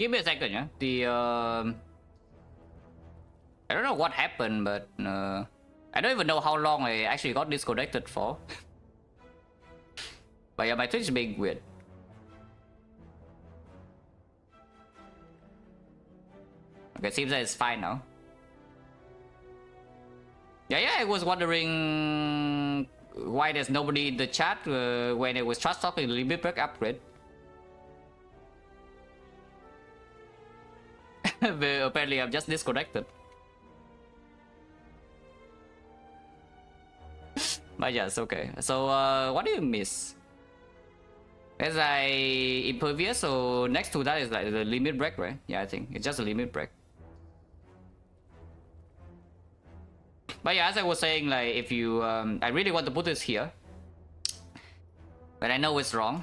Give me a second, yeah. I don't know what happened, but I don't even know how long I actually got disconnected for. But yeah, my Twitch is being weird. Okay, seems that it's fine now. Yeah, I was wondering why there's nobody in the chat when it was just talking the limit break upgrade. Apparently I'm just disconnected. But yes, okay. So what do you miss? As impervious, so next to that is like the limit break, right? Yeah, I think it's just a limit break. But yeah, as I was saying, like if you I really want to put this here, but I know it's wrong.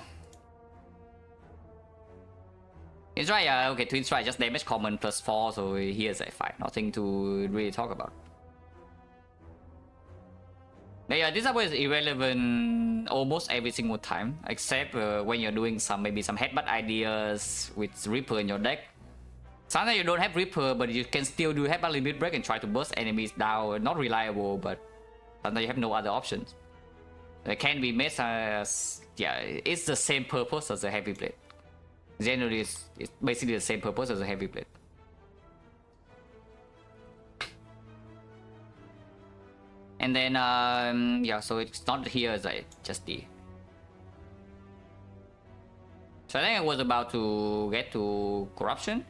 It's right, yeah, okay, twin strike, just damage common plus 4, so here's like fine, nothing to really talk about. But yeah, this upgrade is irrelevant almost every single time, except when you're doing maybe some headbutt ideas with Reaper in your deck. Sometimes you don't have Reaper, but you can still do headbutt limit break and try to burst enemies down. Not reliable, but sometimes you have no other options. It can be made as, yeah, it's the same purpose as a heavy blade. Generally, it's basically the same purpose as a heavy blade. And then, yeah, so it's not here as just the. So I think I was about to get to corruption.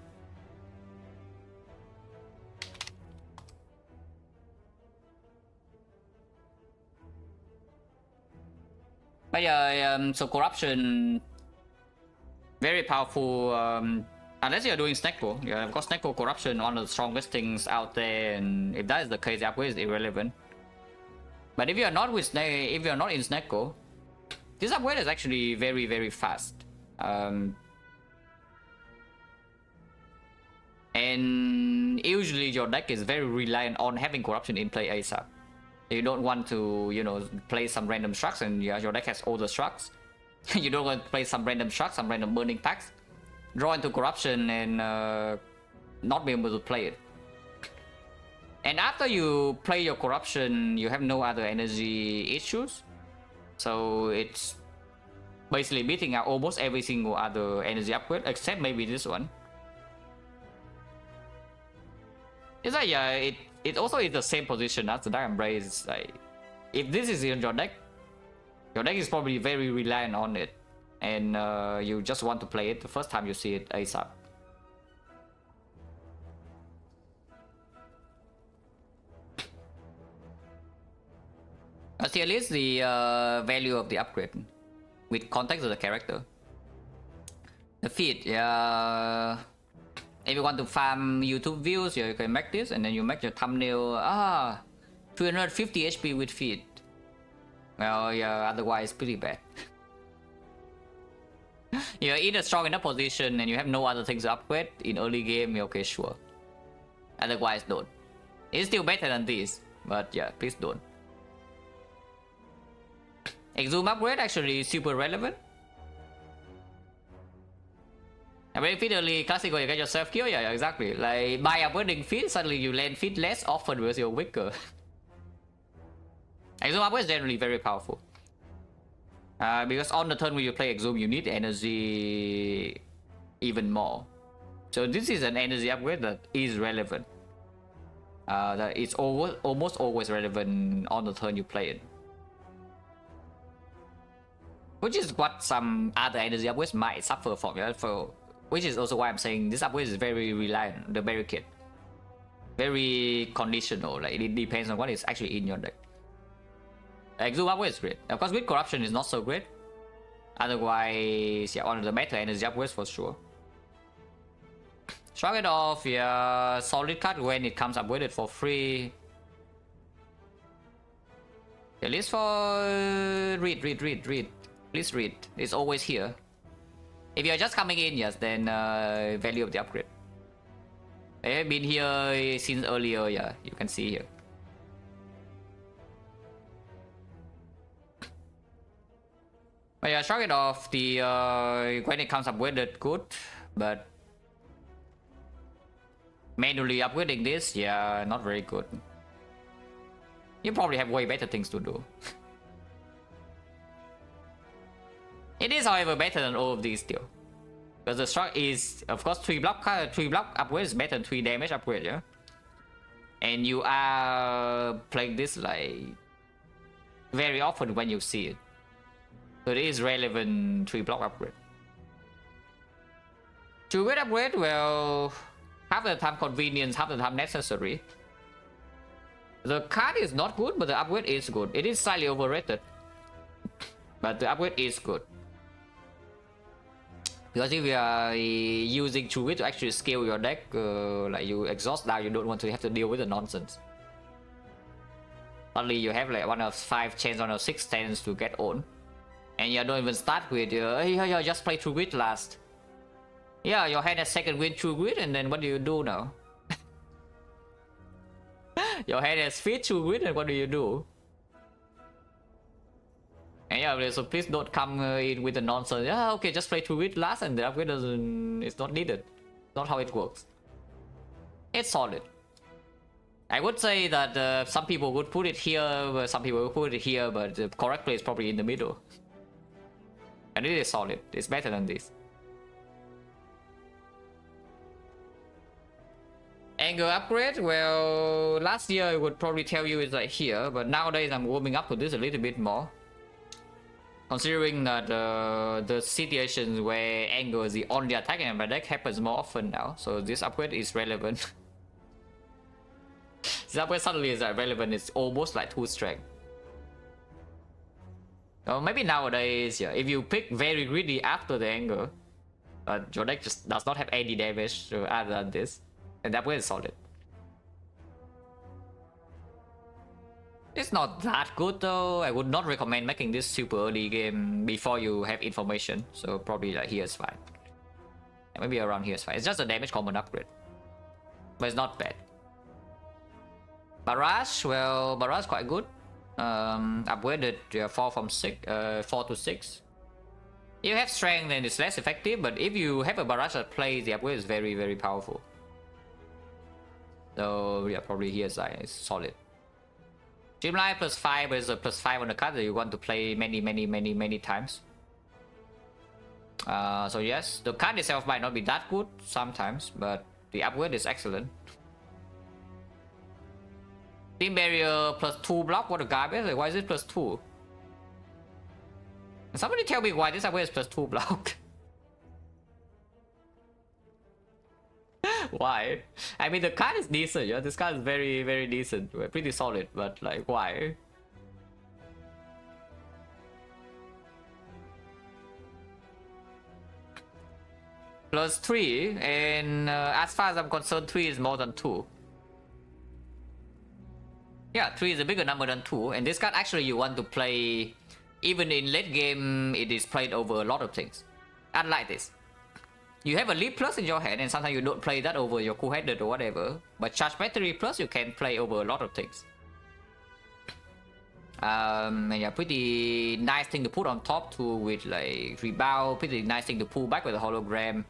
But yeah, so corruption, very powerful. Unless you're doing Snecko, yeah, of course Snecko corruption, one of the strongest things out there, and if that is the case, the upgrade is irrelevant. But if you're not in Snecko, this upgrade is actually very, very fast. And usually your deck is very reliant on having corruption in play ASAP. You don't want to, you know, play some random structs and yeah, your deck has all the structs. You don't want to play some random structs, some random burning packs, draw into corruption and not be able to play it. And after you play your corruption, you have no other energy issues. So it's basically beating out almost every single other energy upgrade, except maybe this one. It's like, yeah, it also is the same position as the Dark Embrace. Like, if this is in your deck is probably very reliant on it. And you just want to play it the first time you see it ASAP. Here is the value of the upgrade with context of the character. The feed, yeah. If you want to farm YouTube views, you can make this and then you make your thumbnail 250 HP with feed. Well, yeah, otherwise pretty bad. You're in a strong enough position and you have no other things to upgrade in early game, okay, sure. Otherwise, don't. It's still better than this, but yeah, please don't. Exhume upgrade actually super relevant. And when feed early classical, you get yourself killed, yeah, exactly. Like by upgrading feed, suddenly you land feed less often because you're weaker. Exhume upgrade is generally very powerful. Because on the turn when you play Exhume, you need energy even more. So this is an energy upgrade that is relevant. That it's almost always relevant on the turn you play it. Which is what some other energy upgrades might suffer from. Yeah? Which is also why I'm saying this upgrade is very reliant on the barricade. Very conditional, like it depends on what is actually in your deck. Exhume upgrade is great. Of course, with corruption is not so great. Otherwise, yeah, one of the better energy upgrades for sure. Shrug it off, yeah, solid card when it comes upgraded for free. At least for read. Please read. It's always here. If you're just coming in, yes, then value of the upgrade. I've been here since earlier, yeah, you can see here. But yeah, shrug it off. The when it comes upgraded, good, but Manually upgrading this, yeah, not very good. You probably have way better things to do. It is, however, better than all of these still. Because the struct is, of course, 3 block upgrade is better than 3 damage upgrade, yeah? And you are playing this like very often when you see it. So it is relevant 3 block upgrade. 2 weight upgrade, well, half the time convenience, half the time necessary. The card is not good, but the upgrade is good. It is slightly overrated, but the upgrade is good. Because if you are using True Wit to actually scale your deck, like you exhaust now, you don't want to have to deal with the nonsense. Only you have like 1 of 5 chance, 1 of 6 chance to get on. And you don't even start with, hey, just play True Wit last. Yeah, your hand has second win True Wit, and then what do you do now? Your hand has 5th True Wit, and what do you do? And yeah, so please don't come in with the nonsense. Yeah, okay, just play True Wit last, and the upgrade doesn't. It's not needed. Not how it works. It's solid. I would say that some people would put it here, some people would put it here, but the correct place is probably in the middle. And it is solid. It's better than this. Angle upgrade, well, last year I would probably tell you it's like here, but nowadays I'm warming up to this a little bit more. Considering that the situations where angle is the only attack in my deck happens more often now, so this upgrade is relevant. This upgrade suddenly is relevant, it's almost like 2 strength. So maybe nowadays, yeah, if you pick very greedy after the angle, but your deck just does not have any damage other than this, and that way is solid. It's not that good though. I would not recommend making this super early game before you have information. So probably like here is fine. Yeah, maybe around here is fine. It's just a damage common upgrade, but it's not bad. Barrage, well, Barrage is quite good. Upgraded 4 to 6. You have strength and it's less effective, but if you have a Barrage that plays, the upgrade is very, very powerful. So yeah, probably here is solid. Streamline +5 is a +5 on the card that you want to play many times. So yes, the card itself might not be that good sometimes, but the upgrade is excellent. Team Barrier +2 block, what a garbage, like, why is it +2? Somebody tell me why this upgrade is +2 block. Why? I mean, the card is decent, yeah. This card is very decent, pretty solid, but like, why? +3, and as far as I'm concerned, 3 is more than 2. Yeah, 3 is a bigger number than 2, and this card actually you want to play, even in late game, it is played over a lot of things. Unlike this. You have a Leap Plus in your hand, and sometimes you don't play that over your Cool-Headed or whatever. But Charge Battery Plus, you can play over a lot of things. And yeah, pretty nice thing to put on top too, with like Rebound. Pretty nice thing to pull back with a Hologram.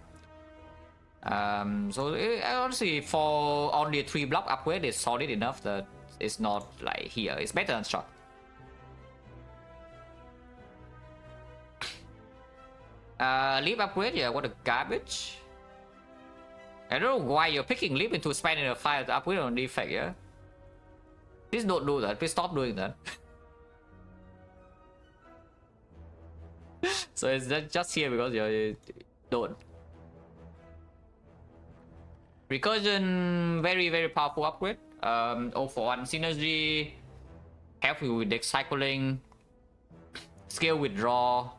So honestly, for only a 3 block upgrade, it's solid enough that it's not like here. It's better than Shock. Leap upgrade, yeah, what a garbage. I don't know why you're picking Leap into Span in a fire to upgrade on Defect, yeah? Please don't do that, please stop doing that. So it's just here because you don't. Recursion, very powerful upgrade. 0-for-1 synergy, help you with deck cycling, skill withdraw.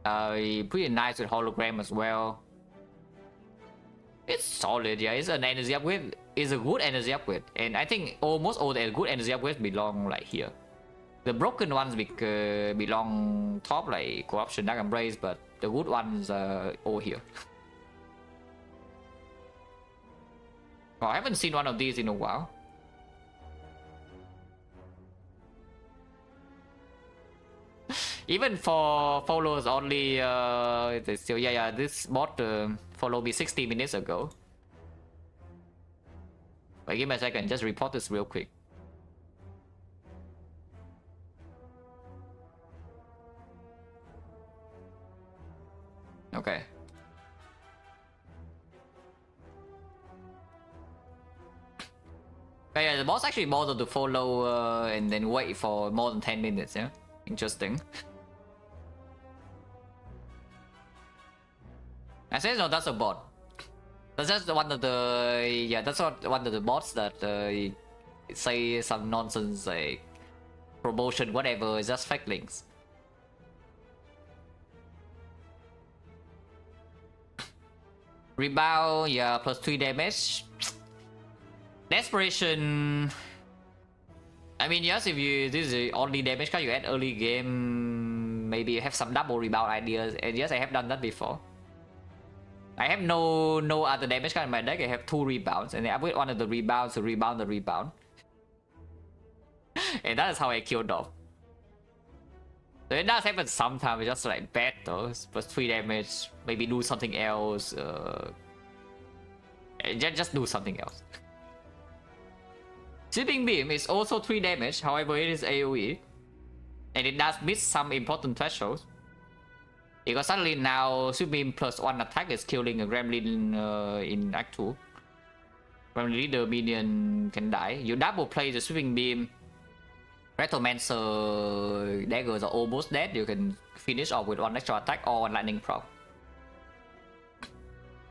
Pretty nice with Hologram as well. It's solid, yeah. It's an energy upgrade. It's a good energy upgrade, and I think almost all the good energy upgrades belong like here. The broken ones belong top, like Corruption, Dark Embrace, but the good ones are all here. Oh, I haven't seen one of these in a while. Even for followers only, still, yeah, this bot followed me 60 minutes ago. Wait, give me a second, just report this real quick. Okay. But yeah, the boss actually bothered to follow and then wait for more than 10 minutes, yeah? Interesting. I say no, that's a bot. That's just one of the... Yeah, that's not one of the bots that say some nonsense like promotion, whatever, it's just fake links. Rebound, yeah, plus 3 damage. Desperation. I mean, yes, if you this is the only damage card you add early game, maybe you have some double rebound ideas. And yes, I have done that before. I have no other damage card in my deck. I have 2 rebounds, and I upgrade one of the rebounds to rebound the rebound. And that is how I killed off. So it does happen sometimes, just like bad though. Plus 3 damage, maybe do something else. Just do something else. Sweeping Beam is also 3 damage, however it is AoE. And it does miss some important thresholds. Because suddenly now Sweeping Beam plus 1 attack is killing a Gremlin in Act 2. Gremlin leader minion can die. You double play the Sweeping Beam. Retromancer daggers are almost dead. You can finish off with 1 extra attack or 1 lightning proc.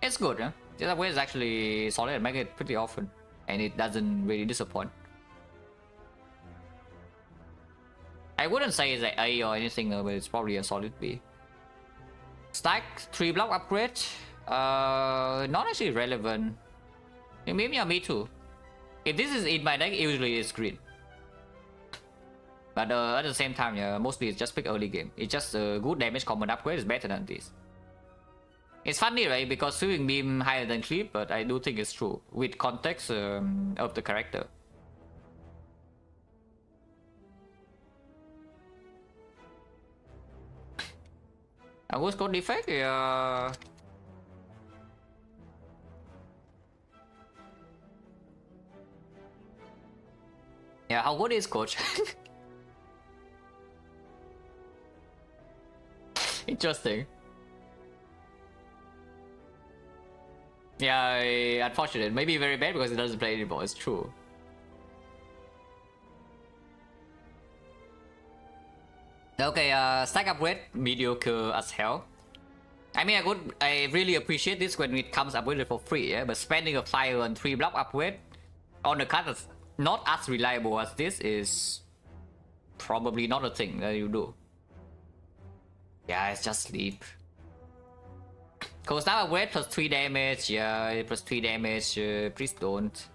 It's good, huh? This way is actually solid and make it pretty often. And it doesn't really disappoint. I wouldn't say it's an A or anything, but it's probably a solid B. Stack 3 block upgrade. Not actually relevant. Maybe yeah, me too. If this is in my deck, usually it's green. But at the same time, yeah, mostly it's just pick early game. It's just a good damage common upgrade is better than this. It's funny, right? Because Sweeping Beam higher than Creep, but I do think it's true with context of the character. Who's got defect? Yeah. Yeah, how good is coach? Interesting. Yeah, unfortunate. Maybe very bad because it doesn't play anymore. It's true. Okay, stack upgrade mediocre as hell. I mean, I really appreciate this when it comes upgraded for free, yeah? But spending a fire on 3 block upgrade on a card that's not as reliable as this is probably not a thing that you do. Yeah, it's just sleep. Cause now upgrade plus 3 damage, yeah, plus 3 damage, please don't.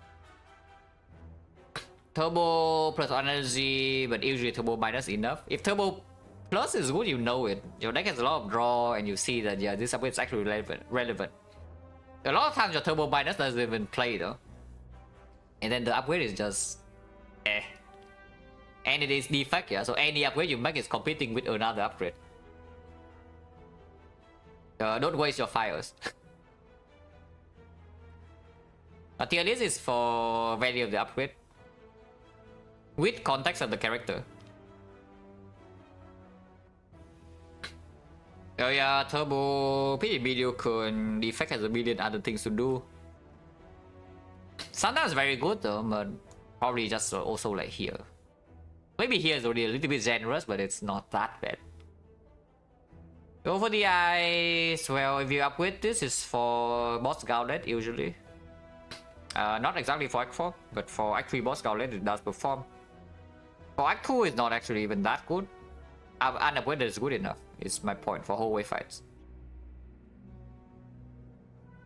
Turbo plus 1 energy, but usually turbo minus enough. If turbo plus is good, you know it. Your deck has a lot of draw, and you see that, yeah, this upgrade is actually relevant. A lot of times your turbo minus doesn't even play though. And then the upgrade is just eh. And it is defect, yeah, so any upgrade you make is competing with another upgrade. Don't waste your fires. A tier list is for value of the upgrade with context of the character. Oh yeah, turbo pretty mediocre and defect has a million other things to do. Sometimes very good though, but probably just also like here. Maybe here is already a little bit generous, but it's not that bad. Over the eyes, well, if you upgrade this, is for boss gauntlet usually. Not exactly for Act 4, but for Act 3 boss gauntlet it does perform. For Act 2 it's not actually even that good. Unupgraded is good enough, is my point for whole wave fights.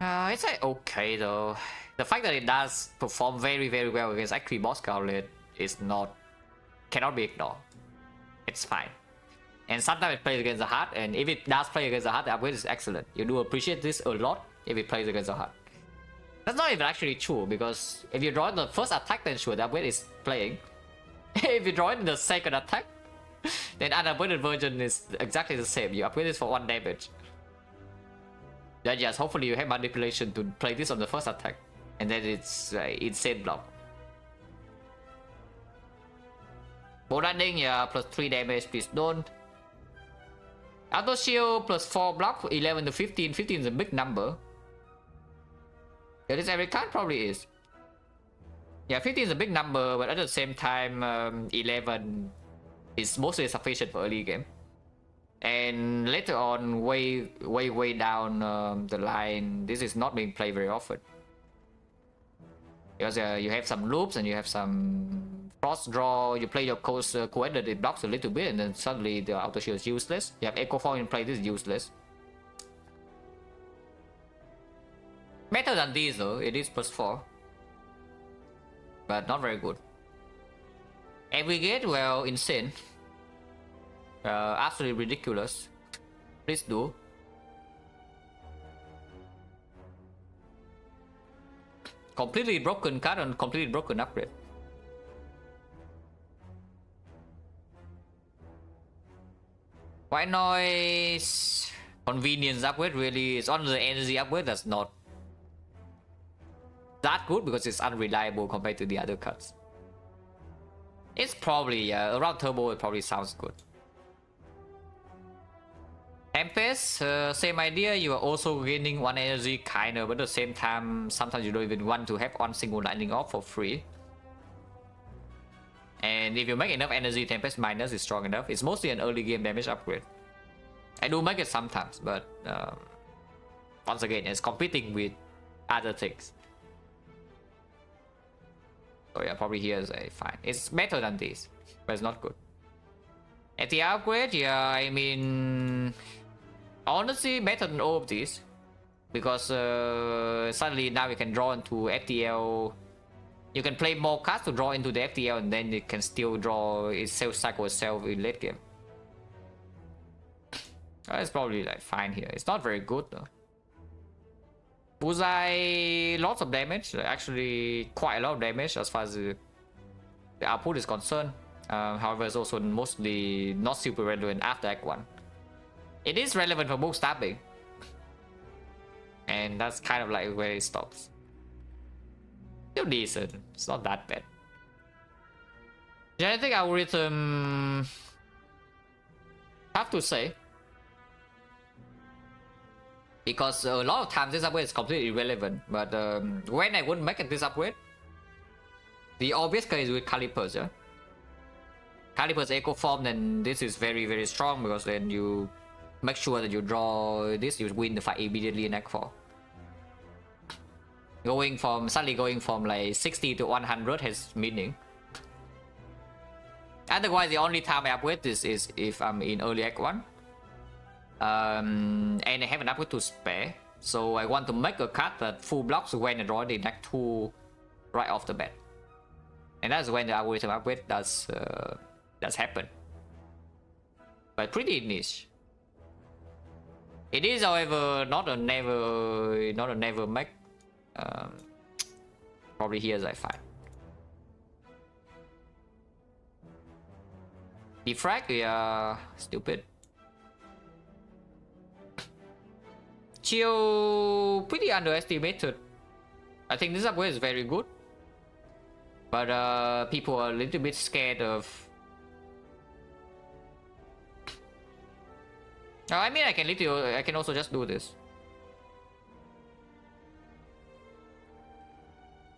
It's like okay though. The fact that it does perform very well against Act 3 boss gauntlet is cannot be ignored. It's fine. And sometimes it plays against the heart, and if it does play against the heart, the upgrade is excellent. You do appreciate this a lot if it plays against the heart. That's not even actually true, because if you draw the first attack, then sure, the upgrade is playing. If you draw in the second attack, then unupgraded version is exactly the same. You upgrade this for 1 damage. Then yes, hopefully you have manipulation to play this on the first attack, And then it's insane block. Bolanding, yeah, plus 3 damage, please don't. Auto shield plus 4 block, 11 to 15. 15 is a big number. Yeah, this every card probably is. Yeah, 15 is a big number, but at the same time, 11 is mostly sufficient for early game. And later on, way down the line, this is not being played very often. Because you have some loops and you have some frost draw, you play your co-ended, it blocks a little bit, and then suddenly the auto shield is useless. You have Echo Form in play, this is useless. Better than these though, it is plus 4. But not very good. Aggregate, well, insane. Absolutely ridiculous. Please do. Completely broken card and completely broken upgrade. White noise. Convenience upgrade really is on the energy upgrade. That's not that good because it's unreliable compared to the other cards. It's probably around turbo. It probably sounds good. Tempest, same idea. You are also gaining 1 energy, kinda, but at the same time, sometimes you don't even want to have one single lightning off for free. And if you make enough energy, Tempest minus is strong enough. It's mostly an early game damage upgrade. I do make it sometimes, but once again, it's competing with other things. So yeah, probably here is a fine. It's better than this, but it's not good. At the upgrade, yeah, I mean, honestly, better than all of these, because suddenly now you can draw into FTL. You can play more cards to draw into the FTL, and then it can still draw itself, cycle itself in late game. It's probably like fine here. It's not very good though. Bullseye, lots of damage, actually quite a lot of damage as far as the output is concerned. However, it's also mostly not super relevant after Act 1. It is relevant for book stabbing, and that's kind of like where it stops. Still decent, it's not that bad. Genetic algorithm, have to say, because a lot of times this upgrade is completely irrelevant, but when I wouldn't make it this upgrade, the obvious case with Calipers, yeah? Calipers Echo Form, then this is very, very strong, because then you make sure that you draw this, you win the fight immediately in Act 4. Suddenly going from like 60 to 100 has meaning. Otherwise, the only time I upgrade this is if I'm in early Act 1. And I have an upgrade to spare, so I want to make a card that full blocks when I draw it in Act 2 right off the bat. And that's when the algorithm upgrade does happen. But pretty niche. It is, however, not a never make. Probably here as I find. Defrag, yeah, stupid. Chill, pretty underestimated. I think this upgrade is very good, but people are a little bit scared of. I mean, I can also just do this.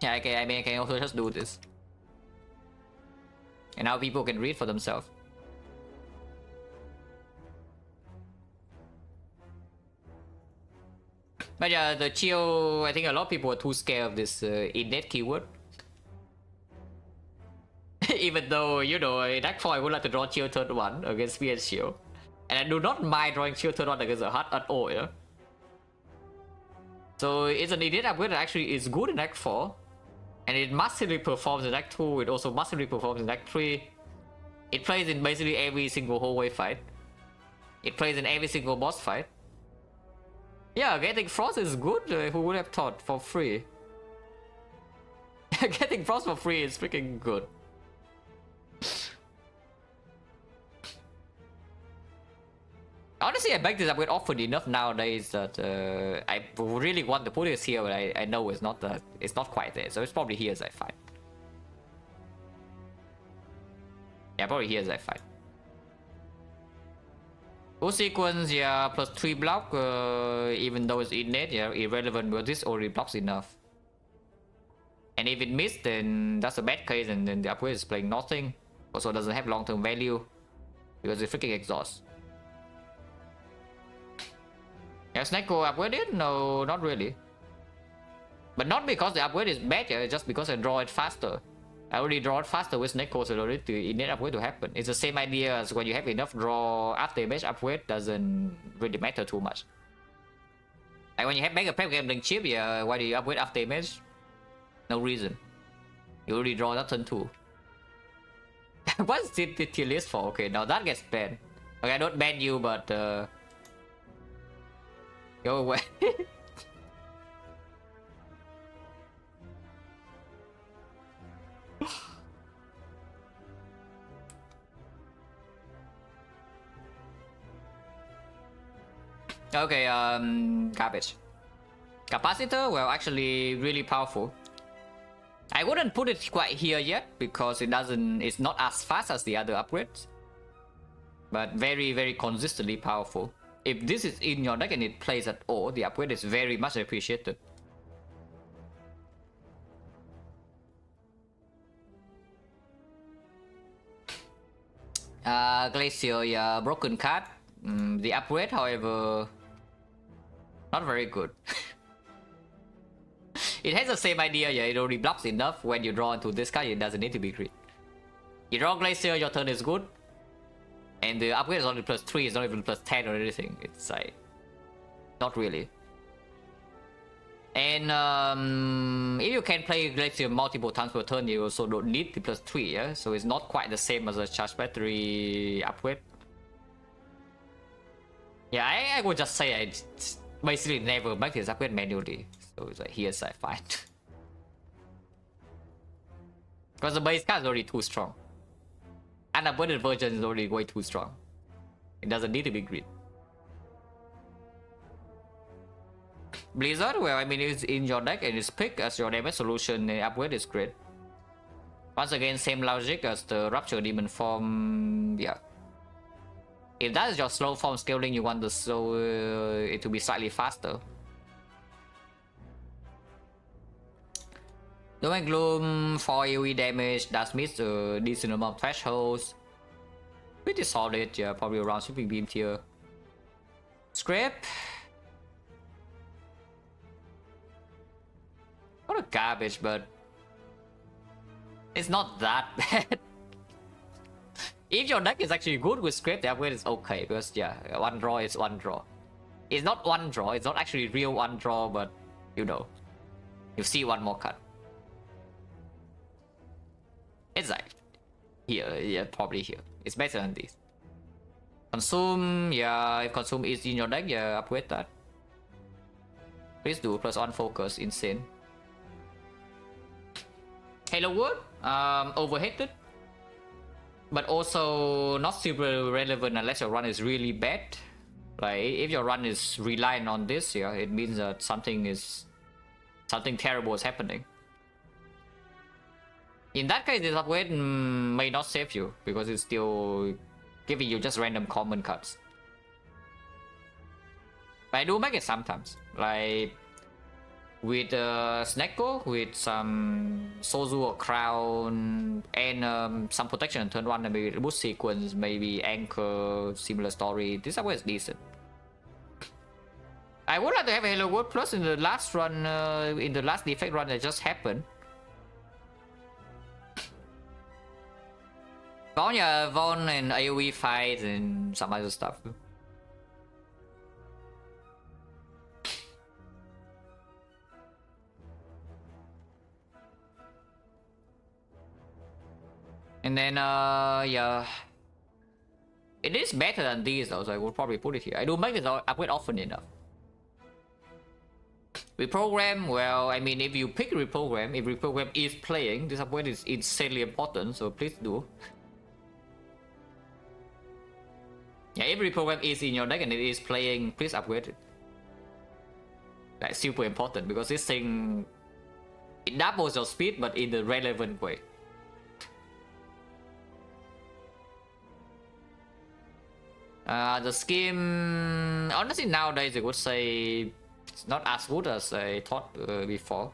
Yeah, I can also just do this, and now people can read for themselves. But yeah, the chill, I think a lot of people are too scared of this innate keyword. Even though, you know, in Act 4 I would like to draw chill turn 1 against Spear and Shield. And I do not mind drawing chill turn 1 against a heart at all, yeah? So it's an innate upgrade that actually is good in Act 4. And it massively performs in Act 2, it also massively performs in Act 3. It plays in basically every single hallway fight. It plays in every single boss fight. Yeah, getting Frost is good, who would have thought, for free. Getting Frost for free is freaking good. Honestly, I make this upgrade often enough nowadays that I really want to put it here, but I know it's not quite there, so it's probably here as I find. Yeah, probably here as I find. Full sequence, yeah, plus 3 block, even though it's innate, yeah, irrelevant, but this already blocks enough. And if it missed, then that's a bad case, and then the upgrade is playing nothing. Also doesn't have long-term value because it freaking exhausts. Yeah, XecnaR upgraded? No, not really. But not because the upgrade is bad, yeah, just because I draw it faster. I already draw it faster with XecnaR, so already the innate upgrade to happen. It's the same idea as when you have enough draw after image upgrade doesn't really matter too much. Like when you have mega prep gambling chip, yeah, why do you upgrade after image? No reason. You already draw that turn 2. What's the tier list for? Okay, now that gets banned. Okay, I don't ban you, but go away. Okay, garbage. Capacitor, well, actually really powerful. I wouldn't put it quite here yet because it's not as fast as the other upgrades, but very, very consistently powerful. If this is in your deck and it plays at all, the upgrade is very much appreciated. Glacier, yeah, broken card. The upgrade, however, not very good. It has the same idea, yeah, it already blocks enough. When you draw into this card, it doesn't need to be green. You draw Glacier, your turn is good. And the upgrade is only plus 3, it's not even plus 10 or anything. It's like, not really. And if you can play Glacier multiple times per turn, you also don't need the plus 3, yeah? So it's not quite the same as a charge battery upgrade. Yeah, I would just say I basically never make this upgrade manually. So it's like, here's I find. Because the base card is already too strong. Unupgraded version is already way too strong. It doesn't need to be green. Blizzard, well, I mean, it's in your deck and it's picked as your damage solution. The upgrade is great. Once again, same logic as the Rupture Demon form. Yeah. If that is your slow form scaling, you want the slow it to be slightly faster. Doom and Gloom for AoE damage does miss a decent amount of thresholds. Pretty solid, yeah, probably around Sweeping Beam tier. Scrape. Not a garbage, but it's not that bad. If your deck is actually good with Scrape, the upgrade is okay, because yeah, one draw is one draw. It's not one draw, it's not actually real one draw, but you know, you see one more card. It's like here, yeah, probably here. It's better than this. Consume, yeah, if Consume is in your deck, yeah, upgrade that. Please do, plus on focus, insane. Halo Word, overheated, but also not super relevant unless your run is really bad. Like if your run is reliant on this, yeah, it means that something terrible is happening. In that case, this upgrade may not save you because it's still giving you just random common cards. But I do make it sometimes, like with XecnaR, with some Sozu or Crown, and some protection on turn 1, maybe boost sequence, maybe Anchor, similar story. This upgrade is decent. I would like to have a Halo World Plus in the last run, in the last defect run that just happened. Von and AoE fights and some other stuff. And then yeah, it is better than these though, so I would probably put it here. I do make this upgrade often enough. Reprogram, well, I mean, if you pick reprogram, if reprogram is playing, this upgrade is insanely important, so please do. Yeah, Every program is in your deck and it is playing, please upgrade it. That's super important because this thing, it doubles your speed but in the relevant way. The scheme, honestly nowadays I would say it's not as good as I thought before.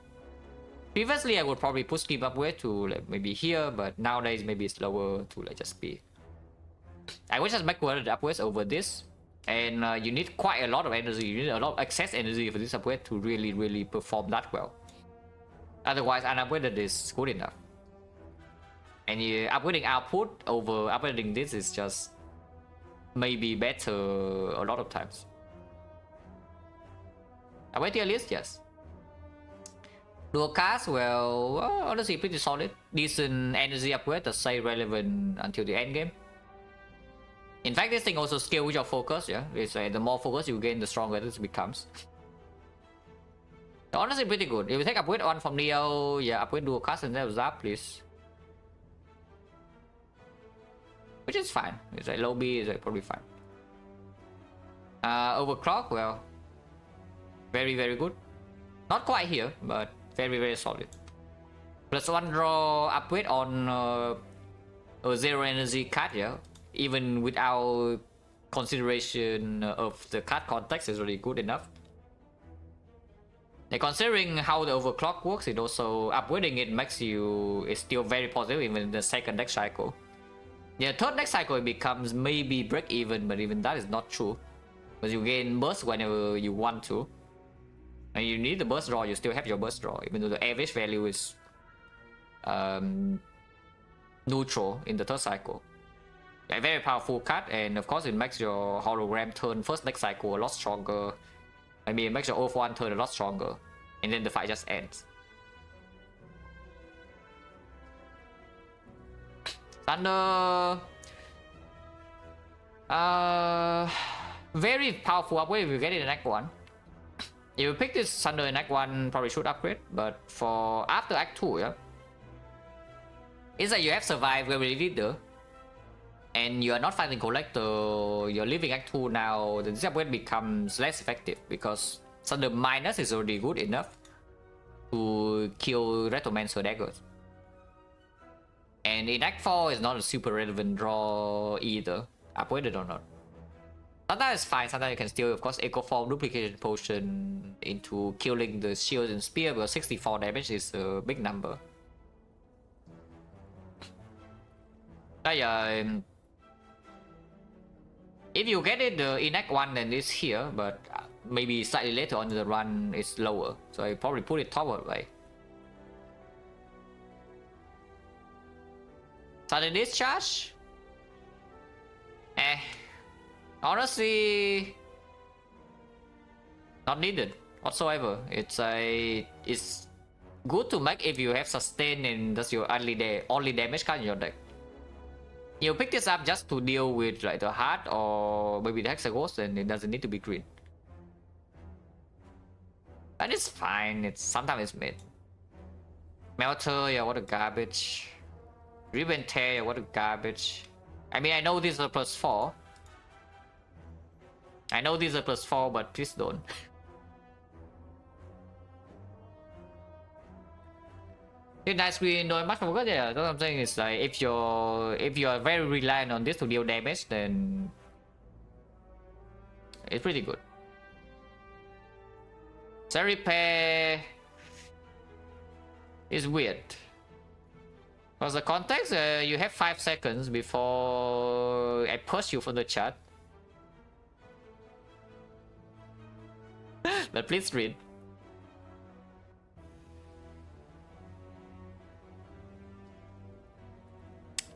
Previously I would probably put scheme upgrade to like maybe here, but nowadays maybe it's lower to like just be. I would just make one upgrades over this, and you need quite a lot of energy. You need a lot of excess energy for this upgrade to really perform that well. Otherwise, unupgraded is good enough. And upgrading output over upgrading this is just maybe better a lot of times. Upgrade tier list, yes. Dual cast, well, honestly pretty solid. Decent energy upgrade that stay relevant until the end game. In fact, this thing also scales with your focus, yeah? It's the more focus you gain, the stronger this becomes. Honestly, pretty good. If you take upgrade one from Neo, yeah, upgrade dual cast and then Zap, please. Which is fine. It's like low B is like probably fine. Overclock, well, very good. Not quite here, but very solid. +1 draw upgrade on a 0 energy card, yeah. Even without consideration of the card context is really good enough. And considering how the overclock works, it also upgrading it makes you, it's still very positive even in the second deck cycle. Yeah, third deck cycle it becomes maybe break even, but even that is not true. Because you gain burst whenever you want to. And you need the burst draw, you still have your burst draw, even though the average value is neutral in the third cycle. A very powerful card, and of course it makes your hologram turn first deck cycle a lot stronger. I mean, it makes your Earth 1 turn a lot stronger, and then the fight just ends. Thunder, very powerful upgrade if you get it in Act 1. If you pick this Thunder in Act 1, probably should upgrade, but for after Act 2, yeah, it's like you have survived very little. And you are not fighting collector, you're leaving Act 2 now, the upgrade becomes less effective because Thunder minus is already good enough to kill Retromancer daggers. And in Act 4 is not a super relevant draw either, upgraded or not. Sometimes it's fine, sometimes you can still, of course, Echo Form Duplication Potion into killing the shield and spear, because 64 damage is a big number. If you get it in Act 1 then it's here, but maybe slightly later on in the run it's lower. So I probably put it top way. Sudden Discharge? Honestly, not needed whatsoever. It's good to make if you have sustain and that's your only damage card in your deck. You pick this up just to deal with like the heart or maybe the Hexaghost, and it doesn't need to be green. But it's fine. It's sometimes it's mid. Melter, yeah, what a garbage. Ribbon Tear, yeah, what a garbage. I mean, I know this is a +4. I know this is a +4, but please don't. Nice screen doing much more good, yeah. That's what I'm saying is like if you're very reliant on this to deal damage, then it's pretty good. Cell Repair is weird. Because the context, you have 5 seconds before I push you from the chat. But please read.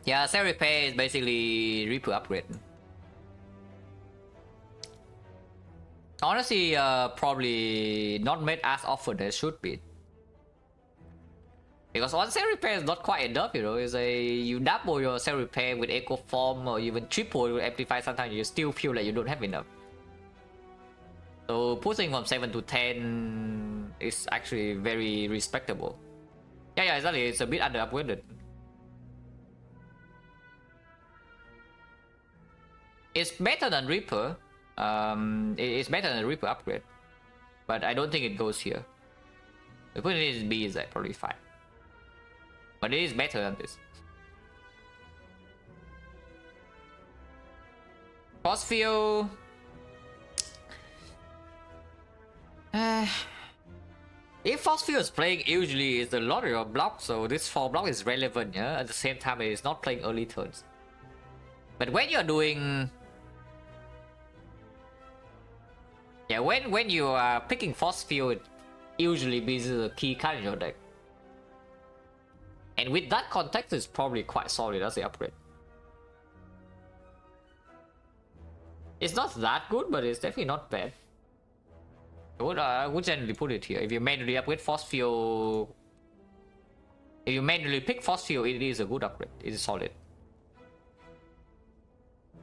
Yeah, Cell Repair is basically Reaper upgrade. Honestly, probably not made as often as it should be. Because one Cell Repair is not quite enough, you know. It's you double your Cell Repair with Echo Form or even triple with Amplify, sometimes you still feel like you don't have enough. So pushing from 7 to 10 is actually very respectable. Yeah, exactly. It's a bit under upgraded. It's better than Reaper. It's better than the Reaper upgrade, but I don't think it goes here. If put it in B is like probably fine, but it is better than this. Force field. If force field is playing, usually it's a lot of your block, so this 4 block is relevant, yeah. At the same time, it is not playing early turns. But when you're doing, yeah, when you are picking force field, it usually means a key card in your deck. And with that context, it's probably quite solid as the upgrade. It's not that good, but it's definitely not bad. I would generally put it here. If you manually upgrade force field, if you manually pick force field, it is a good upgrade. It is solid.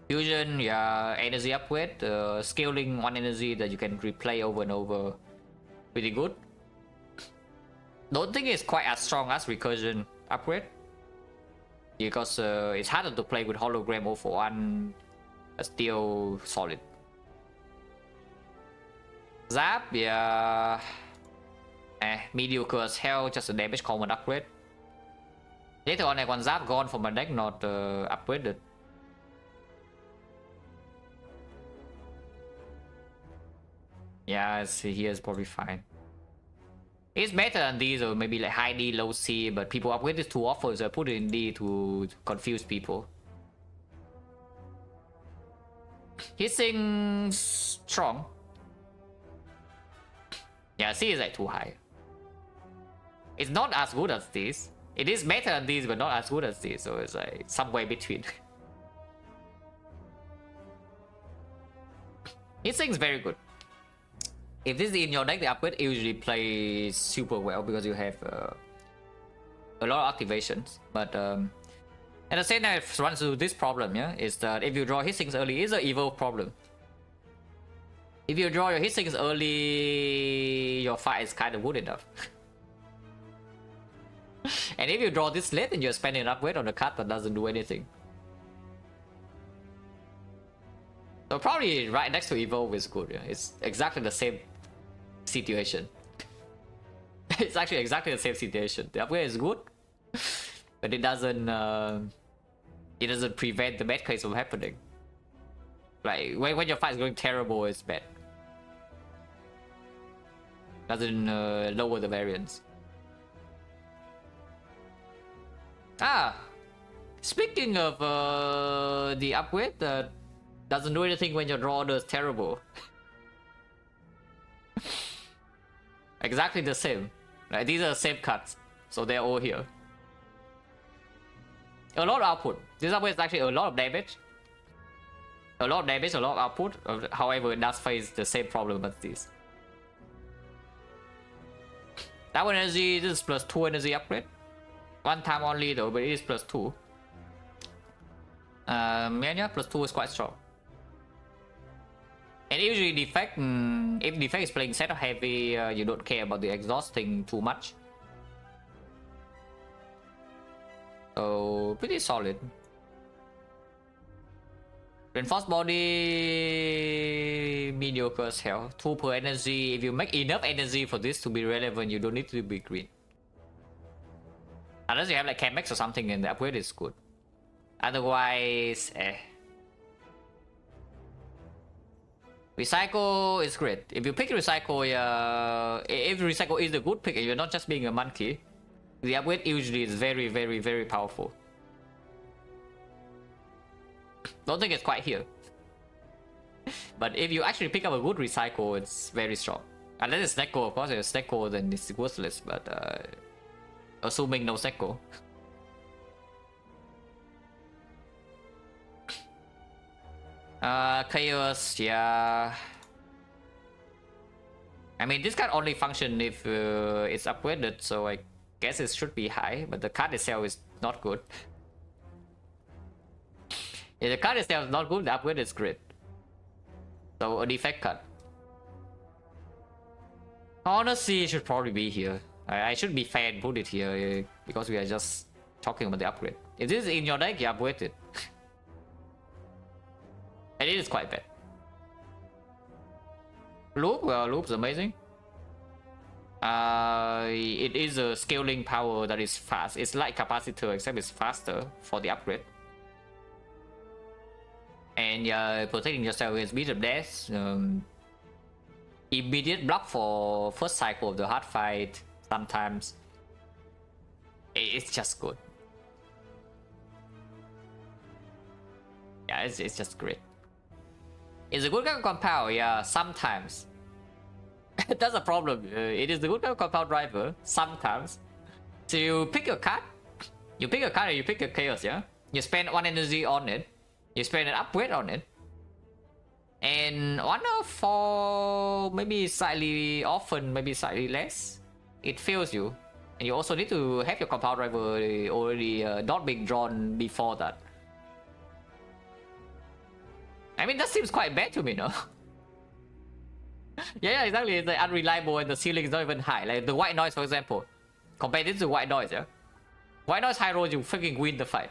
Fusion, yeah, energy upgrade, scaling 1 energy that you can replay over and over. Pretty good. Don't think it's quite as strong as recursion upgrade, because it's harder to play with hologram 0 for 1. Still solid. Zap, yeah, mediocre as hell, just a damage common upgrade. Later on I want Zap gone from my deck, not upgraded. Yeah, here is probably fine. It's better than these, or maybe like high D, low C, but people upgrade this too often, so I put it in D to confuse people. Hissing strong. Yeah, C is like too high. It's not as good as this. It is better than these, but not as good as this, so it's like somewhere between. Hissing's very good. If this is in your deck, the upgrade usually plays super well because you have a lot of activations. But at the same time, it runs into this problem, yeah, is that if you draw Hissings early, it's an evil problem. If you draw your Hissings early, your fight is kind of good enough. And if you draw this late, then you're spending an upgrade on a card that doesn't do anything. So probably right next to Evolve is good, yeah. It's exactly the same situation. It's actually exactly the same situation. The upgrade is good, but it doesn't prevent the bad case from happening. Like when your fight is going terrible, it's bad. Doesn't lower the variance. Speaking of the upgrade that doesn't do anything when your draw does terrible. Exactly the same. Like, these are the same cuts, so they're all here. A lot of output. This upgrade is actually a lot of damage. A lot of damage, a lot of output. However, it does face the same problem as this. That one energy, this is +2 energy upgrade. One time only though, but it is +2. Yeah, +2 is quite strong. And usually defect, if defect is playing setup heavy, you don't care about the exhaust thing too much. So pretty solid. Reinforced body, mediocre as hell. 2 per energy. If you make enough energy for this to be relevant, you don't need to be green. Unless you have like Chemex or something and the upgrade is good. Otherwise, Recycle is great. If you pick Recycle, if Recycle is a good pick and you're not just being a monkey, the upgrade usually is very, very, very powerful. Don't think it's quite here. But if you actually pick up a good Recycle, it's very strong. Unless it's Snecko, of course. If it's Snecko, then it's worthless. But assuming no Snecko. Chaos, yeah. I mean, this card only function if it's upgraded, so I guess it should be high, but the card itself is not good. If the card itself is not good, the upgrade is great. So a defect card. Honestly, it should probably be here. I should be fair and put it here because we are just talking about the upgrade. If this is in your deck, you upgrade it. And is quite bad. Loop, well, loop's amazing. It is a scaling power that is fast. It's like capacitor, except it's faster for the upgrade. And protecting yourself against beat of death. Immediate block for first cycle of the hard fight. Sometimes it's just good. Yeah, it's just great. It's a good kind of compound, yeah, sometimes. That's a problem. It is the good kind of compound driver, sometimes. So you pick your card. You pick a card and you pick a chaos, yeah? You spend 1 energy on it. You spend an upgrade on it. And 1 or 4, maybe slightly often, maybe slightly less, it fails you. And you also need to have your compound driver already not being drawn before that. I mean, that seems quite bad to me, no? Yeah, exactly. It's like unreliable and the ceiling is not even high. Like the white noise, for example. Compare this to white noise, yeah? White noise high roll, you freaking win the fight.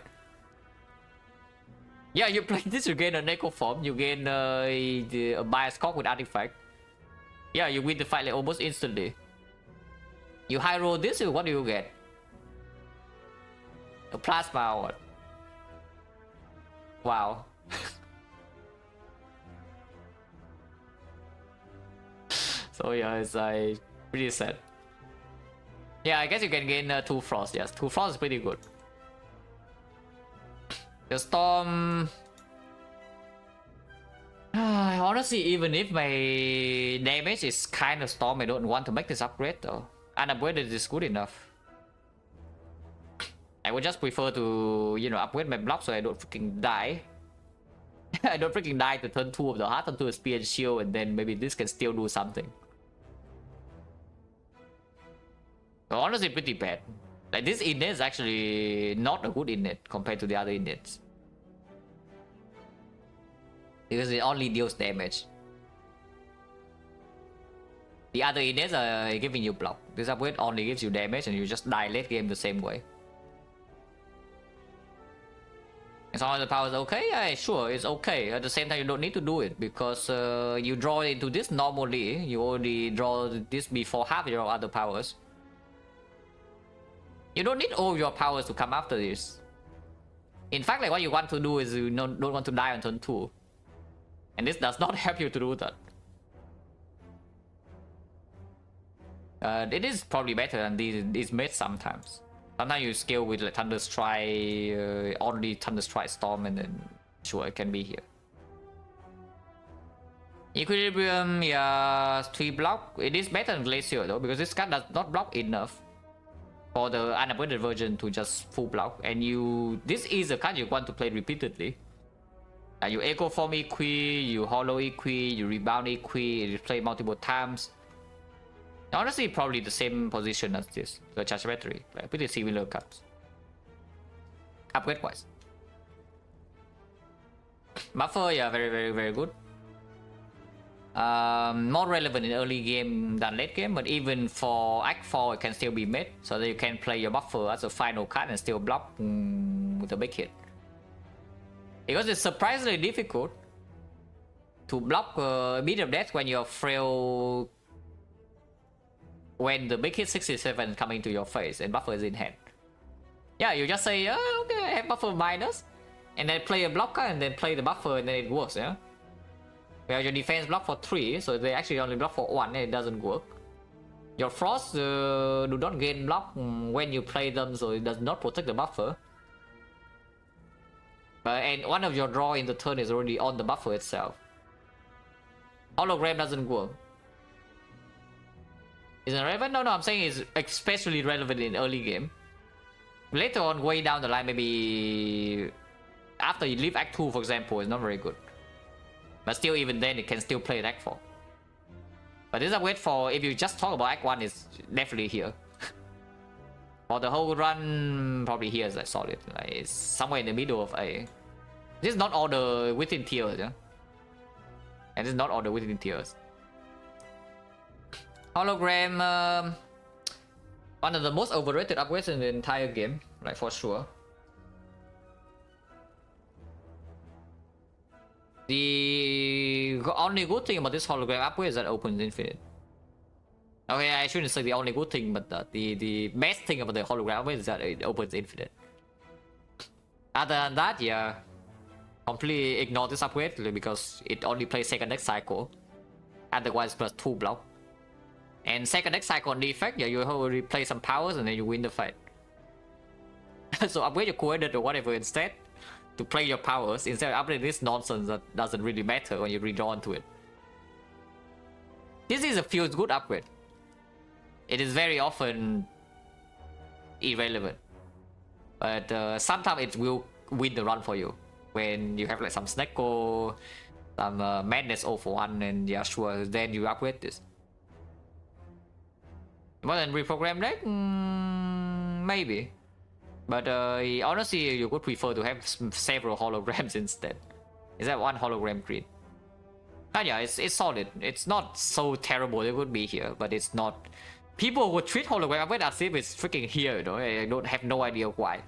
Yeah, you play this, you gain a Neko form, you gain a bias cock with artifact. Yeah, you win the fight like almost instantly. You high roll this, what do you get? A plasma or what? Wow. So yeah, it's like pretty sad. Yeah, I guess you can gain 2 frost. Yes, 2 frost is pretty good. The storm. Honestly, even if my damage is kind of storm, I don't want to make this upgrade though. Unupgraded is good enough. I would just prefer to, you know, upgrade my block so I don't freaking die. I don't freaking die to turn 2 of the heart onto a spear and shield, and then maybe this can still do something. Honestly, pretty bad. Like this innate is actually not a good innate compared to the other innates. Because it only deals damage. The other innates are giving you block. This upgrade only gives you damage and you just die late game the same way. As long as the power is okay, yeah, sure, it's okay. At the same time, you don't need to do it because you draw into this normally. You already draw this before half your other powers. You don't need all your powers to come after this. In fact, like what you want to do is you don't want to die on turn 2. And this does not help you to do that. It is probably better than these made sometimes. Sometimes you scale with like Thunder Strike, only Thunder Strike Storm, and then sure, it can be here. Equilibrium, yeah, 3 block. It is better than Glacier though, because this card does not block enough for the unupgraded version to just full block. And this is a card you want to play repeatedly. You Echo Form Equi, you Hollow Equi, you Rebound Equi, you play multiple times. Honestly, probably the same position as this, the Charge Battery, like pretty similar cards. Upgrade wise. Buffer, yeah, very good. More relevant in early game than late game, but even for Act 4 it can still be made, so that you can play your buffer as a final card and still block with a big hit. Because it's surprisingly difficult to block a beat of death when you're frail, when the big hit 67 coming to your face and buffer is in hand. Yeah, you just say, oh, okay, I have buffer minus, and then play a blocker and then play the buffer and then it works, yeah? Where your defense block for 3, so they actually only block for 1 and it doesn't work. Your frost do not gain block when you play them, so it does not protect the buffer. And one of your draw in the turn is already on the buffer itself. Hologram doesn't work. Is it relevant? No, I'm saying it's especially relevant in early game. Later on, way down the line, maybe after you leave Act 2, for example, it's not very good. But still, even then, it can still play in Act 4. But this upgrade for, if you just talk about Act 1, is definitely here. For the whole run, probably here is like solid. Like it's somewhere in the middle of a. This is not all the within tiers, yeah? And this is not all the within tiers. Hologram, one of the most overrated upgrades in the entire game, like for sure. The only good thing about this hologram upgrade is that it opens infinite. Okay, I shouldn't say the only good thing, but the best thing about the hologram upgrade is that it opens infinite. Other than that, yeah, completely ignore this upgrade because it only plays second deck cycle. Otherwise, plus 2 block. And second deck cycle defect, yeah, you already play some powers and then you win the fight. So upgrade your coordinate or whatever instead to play your powers instead of upgrading this nonsense that doesn't really matter when you redraw into it. This is a feels good upgrade. It is very often irrelevant, but sometimes it will win the run for you when you have like some Snecko, some Madness 0 for 1, and yeah, sure, then you upgrade this. More than reprogram deck? Maybe. But honestly, you would prefer to have several holograms instead. Is that one hologram green? Ah, yeah, it's solid. It's not so terrible it would be here, but it's not. People would treat hologram upgrade as if it's freaking here, you know? I don't have no idea why.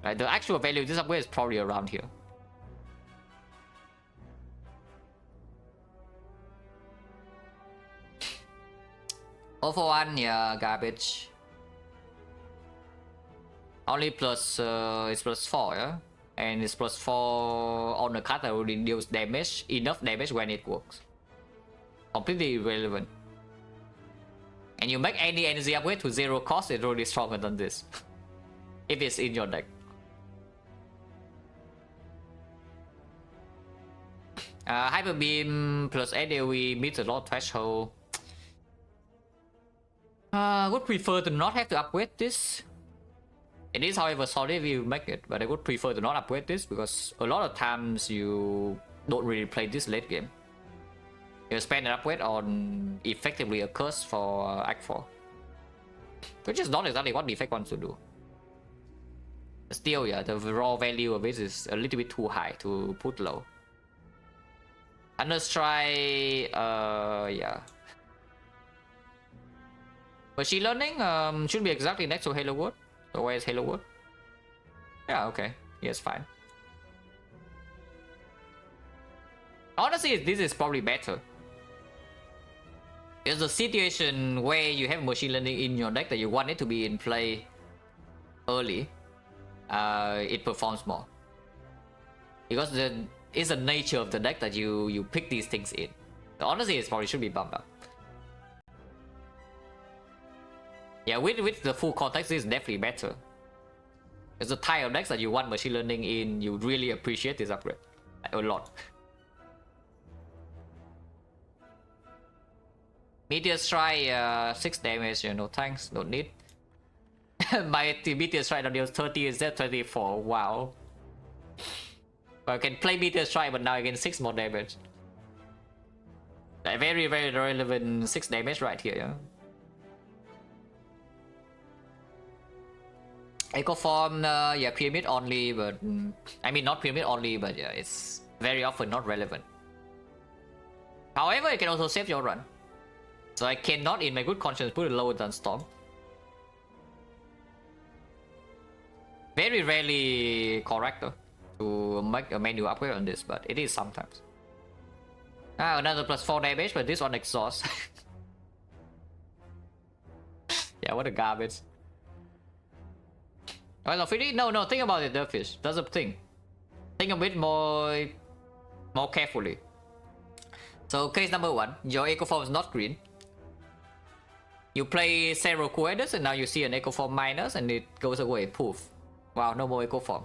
Right, the actual value of this upgrade is probably around here. Oh, for 1, yeah, garbage. Only plus, it's plus 4, yeah? And it's plus 4 on the card that will reduce damage, enough damage when it works. Completely irrelevant. And you make any energy upgrade to 0 cost, it's already stronger than this. If it's in your deck. Hyper Beam plus AoE meets a lot threshold. Would prefer to not have to upgrade this. It is, however, solid if you make it, but I would prefer to not upgrade this because a lot of times you don't really play this late game. You spend an upgrade on effectively a curse for Act 4. Which is not exactly what the effect wants to do. Still, yeah, the raw value of it is a little bit too high to put low. Understrike, yeah. Machine learning should be exactly next to Halo Wood. So where is Halo Wood? Yeah, okay. Yes, fine. Honestly, this is probably better. It's a situation where you have machine learning in your deck that you want it to be in play early. It performs more. Because it's the nature of the deck that you pick these things in. So honestly, it probably should be bumped up. Yeah, with the full context, this is definitely better. It's a type of decks that you want machine learning in, you really appreciate this upgrade. A lot. Meteor Strike, 6 damage, no thanks, don't need. My Meteor Strike now deals 30 instead of 34, wow. I can play Meteor Strike, but now I get 6 more damage. Very, very relevant 6 damage right here, yeah. Echo Form, yeah, Pyramid only, but... I mean, not Pyramid only, but yeah, it's very often not relevant. However, it can also save your run. So I cannot, in my good conscience, put it lower than Storm. Very rarely correct, though, to make a menu upgrade on this, but it is sometimes. Ah, another plus 4 damage, but this one exhausts. Yeah, what a garbage. Oh, no, no, think about it, Derfish. That's a thing. Think a bit more carefully. So, case number 1, your Echo Form is not green. You play several Coedus and now you see an Echo Form minus and it goes away, poof. Wow, no more Echo Form.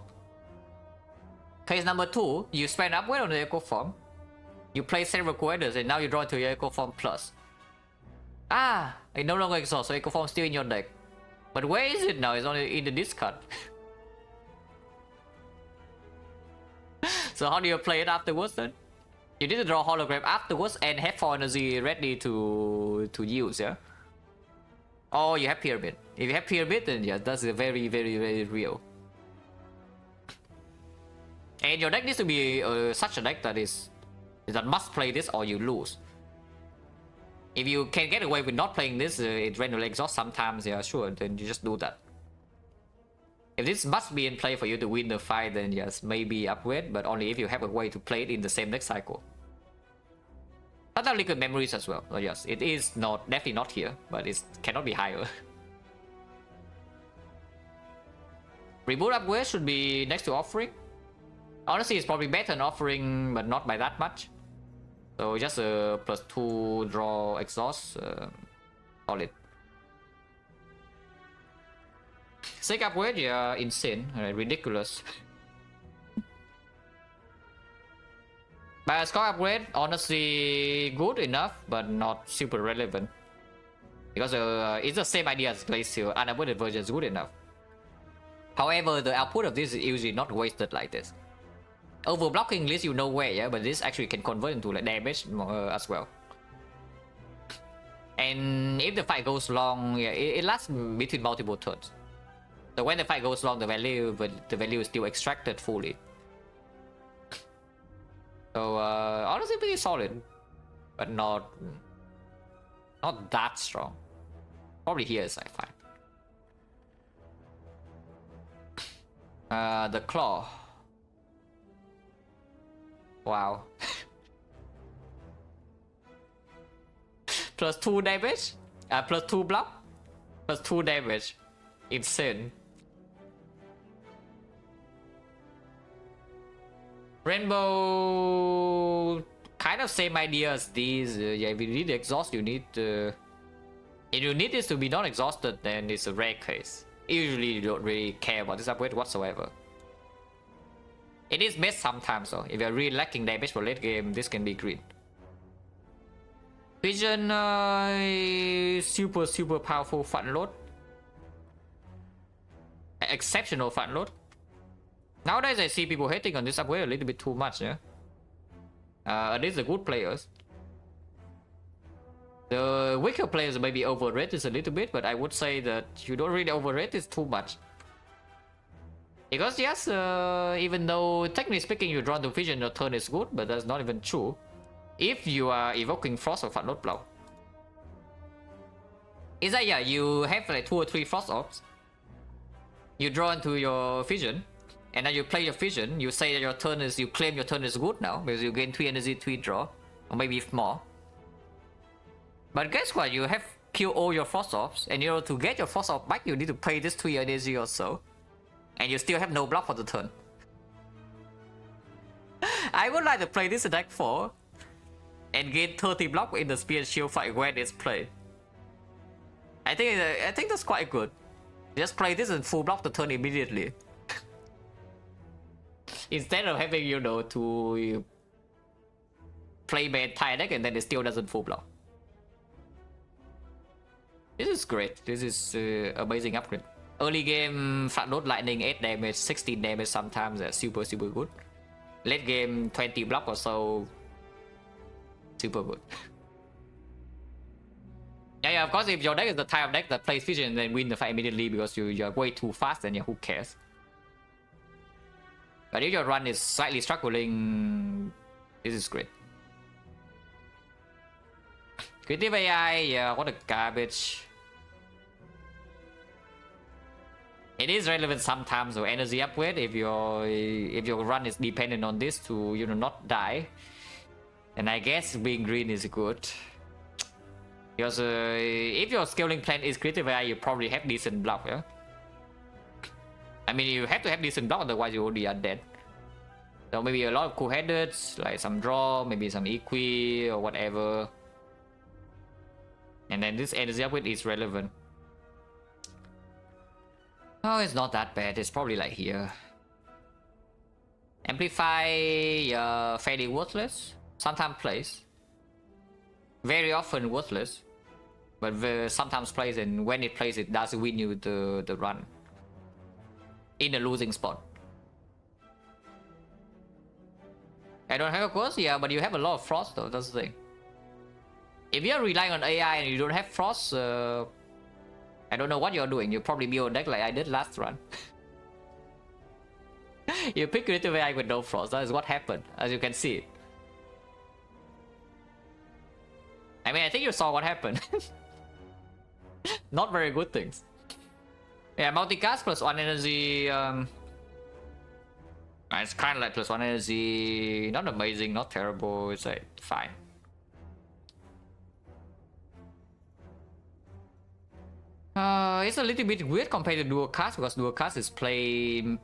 Case number 2, you spend upgrade on the Echo Form. You play several Coedus and now you draw into your Echo Form plus. Ah, it no longer exhausts, so Echo Form still in your deck. But where is it now? It's only in the discard. So how do you play it afterwards then? You need to draw hologram afterwards and have 4 energy ready to use, yeah? Oh, you have Pyramid. If you have Pyramid, then yeah, that's a very, very, very real. And your deck needs to be such a deck that must play this or you lose. If you can get away with not playing this, it randomly exhausts sometimes, yeah, sure, then you just do that. If this must be in play for you to win the fight, then yes, maybe upgrade, but only if you have a way to play it in the same next cycle. Other liquid memories as well. So yes, it is not definitely not here, but it cannot be higher. Reboot upgrade should be next to offering. Honestly, it's probably better than offering, but not by that much. So just a +2 draw exhaust, solid. Sick upgrade, yeah, insane, ridiculous. But score upgrade, honestly good enough, but not super relevant. Because it's the same idea as Glacial, unavoided version is good enough. However, the output of this is usually not wasted like this. Overblocking leads you nowhere, yeah, but this actually can convert into like damage as well. And if the fight goes long, yeah, it lasts between multiple turns. So when the fight goes long, the value is still extracted fully. So honestly, pretty solid, but not that strong. Probably here is I find. The claw. Wow. +2 damage, +2 block, +2 damage. Insane. Rainbow, kind of same idea as these. Yeah, if you need exhaust, you need. If you need this to be non-exhausted, then it's a rare case. Usually, you don't really care about this upgrade whatsoever. It is missed sometimes, though. If you're really lacking damage for late game, this can be green. Vision, super powerful front load. Exceptional front load. Nowadays I see people hating on this upgrade a little bit too much, yeah. At least the good players. The weaker players maybe overrate this a little bit, but I would say that you don't really overrate this too much. Because yes, even though technically speaking you draw the vision, your turn is good, but that's not even true. If you are evoking Frost or Front Load Blow. Is that, yeah, you have like 2 or 3 Frost Orbs. You draw into your vision, and then you play your vision. You say that your turn is, you claim your turn is good now because you gain 3 energy, 3 draw, or maybe more. But guess what? You have killed all your Frost Orbs, and to get your Frost Orb back, you need to pay this 3 energy or so, and you still have no block for the turn. I would like to play this in deck 4 and gain 30 block in the Spear and Shield fight when it's played. I think that's quite good. Just play this and full block the turn immediately. Instead of having, you know, to play my entire deck and then it still doesn't full block. This is great. This is amazing upgrade. Early game front load lightning 8 damage, 16 damage sometimes. That's super good. Late game 20 block or so. Super good. Yeah, of course, if your deck is the type of deck that plays vision and then win the fight immediately because you're way too fast, then yeah, who cares? But if your run is slightly struggling, this is great. Creative AI, yeah, what a garbage. It is relevant sometimes, so energy upgrade if your run is dependent on this to, you know, not die. And I guess being green is good. Because if your scaling plan is creative AI, you probably have decent block, yeah? I mean, you have to have decent block, otherwise you already are dead. So maybe a lot of cool-headed, like some draw, maybe some equi or whatever. And then this energy upgrade is relevant. Oh, it's not that bad. It's probably like here. Amplify, fairly worthless. Sometimes plays. Very often worthless. But sometimes plays, and when it plays, it does win you the run. In a losing spot. I don't have a course, yeah, but you have a lot of frost though, that's the thing. If you're relying on AI and you don't have frost, I don't know what you're doing. You probably build a deck like I did last run. You pick creative AI with no frost, that is what happened, as you can see. I mean, I think you saw what happened. Not very good things. Yeah, multicast plus 1 energy. It's kind of like plus 1 energy. Not amazing, not terrible. It's like fine. It's a little bit weird compared to dual cast because dual cast is can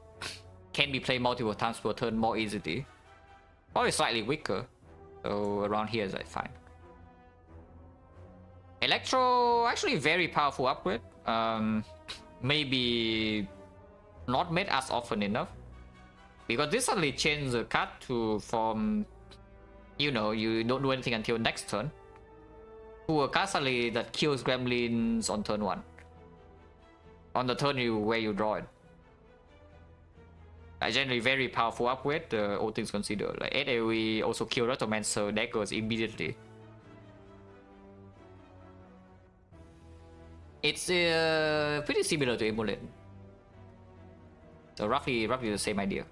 be played multiple times per turn more easily. Probably slightly weaker. So around here is like fine. Electro, actually very powerful upgrade. Maybe not made as often enough. Because this suddenly changed the card from, you don't do anything until next turn, to a card suddenly that kills gremlins on turn 1. On the turn where you draw it. Generally very powerful upgrade, all things considered. Like 8 AoE also kill Rotomancer daggers immediately. It's pretty similar to Emulate. So roughly the same idea.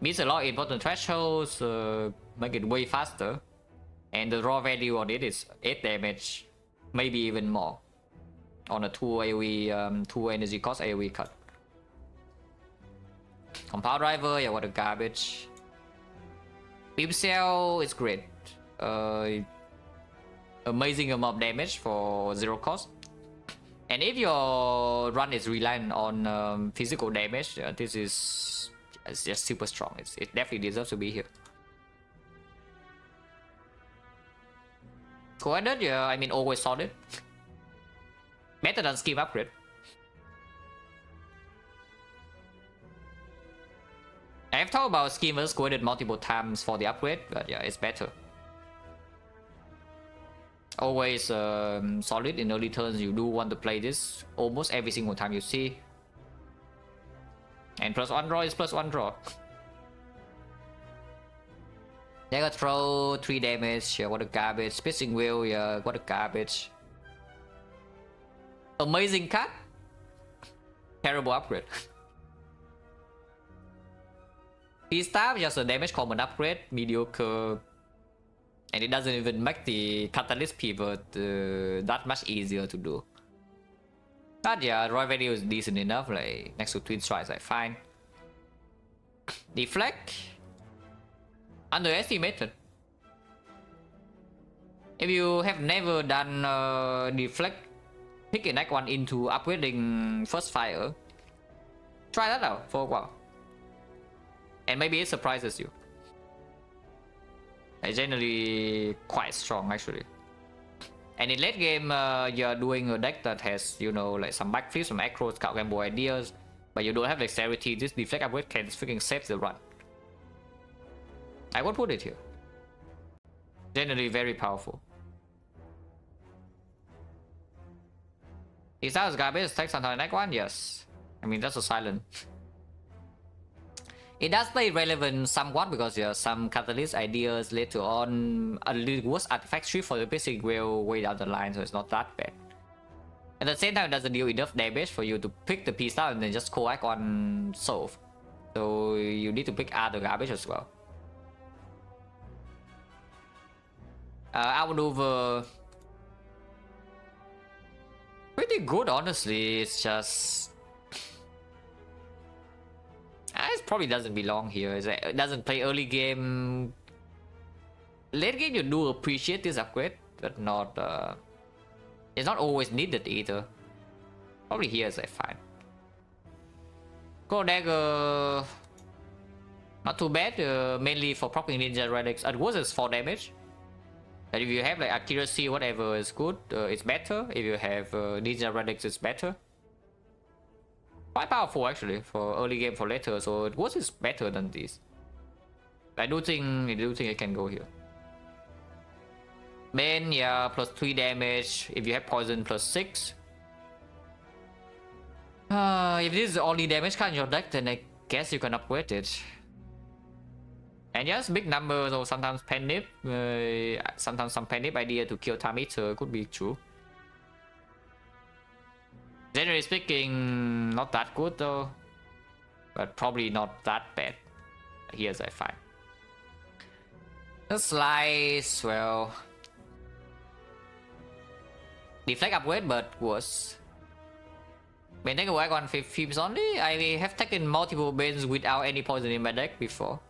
Means a lot of important thresholds, make it way faster. And the raw value on it is 8 damage, maybe even more. On a 2 AoE, 2 energy cost AoE cut. Compound Driver, yeah, what a garbage. Beam Cell is great. Amazing amount of damage for 0 cost. And if your run is reliant on physical damage, this is just super strong. It definitely deserves to be here. Squadron, yeah, I mean always solid. Better than Scheme Upgrade. I've talked about Scheme vs Squadron multiple times for the upgrade, but yeah, it's better. Always solid in early turns. You do want to play this almost every single time you see. And plus 1 draw is plus 1 draw. Dagger Throw, 3 damage, yeah, what a garbage. Spitting Wheel, yeah, what a garbage. Amazing cut. Terrible upgrade. P-Staff, just a damage common upgrade, mediocre. And it doesn't even make the Catalyst pivot that much easier to do. But yeah, raw value is decent enough, like next to Twin Strikes, like fine. Deflect, underestimated. If you have never done Deflect, pick an Act 1 into upgrading First Fire, try that out for a while. And maybe it surprises you. It's generally quite strong actually. And in late game, you're doing a deck that has, like some backflips, some acros, scout combo ideas, but you don't have dexterity. This deflect upgrade can freaking save the run. I would put it here. Generally very powerful. Is that garbage? Takes on the next one? Yes. I mean, that's a silent. It does play relevant somewhat because there are some catalyst ideas later on. A little worse artifact tree for the basic wheel way down the line, so it's not that bad. At the same time, it doesn't deal enough damage for you to pick the piece out and then just co-act on solve. So you need to pick other garbage as well. Outmaneuver. Pretty good, honestly. It's just. It probably doesn't belong here. It doesn't play early game. Late game, you do appreciate this upgrade, but not. It's not always needed either. Probably here is like fine. Go Dagger. Not too bad. Mainly for proccing Ninja Relics. At worst, it's 4 damage. But if you have like accuracy, whatever is good, it's better. If you have Ninja Relics, it's better. Quite powerful actually for early game for later, so it was better than this. I do think it can go here. Main, yeah, plus 3 damage. If you have poison, plus 6. If this is the only damage card in your deck, then I guess you can upgrade it. And yes, big numbers or sometimes pen nip. Sometimes some pen nip idea to kill Time Eater could be true. Generally speaking, not that good though, but probably not that bad. Here's I find. The Slice, well, deflect upgrade, but worse. Bane take away on 5 films only. I have taken multiple Banes without any poison in my deck before.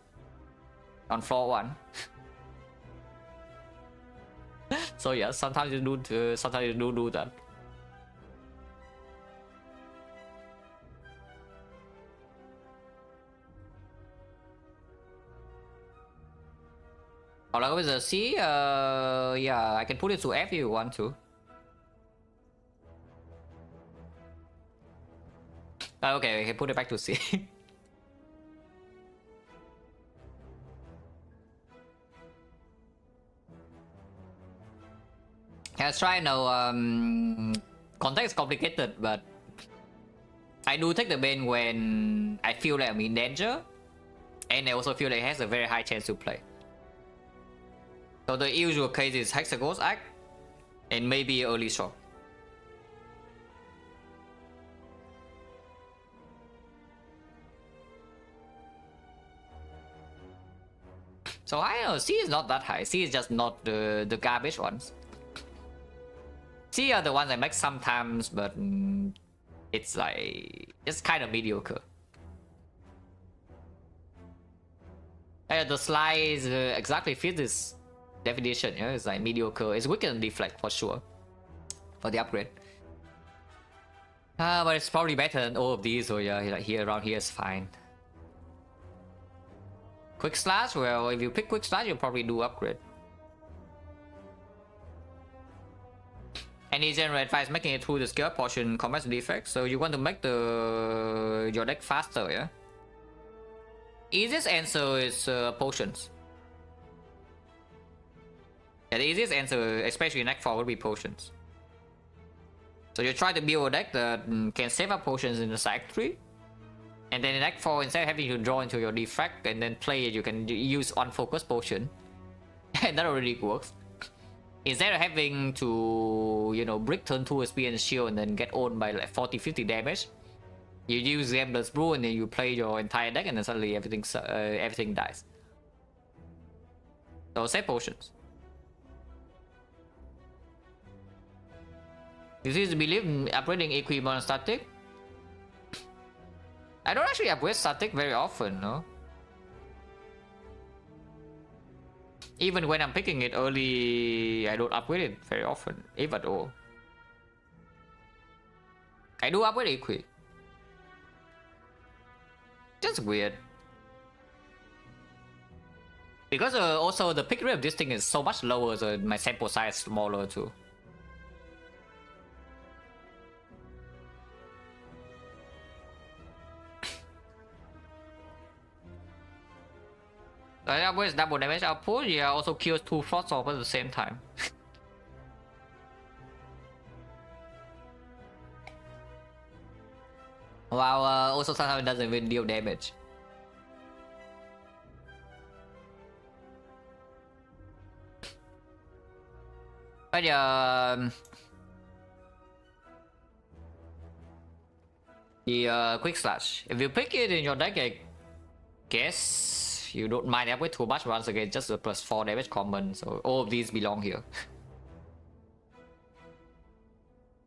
On floor 1. So yeah, sometimes you do that. Or like with the C, yeah, I can put it to F if you want to. Okay, we can put it back to C. Let's try now. Context is complicated, but I do take the Bane when I feel like I'm in danger, and I also feel like it has a very high chance to play. So the usual case is Hexagon's Act, and maybe early shock. So I don't know, C is not that high. C is just not the garbage ones. C are the ones I make sometimes, but it's like just kind of mediocre. The slides exactly fit this definition. Yeah, it's like mediocre. It's weaker than deflect for sure for the upgrade. But it's probably better than all of these. So yeah, like here around here is fine. Quick slash. Well, if you pick quick slash, you'll probably do upgrade. Any general advice making it through the skill portion combats defect. So you want to make your deck faster, yeah? Easiest answer is potions. Yeah, the easiest answer, especially in Act 4, would be potions. So you try to build a deck that can save up potions in the Act 3. And then in Act 4, instead of having to draw into your defect and then play it, you can use unfocused potion. And that already works. Instead of having to, you know, brick turn 2 SP and shield and then get owned by like 40-50 damage, you use Gambler's Brew and then you play your entire deck and then suddenly everything dies. So save potions. You see to believe in upgrading equipment static? I don't actually upgrade static very often, no? Even when I'm picking it early, I don't upgrade it very often, if at all. I do upgrade equi. Just weird. Because also the pick rate of this thing is so much lower, so my sample size is smaller too. With double damage output, yeah, also kills 2 Frost Orb at the same time. While also sometimes it doesn't even deal damage. But yeah, the quick slash. If you pick it in your deck, I guess you don't mind upgrade too much. Once again, just a +4 damage common, so all of these belong here.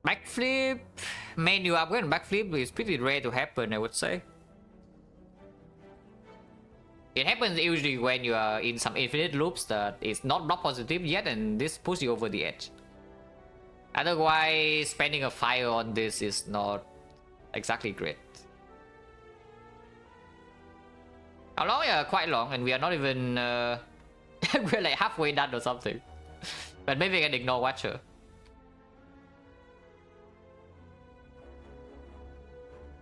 Backflip, menu upgrade and backflip is pretty rare to happen, I would say. It happens usually when you are in some infinite loops that is not block positive yet, and this pushes you over the edge. Otherwise, spending a fire on this is not exactly great. How long? Yeah, quite long, and we are not even we're like halfway done or something. But maybe I can ignore Watcher.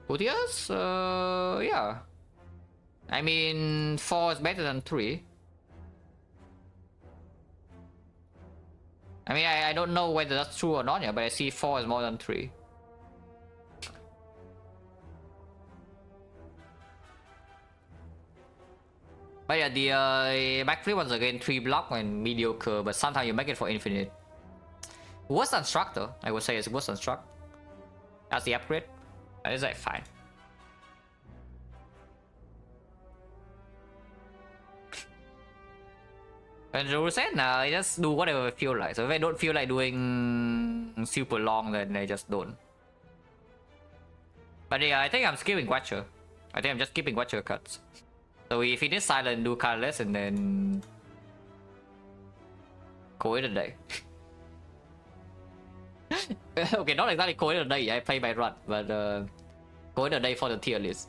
Putias? Yeah. I mean, 4 is better than 3. I mean, I don't know whether that's true or not, yeah, but I see 4 is more than 3. But yeah, the backflip once again 3 block and mediocre, but sometimes you make it for infinite. Worse than Struck though, I would say it's worse than Struck. That's the upgrade. That is like fine. And the rule said, nah, I just do whatever I feel like. So if I don't feel like doing super long, then I just don't. But yeah, I think I'm skipping Watcher. I think I'm just skipping Watcher cuts. So we finish Silent, do colorless, and then call it a day. Okay, not exactly call it a day. I play by run, but call it a day for the tier list.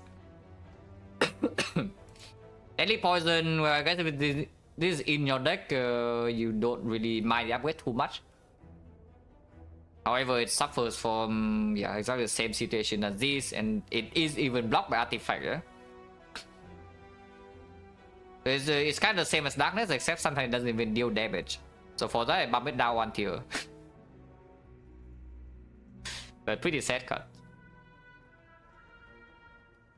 Deadly Poison, well, I guess if this is in your deck, you don't really mind the upgrade too much. However, it suffers from, yeah, exactly the same situation as this, and it is even blocked by Artifact, yeah? It's kind of the same as Darkness, except sometimes it doesn't even deal damage. So for that, I bump it down 1 tier. But pretty sad cut.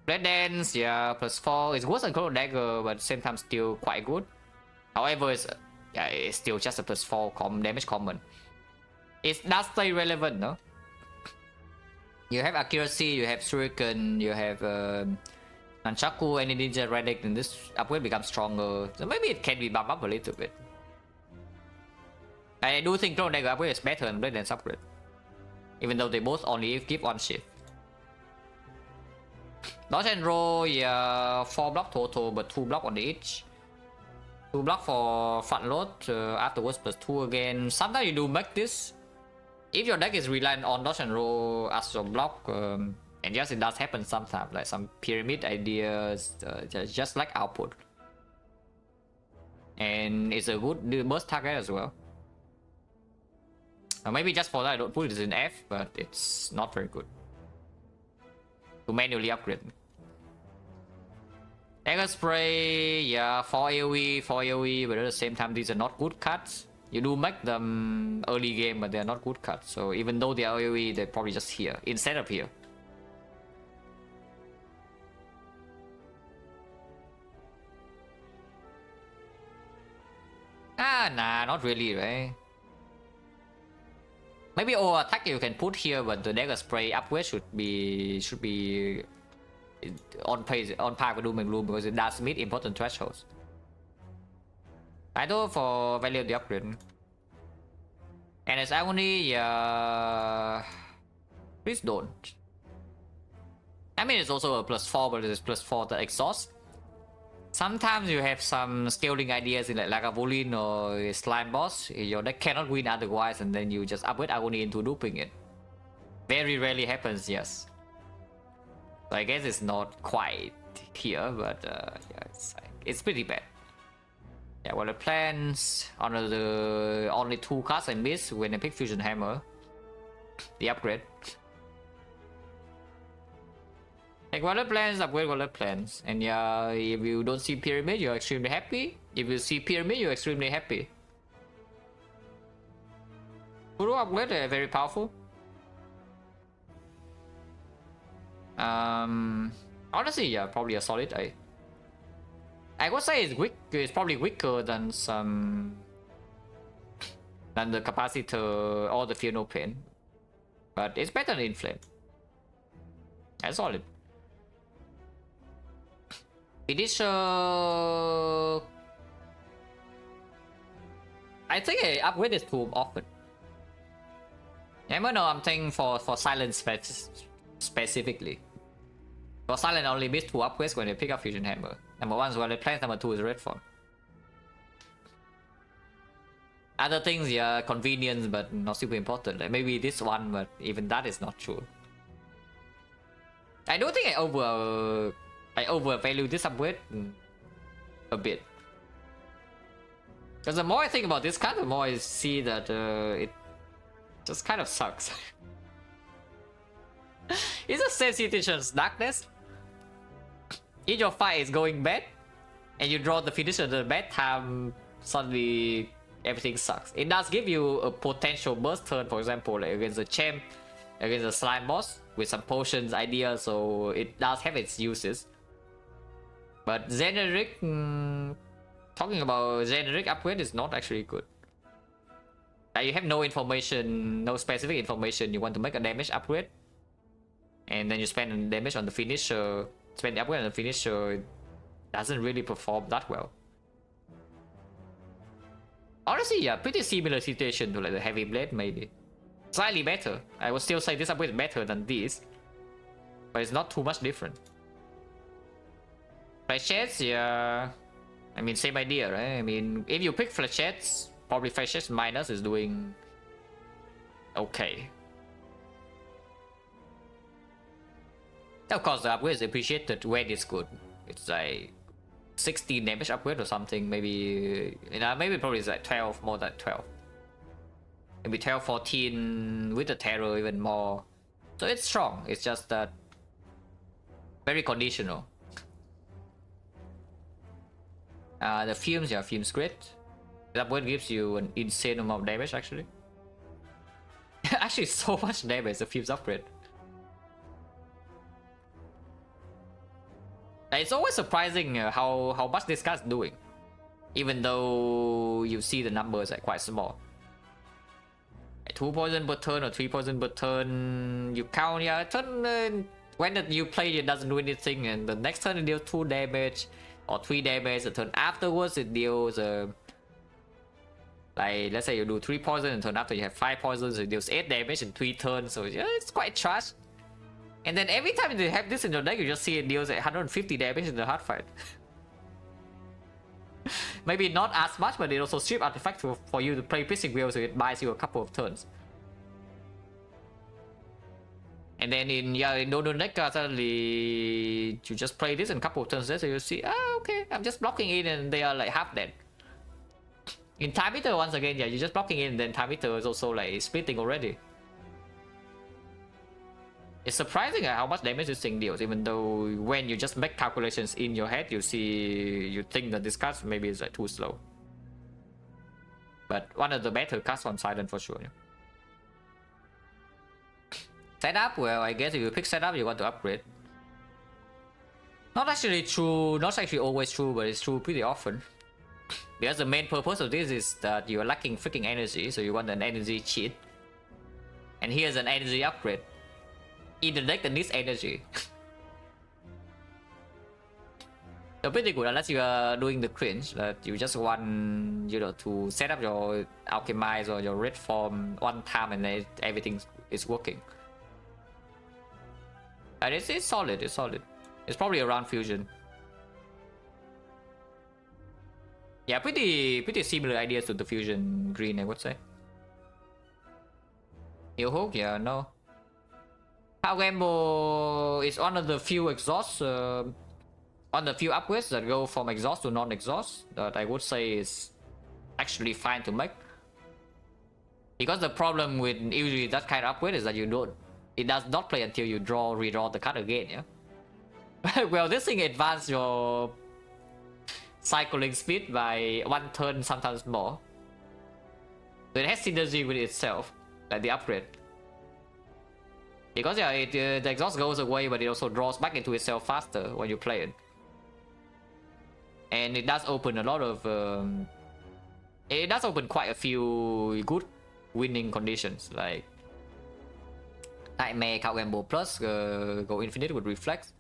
Blade Dance, yeah, +4. It's worse than Chrono Dagger, but at the same time still quite good. However, it's still just a +4 damage common. It does stay relevant, no? You have Accuracy, you have Shuriken, you have Nunchaku, and Ninja Relic, and this upgrade becomes stronger. So maybe it can be bumped up a little bit. I do think Chrono Dagger upgrade is better than Blade Dance upgrade. Even though they both only give 1 shift. Dodge and roll, yeah, 4 block total, but 2 block on the each. 2 block for front load, afterwards +2 again. Sometimes you do make this. If your deck is reliant on dodge and roll as your block, and yes, it does happen sometimes, like some pyramid ideas, just like output. And it's a good burst target as well. Maybe just for that I don't put it in F, but it's not very good to manually upgrade. Dagger Spray, yeah, 4 AoE, but at the same time these are not good cuts. You do make them early game, but they're not good cuts. So even though they are AoE, they're probably just here, instead of here. Nah, not really, right? Maybe all attack you can put here, but the Dagger Spray upgrade should be on par with Doom and Gloom because it does meet important thresholds. I do for value of the upgrade. And as Agony, please don't. I mean, it's also a +4, but it's +4 that exhaust. Sometimes you have some scaling ideas in like Lagavulin or Slime Boss. Your deck cannot win otherwise, and then you just upgrade Agony into duping it. Very rarely happens, yes. So I guess it's not quite here, but yeah, it's pretty bad. Yeah, well, the plans on the only 2 cards I miss when I pick Fusion Hammer. The upgrade. Like wallet plans, upgrade wallet plans. And yeah, if you don't see Pyramid, you're extremely happy. If you see Pyramid, you're extremely happy. Kuro upgrade, very powerful. Honestly, yeah, probably a solid A. I would say it's probably weaker than the Capacitor or the Fear No Pain. But it's better than Inflame. That's solid. Finisher, I think I upgrade this too often. Never know, I'm thinking for Silent specifically. For Silent, I only miss 2 upgrades when they pick up Fusion Hammer. Number 1 is Wallet Plans, number 2 is Red Form. Other things, yeah, convenience, but not super important. Like maybe this one, but even that is not true. I don't think I overvalue this upgrade a bit. Because the more I think about this card, the more I see that it just kind of sucks. It's the same situation as Darkness. If your fight is going bad, and you draw the finisher at the bad time, suddenly everything sucks. It does give you a potential burst turn, for example, like against the champ, against the slime boss, with some potions idea, so it does have its uses. But generic, talking about generic upgrade is not actually good. You have no information, no specific information. You want to make a damage upgrade, and then you spend damage on the finisher, spend the upgrade on the finisher, it doesn't really perform that well. Honestly, yeah, pretty similar situation to like the Heavy Blade, maybe. Slightly better. I would still say this upgrade is better than this. but it's not too much different. Flechettes, yeah, I mean same idea, right? I mean if you pick Flechettes, probably Flechettes minus is doing okay. Of course the upgrade is appreciated when it's good. It's like 16 damage upgrade or something, maybe, you know, maybe probably it's like 12, more than 12. Maybe 12, 14 with the terror, even more. So it's strong, it's just that very conditional. The fumes, yeah, fumes great. The upgrade gives you an insane amount of damage actually. Actually so much damage, the fumes upgrade. It's always surprising how much this guy's doing, even though you see the numbers are quite small. 2 poison per turn or 3 poison per turn, you count, yeah, turn when you play it doesn't do anything, and the next turn it deals 2 damage or 3 damage. The turn afterwards it deals like let's say you do 3 poison, and turn after you have 5 poisons, it deals 8 damage in 3 turns. So yeah, it's quite trash. And then every time you have this in your deck, you just see it deals 150 damage in the hard fight. Maybe not as much, but it also strip artifact for you to play Piercing Wheel, so it buys you a couple of turns. And then in Dodo deck, suddenly you just play this in a couple of turns there, so you see, okay, I'm just blocking in and they are like half dead. In Time Eater, once again, yeah, you're just blocking in, and then Time Eater is also like splitting already. It's surprising how much damage this thing deals, even though when you just make calculations in your head, you think that this card maybe is like too slow. But one of the better cards on Silent for sure. Yeah. Setup, well, I guess if you pick setup, you want to upgrade. Not actually true, not actually always true, but it's true pretty often. Because the main purpose of this is that you're lacking freaking energy, so you want an energy cheat. And here's an energy upgrade. In the deck that needs energy. So pretty good, unless you are doing the cringe that you just want, you know, to set up your alchemize or your red form one time and then everything is working. And it's solid, it's solid. It's probably around fusion. Yeah, pretty similar ideas to the fusion green, I would say. You hook? Yeah, no. Power Gamble is one of the few exhausts, one of the few upgrades that go from exhaust to non-exhaust that I would say is actually fine to make. Because the problem with usually that kind of upgrade is that it does not play until you redraw the card again, yeah? Well, this thing advances your cycling speed by 1 turn, sometimes more. So it has synergy with itself, like the upgrade. Because yeah, the exhaust goes away, but it also draws back into itself faster when you play it. And it does open a lot of... it does open quite a few good winning conditions, like Nightmare, Cow Gamble Plus, go infinite with Reflex.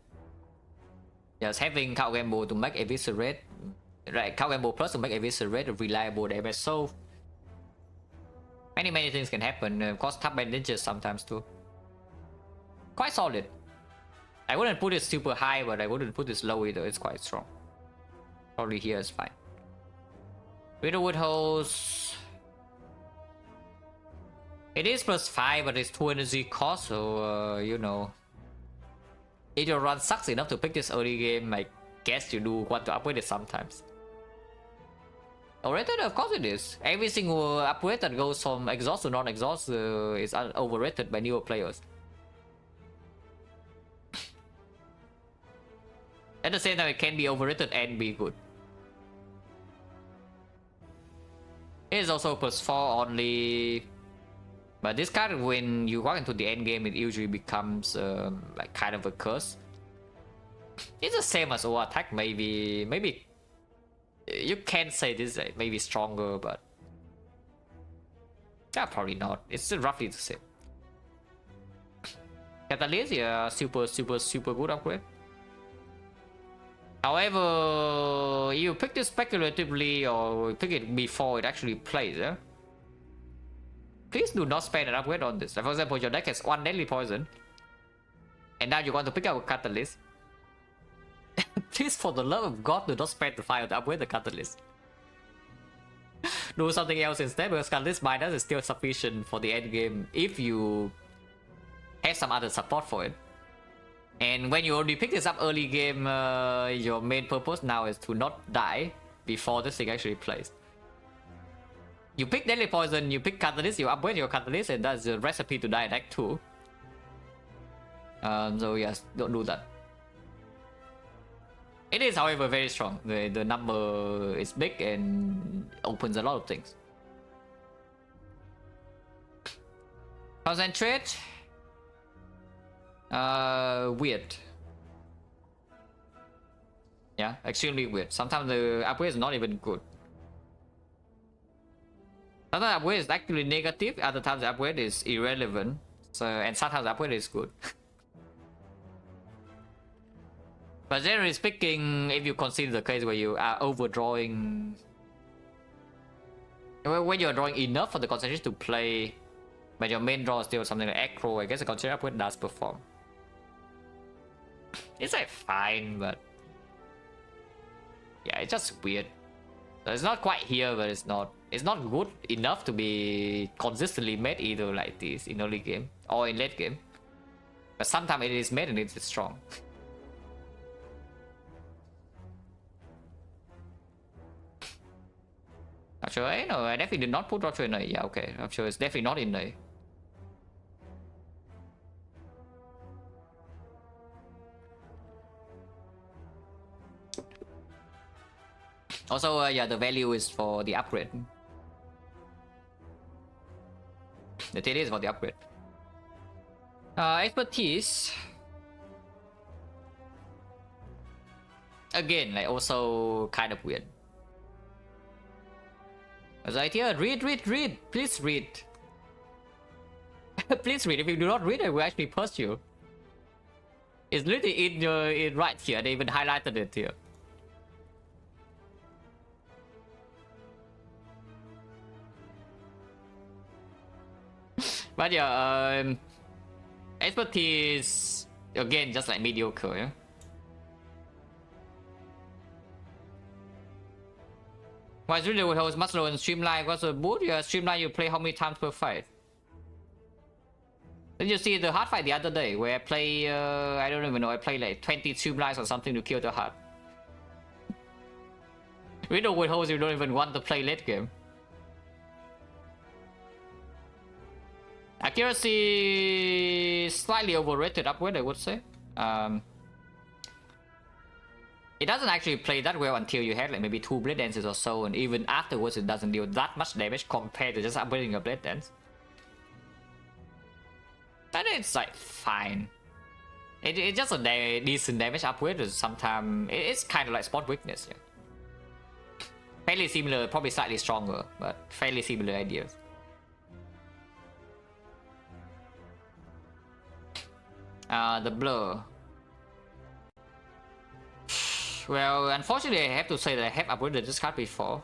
Just having Cow Gamble to make Eviscerate, right? Cow Gamble Plus to make Eviscerate a reliable damage. So many things can happen. Of course, top bandages sometimes too. Quite solid. I wouldn't put it super high, but I wouldn't put it low either. It's quite strong. Probably here is fine. Widowwood Hose. It is +5, but it's 2 energy cost, so you know. If your run sucks enough to pick this early game, I guess you do want to upgrade it sometimes. Overrated? Of course it is. Every single upgrade that goes from exhaust to non-exhaust is overrated by newer players. At the same time, it can be overrated and be good. It is also +4 only. But this card, when you walk into the end game, it usually becomes like kind of a curse. It's the same as O attack, maybe you can say this is maybe stronger, but yeah, probably not. It's still roughly the same. Catalyst, yeah, super good upgrade. However, you pick this speculatively or pick it before it actually plays, yeah? Please do not spend an upgrade on this. For example, your deck has 1 deadly poison. And now you want to pick up a catalyst. Please, for the love of God, do not spend the fire to upgrade the catalyst. Do something else instead, because catalyst minus is still sufficient for the end game if you have some other support for it. And when you already pick this up early game, your main purpose now is to not die before this thing actually plays. You pick Deadly Poison, you pick Catalyst, you upgrade your Catalyst, and that's the recipe to die in Act 2. So yes, don't do that. It is, however, very strong. The number is big and opens a lot of things. Concentrate. Weird. Yeah, extremely weird. Sometimes the upgrade is not even good. Sometimes the upgrade is actually negative, other times the upgrade is irrelevant. So, and sometimes the upgrade is good. But generally speaking, if you consider the case where you are overdrawing, when you're drawing enough for the concentration to play, but your main draw is still something like Acro, I guess the concentration upgrade does perform. It's like fine, but yeah, it's just weird. So it's not quite here, but it's not good enough to be consistently made either like this in early game or in late game. But sometimes it is made and it's strong. Not sure, no, I definitely did not put Roger in A. Yeah, okay, I'm sure it's definitely not in A. Also, yeah, the value is for the upgrade. The TD is for the upgrade. Expertise. Again, like also kind of weird. As idea, read. Please read. Please read. If you do not read, I will actually post you. It's literally in right here. They even highlighted it here. But yeah, expertise again, just like mediocre. Yeah. Why is really with much lower than Streamline? Because the boot, yeah, Streamline you play how many times per fight? Did you see the hard fight the other day where I play, I don't even know, I play like 20 Streamlines or something to kill the hard. We know with hoes you don't even want to play late game. Accuracy slightly overrated upgrade, I would say. It doesn't actually play that well until you have like maybe 2 blade dances or so, and even afterwards it doesn't deal that much damage compared to just upgrading a blade dance. But it's like fine. It's just a decent damage upgrade. Sometimes it's kind of like spot weakness. Yeah. Fairly similar, probably slightly stronger, but fairly similar ideas. The blur. Well, unfortunately, I have to say that I have upgraded this card before.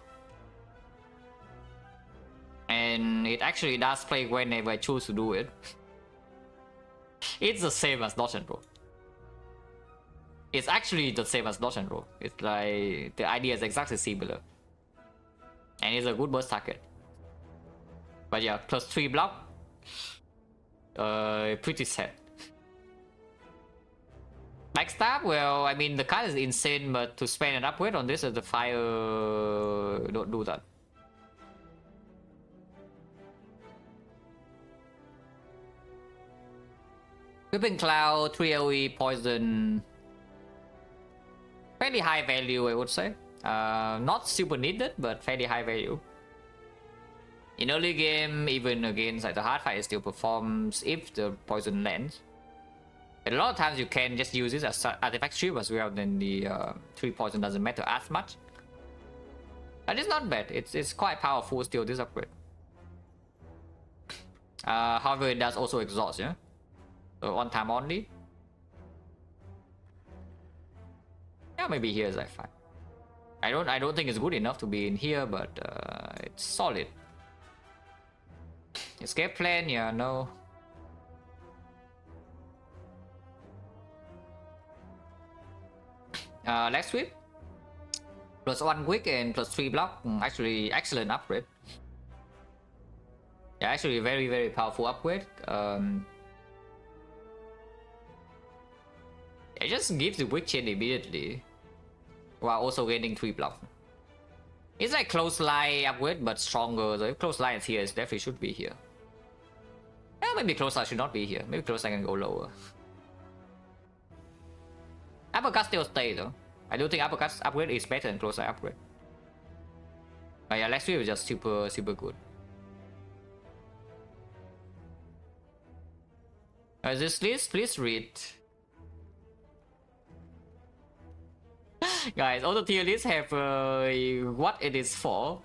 And it actually does play whenever I choose to do it. It's the same as dodge and roll. It's actually the same as dodge and roll. It's like, the idea is exactly similar. And it's a good burst target. But yeah, plus 3 block. Pretty sad. Backstab, well, I mean, the card is insane, but to spend an upgrade on this as the fire, don't do that. Whipping Cloud, 3 AoE, Poison. Fairly high value, I would say. Not super needed, but fairly high value. In early game, even against like the hard fight, it still performs if the Poison lands. And a lot of times you can just use this as artifact strip as well, then the 3 poison doesn't matter as much. But it's not bad, it's quite powerful still, this upgrade. However, it does also exhaust, yeah? So one time only. Yeah, maybe here is like fine. I don't think it's good enough to be in here, but it's solid. Escape plan, yeah, no. Leg sweep. +1 quick and +3 block. Actually, excellent upgrade. Yeah, actually very, very powerful upgrade. It just gives the quick chain immediately, while also gaining 3 block. It's like close line upgrade, but stronger. So if close line is here, it definitely should be here. Yeah, maybe close line should not be here. Maybe close line can go lower. Uppercut still stay though. I do think uppercut upgrade is better than close line upgrade. But yeah, leg sweep is just super, super good. This list, please read. Guys, all the tier lists have what it is for.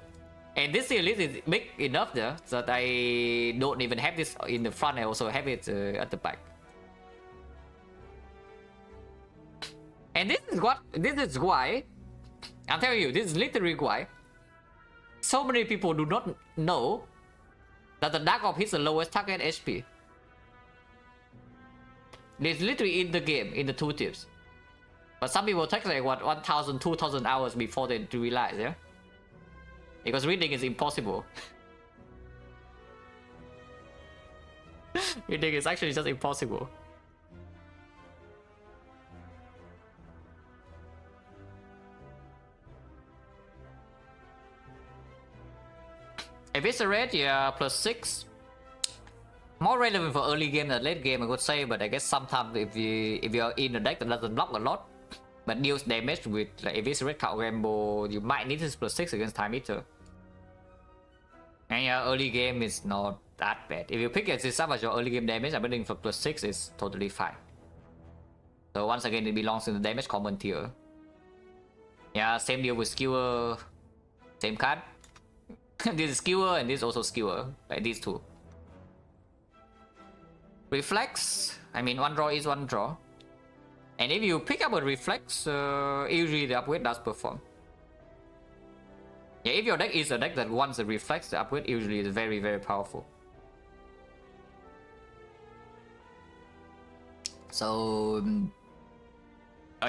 And this tier list is big enough there that I don't even have this in the front, I also have it at the back. And this is why, I'm telling you, this is literally why so many people do not know that the Dark Orb hits the lowest target HP. It's literally in the game, in the tooltips. But some people take like what 1,000, 2,000 hours before they realize, yeah? Because reading is impossible. Reading is actually just impossible. Eviscerate, yeah, +6. More relevant for early game than late game, I would say, but I guess sometimes if you're in a deck that doesn't block a lot, but deals damage with like Eviscerate, Cow Rambo, you might need this +6 against Time Eater. And yeah, early game is not that bad. If you pick it this up as your early game damage, I'm betting for +6 is totally fine. So once again, it belongs in the damage common tier. Yeah, same deal with Skewer. Same card. This is Skewer and this is also Skewer, like these two. Reflex, I mean, one draw is one draw. And if you pick up a Reflex, usually the upgrade does perform. Yeah, if your deck is a deck that wants a Reflex, the upgrade usually is very, very powerful. So,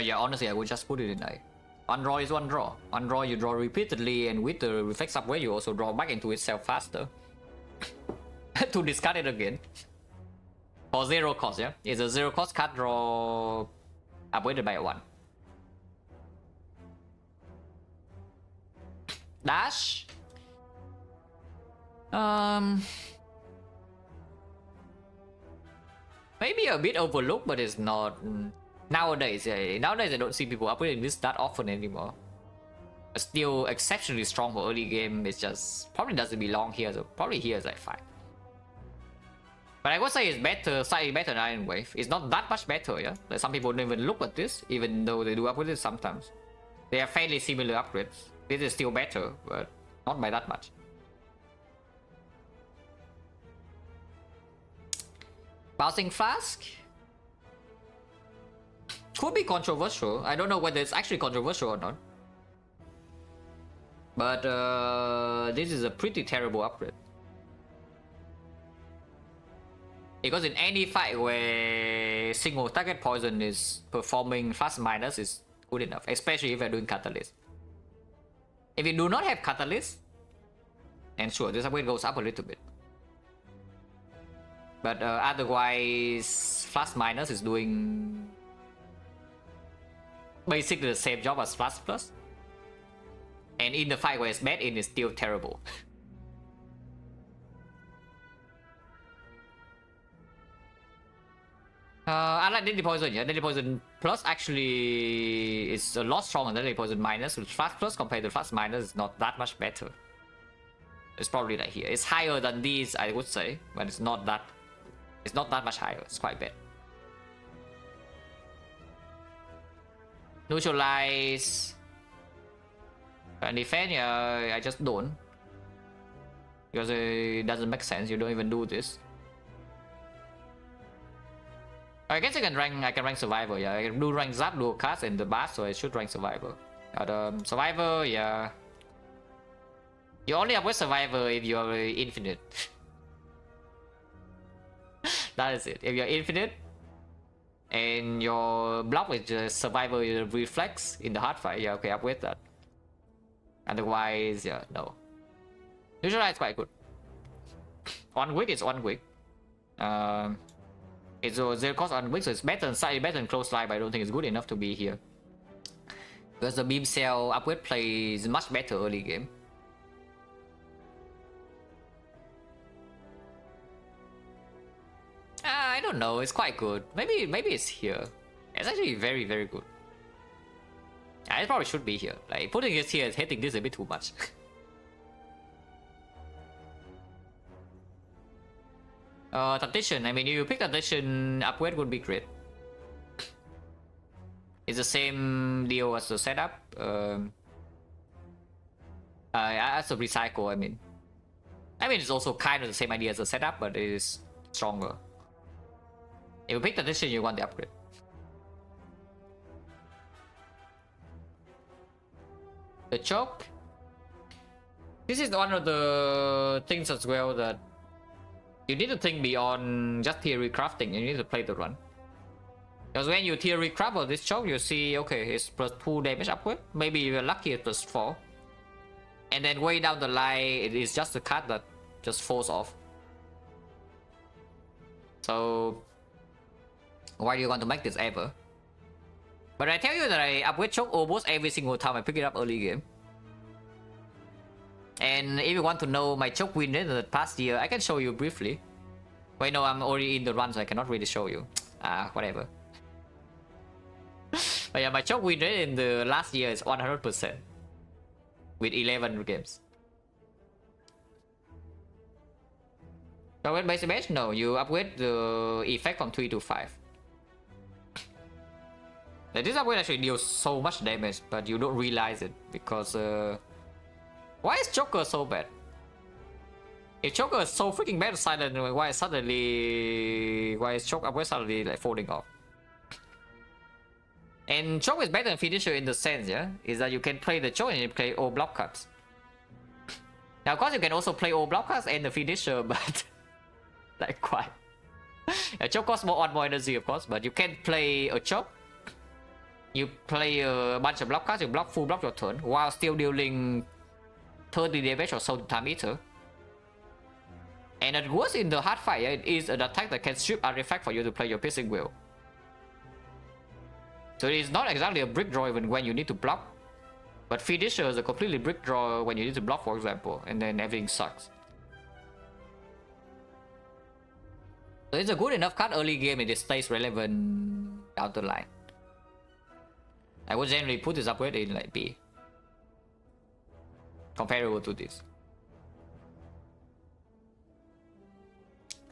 yeah, honestly, I would just put it in like, one draw is one draw. One draw you draw repeatedly, and with the Reflex upgrade, you also draw back into itself faster. To discard it again. For 0 cost, yeah? It's a 0 cost card draw upgraded by 1. Dash. Maybe a bit overlooked, but it's not. Nowadays, yeah, nowadays I don't see people upgrading this that often anymore. It's still exceptionally strong for early game. It's just probably doesn't belong here, so probably here is like fine. But I would say it's better, slightly better than Iron Wave. It's not that much better, yeah? Like some people don't even look at this, even though they do upgrade it sometimes. They are fairly similar upgrades. This is still better, but not by that much. Bouncing Flask? Could be controversial. I don't know whether it's actually controversial or not. But this is a pretty terrible upgrade. Because in any fight where single target poison is performing fast minus is good enough, especially if you're doing Catalyst. If you do not have Catalyst, then sure, this upgrade goes up a little bit. But otherwise, fast minus is doing basically the same job as fast plus. And in the fight where it's bad in, it's still terrible. I like Deadly Poison, yeah. Deadly Poison Plus actually is a lot stronger than Deadly Poison Minus. With Fast Plus compared to Fast Minus, is not that much better. It's probably like here. It's higher than these, I would say, but it's not that much higher. It's quite bad. Neutralize. And defend, yeah, I just don't. Because it doesn't make sense. You don't even do this. I guess I can rank Survivor, yeah. I can do rank Zap, dual cast, and the Bass, so I should rank Survivor. But Survivor, yeah. You only upgrade Survivor if you're infinite. That is it. If you're infinite, And your block is just survival reflex in the hard fight. Yeah, okay, upgrade that. Otherwise, yeah, no. Neutralize quite good. On weak is on weak. It's a 0 cost on weak, so it's better, slightly better than close line, but I don't think it's good enough to be here. Because the beam cell upgrade plays much better early game. I don't know, it's quite good. Maybe it's here. It's actually very, very good. It probably should be here. Like, putting it here is hitting this a bit too much. Tactician, I mean, if you pick Tactician, upgrade would be great. It's the same deal as the setup. As a recycle, I mean. It's also kind of the same idea as the setup, but it is stronger. If you pick Tactician, you want the upgrade. The choke. This is one of the things as well that you need to think beyond just theory crafting. You need to play the run. Because when you theory craft on this choke, you see, okay, it's +2 damage upgrade. Maybe you're lucky at +4. And then way down the line, it is just a card that just falls off. So why do you want to make this ever? But I tell you that I upgrade choke almost every single time I pick it up early game. And if you want to know my choke win rate in the past year, I can show you briefly. Wait, no, I'm already in the run, so I cannot really show you. Whatever. But yeah, my choke win rate in the last year is 100%. With 11 games. Upgrade base damage? No, you upgrade the effect from 3 to 5. This upgrade actually deals so much damage, but you don't realize it because why is Joker so bad? If Joker is so freaking bad silent, why is Choke upgrade suddenly like falling off? And Choke is better than Finisher in the sense, yeah, is that you can play the Choke and you play all block cards. Now of course you can also play all block cards and the Finisher, but like quite. Choke costs more energy of course, but you can play a Choke. You play a bunch of block cards, you full block your turn while still dealing 30 damage or so to Time Eater. And at worst in the hard fight, it is an attack that can strip artifact for you to play your Piercing Wheel. So it is not exactly a brick draw even when you need to block. But Finisher is a completely brick draw when you need to block, for example, and then everything sucks. So it's a good enough card early game and it stays relevant down the line. I would generally put this upgrade in like B. Comparable to this.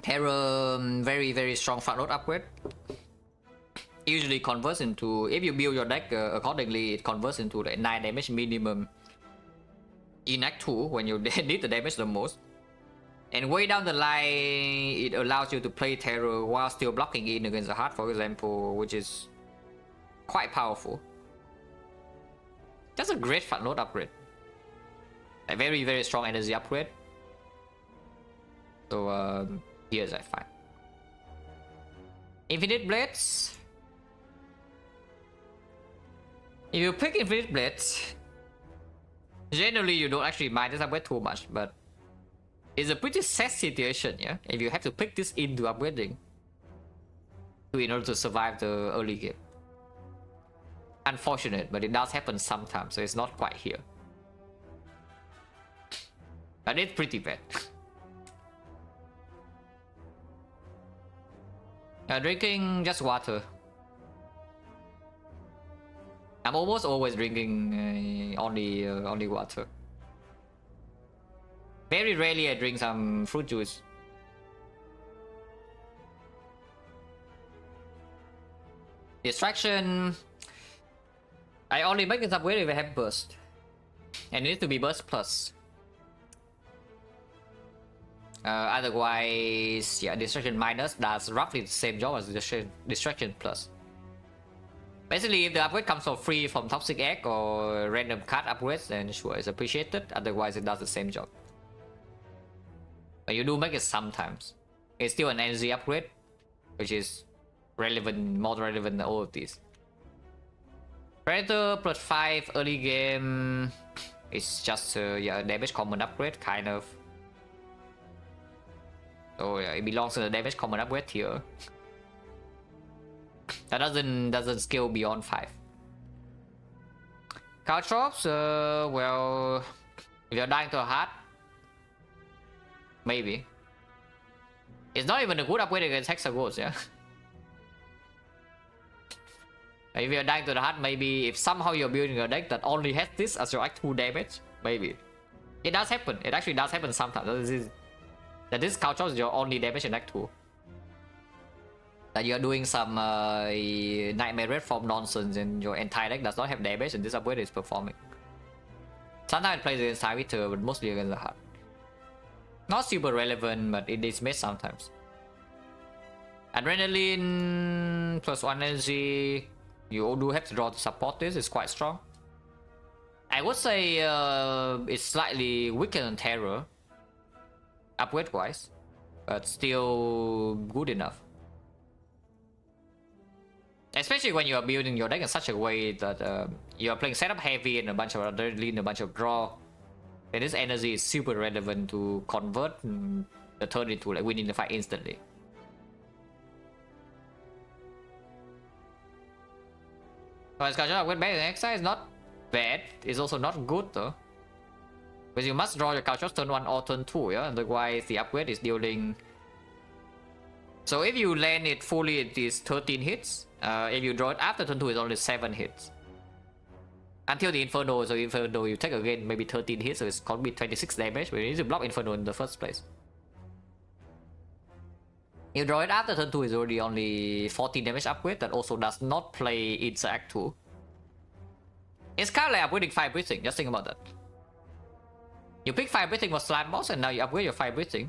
Terror, very, very strong front load upgrade. Usually converts into, if you build your deck accordingly, it converts into like 9 damage minimum in Act 2 when you need the damage the most. And way down the line, it allows you to play Terror while still blocking in against the heart, for example, which is quite powerful. That's a great front load upgrade. A very, very strong energy upgrade. So here's I find. Infinite Blades. If you pick Infinite Blades, generally you don't actually mind this upgrade too much, but it's a pretty sad situation, yeah? If you have to pick this into upgrading in order to survive the early game. Unfortunate, but it does happen sometimes, so it's not quite here. But it's pretty bad. Drinking just water. I'm almost always drinking only water. Very rarely I drink some fruit juice. Distraction. I only make this upgrade if I have burst. And it needs to be burst plus. Otherwise, yeah, distraction minus does roughly the same job as distraction plus. Basically, if the upgrade comes for free from Toxic Egg or random card upgrades, then sure, it's appreciated. Otherwise, it does the same job. But you do make it sometimes. It's still an energy upgrade, which is relevant, more relevant than all of these. Predator plus 5 early game. It's just yeah, damage common upgrade kind of. So yeah, it belongs to the damage common upgrade tier. That doesn't scale beyond 5. Caltrops, well, if you're dying to a heart, maybe. It's not even a good upgrade against Hexagons, yeah. If you're dying to the heart, maybe if somehow you're building a deck that only has this as your Act 2 damage, maybe. It does happen. It actually does happen sometimes. That this Caltrops is your only damage in Act 2. That you're doing some Nightmare Red Form nonsense and your entire deck does not have damage and this upgrade is performing. Sometimes it plays against Highwiter, but mostly against the heart. Not super relevant, but it is made sometimes. Adrenaline plus 1 energy. You do have to draw to support this, it's quite strong. I would say it's slightly weaker than Terror, upgrade wise, but still good enough. Especially when you are building your deck in such a way that you are playing setup heavy and a bunch of adrenaline, a bunch of draw. And this energy is super relevant to convert the turn into like winning the fight instantly. But Scarlet upgrade back in exile is not bad. It's also not good though. Because you must draw your Caltrops turn 1 or turn 2, yeah? Otherwise the upgrade is dealing. So if you land it fully, it is 13 hits. If you draw it after turn 2, it's only 7 hits. Until the Inferno, so Inferno you take again maybe 13 hits, so it's going to be 26 damage, but you need to block Inferno in the first place. You draw it after turn 2 is already only 14 damage upgrade that also does not play into Act 2. It's kind of like upgrading Fire Breathing, just think about that. You pick Fire Breathing for Slime Boss and now you upgrade your Fire Breathing.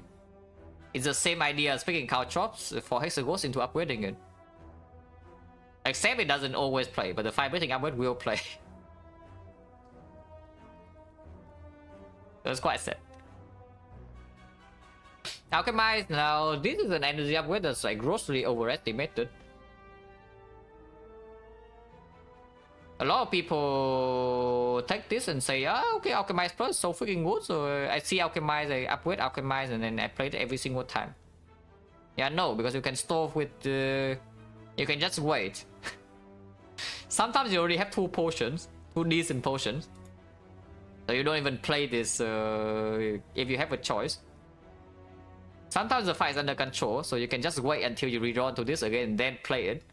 It's the same idea as picking Caltrops for Hexagons into upgrading it. Except it doesn't always play, but the Fire Breathing upgrade will play. That's quite sad. Alchemize, now this is an energy upgrade that's like grossly overestimated. A lot of people take this and say, oh, okay, Alchemize Plus so freaking good, so I see Alchemize, I upgrade Alchemize and then I play it every single time. Yeah, no, because you can store with you can just wait. Sometimes you already have 2 potions, 2 decent potions. So you don't even play this if you have a choice. Sometimes the fight is under control, so you can just wait until you redraw to this again and then play it.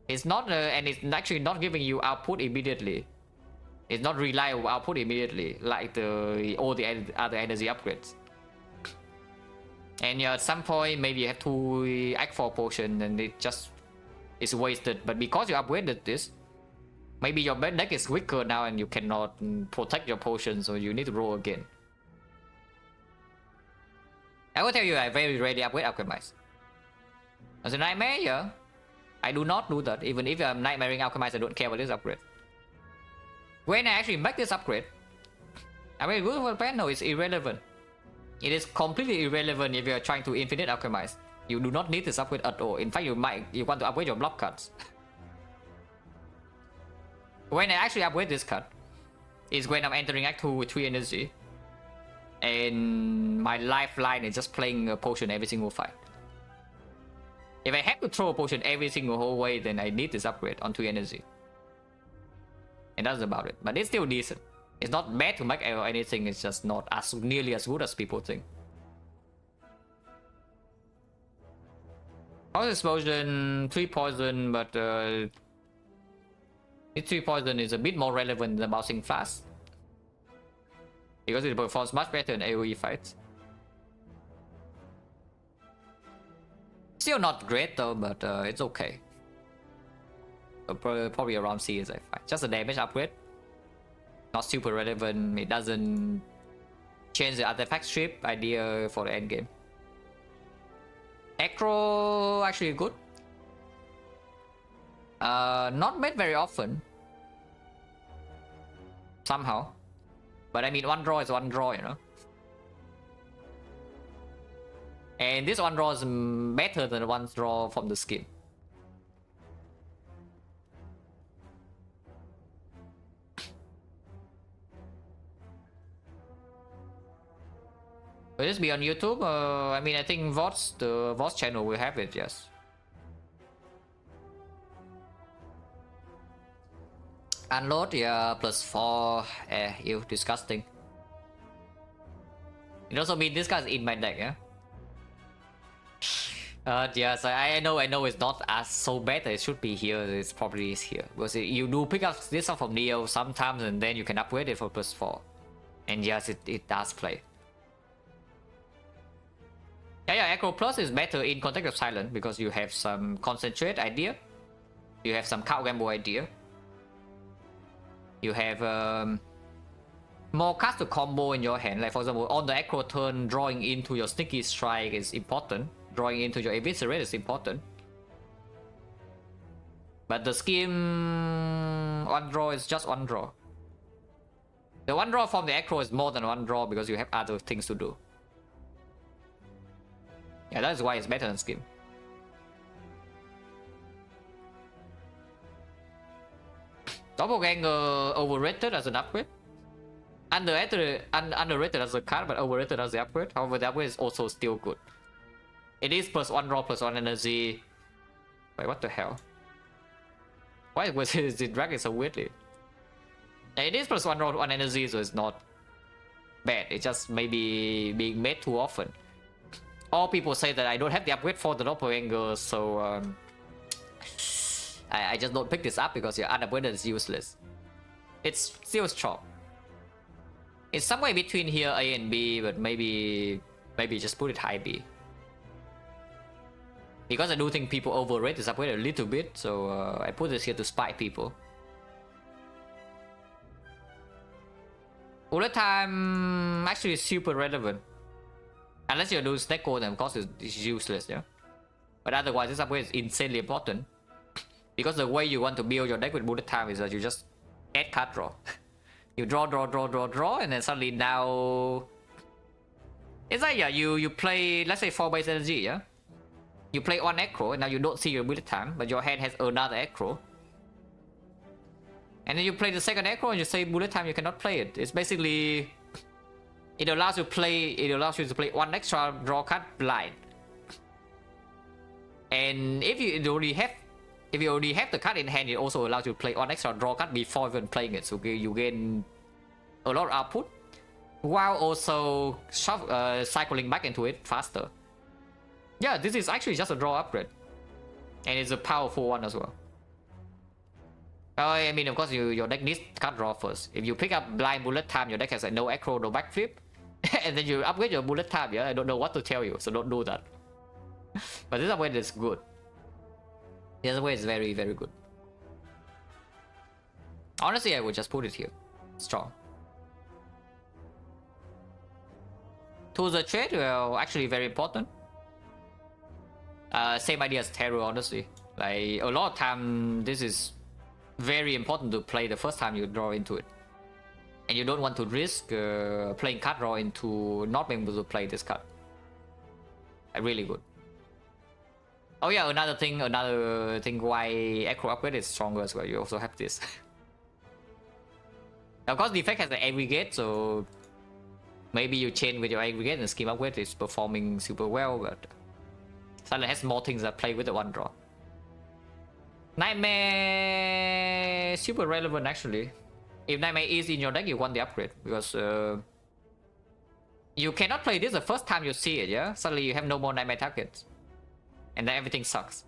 It's not, and it's actually not giving you output immediately. It's not reliable output immediately, like all the other energy upgrades. And at some point, maybe you have to Act 4 potion and it just is wasted. But because you upgraded this, maybe your deck is weaker now and you cannot protect your potion, so you need to roll again. I will tell you, I very rarely upgrade Alchemize. As a Nightmare, yeah. I do not do that. Even if I'm Nightmaring Alchemize, I don't care about this upgrade. When I actually make this upgrade, I mean, good for the plan? No, it's irrelevant. It is completely irrelevant if you're trying to infinite Alchemize. You do not need this upgrade at all. In fact, you want to upgrade your block cards. When I actually upgrade this card, is when I'm entering Act 2 with 3 energy. And my lifeline is just playing a potion every single fight. If I have to throw a potion every single whole way, then I need this upgrade on 3 energy. And that's about it. But it's still decent. It's not bad to make or anything, it's just not as nearly as good as people think. Poison Explosion, 3 poison, but this 3 poison is a bit more relevant than Bouncing Flash. Because it performs much better in AoE fights. Still not great though, but it's okay. Probably around C is I find. Just a damage upgrade. Not super relevant. It doesn't change the artifact strip idea for the end game. Acro actually good. Not made very often. Somehow. But I mean, one draw is one draw, you know. And this one draw is better than the one draw from the scheme. Will this be on YouTube? I mean, I think the VOD's channel will have it, yes. Unload, yeah, +4. Ew, disgusting. It also means this guy's in my deck, yeah? Yes, I know it's not as so bad as it should be here. It's probably is here. Because you do pick up this up from Neo sometimes and then you can upgrade it for +4. And yes, it does play. Yeah, Echo Plus is better in Context of Silence because you have some concentrate idea. You have some cow gamble idea. You have more cards to combo in your hand. Like for example, on the Echo turn, drawing into your Sneaky Strike is important. Drawing into your Eviscerate is important. But the scheme one draw is just one draw. The one draw from the Echo is more than one draw because you have other things to do. Yeah, that's why it's better than scheme. Doppelganger overrated as an upgrade. Underrated as a card, but overrated as the upgrade. However, the upgrade is also still good. It is +1 draw, +1 energy. Wait, what the hell? Why was it dragging so weirdly? Yeah, it is +1 draw, 1 energy, so it's not bad. It's just maybe being made too often. All people say that I don't have the upgrade for the Doppelganger, so I just don't pick this up because your unupgraded is useless. It's still strong. It's somewhere between here A and B, but maybe just put it high B. Because I do think people overrate this upgrade a little bit, so I put this here to spite people. Bullet time actually is super relevant. Unless you do Snake Code, then of course it's useless, yeah? But otherwise, this upgrade is insanely important. Because the way you want to build your deck with bullet time is that you just add card draw. You draw, and then suddenly now... It's like, yeah, you play, let's say 4 base energy, yeah? You play one Acro, and now you don't see your bullet time, but your hand has another Acro. And then you play the second Acro, and you say bullet time, you cannot play it. It's basically... It allows you to play one extra draw card blind. And if you already have the card in hand, it also allows you to play one extra draw card before even playing it. So you gain a lot of output while also cycling back into it faster. Yeah, this is actually just a draw upgrade. And it's a powerful one as well. I mean, of course, your deck needs card draw first. If you pick up blind bullet time, your deck has like no Acro, no backflip. And then you upgrade your bullet time, yeah? I don't know what to tell you, so don't do that. But this upgrade is good. This upgrade is very, very good. Honestly, I would just put it here. Strong. To the trade, well, actually very important. Same idea as Terror, honestly. Like, a lot of time, this is very important to play the first time you draw into it. And you don't want to risk playing card draw into not being able to play this card. Really good. Oh yeah, another thing why Acro upgrade is stronger as well. You also have this. Of course, Defect has the aggregate, so maybe you chain with your aggregate and scheme upgrade is performing super well, but Silent has more things that play with the one draw. Nightmare super relevant actually. If Nightmare is in your deck, you want the upgrade because you cannot play this the first time you see it, yeah? Suddenly you have no more Nightmare targets. And then everything sucks.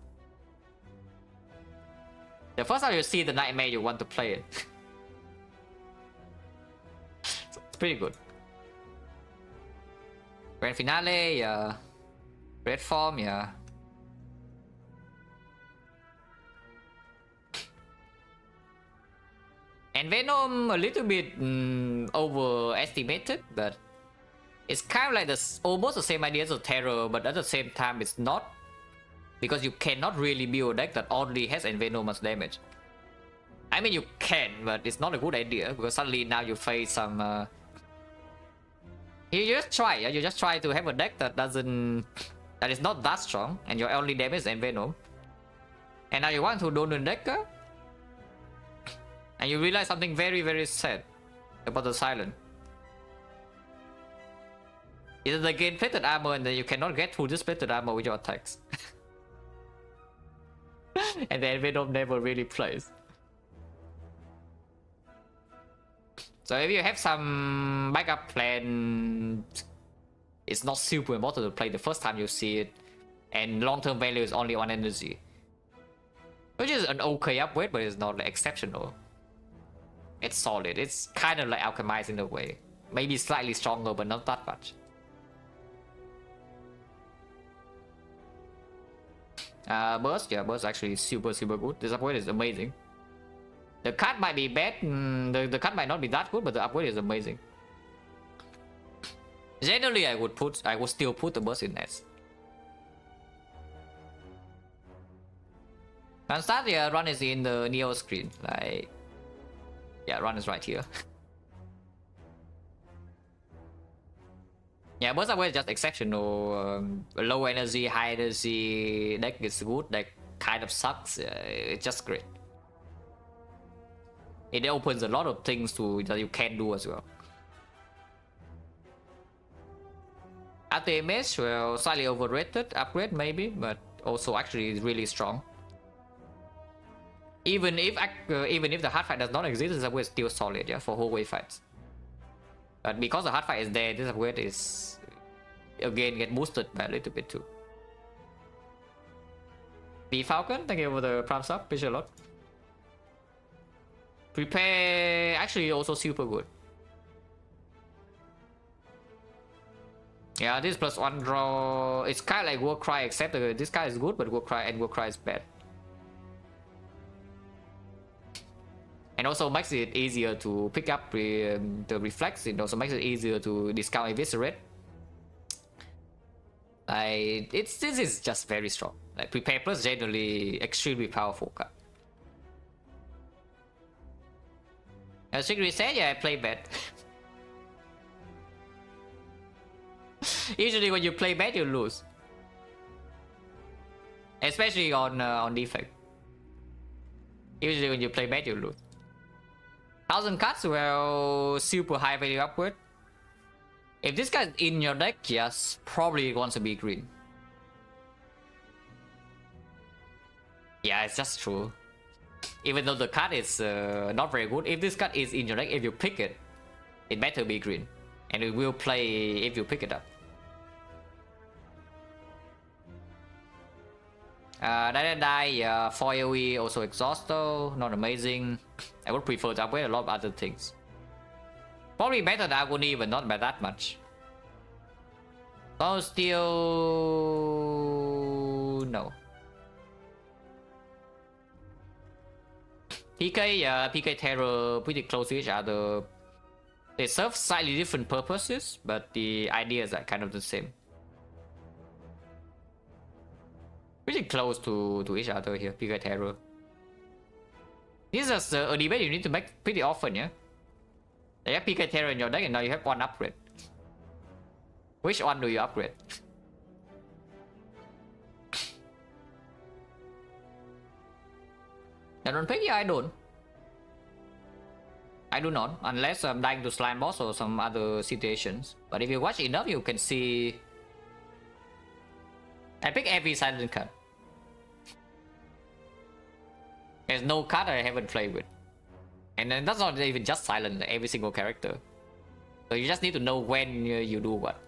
The first time you see the Nightmare, you want to play it. So it's pretty good. Grand Finale, yeah. Red Form, yeah. And Venom a little bit overestimated, but it's kind of like almost the same idea as a Terror, but at the same time it's not. Because you cannot really build a deck that only has Envenomous damage. I mean, you can, but it's not a good idea because suddenly now you face some. You just try to have a deck that doesn't that is not that strong, and your only damage is Envenom. And now you want to Donut deck, and you realize something very, very sad about the Silent. Either they gain plated armor and then you cannot get through this plated armor with your attacks. And then Venom never really plays. So if you have some backup plan, it's not super important to play the first time you see it. And long-term value is only on energy. Which is an okay upgrade, but it's not like exceptional. It's solid. It's kind of like Alchemized in a way. Maybe slightly stronger, but not that much. Burst, yeah, Burst actually super good. This upgrade is amazing. The card might be bad, the card might not be that good, but the upgrade is amazing. Generally, I would still put the Burst in S. And start, yeah, run is in the Neo screen. Like, yeah, run is right here. Yeah, Burst upgrade is just exceptional. Low energy, high energy deck is good. Deck kind of sucks. It's just great. It opens a lot of things that you can do as well. A20H, well, slightly overrated upgrade maybe, but also actually really strong. Even if the hard fight does not exist, this upgrade is still solid, yeah, for whole wave fights. But because the hard fight is there, this upgrade is again get boosted by a little bit too. The Falcon, thank you for the prime sub, appreciate a lot. Prepare actually also super good. Yeah, this +1 draw, it's kind of like Warcry, except this guy is good, but Warcry is bad. And also makes it easier to pick up the reflex. It also makes it easier to discount Eviscerate. Like, this is just very strong. Like, Prepare Plus generally extremely powerful card. As Strict Reset, yeah, I play bad. Usually when you play bad, you lose. Especially on Defect. Usually when you play bad, you lose. 1000 cards, well, super high value upgrade. If this guy is in your deck, yes, probably wants to be green. Yeah, it's just true. Even though the card is not very good, if this card is in your deck, if you pick it, it better be green. And it will play if you pick it up. Die, for AoE, also Exhausto, not amazing. I would prefer to upgrade a lot of other things. Probably better than Agony, but not by that much. Oh, still... no. PK, PK Terror, pretty close to each other. They serve slightly different purposes, but the ideas are kind of the same. Pretty close to each other here, PK Terror. This is a debate you need to make pretty often, yeah? You have PK Terror in your deck and now you have one upgrade. Which one do you upgrade? I don't pick, yeah, I don't. I do not, unless I'm dying to slime boss or some other situations. But if you watch enough, you can see... I pick every silent card. There's no card I haven't played with. And then that's not even just silent, every single character. So you just need to know when you do what.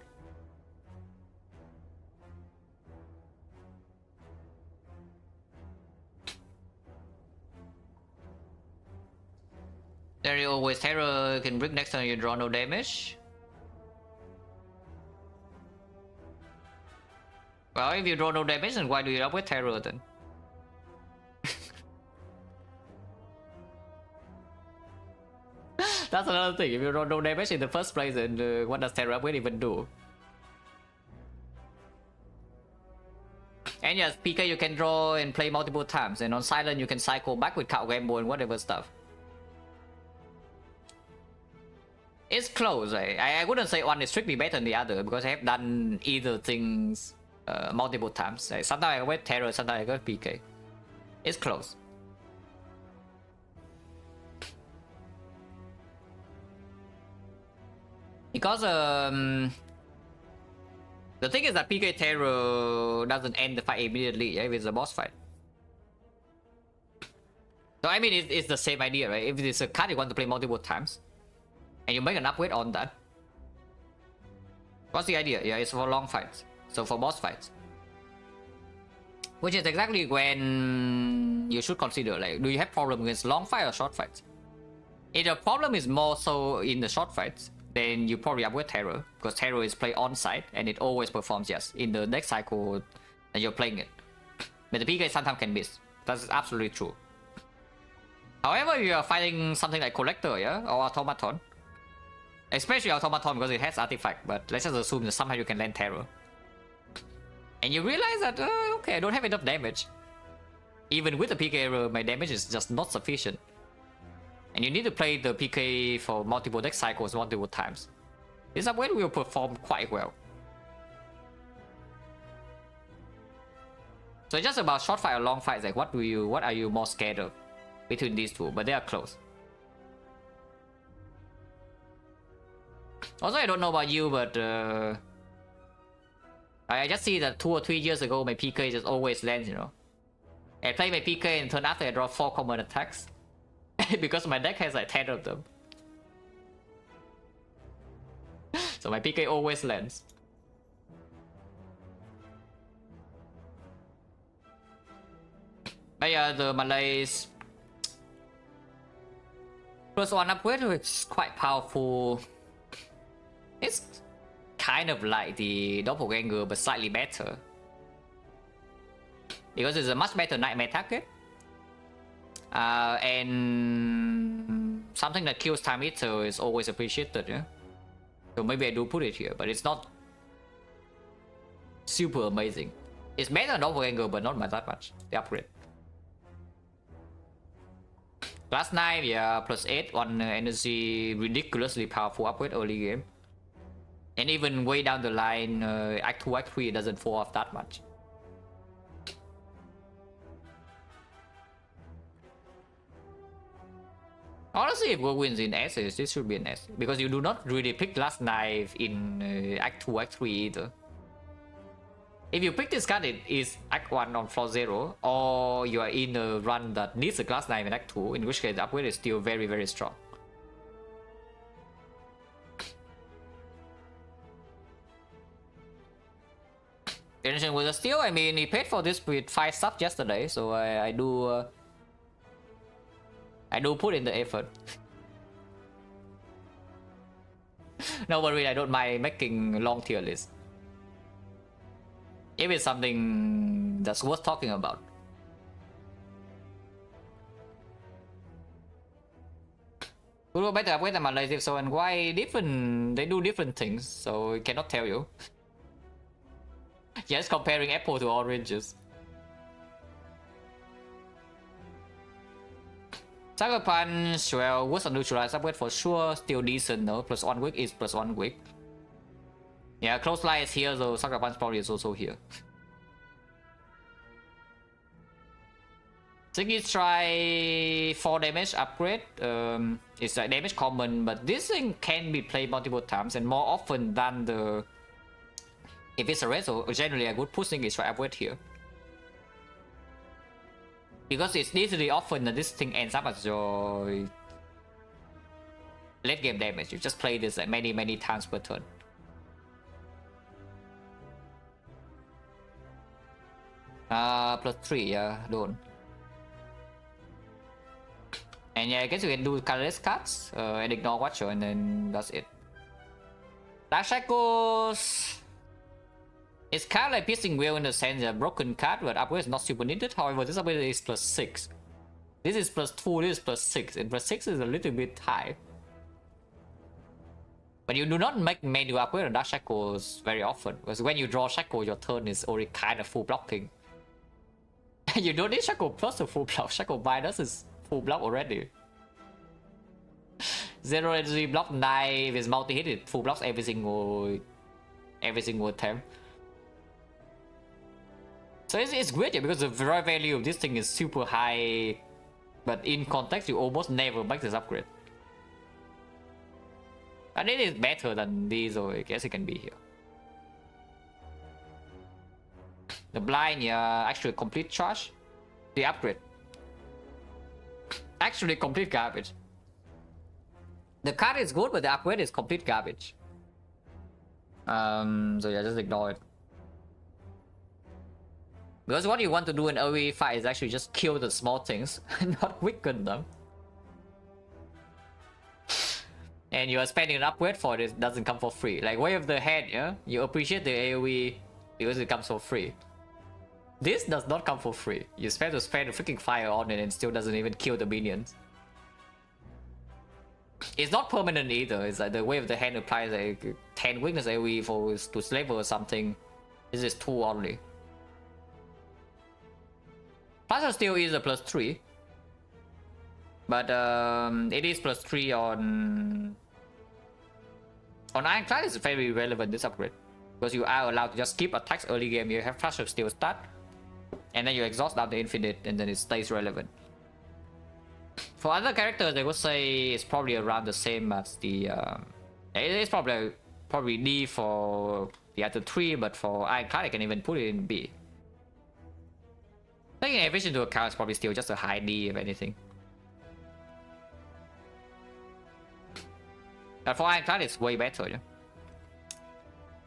There you always Terror can brick next time you draw no damage. Well, if you draw no damage, then why do you up with Terror then? That's another thing. If you draw no damage in the first place, then what does Terror Upgrade even do? And yes, PK you can draw and play multiple times, and on Silent you can cycle back with Count Gamble and whatever stuff. It's close, right? I wouldn't say one is strictly better than the other, because I have done either things multiple times. Like, sometimes I get terror, sometimes I get PK. It's close. Because the thing is that PK terror doesn't end the fight immediately, yeah, if it's a boss fight. So I mean, it's the same idea, right? If it's a card you want to play multiple times, and you make an upgrade on that, what's the idea? Yeah, it's for long fights. So for boss fights, which is exactly when you should consider, like, do you have problem against long fight or short fights? If the problem is more so in the short fights, then you probably upgrade terror, because terror is played on site and it always performs, yes, in the next cycle that you're playing it. But the PK sometimes can miss. That's absolutely true. However, if you are fighting something like Collector, yeah, or Automaton, especially Automaton because it has artifact, but let's just assume that somehow you can land terror. And you realize that, okay, I don't have enough damage. Even with the PK error, my damage is just not sufficient. And you need to play the PK for multiple deck cycles multiple times. This upgrade will perform quite well. So it's just about short fight or long fights, like what are you more scared of between these two, but they are close. Also, I don't know about you, but I just see that 2 or 3 years ago my PK just always lands, you know. I play my PK and turn after I draw 4 common attacks because my deck has like 10 of them. So my PK always lands. But yeah, the Malays +1 upgrade is quite powerful. It's kind of like the Doppelganger but slightly better, because it's a much better nightmare target, and something that kills Time Eater is always appreciated, yeah? So maybe I do put it here, but it's not super amazing. It's better than Doppelganger but not by that much, the upgrade. Last night, yeah, +8 on energy, ridiculously powerful upgrade early game. And even way down the line, Act 2, Act 3 doesn't fall off that much. Honestly, if Go wins in S, this should be an S. Because you do not really pick Last Knife in Act 2, Act 3 either. If you pick this card, it is Act 1 on floor 0, or you are in a run that needs a Glass Knife in Act 2, in which case the upgrade is still very, very strong. Tension with a steal, I mean, he paid for this with 5 stuff yesterday, so I do put in the effort. No, but really, I don't mind making long tier lists. If it's something that's worth talking about. Who will better upgrade than Malaysia, so and why different? They do different things, so I cannot tell you. Just comparing apple to oranges. Sucker Punch, well, was a neutralized upgrade for sure, still decent though. +1 weak is +1 weak. Yeah, Close Line is here, so Sucker Punch probably is also here. Siggy's try 4 damage upgrade. It's like damage common, but this thing can be played multiple times and more often than the. If it's a red, so generally a good pushing is try upgrade here. Because it's literally often that this thing ends up as your late game damage. You just play this like many times per turn. +3, yeah, don't. And yeah, I guess you can do colorless cards and ignore Watcher, and then that's it. Dark Shackles. It's kind of like Piercing Wheel in the sense that broken card, but upgrade is not super needed. However, this upgrade is +6. This is +2, this is +6, and +6 is a little bit high. But you do not make menu upgrade on Dark Shackles very often, because when you draw Shackle, your turn is already kind of full blocking. You don't need Shackle plus a full block. Shackle minus is full block already. 0 energy block 9 with multi-hit, it full blocks every single attempt. So it's weird, yeah, because the value of this thing is super high, but in context you almost never make this upgrade. And it is better than these, so I guess it can be here. The blind, yeah, actually complete charge. The upgrade. Actually complete garbage. The card is good, but the upgrade is complete garbage. So yeah, just ignore it. Because what you want to do in AoE fight is actually just kill the small things, not weaken them. And you are spending an upgrade for it, it doesn't come for free. Like Wave of the Head, yeah? You appreciate the AoE because it comes for free. This does not come for free. You spend a freaking fire on it and still doesn't even kill the minions. It's not permanent either. It's like the Wave of the Hand applies like 10 weakness AoE for to Slaver or something. This is 2 only. Plus still is a +3. But it is +3 on Ironclad is very relevant, this upgrade. Because you are allowed to just skip attacks early game, you have Flash of Steel start. And then you exhaust down the infinite and then it stays relevant. For other characters, I would say it's probably around the same as the... it is probably D for the other 3, but for Ironclad I can even put it in B. Taking everything into account is probably still just a high D if anything. But for Ironclad it's way better, yeah.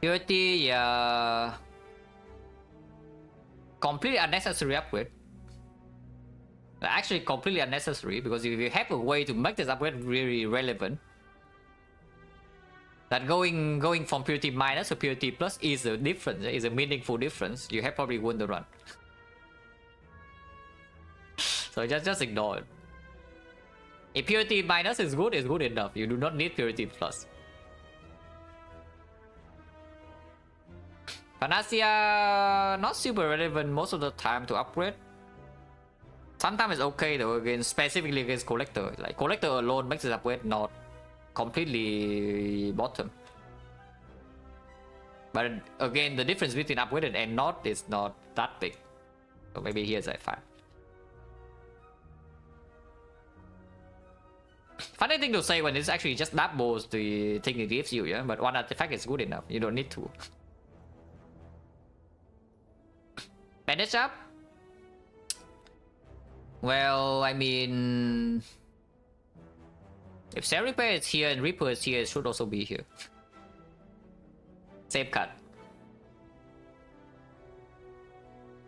Purity, yeah... completely unnecessary upgrade. Actually completely unnecessary, because if you have a way to make this upgrade really relevant, that going from purity minus to purity plus is a difference, is a meaningful difference, you have probably won the run. So just ignore it. If purity minus is good, it's good enough. You do not need purity plus. Panacea, not super relevant most of the time to upgrade. Sometimes it's okay though, against specifically against Collector. Like Collector alone makes this upgrade not completely bottom. But again, the difference between upgraded and not is not that big. So maybe here's I find. Funny thing to say when it's actually just doubles the thing it gives you, yeah? But one artifact is good enough, you don't need to. Bandage up? Well, I mean... if Cell Repair is here and Reaper is here, it should also be here. Same cut.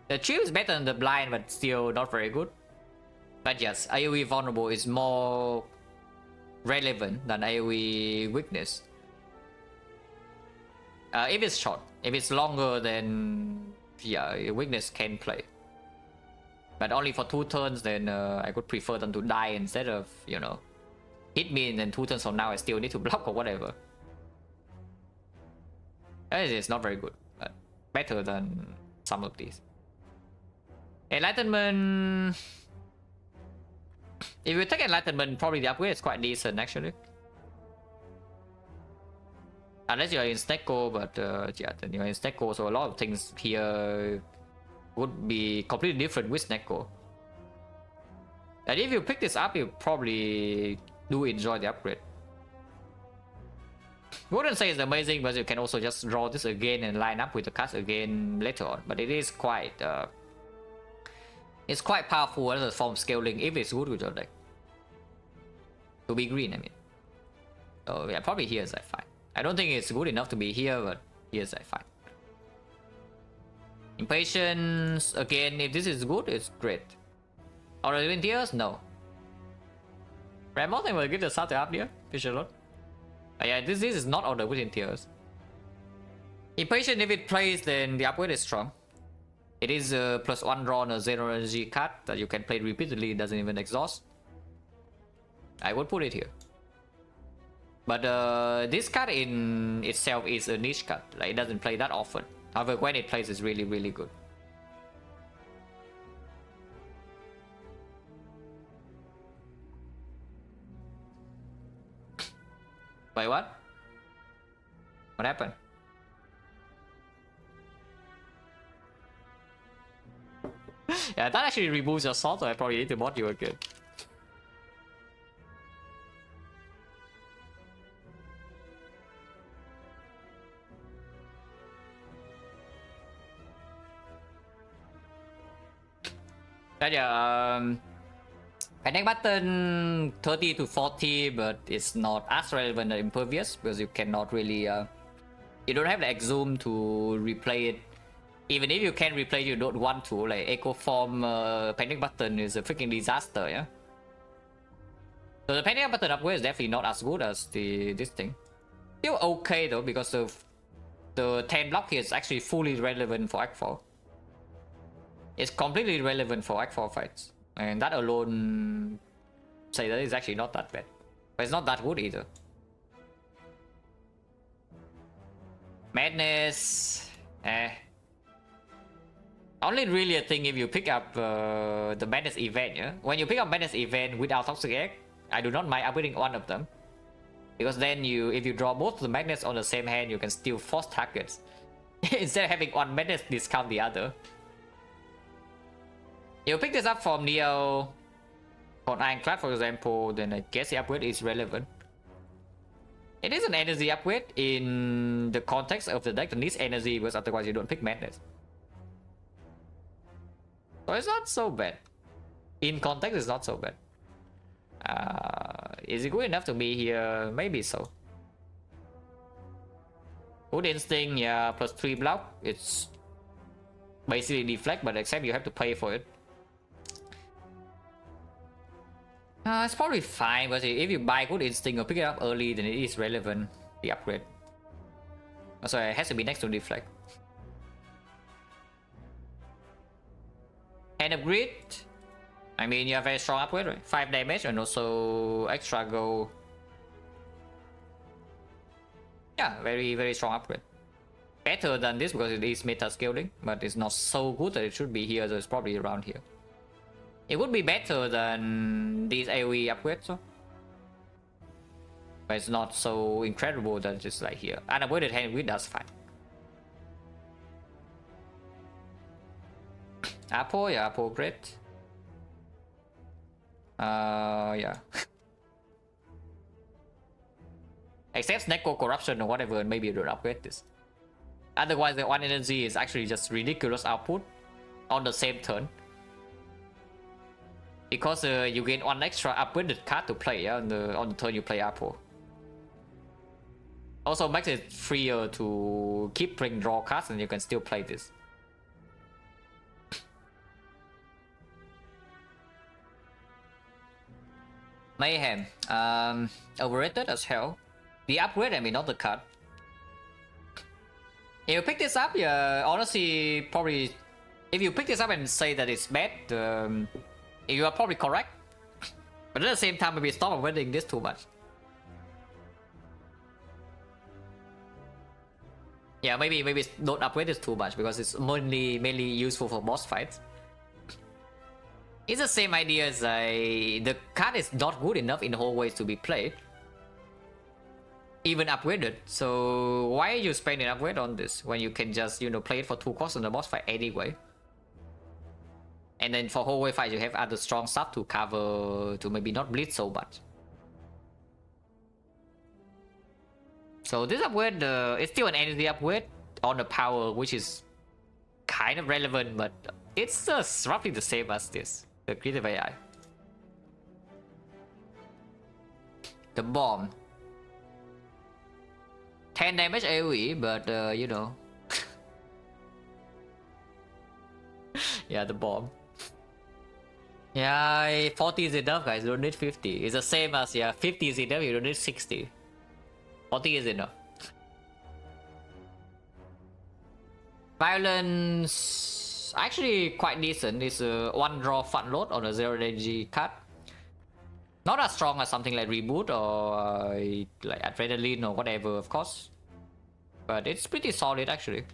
The Chief is better than the Blind, but still not very good. But yes, AoE Vulnerable is more relevant than AoE Weakness. If it's short. If it's longer, then yeah, Weakness can play. But only for 2 turns, then I could prefer them to die instead of, you know, hit me and then 2 turns from now I still need to block or whatever. It's not very good, but better than some of these. Enlightenment... if you take Enlightenment, probably the upgrade is quite decent actually. Unless you're in Snecko, but yeah, then you're in Snecko, so a lot of things here would be completely different with Snecko. And if you pick this up, you probably do enjoy the upgrade. Wouldn't say it's amazing, but you can also just draw this again and line up with the cards again later on. But it is quite it's quite powerful as a form of scaling if it's good with your deck. To be green, I mean. So yeah, probably here's I find. I don't think it's good enough to be here, but here's I find. Impatience, again, if this is good, it's great. Order of Tears? No. Ramoth will give the South up here, Fisher Lord. Yeah, this is not Order within Tears. Impatient, if it plays, then the upgrade is strong. It is a +1 draw on a 0 energy card that you can play repeatedly, it doesn't even exhaust. I would put it here. But this card in itself is a niche card, like it doesn't play that often. However, when it plays, it's really, really good. Wait, what? What happened? Yeah, that actually removes your sword, so I probably need to mod you again. But yeah, panic button 30 to 40, but it's not as relevant as impervious because you cannot really you don't have the exhume to replay it. Even if you can replay, you don't want to. Like echo form panic button is a freaking disaster, yeah. So the panic button upgrade is definitely not as good as this thing. Still okay though, because the 10 block here is actually fully relevant for Act 4. It's completely relevant for Act 4 fights. And that alone, say that is actually not that bad. But it's not that good either. Madness, only really a thing if you pick up the Madness event, yeah? When you pick up Madness event without Toxic Egg, I do not mind upgrading one of them. Because then if you draw both the Magnets on the same hand, you can still force targets. Instead of having one Madness discount the other. You pick this up from Neo on Ironclad, for example, then I guess the upgrade is relevant. It is an energy upgrade in the context of the deck that needs energy, because otherwise you don't pick Madness. So it's not so bad. In context, it's not so bad. Is it good enough to be here? Maybe so. Good Instinct, yeah, plus 3 block. It's basically deflect, but except you have to pay for it. It's probably fine, but if you buy Good Instinct or pick it up early, then it is relevant, the upgrade. So it has to be next to deflect. Hand of Greed. I mean, you have a very strong upgrade, right? 5 damage and also extra gold. Yeah, very, very strong upgrade. Better than this because it is meta scaling, but it's not so good that it should be here, so it's probably around here. It would be better than these AoE upgrades, so. But it's not so incredible that it's like here. Unavoided hand with that's fine. Apple, yeah, Apple great. Yeah. Except Neko Corruption or whatever, and maybe you don't upgrade this. Otherwise, the 1 energy is actually just ridiculous output on the same turn. Because you gain 1 extra upgraded card to play, yeah, on the turn you play Apple. Also makes it freer to keep playing draw cards and you can still play this. Mayhem, overrated as hell. The upgrade, I mean, not the card. If you pick this up, yeah, honestly, probably, if you pick this up and say that it's bad, you are probably correct. But at the same time, maybe stop avoiding this too much. Yeah, maybe don't upgrade this too much because it's mainly useful for boss fights. It's the same idea as the card is not good enough in hallways to be played, even upgraded. So why are you spending upgrade on this when you can just, you know, play it for 2 costs on the boss fight anyway? And then for hallway fight you have other strong stuff to cover to maybe not bleed so much. So this upgrade, it's still an energy upgrade on the power, which is kind of relevant, but it's just roughly the same as this. The creative AI. The bomb. 10 damage AoE, but you know. Yeah, the bomb. Yeah, 40 is enough, guys. You don't need 50. It's the same as, yeah, 50 is enough. You don't need 60. 40 is enough. Violence, actually quite decent. It's a 1 draw fun load on a 0 energy card. Not as strong as something like Reboot or like Adrenaline or whatever, of course. But it's pretty solid actually.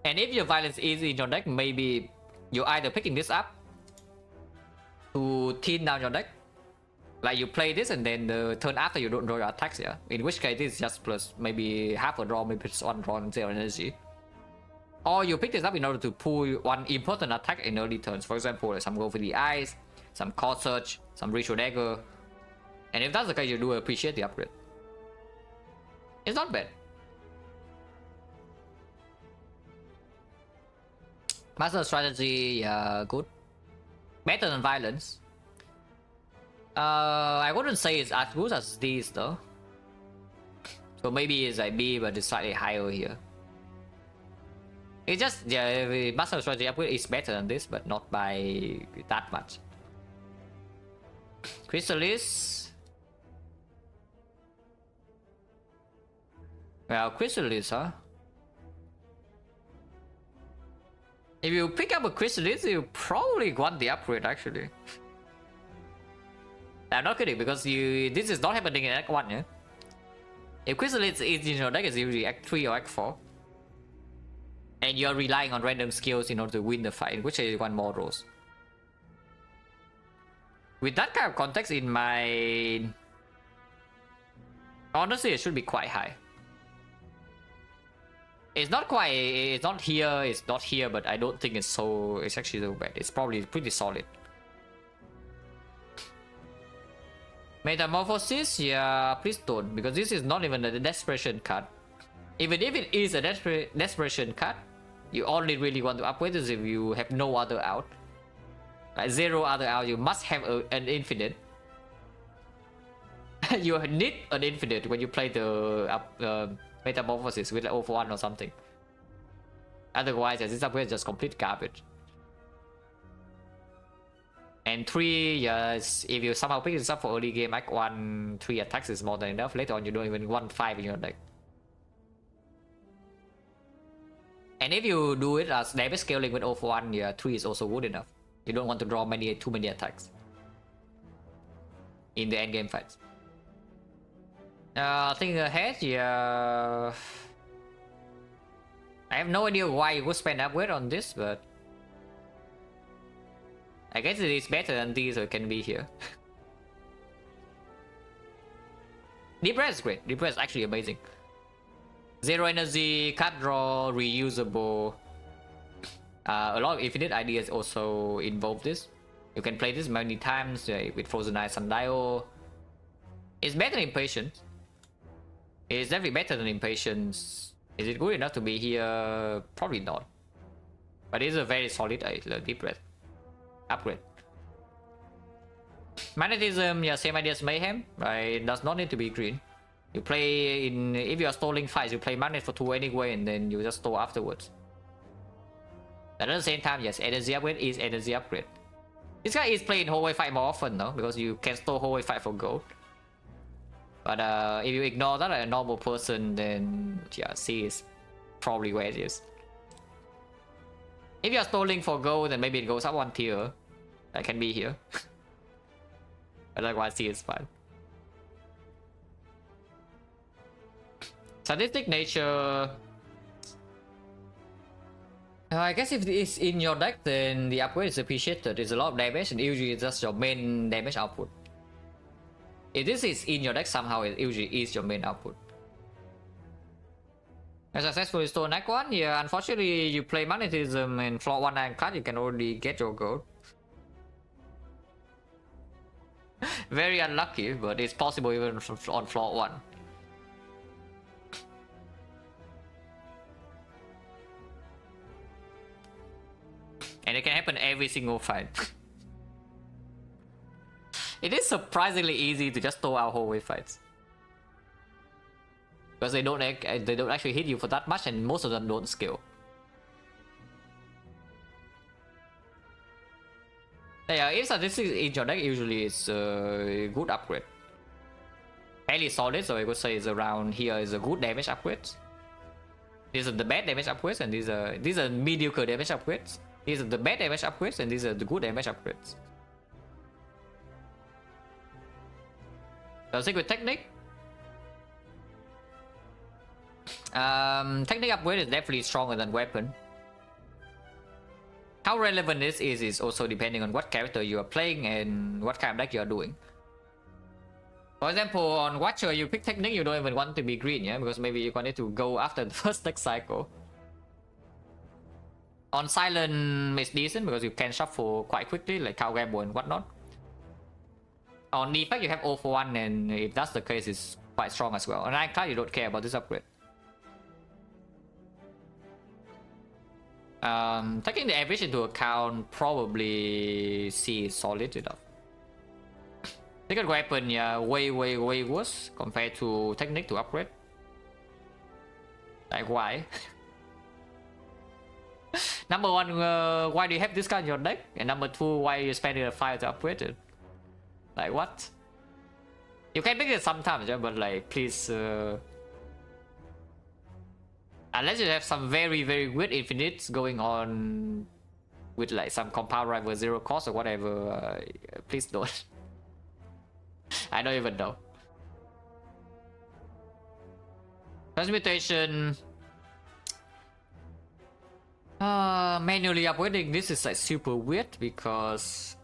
And if your violence is in your deck, maybe you're either picking this up to thin down your deck. Like you play this and then the turn after you don't draw your attacks, yeah. In which case this is just plus maybe half a draw, maybe it's 1 draw and 0 energy. Or you pick this up in order to pull one important attack in early turns. For example, like some Go for the Eyes, some Core Search, some Ritual Dagger. And if that's the case, you do appreciate the upgrade. It's not bad. Master Strategy, yeah, good. Better than Violence. I wouldn't say it's as good as these though. So maybe it's like B, but it's slightly higher here. It's just, yeah, the Master Strategy upgrade is better than this, but not by that much. Chrysalis. Well, Chrysalis, huh? If you pick up a Chrysalis, you probably want the upgrade actually. I'm not kidding, because this is not happening in Act 1, yeah? If Chrysalis is in your deck, it's usually Act 3 or Act 4. And you're relying on random skills in order to win the fight, which is one more rolls. With that kind of context in mind, honestly, it should be quite high. It's not here, but I don't think it's actually so bad. It's probably pretty solid. Metamorphosis, yeah, please don't, because this is not even a desperation card. Even if it is a desperation card, you only really want to upgrade this if you have no other out. Like zero other out, you must have an infinite. You need an infinite when you play the Metamorphosis with like 0 for 1 or something. Otherwise, this upgrade is just complete garbage. And 3, yes, if you somehow pick this up for early game, Act 1, 3 attacks is more than enough. Later on, you don't even want 5 in your deck. And if you do it as damage scaling with 0 for 1, yeah, 3 is also good enough. You don't want to draw too many attacks in the endgame fights. Thinking ahead, yeah, I have no idea why you would spend upgrade on this, but I guess it is better than these, so it can be here. Deep Breath is great. Deep Breath is actually amazing. Zero energy, card draw, reusable. A lot of infinite ideas also involve this. You can play this many times with Frozen Eye Sundial. It's better than Impatience. It's definitely better than Impatience. Is it good enough to be here? Probably not. But it's a very solid Deep Breath upgrade. Magnetism, yeah, same idea as Mayhem. Right? It does not need to be green. You play if you are stalling fights, you play Magnet for 2 anyway, and then you just stall afterwards. But at the same time, yes, energy upgrade is energy upgrade. This guy is playing hallway fight more often though, because you can stall hallway fight for gold. But if you ignore that like a normal person, then yeah, C is probably where it is. If you are stalling for gold, then maybe it goes up 1 tier. That can be here. Otherwise, C is fine. Sadistic Nature. I guess if it's in your deck, then the upgrade is appreciated. It's a lot of damage, and usually it's just your main damage output. If this is in your deck somehow, it usually is your main output. I successfully stole Act 1. Yeah, unfortunately, you play Magnetism and floor 1 and card, you can already get your gold. Very unlucky, but it's possible even on floor 1. And it can happen every single fight. It is surprisingly easy to just throw out hallway fights. Because they don't actually hit you for that much, and most of them don't scale. Yeah, if statistics in your deck, usually it's a good upgrade. Fairly solid, so I would say it's around here is a good damage upgrades. These are the bad damage upgrades, and these are mediocre damage upgrades. These are the bad damage upgrades, and these are the good damage upgrades. So Secret Technique. Technique upgrade is definitely stronger than weapon. How relevant this is also depending on what character you are playing and what kind of deck you are doing. For example, on Watcher, you pick Technique, you don't even want to be green, yeah, because maybe you wanted to go after the first deck cycle. On silent it's decent because you can shuffle quite quickly, like cow gamble and whatnot. On defect you have 0 for 1, and if that's the case, it's quite strong as well. On iCloud you don't care about this upgrade. Taking the average into account, probably C is solid enough. Second weapon, yeah, way worse compared to technique to upgrade. Like why? Number one, why do you have this card in your deck? And number two, why are you spending a fire to upgrade it? Like what? You can pick it sometimes, yeah, but like please, unless you have some very weird infinites going on with like some compound rival 0 cost or whatever, please don't. I don't even know. Transmutation. Manually upgrading this is like super weird because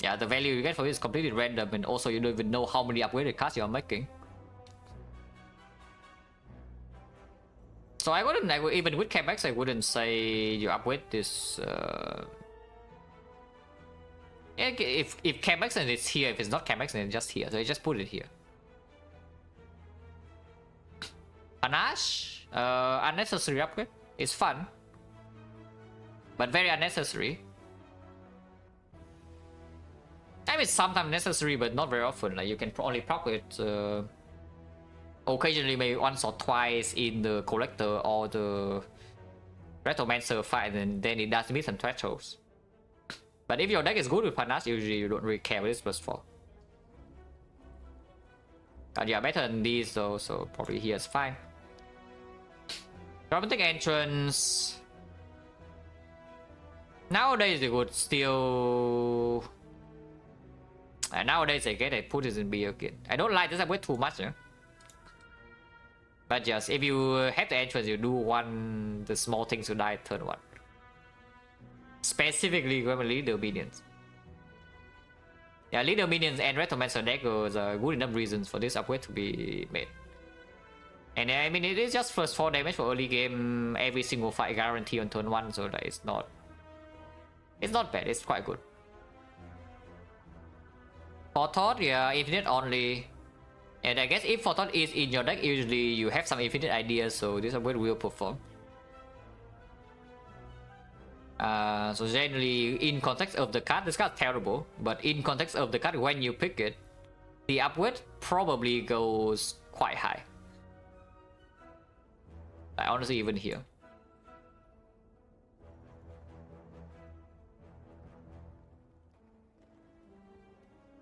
yeah, the value you get for it is completely random, and also you don't even know how many upgraded cards you are making. So I wouldn't, even with Chemex, I wouldn't say you upgrade this. If Chemex and it's here, if it's not Chemex then it's just here, so you just put it here. Panache, unnecessary upgrade. It's fun, but very unnecessary. I mean, sometimes necessary, but not very often. Like you can only proc it occasionally, maybe once or twice in the collector or the Retromancer fight, and then it does meet some thresholds. But if your deck is good with Panache, usually you don't really care what it's +4. But yeah, better than these though, so probably here is fine. Dramatic entrance. Nowadays they would still. Nowadays I get I put this in B again. I don't like this upgrade too much, yeah? But just if you have the entrance, you do want the small things to die turn 1. Specifically, leader minions. Yeah, leader minions and Retromancer daggers are good enough reasons for this upgrade to be made. And I mean, it is just first 4 damage for early game, every single fight guarantee on turn 1, so that it's not bad, it's quite good. Forethought, yeah, infinite only. And I guess if Forethought is in your deck, usually you have some infinite ideas, so this upgrade will perform. So generally, in context of the card, this card's terrible, but in context of the card, when you pick it, the upgrade probably goes quite high. Like honestly, even here.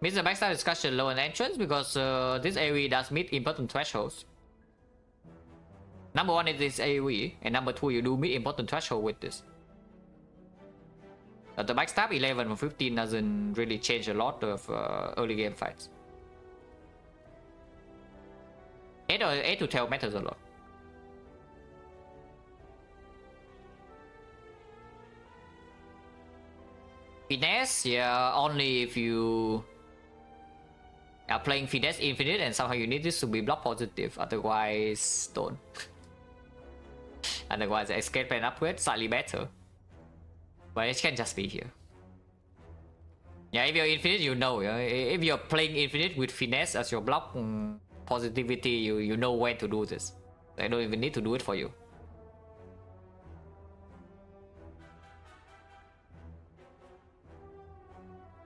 Means the backstab discussion low on entrance because this AoE does meet important thresholds. Number one, it is AoE, and number two, you do meet important threshold with this. The backstab 11 or 15 doesn't really change a lot of early game fights. 8 to 12 matters a lot. Finesse, yeah, only if you are playing Finesse Infinite and somehow you need this to be block positive, otherwise don't. Otherwise the escape and upgrade slightly better. But it can just be here. Yeah, if you're Infinite, you know, yeah? If you're playing Infinite with Finesse as your block positivity, you know when to do this. I don't even need to do it for you.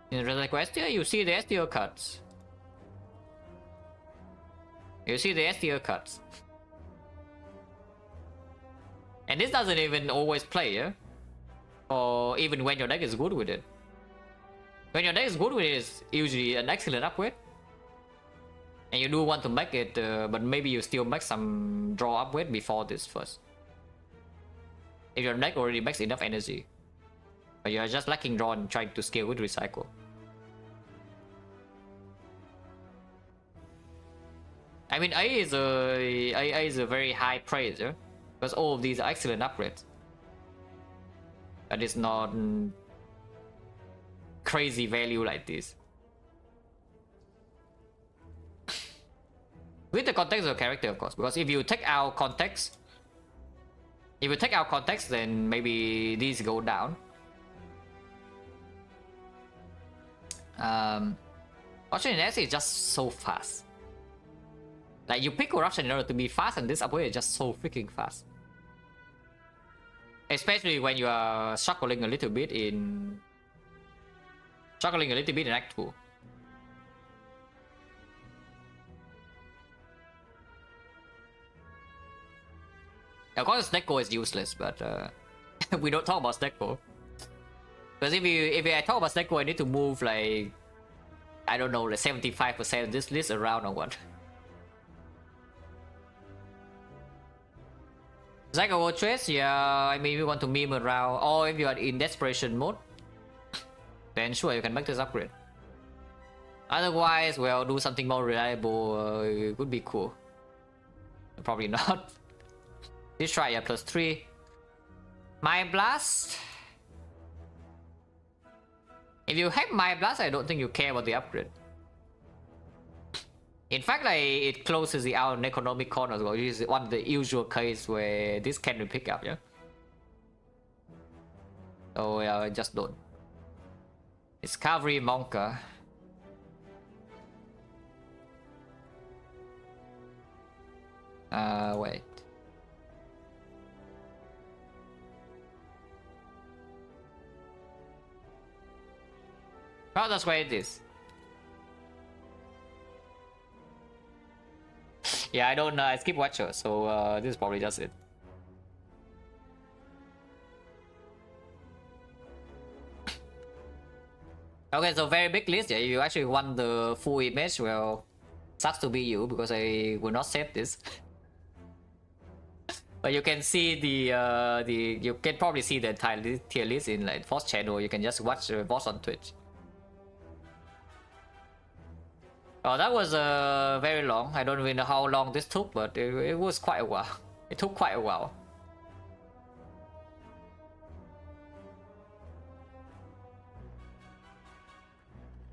In the request here, you see the STO cards. You see the STO cards. And this doesn't even always play, yeah? Or even when your deck is good with it. When your deck is good with it, it's usually an excellent upgrade. And you do want to make it, but maybe you still make some draw upgrade before this first. If your deck already makes enough energy. But you're just lacking draw and trying to scale with recycle. I mean, A is a very high praise, yeah? Because all of these are excellent upgrades. But it's not crazy value like this. With the context of the character, of course, because if you take out context, If you take out context, then maybe these go down. Corruption index is just so fast. Like you pick corruption in order to be fast, and this upgrade is just so freaking fast. Especially when you are struggling a little bit in Act 2. Of course, Deco is useless, but we don't talk about Deco. Because if I talk about Deco, I need to move like, I don't know, like 75% of this list around or what. Zygo Trace, yeah, I mean, we want to meme around, or if you are in desperation mode, then sure, you can make this upgrade. Otherwise, well, do something more reliable, it would be cool. Probably not. Let's try, yeah, +3. My Blast. If you have My Blast, I don't think you care about the upgrade. In fact, like, it closes the out economic corner as well, which is one of the usual case where this can be picked up, yeah? So, yeah, just don't. Discovery Monka. Wait. Well, that's where it is. Yeah, I don't know. I skip Watcher, so this is probably just it. Okay, so very big list. Yeah, you actually want the full image. Well, sucks to be you because I will not save this. But you can see you can probably see the entire tier list in like Voss channel. You can just watch Voss on Twitch. Oh, that was very long. I don't even know how long this took, but it was quite a while. It took quite a while.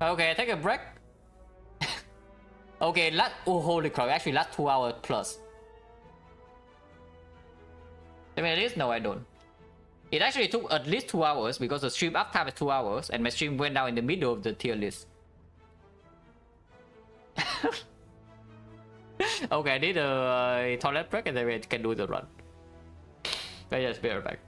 Okay, take a break. Okay, oh holy crap! Actually, last 2 hours plus. I mean, it is no, I don't. It actually took at least 2 hours because the stream uptime is 2 hours, and my stream went down in the middle of the tier list. Okay, I need a toilet break and then we can do the run. But just be right back.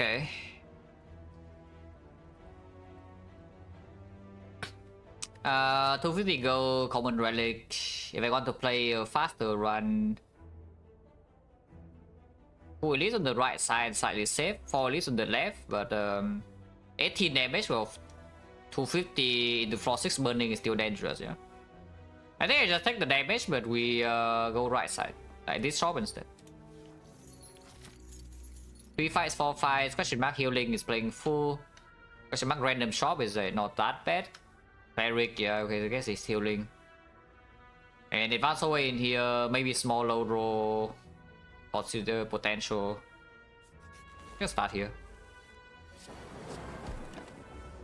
Okay. Uh, 250 gold, common relic. If I want to play a faster run, 2 elites on the right side, slightly safe. 4 elites on the left, but 18 damage of 250 into floor 6 burning is still dangerous, yeah. I think I just take the damage, but we go right side. Like this shop instead. 3 fights, 4 fights, question mark healing is playing full. Question mark random shop is not that bad. Cleric, yeah, okay, I guess it's healing. And advance away in here, maybe small low roll. Consider potential. Just start here.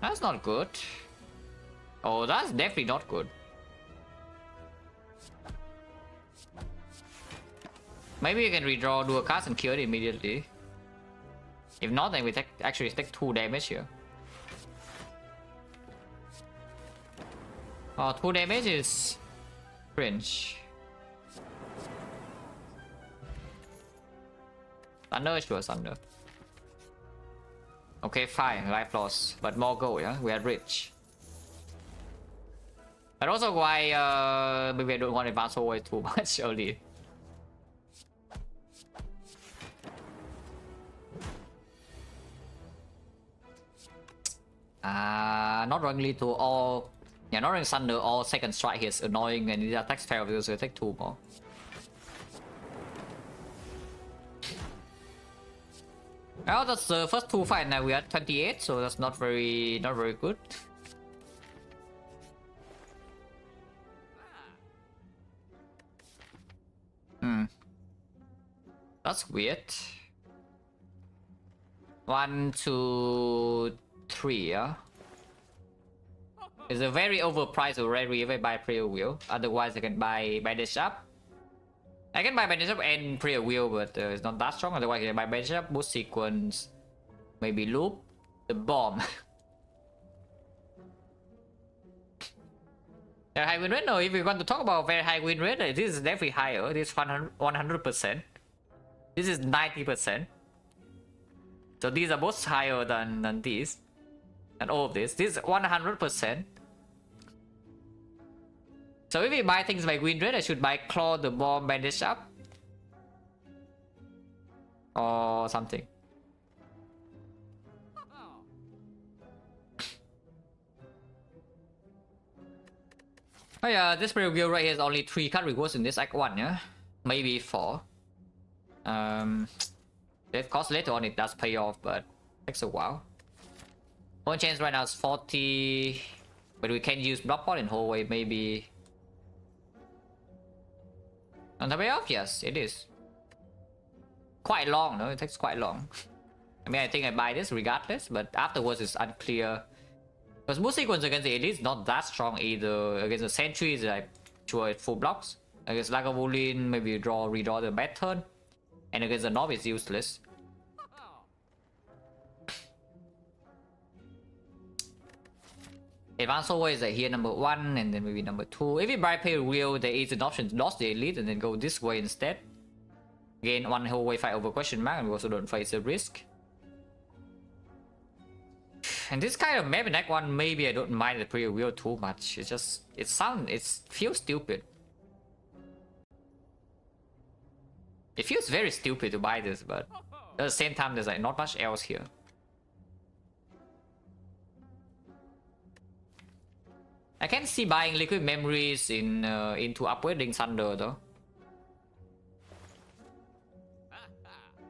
That's not good. Oh, that's definitely not good. Maybe you can redraw, do a cast and kill it immediately. If not, then we actually take 2 damage here. Oh, 2 damage is cringe. Thunder, sure, Thunder. Okay, fine, life loss, but more gold, yeah? We are rich. But also why maybe I don't want to advance away too much early. Not running to all. Yeah, not running Thunder, all second strike here is annoying and it attacks fail because we take 2 more. Well, that's the first 2 fight. Now we are 28, so that's not very good. That's weird. 1, 2, 3, yeah. It's a very overpriced already if I buy prayer wheel. Otherwise I can buy bandage up. I can buy bandage up and prayer wheel, but it's not that strong. Otherwise I can buy bandage up, boost sequence, maybe loop, the bomb. The high win rate? No, if we want to talk about very high win rate, this is definitely higher. This is 100%. This is 90%. So these are both higher than these. And all of this. This is 100%. So if we buy things like win rate, I should buy claw, the bomb, bandage up. Or something. Oh yeah, this preview right here is only 3 card rewards in this act 1, yeah? Maybe 4. Of course later on it does pay off, but it takes a while. One chance right now is 40, but we can use block pot in hallway maybe. On the payoff, yes, it is. Quite long, no? It takes quite long. I mean, I think I buy this regardless, but afterwards it's unclear. Because boost sequence against the elite is not that strong either. Against the sentries, like sure it full blocks. Against Lagavulin, maybe redraw the bad turn. And against the Nob it's useless. Advance always like here number 1 and then maybe number 2. If you buy pay wheel, there is an option to lost the elite and then go this way instead. Gain 1 whole way fight over question mark and we also don't face a risk. And this kind of map in Act 1, maybe I don't mind the pre wheel too much. It's just it feels stupid. It feels very stupid to buy this, but at the same time there's like not much else here. I can see buying liquid memories into upgrading Thunder though.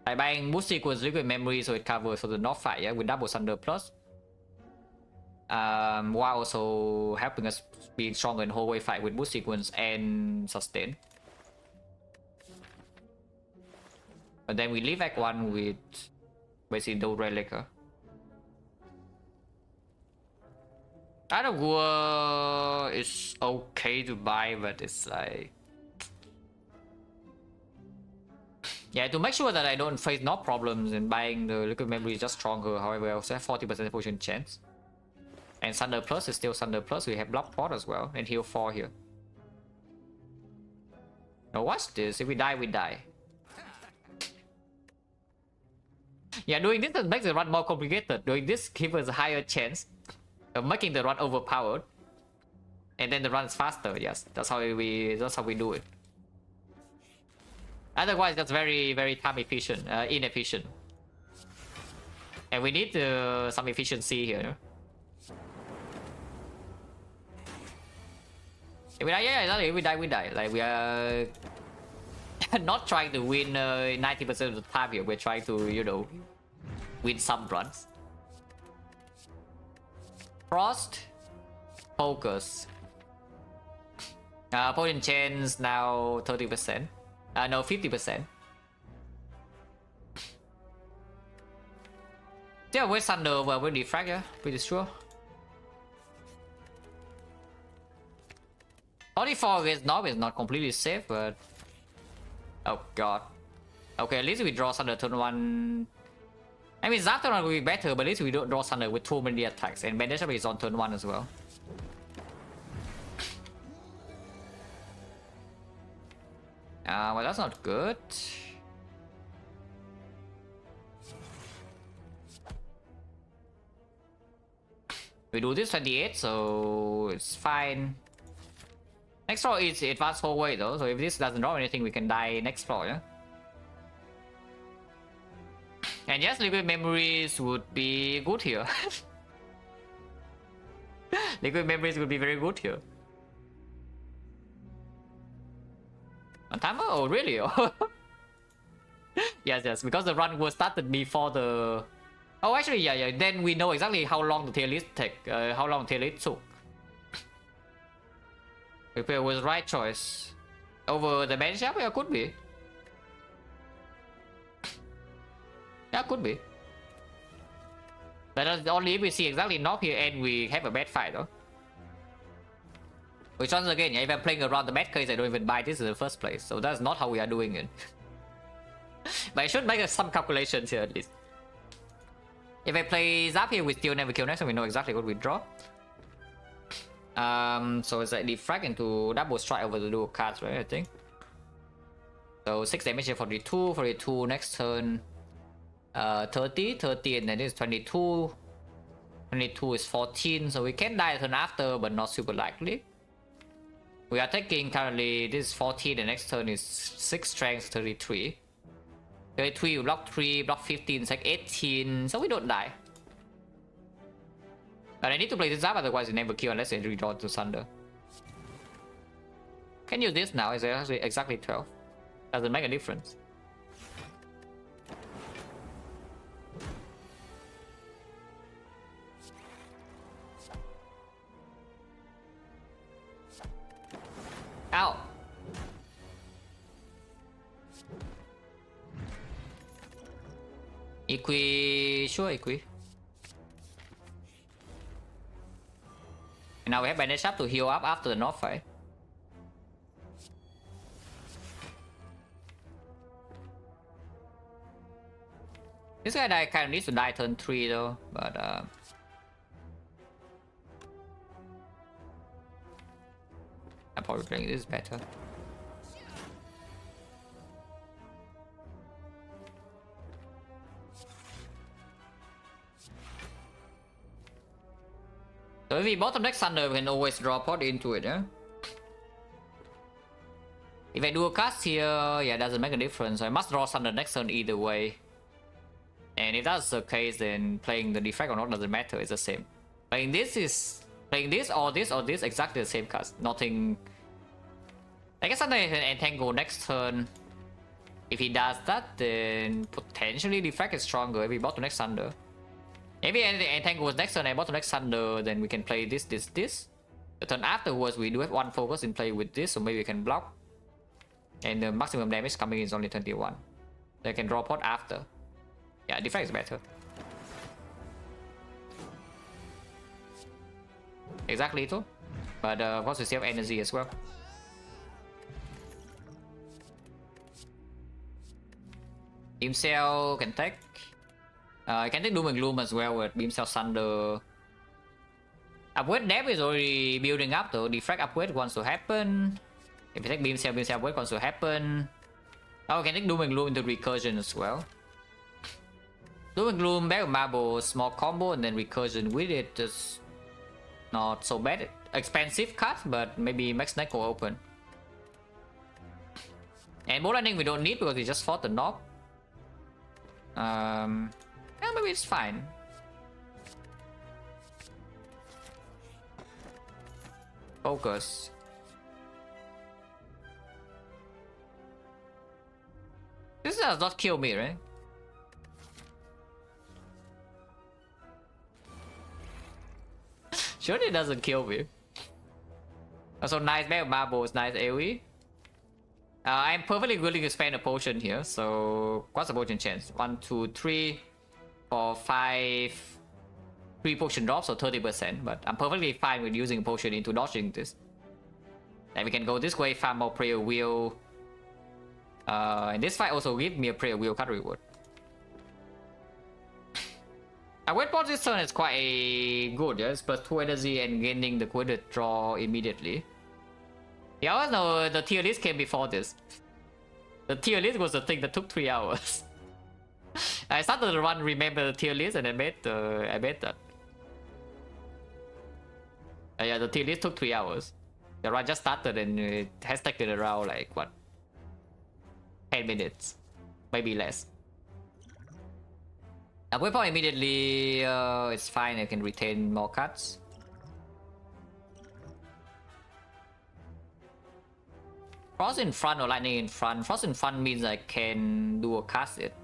Like buying boost sequence liquid memory so it covers for the North fight, yeah, with double Thunder plus. While also helping us being stronger in hallway fight with boost sequence and sustain. But then we leave Act 1 with basically no relic. Idle War is okay to buy, but it's like... Yeah, to make sure that I don't face no problems in buying the liquid memory is just stronger. However, I also have 40% potion chance. And Thunder Plus is still Thunder Plus. We have Block Pot as well. And heal 4 here. Now watch this. If we die, we die. Yeah, doing this makes the run more complicated. Doing this gives us a higher chance of making the run overpowered, and then the run is faster. Yes, that's how we do it. Otherwise, that's very time efficient, inefficient, and we need some efficiency here. If we die, yeah, if we die. Like we are not trying to win 90% of the time here. We're trying to, you know, win some runs. Frost, focus. Poison chance now 30%. No, 50%. Yeah, with Thunder with Defrag, yeah, pretty sure. 44 against Nob is not completely safe, but... Oh god. Okay, at least we draw Thunder turn 1. I mean, Zap turn 1 will be better, but at least we don't draw Thunder with too many attacks. And Bandage is on turn 1 as well. Well, that's not good. We do this 28, so it's fine. Next floor is advanced whole way though, so if this doesn't draw anything, we can die next floor, yeah? And yes, liquid memories would be good here. Liquid memories would be very good here. On timer? Oh, really? Yes, because the run was started before the... Oh, actually, yeah, then we know exactly how long the tail list how long the tail list took. If it was right choice. Over the bench shop, yeah, could be. Yeah, could be. But that's only if we see exactly Knob here and we have a bad fight though. Which once again, yeah, if I'm playing around the bad case, I don't even buy this in the first place. So that's not how we are doing it. But I should make some calculations here at least. If I play Zap here, we still never kill next, so we know exactly what we draw. So it's like Defrag into double strike over the dual cards, right? I think. So 6 damage here for 42 next turn. 30, and then this is 22. 22 is 14, so we can die the turn after, but not super likely. We are taking currently this is 14, the next turn is 6 strength, 33. 33, block 3, block 15, it's like 18, so we don't die. But I need to play this up, otherwise you never kill unless I redraw to Thunder. Can use this now, it's actually exactly 12. Doesn't make a difference. Ow! Sure, Equi. And now we have Bandage up to heal up after the North fight. This guy kind of needs to die turn 3 though, but I'm probably playing this better. So if we bottom next Thunder, we can always draw pot into it, yeah? If I do a cast here, yeah, it doesn't make a difference. I must draw Thunder next turn either way. And if that's the case, then playing the Defect or not doesn't matter, it's the same. Playing this or this, exactly the same cast. Nothing... I guess Thunder can entangle next turn. If he does that, then potentially Defect is stronger if we bottom next Thunder. If we entangle next turn and bottom next Thunder, then we can play this. The turn afterwards, we do have one focus in play with this, so maybe we can block. And the maximum damage coming in is only 21. They can draw pot after. Yeah, Defect is better. Exactly too. But of course we still have energy as well. Beam Cell can take. I can take Doom and Gloom as well with Beam Cell Thunder. Upgrade depth is already building up though. Defrag upgrade wants to happen. If you take Beam Cell upgrade wants to happen. Oh, we can take Doom and Gloom into Recursion as well. Doom and Gloom, Bag of Marbles, small combo, and then recursion with it. Just not so bad. Expensive card, but maybe Max Neck will open. And Bolt Lightning we don't need because we just fought the knob. Yeah, maybe it's fine. Focus. This does not kill me, right? Surely it doesn't kill me. Also, nice Bag of Marbles, nice AoE. I'm perfectly willing to spend a potion here, so what's the potion chance? 1, 2, 3, 4, 5. 3 potion drops, so 30%, but I'm perfectly fine with using a potion into dodging this. And we can go this way, farm more prayer wheel. And this fight also gives me a prayer wheel card reward. Our weapon this turn is quite good, yes, plus 2 energy and gaining the coded draw immediately. Yeah, I know the tier list came before this. The tier list was the thing that took 3 hours. I started the run, remember the tier list, and I made that. Yeah, the tier list took 3 hours. The run just started and it has taken around like what? 10 minutes, maybe less. A weapon immediately, it's fine. I can retain more cards. Frost in front or lightning in front. Frost in front means I can do a cast it.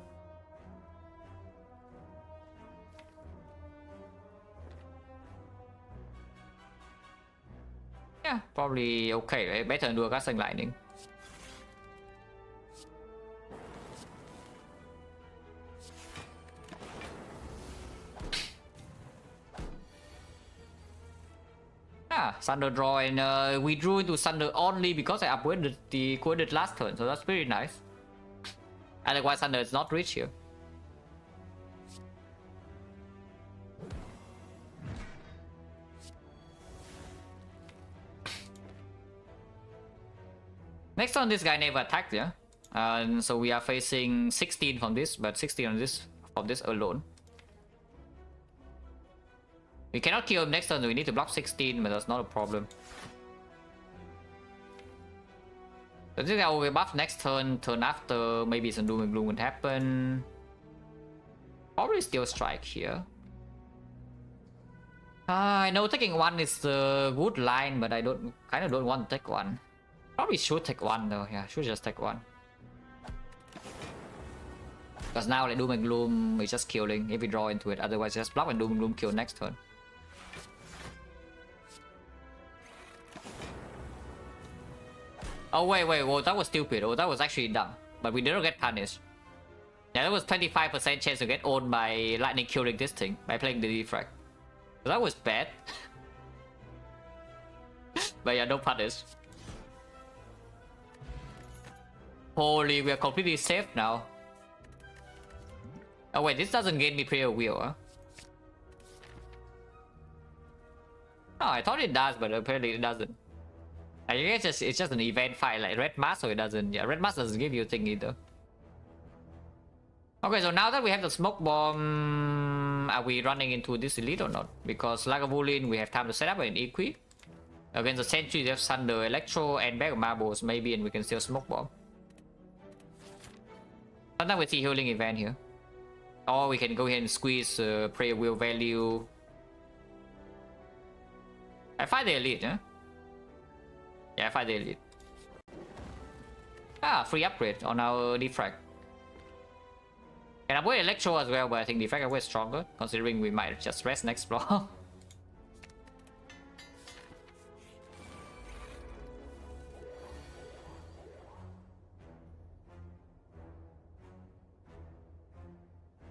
Yeah, probably okay, right? Better than do a casting lightning. Yeah, Thunder draw, and we drew into Thunder only because I upgraded the coded last turn, so that's pretty nice. Otherwise, Thunder is not rich here. Next turn, this guy never attacked, yeah? And so we are facing 16 from this, but 16 on this from this alone. We cannot kill him next turn, so we need to block 16, but that's not a problem. So this guy will be buffed next turn, turn after, maybe some Doom and Gloom would happen. Probably still strike here. I know taking 1 is the good line, but I kind of don't want to take 1. Probably should take 1 though, yeah, should just take 1. Because now like Doom and Gloom is just killing if we draw into it, otherwise just block and Doom and Gloom kill next turn. Oh wait, well that was stupid, oh that was actually dumb. But we didn't get punished. Yeah, there was 25% chance to get owned by lightning killing this thing by playing the defect. So that was bad. But yeah, no punish. Holy, we are completely safe now. Oh wait, this doesn't gain me prayer wheel, huh? Oh, I thought it does, but apparently it doesn't. I guess it's just an event fight like Red Mask, so it doesn't. Yeah, Red Mask doesn't give you a thing either. Okay, so now that we have the smoke bomb, are we running into this elite or not? Because Lagavulin, we have time to set up an equi. Against the Sentry, we have Thunder, Electro, and Bag of Marbles maybe, and we can still smoke bomb. Sometimes we see healing event here. Or we can go ahead and squeeze prayer wheel value. I find the elite, huh? Yeah, I find the elite. Ah, free upgrade on our defrag. Can upgrade Electro as well, but I think defrag upgrade is stronger, considering we might just rest next block.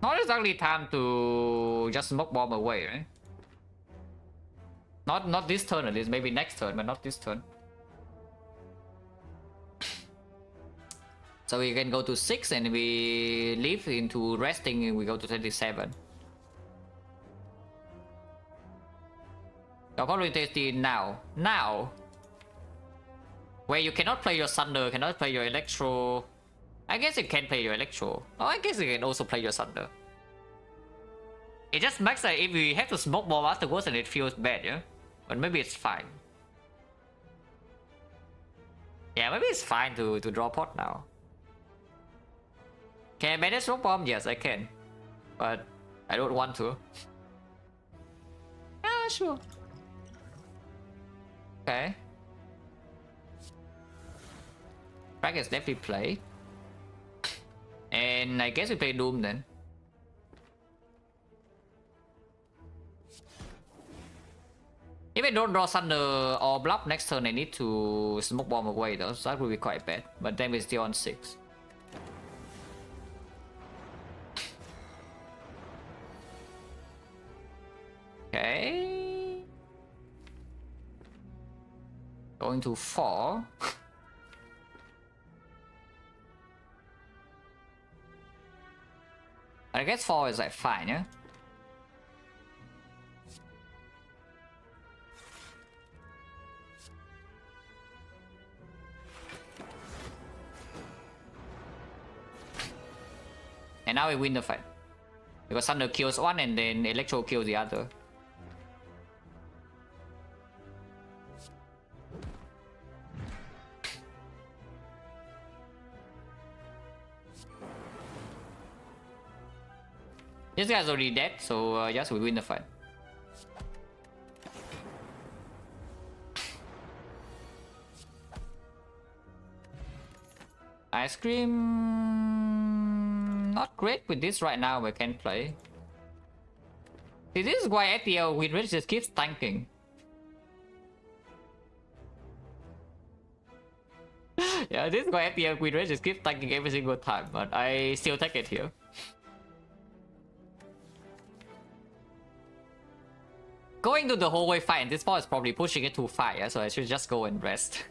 Not exactly time to just smoke bomb away, right? Not this turn at least, maybe next turn, but not this turn. So we can go to 6 and we leave into resting and we go to 27. I'll probably test it now. Now! Where you cannot play your Thunder, cannot play your Electro. I guess you can play your Electro. Oh, I guess you can also play your Thunder. It just makes like if we have to smoke bomb afterwards and it feels bad, yeah? But maybe it's fine. Yeah, maybe it's fine to draw pot now. Can I manage smoke bomb? Yes, I can. But I don't want to. Ah, sure. Okay. Frag is definitely play. And I guess we play Doom then. If I don't draw Thunder or Blob next turn, I need to smoke bomb away though, so that will be quite bad. But then we're still on 6. Okay. Going to 4. I guess 4 is like fine, yeah? And now we win the fight. Because Thunder kills one and then Electro kills the other. This guy's already dead, so yes, we win the fight. Ice Cream... not great with this right now, we can play. See, this is why FTL win rate just keeps tanking. Yeah, this is why FTL win rate just keeps tanking every single time, but I still take it here. Going to the hallway fight in this spot is probably pushing it too far, yeah? So I should just go and rest.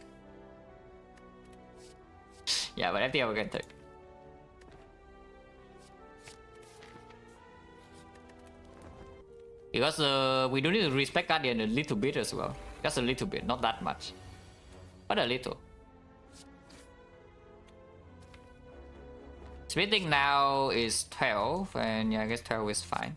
Yeah, but FTL we can take. Because we do need to respect Guardian a little bit as well. Just a little bit, not that much. But a little. Splitting now is 12, and yeah, I guess 12 is fine.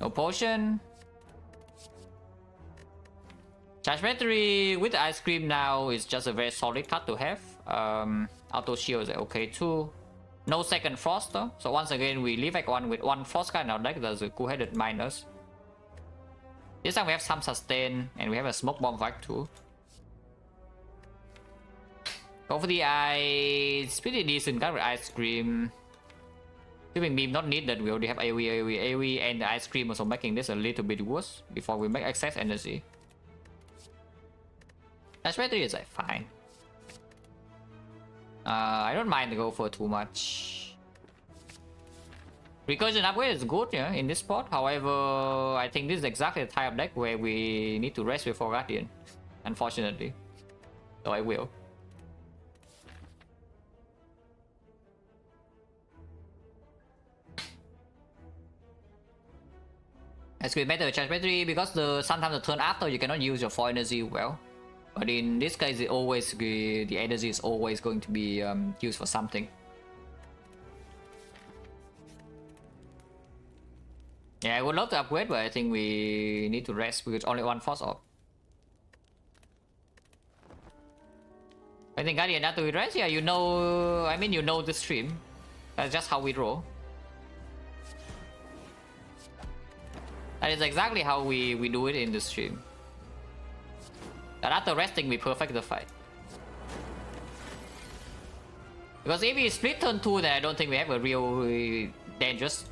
No potion. Charge battery with the ice cream now is just a very solid card to have. Auto shield is okay too. No second frost though. So once again we leave like one with one frost card in our deck. That's a cool-headed minus. This time we have some sustain and we have a smoke bomb fight too. Go for the eye. It's pretty decent card with ice cream. Sweeping beam not needed, we already have AoE, and the ice cream also making this a little bit worse before we make excess energy. Dash battery is like fine. I don't mind to go for too much. Recursion upgrade is good, yeah, in this spot. However, I think this is exactly the type of deck where we need to rest before Guardian, unfortunately. So I will. As with better charge battery, because sometimes the turn after you cannot use your 4 energy well. But in this case, the energy is always going to be used for something. Yeah, I would love to upgrade, but I think we need to rest because only one force off. I think Guardian not to rest. Yeah, you know. I mean, you know the stream. That's just how we roll. That is exactly how we do it in the stream. That after resting, we perfect the fight. Because if we split turn 2, then I don't think we have a real dangerous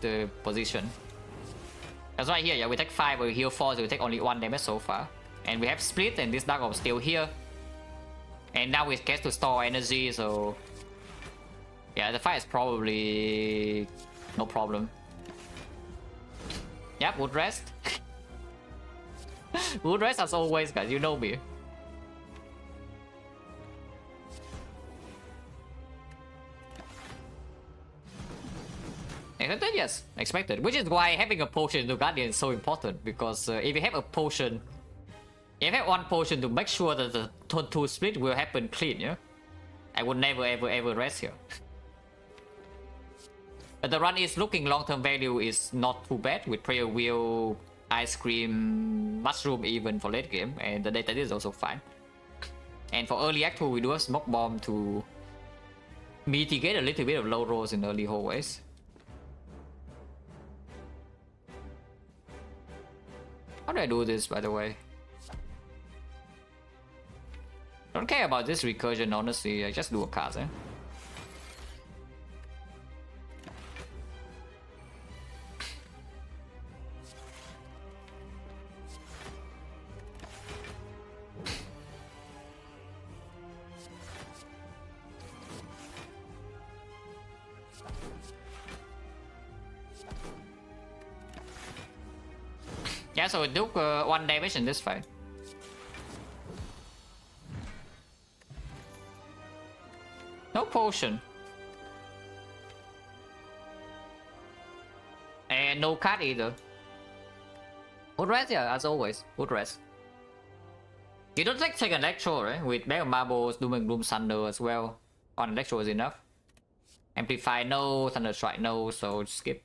position. That's right here, yeah, we take 5, we heal 4, so we take only 1 damage so far. And we have split, and this Dark Orb still here. And now we get to store energy, so... yeah, the fight is probably... no problem. Yep, would rest. Would rest as always, guys, you know me. Expected? Yes, expected. Which is why having a potion to Guardian is so important, because if you have a potion If I have one potion to make sure that the turn 2 split will happen clean, yeah? I would never ever rest here. But the run is looking long-term value is not too bad with prayer wheel, ice cream, mushroom even for late game, and the data is also fine. And for early act 2 we do have smoke bomb to mitigate a little bit of low rolls in early hallways. How do I do this, by the way? Don't care about this recursion, honestly. I just do a card, eh? Yeah, so it took 1 damage in this fight. No potion. And no card either. Wood rest, yeah, as always. Wood rest. You don't take an electro, right? With Bag of Marbles, Doom and Gloom Thunder as well. One electro is enough. Amplify no, Thunder Strike no, so skip.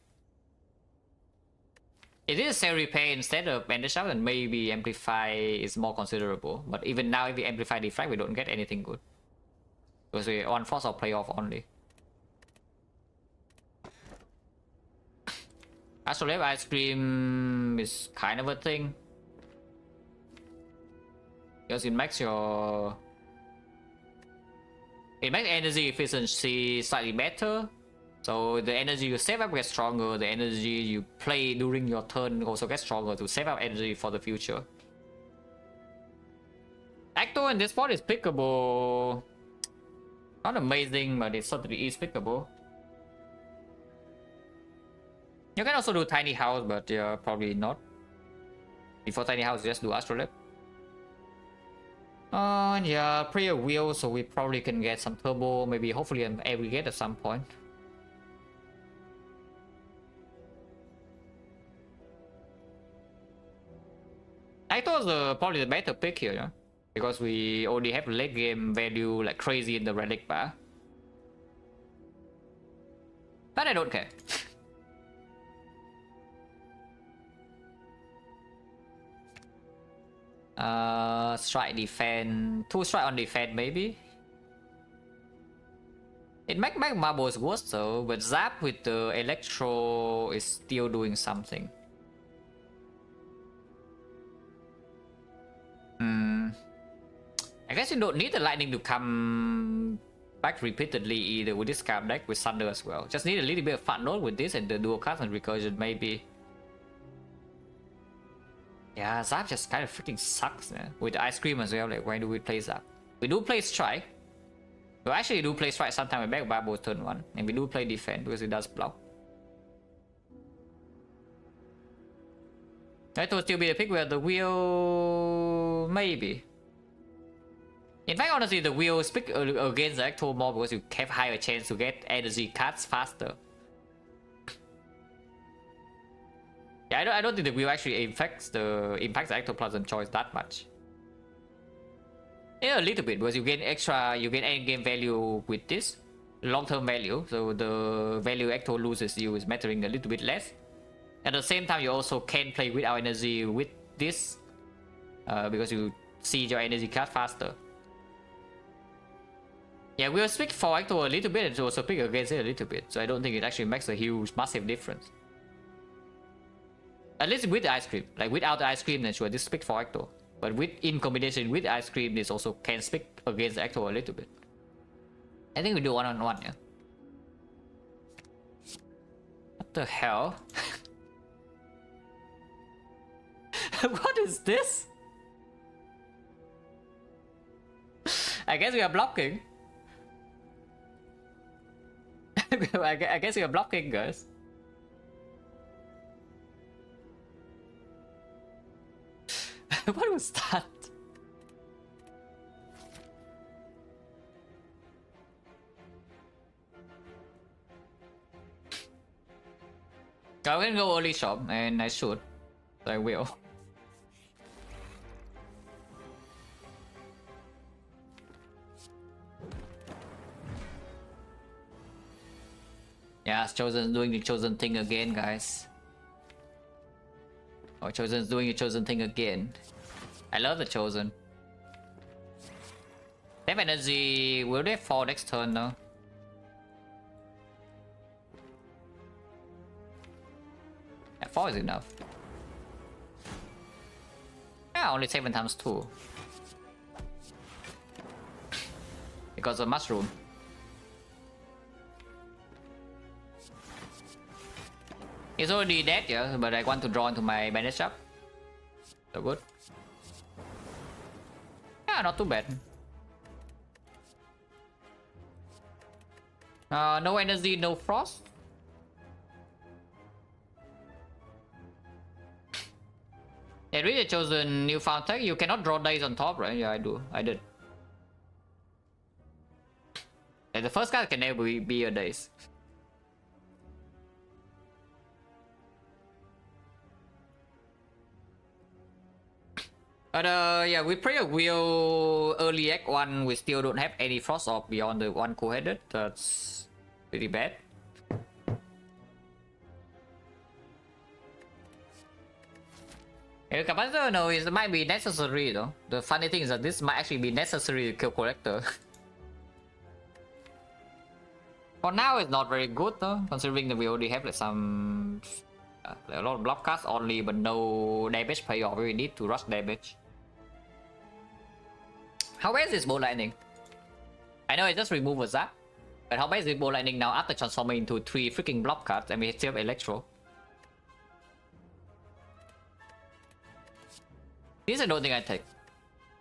It is Cell Repair instead of Ender Shaft, and maybe Amplify is more considerable. But even now, if we Amplify Deflect, we don't get anything good. Because we on force or play off only. Astrolabe Ice Cream is kind of a thing. Because it makes your... It makes energy efficiency slightly better. So the energy you save up gets stronger, the energy you play during your turn also gets stronger to save up energy for the future. Acto in this spot is pickable. Not amazing, but it certainly is pickable. You can also do Tiny House, but yeah, probably not. Before Tiny House, just do Astrolabe. Yeah, Prayer Wheel, so we probably can get some turbo, maybe hopefully an aggregate at some point. Acto is probably the better pick here, yeah? Because we already have late game value like crazy in the relic bar. But I don't care. Strike defend, 2 strike on defend maybe. It make marbles worse though, but Zap with the electro is still doing something. I guess you don't need the lightning to come back repeatedly either with this card deck with Thunder as well. Just need a little bit of fun load with this and the dual cast and recursion maybe. Yeah, Zap just kind of freaking sucks, man. With the ice cream as well, like why do we play Zap? We do play Strike. We actually do play Strike sometimes with back Barbo turn 1. And we do play Defend because it does block. That will still be the pick where the wheel... maybe. In fact, honestly, the wheel speak against the actual more because you have higher chance to get energy cards faster. Yeah, I don't think the wheel actually impacts the ectoplasm choice that much. Yeah, a little bit because you gain extra, you gain end-game value with this long-term value. So the value ecto loses you is mattering a little bit less. At the same time, you also can play with our energy with this because you see your energy card faster. Yeah, we'll speak for Ecto a little bit and also pick against it a little bit. So I don't think it actually makes a huge, massive difference. At least with the ice cream. Like without the ice cream, then sure, this speak for Ecto. But with in combination with ice cream, this also can speak against Ecto a little bit. I think we do one-on-one, yeah. What the hell? What is this? I guess we are blocking. I guess we are blocking, guys. What was that? I can go early shop, and I should. I will. Chosen's doing the Chosen thing again, guys. Oh, Chosen's doing the Chosen thing again. I love the Chosen. They have energy. Will they fall next turn though? Yeah, 4 is enough. Yeah, only 7 times 2. Because of mushroom. It's already dead, yeah, but I want to draw into my bandage shop. So good. Yeah, not too bad. No energy, no frost. Yeah, really chosen newfound tech. You cannot draw dice on top, right? Yeah, I do. I did. Yeah, the first card can never be a dice. But yeah, we play a wheel early Act 1. We still don't have any frost off beyond the one co-headed. That's pretty bad. Yeah, capacitor, no, it might be necessary though. The funny thing is that this might actually be necessary to kill collector. For now, it's not very good though, considering that we already have like some a lot of block cards only, but no damage payoff. We need to rush damage. How bad is this Bolt Lightning? I know it just removed a zap, but how bad is this Bolt Lightning now after transforming into 3 freaking block cards and we still have Electro? This I don't think I take.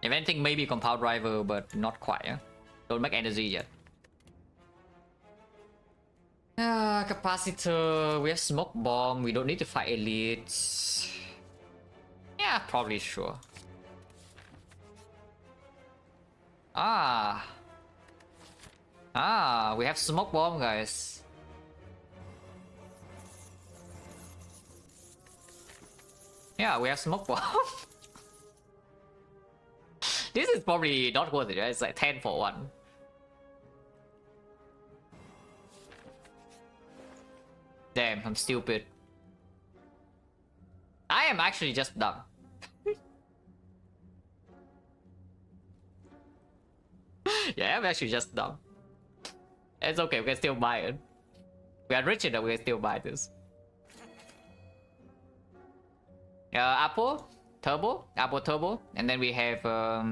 If anything, maybe Compound Driver, but not quite. Yeah? Don't make energy yet. Capacitor. We have Smoke Bomb. We don't need to fight elites. Yeah, probably sure. We have Smoke Bomb, guys. Yeah, we have Smoke Bomb. This is probably not worth it, right? It's like 10 for 1. Damn, I'm stupid. I am actually just dumb. Yeah, I'm actually just dumb. It's okay, we can still buy it. We are rich enough, we can still buy this. Apple Turbo, and then we have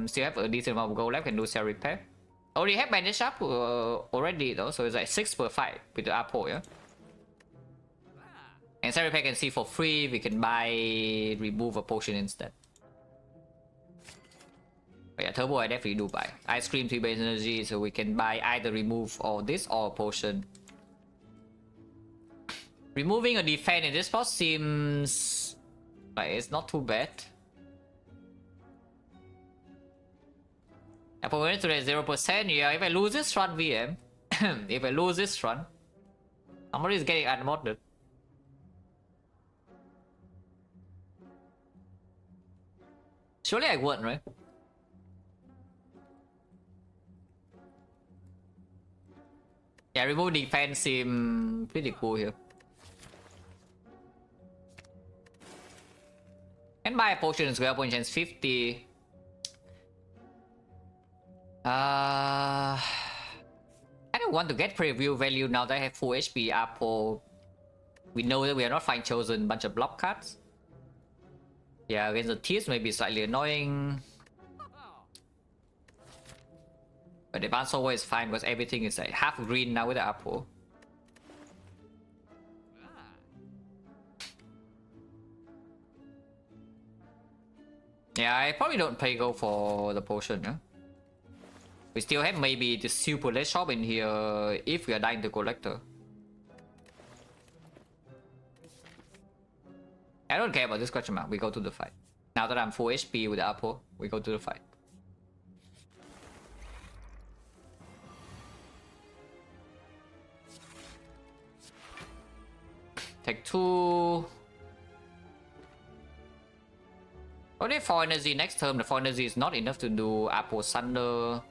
still have a decent amount of gold left, can do cell repair. Already have bandage shop already though, so it's like 6 per fight with the Apple, yeah. And cell repair can see for free. We can buy remove a potion instead. But yeah, Turbo I definitely do buy. Ice Cream 3 base energy, so we can buy either remove or this or a potion. Removing a defense in this spot seems like it's not too bad. Apple went to the 0%. Yeah, if I lose this run VM, if I lose this run, somebody is getting unmodded. Surely I won, right? Yeah, remove defense seems pretty cool here. And buy a potion as well, point chance 50. I don't want to get preview value now that I have full HP Apple. We know that we are not fine chosen bunch of block cards. Yeah, against the Tears may be slightly annoying. But the advanced over is fine because everything is like half green now with the Apple. Yeah, I probably don't go for the potion, yeah? We still have maybe the super late shop in here if we are dying to collector. I don't care about this question mark, we go to the fight. Now that I'm full HP with the Apple, we go to the fight. Take 2. Only 4 energy next turn. The 4 energy is not enough to do Apple Thunder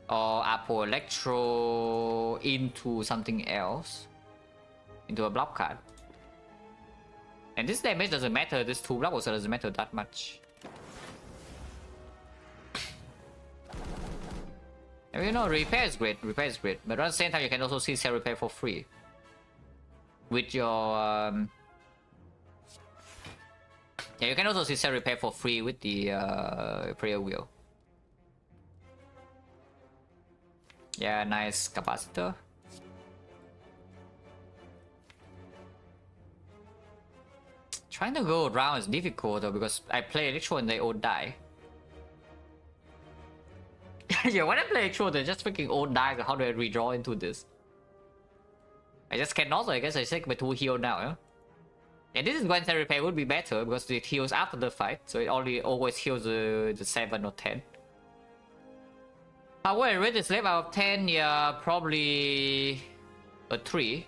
or Apple Electro into something else. into a block card. And this damage doesn't matter, this 2 block also doesn't matter that much. And you know, repair is great, but at the same time you can also see cell repair for free. With your... Yeah, you can also see cell repair for free with the prayer wheel. Yeah, nice capacitor. Trying to go around is difficult though, because I play Electro and they all die. Yeah, when I play Electro, they just freaking all die. How do I redraw into this? I just cannot, so I guess I take my 2 heal now, yeah? And this is when cell repair would be better, because it heals after the fight, so it only always heals the 7 or 10. Will I rate this left out of 10? Yeah, probably a 3.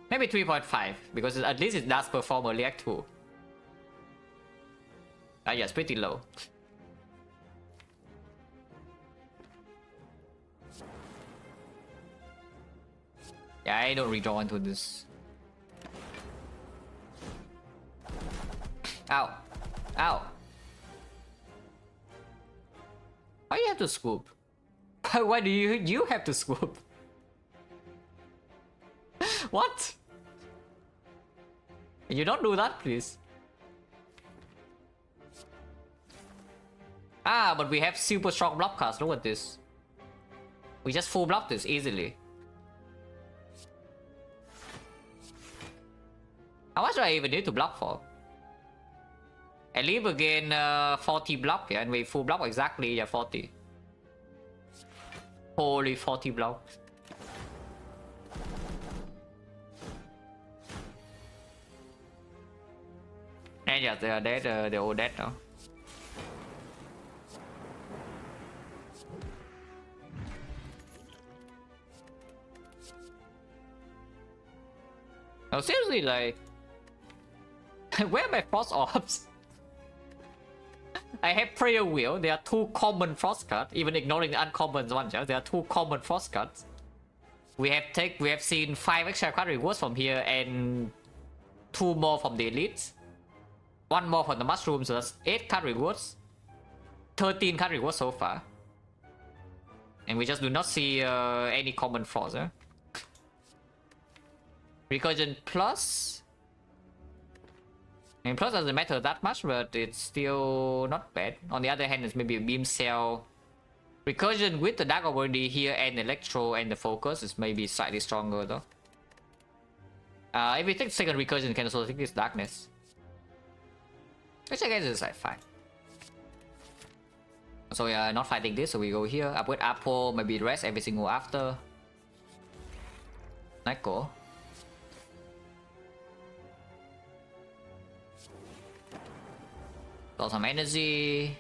Maybe 3.5, because at least it does perform early act 2. Yeah, it's pretty low. Yeah, I don't redraw into this. Ow. Ow. Why do you have to swoop? Why do you have to swoop? What? You don't do that, please. Ah, but we have super strong block cast. Look at this. We just full block this easily. How much do I even need to block for? I leave again 40 block, yeah, and we full block exactly, yeah, 40. Holy 40 block. And yeah, they are dead, they're all dead now. No, seriously, like... Where are my frost orbs? I have prayer wheel. There are 2 common frost cards, even ignoring the uncommon ones. Yeah? There are 2 common frost cards. We have seen 5 extra card rewards from here and 2 more from the elites. 1 more from the mushroom, so that's 8 card rewards. 13 card rewards so far. And we just do not see any common frost. Eh? Recursion plus. And plus doesn't matter that much, but it's still not bad. On the other hand, it's maybe a beam cell. Recursion with the Dark Already here and Electro and the Focus is maybe slightly stronger though. If we take second recursion, you can also take this Darkness. Which I guess is like fine. So yeah, not fighting this, so we go here. Up with Apple, maybe rest every single after. Nico. Got some energy.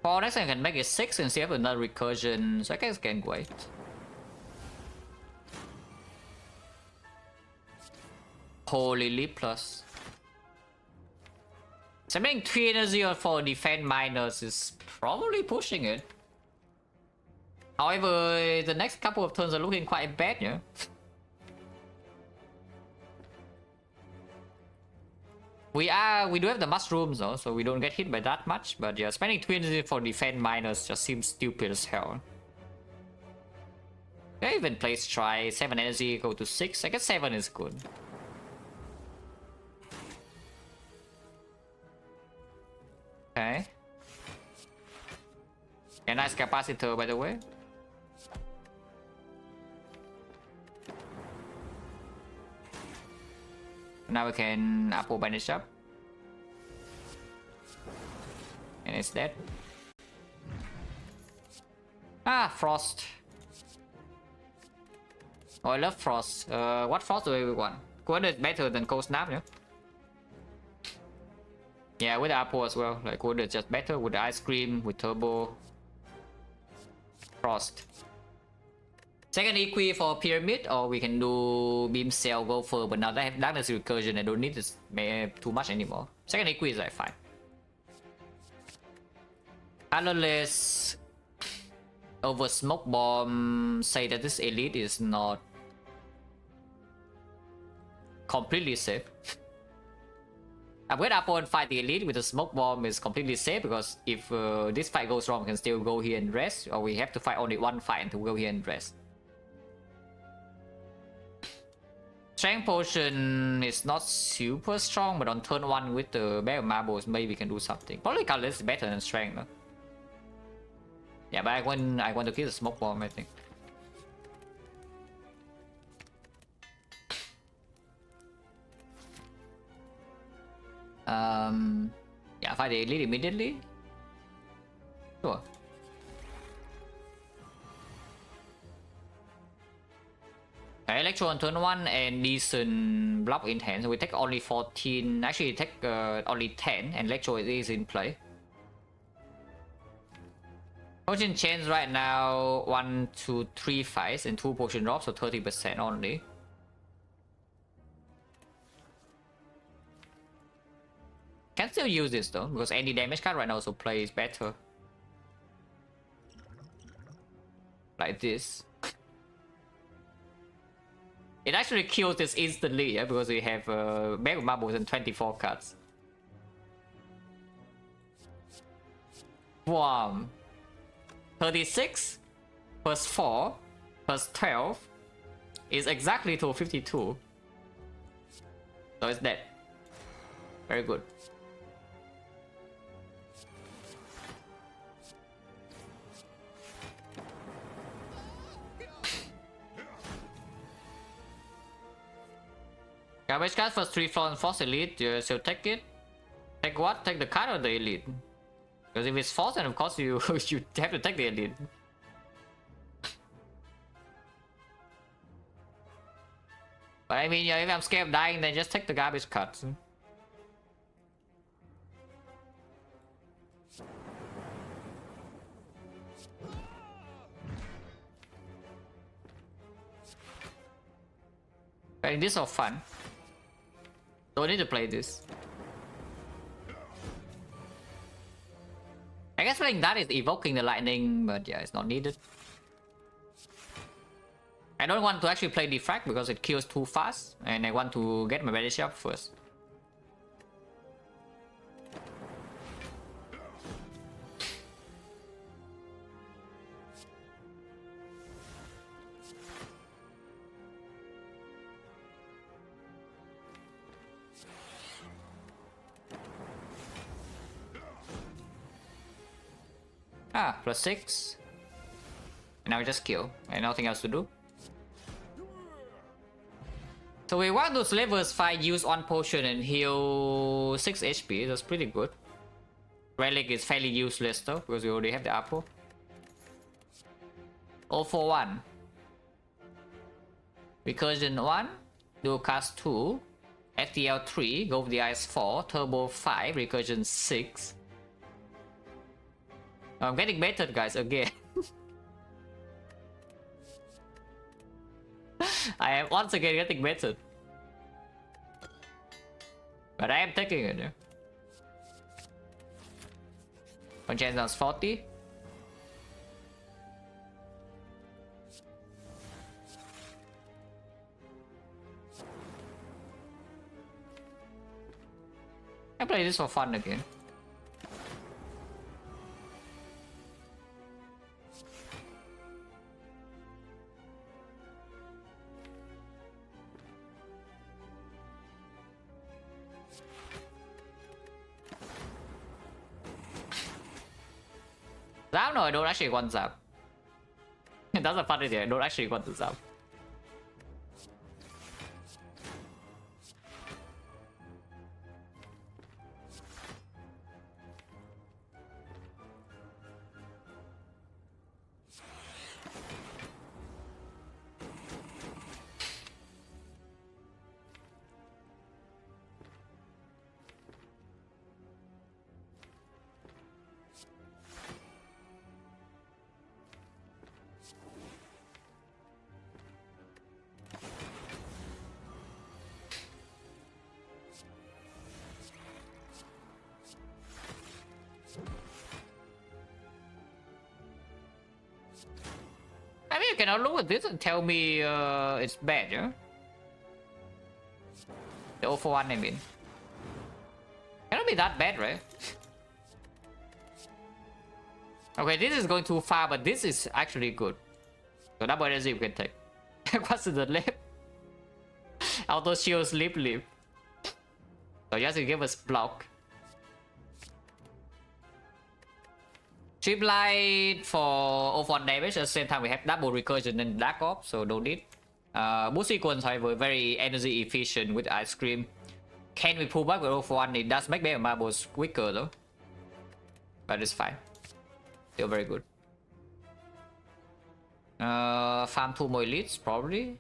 For next time I can make it 6 and see if another recursion, so I guess I can wait. Holy leap plus. Spending 3 energy for defense miners is probably pushing it. However, the next couple of turns are looking quite bad, yeah? We do have the mushrooms though, so we don't get hit by that much, but yeah, spending 2 energy for defense miners just seems stupid as hell. I even place try 7 energy, go to 6. I guess 7 is good. Okay. A nice capacitor, by the way. Now we can Apple banish up. And it's dead. Ah, Frost. Oh, I love Frost. What Frost do we want? Cold is better than Cold Snap, yeah? Yeah, with the Apple as well. Like, Cold is just better with the Ice Cream, with Turbo. Frost. Second Equi for Pyramid, or we can do Beam Cell, Gopher, but now that Darkness Recursion, I don't need this too much anymore. Second Equi is like fine. Analysts over smoke bomb say that this elite is not completely safe. When opponent fight the elite with a smoke bomb is completely safe, because if this fight goes wrong, we can still go here and rest, or we have to fight only one fight to go here and rest. Strength potion is not super strong, but on turn 1 with the bag of marbles, maybe we can do something. Probably colorless is better than strength, no? Yeah, but I want to kill the smoke bomb, I think. Yeah, fight the elite immediately. Sure. Electro on turn 1 and decent block in hand, so we take only 14. Actually, take only 10, and Electro is in play. Potion chains right now 1, 2, 3 fights and 2 potion drops, so 30% only. Can still use this though, because any damage card right now also plays better. Like this. It actually kills this instantly, yeah, because we have bag of marbles and 24 cards. Wow. 36 plus 4 plus 12 is exactly to 52. So it's dead. Very good. Garbage card first 3 floor and force elite, so take it. Take what? Take the card or the elite? Because if it's force, then of course you you have to take the elite. But I mean, yeah, if I'm scared of dying, then just take the garbage cards. But this is all fun. Don't need to play this. I guess playing that is evoking the lightning, but yeah, it's not needed. I don't want to actually play Defect because it kills too fast, and I want to get my balance up first. Ah, plus 6. And now we just kill, and nothing else to do. So we want those levels 5 use 1 potion and heal 6 HP. That's pretty good. Relic is fairly useless though, because we already have the apple. 041. Recursion 1. Dual cast 2. FTL 3. Go with the ice 4. Turbo 5. Recursion 6. I'm getting baited, guys, again. I am once again getting baited. But I am taking it. Yeah. One chance down 40. I play this for fun again. Zap? No, I don't actually want Zap. That's a funny thing, I don't actually want to Zap. I mean, you cannot look at this and tell me it's bad, yeah? The 0 for 1, I mean. Cannot be that bad, right? Okay, this is going too far, but this is actually good. So double energy we can take. What's in the left? Auto shield sleep leap. So just to give us block. Chip light for 0 for 1 damage. At the same time we have double recursion and dark off, so no need. Boost sequence, however, very energy efficient with ice cream. Can we pull back with 0 for 1? It does make Bear Marbles quicker though. But it's fine. Still very good. Farm 2 more elites, probably.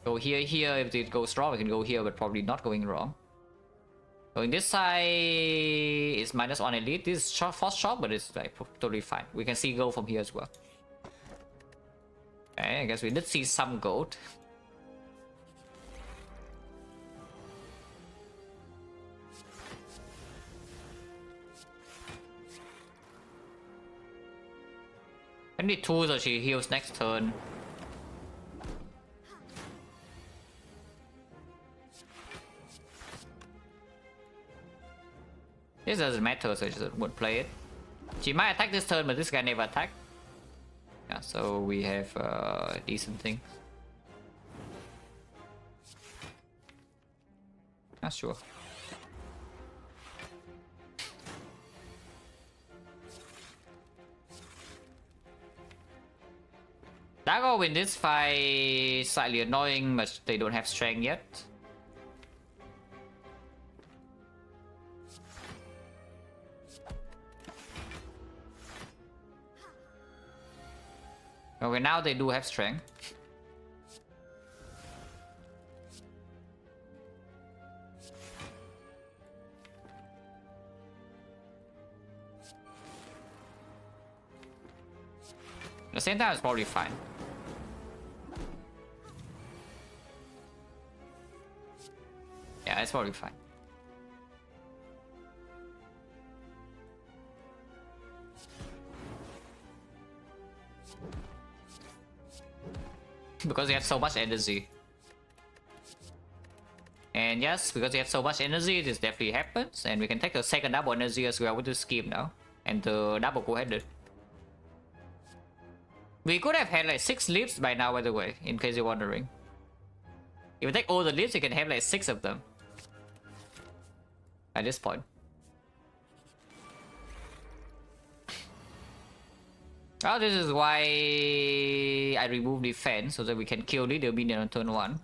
Go here, if it goes wrong, we can go here, but probably not going wrong. Going this side is -1 elite. This is short, fast shot, but it's like totally fine. We can see gold from here as well. Okay, I guess we did see some gold. I need 2 so she heals next turn. This doesn't matter, so I just won't play it. She might attack this turn, but this guy never attacked. Yeah, so we have decent things. Not sure. Dago win this fight slightly annoying, but they don't have strength yet. Okay, now they do have strength. At the same time, it's probably fine. Yeah, it's probably fine. Because you have so much energy. And yes, because you have so much energy, this definitely happens. And we can take the second double energy as well with the scheme now. And the double co-headed. We could have had like 6 leaps by now, by the way, in case you're wondering. If you take all the leaps, you can have like 6 of them. At this point. Oh, this is why I remove defense, so that we can kill leader minion on turn 1.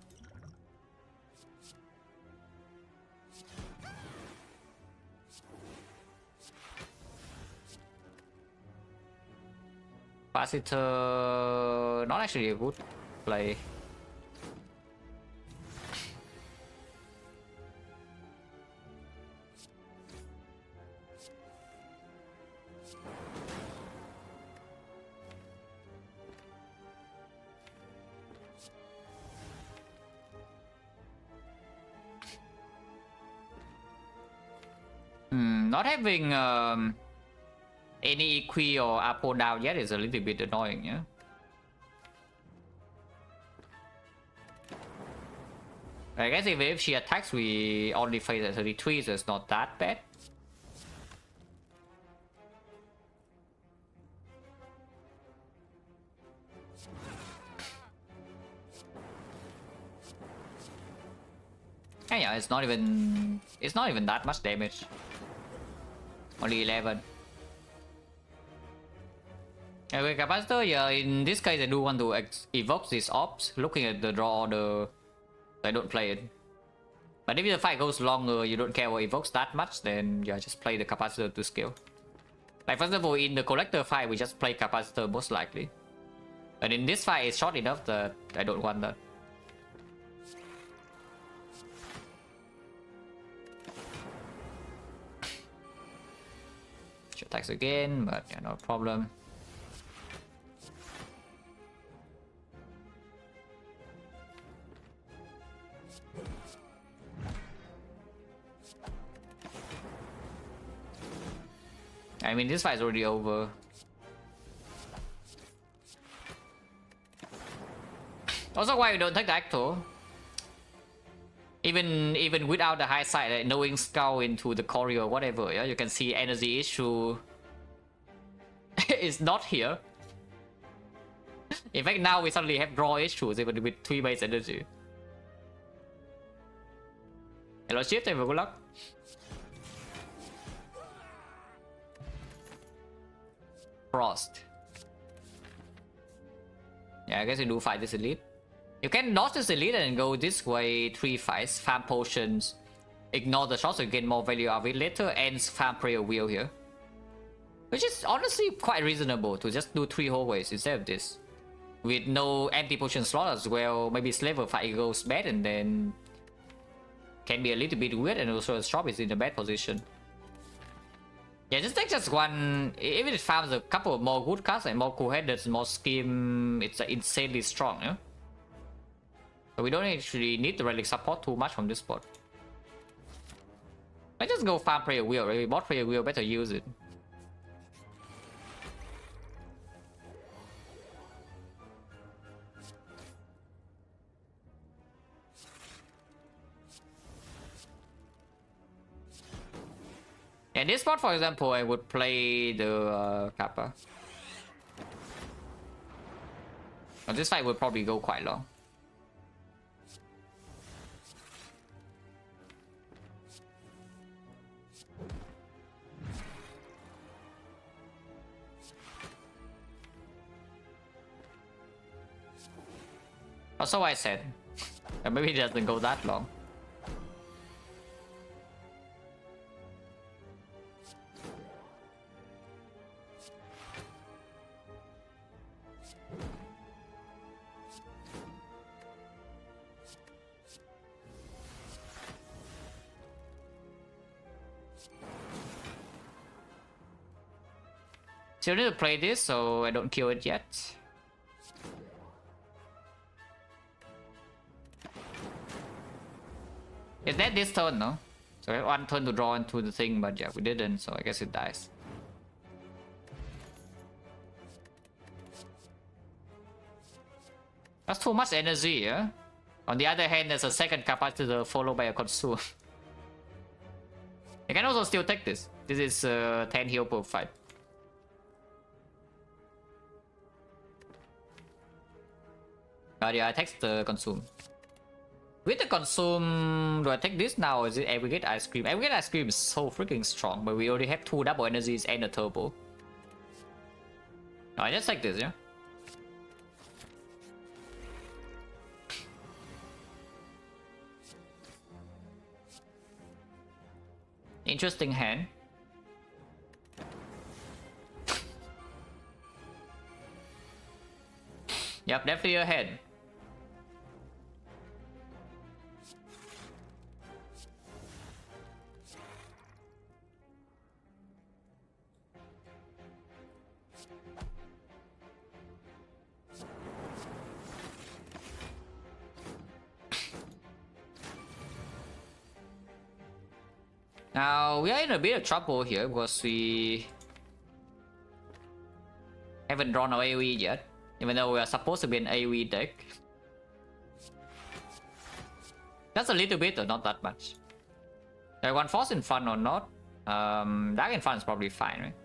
Capacitor, not actually a good play. Not having any EQ or Apo down yet is a little bit annoying, yeah. I guess if she attacks, we only face at 33, so it's not that bad. Yeah, it's not even that much damage. Only 11. Okay, capacitor, yeah, in this case I do want to evoke these ops. Looking at the draw order, I don't play it. But if the fight goes longer, you don't care what evokes that much, then yeah, just play the capacitor to scale. Like for example, in the collector fight, we just play capacitor most likely. But in this fight, it's short enough that I don't want that. She attacks again, but yeah, no problem. I mean, this fight is already over. Also, why you don't take the Acto? Even without the high side, like knowing Skull into the Choreo or whatever, yeah, you can see energy issue is not here. In fact, now we suddenly have draw issues even with 3 base energy. Hello, Chief, thank you for good luck. Frost. Yeah, I guess you do fight this elite. You can dodge this elite and go this way 3 fights, farm potions, ignore the shots so you gain more value out of it later, and farm prayer wheel here. Which is honestly quite reasonable to just do 3 hallways instead of this. With no empty potion slot as well, maybe Slaver fight goes bad and then can be a little bit weird, and also the shop is in a bad position. Yeah, just take just one, even if it farms a couple of more good cards and more cool headers, more scheme, it's insanely strong, yeah? So we don't actually need the relic support too much from this spot. Let's just go farm prayer wheel, right? Bot prayer wheel, better use it. In this spot, for example, I would play the Kappa. But this fight would probably go quite long. So I said. Maybe it doesn't go that long. Still need to play this, so I don't kill it yet. It's dead this turn, no? So we have 1 turn to draw into the thing, but yeah, we didn't, so I guess it dies. That's too much energy, yeah? On the other hand, there's a second capacitor followed by a consume. You can also still take this. This is 10 heal per fight. But yeah, I take the consume. With the consume, do I take this now or is it aggregate ice cream? Aggregate ice cream is so freaking strong, but we already have 2 double energies and a turbo. No, I just take this, yeah? Interesting hand. Yep, definitely ahead. Now, we are in a bit of trouble here because we haven't drawn our AoE yet, even though we are supposed to be an AoE deck. That's a little bit, or not that much. Do I want Force in front or not? Dark in front is probably fine, right?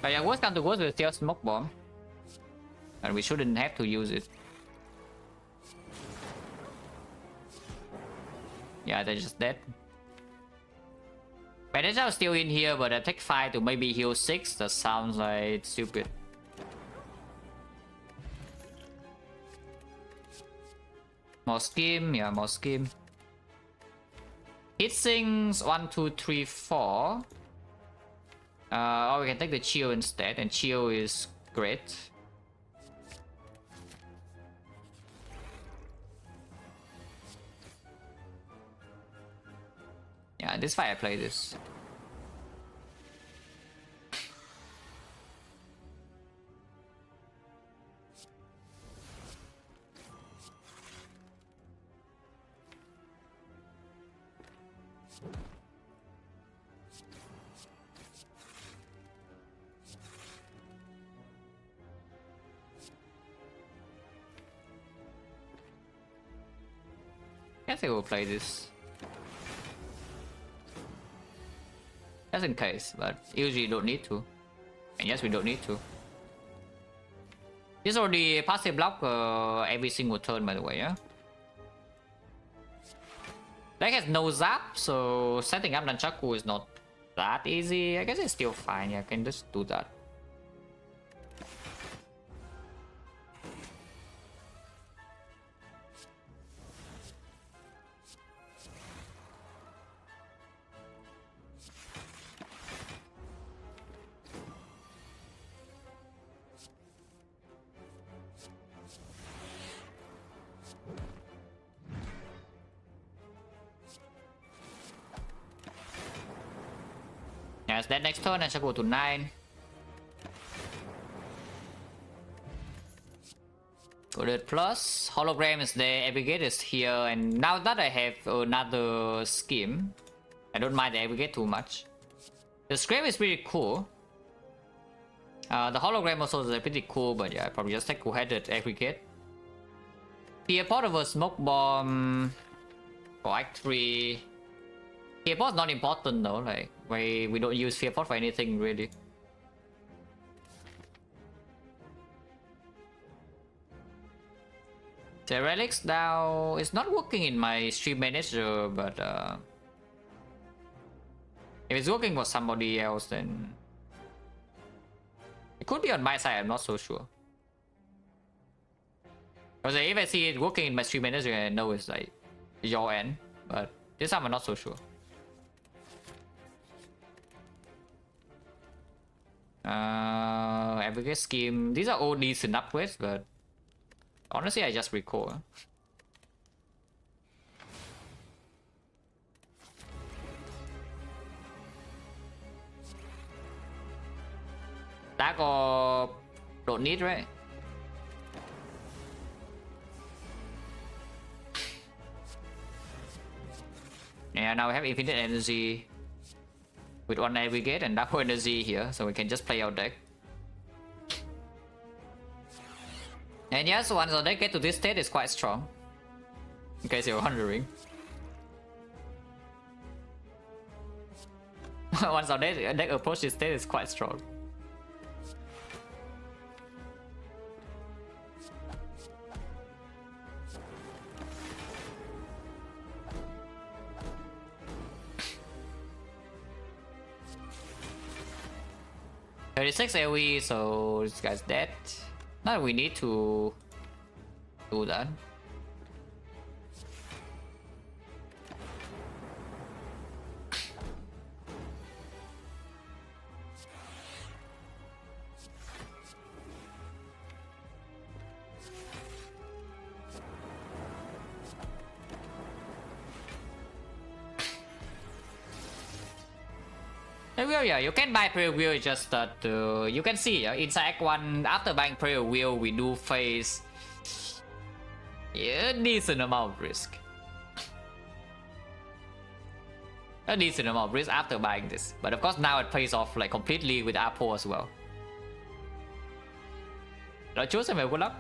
But yeah, worst come to worst, we'll still Smoke Bomb. And we shouldn't have to use it. Yeah, they're just dead. Bandage is still in here, but I take 5 to maybe heal 6. That sounds like stupid. More scheme, yeah, more scheme. Hit sinks 1, 2, 3, 4. Or we can take the chill instead, and chill is great. Yeah, this fight I play this. Guess I will play this. Just in case, but usually you don't need to. And yes, we don't need to. This already passive block every single turn, by the way, yeah? Deck has no zap, so setting up Nunchaku is not that easy. I guess it's still fine, yeah, I can just do that. Yes, that next turn I shall go to 9. Good plus. Hologram is there, Aggregate is here, and now that I have another scheme, I don't mind the Aggregate too much. The Scream is pretty cool. The Hologram also is pretty cool, but yeah, I probably just take two-headed Aggregate. Fear Pot over Smoke Bomb for Act 3. Fear Pot's not important though, like we don't use Fear Pot for anything really. The Relics now is not working in my stream manager, but if it's working for somebody else, then it could be on my side. I'm not so sure. Because if I see it working in my stream manager, I know it's like your end, but this time I'm not so sure. Aggregate scheme. These are all decent upgrades, but honestly, I just recall. That or don't need, right? Yeah, now we have infinite energy with one Aggregate and double energy here, so we can just play our deck. And yes, once our deck get to this state, it's quite strong. In case you're wondering. Once our deck approaches this state, it's quite strong. $36 AoE, so this guy's dead. Now we need to do that. Wheel, yeah, you can buy Prayer Wheel, it's just that you can see inside Act 1, after buying Prayer Wheel, we do face a decent amount of risk. A decent amount of risk after buying this. But of course now it pays off like completely with Apo as well. Rồi chúa xem về good luck.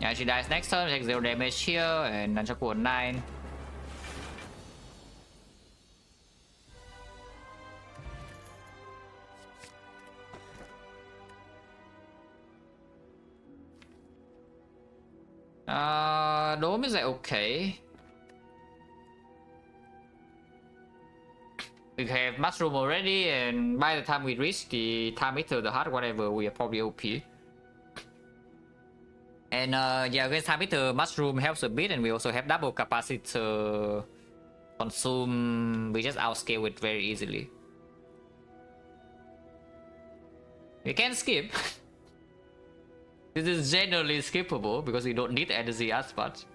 Yeah, she dies next turn, takes 0 damage here, and Nunchaku on 9. Dome is like okay. We have Mushroom already, and by the time we reach the Time Eater, the Heart, whatever, we are probably OP. And yeah, against Time Eater, Mushroom helps a bit, and we also have double capacitor consume. We just outscale it very easily. We can skip. This is generally skippable because you don't need energy as much.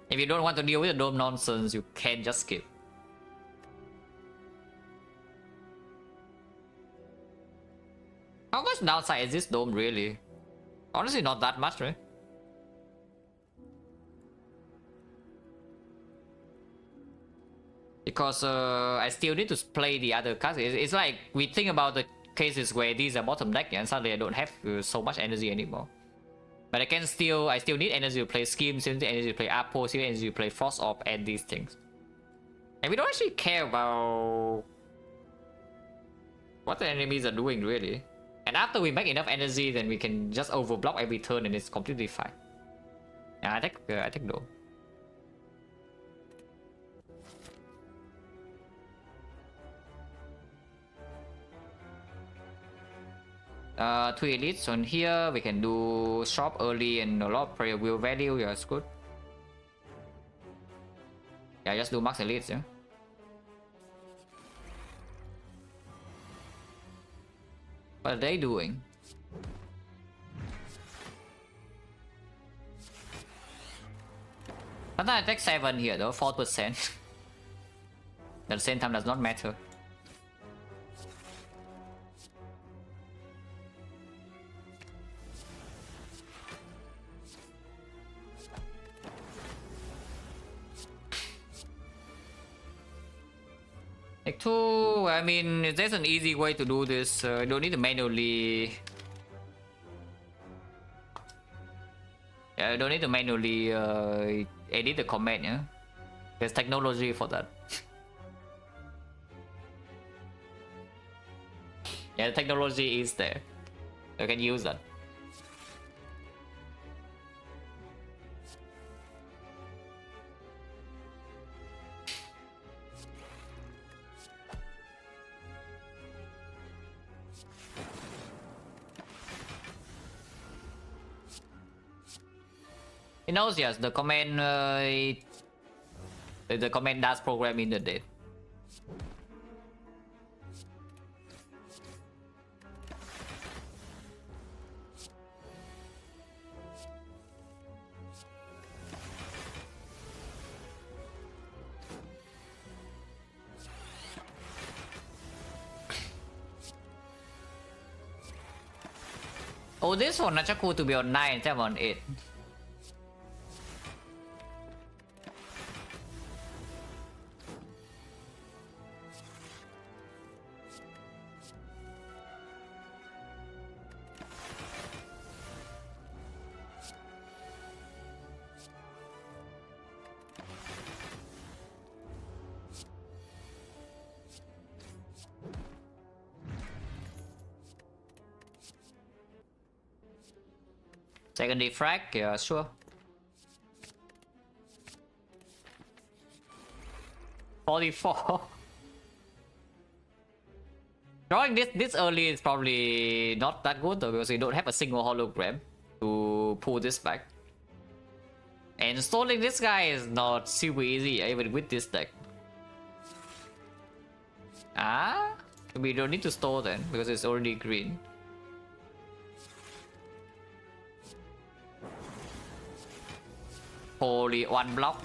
If you don't want to deal with the dome nonsense, you can just skip. How much downside is this dome really? Honestly, not that much, right? Because I still need to play the other cards. It's like we think about the cases where these are bottom deck and suddenly I don't have so much energy anymore. But I still need energy to play Scheme, still need energy to play Apple, still need energy to play Frost Orb and these things. And we don't actually care about what the enemies are doing really. And after we make enough energy, then we can just overblock every turn and it's completely fine. Yeah, I think no. Two elites on here. We can do shop early and a lot of prayer wheel value. Yeah, it's good. Yeah, just do max elites. Yeah. What are they doing? Sometimes I take 7 here though, 4%. At the same time does not matter. Like 2, I mean, there's an easy way to do this. You don't need to manually... Yeah, you don't need to manually edit the comment, yeah? There's technology for that. Yeah, the technology is there. You can use that. It knows, yes, the command the command does program in the date. Oh, this one actually cool to be on 9 instead of on 8. Second defrag, yeah, sure. 44. Drawing this early is probably not that good though, because you don't have a single hologram to pull this back. And stalling this guy is not super easy even with this deck. Ah, we don't need to stall then because it's already green. Holy one block.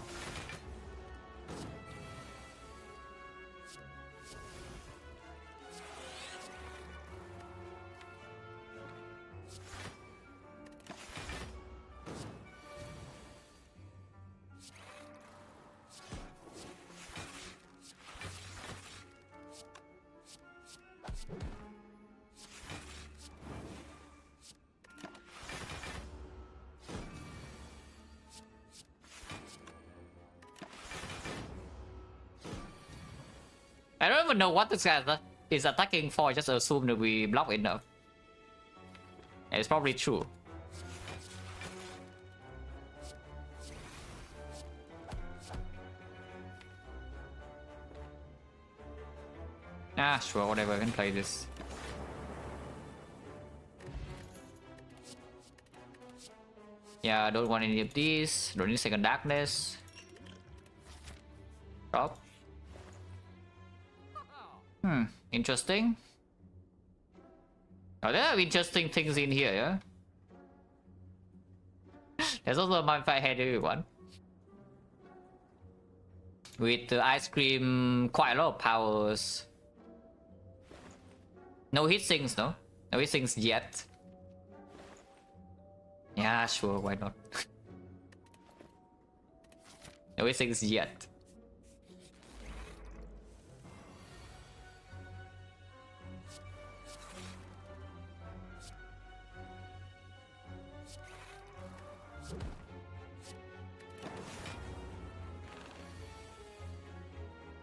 I don't even know what this guy is attacking for, I just assume that we block enough. And it's probably true. Ah, sure, whatever, I can play this. Yeah, I don't want any of these. Don't need Second Darkness. Drop. Interesting. Oh, there are interesting things in here, yeah? There's also a modified head, everyone. With the ice cream, quite a lot of powers. No hit sinks, no? No hit sinks yet. Yeah, sure, why not? No hit sinks yet.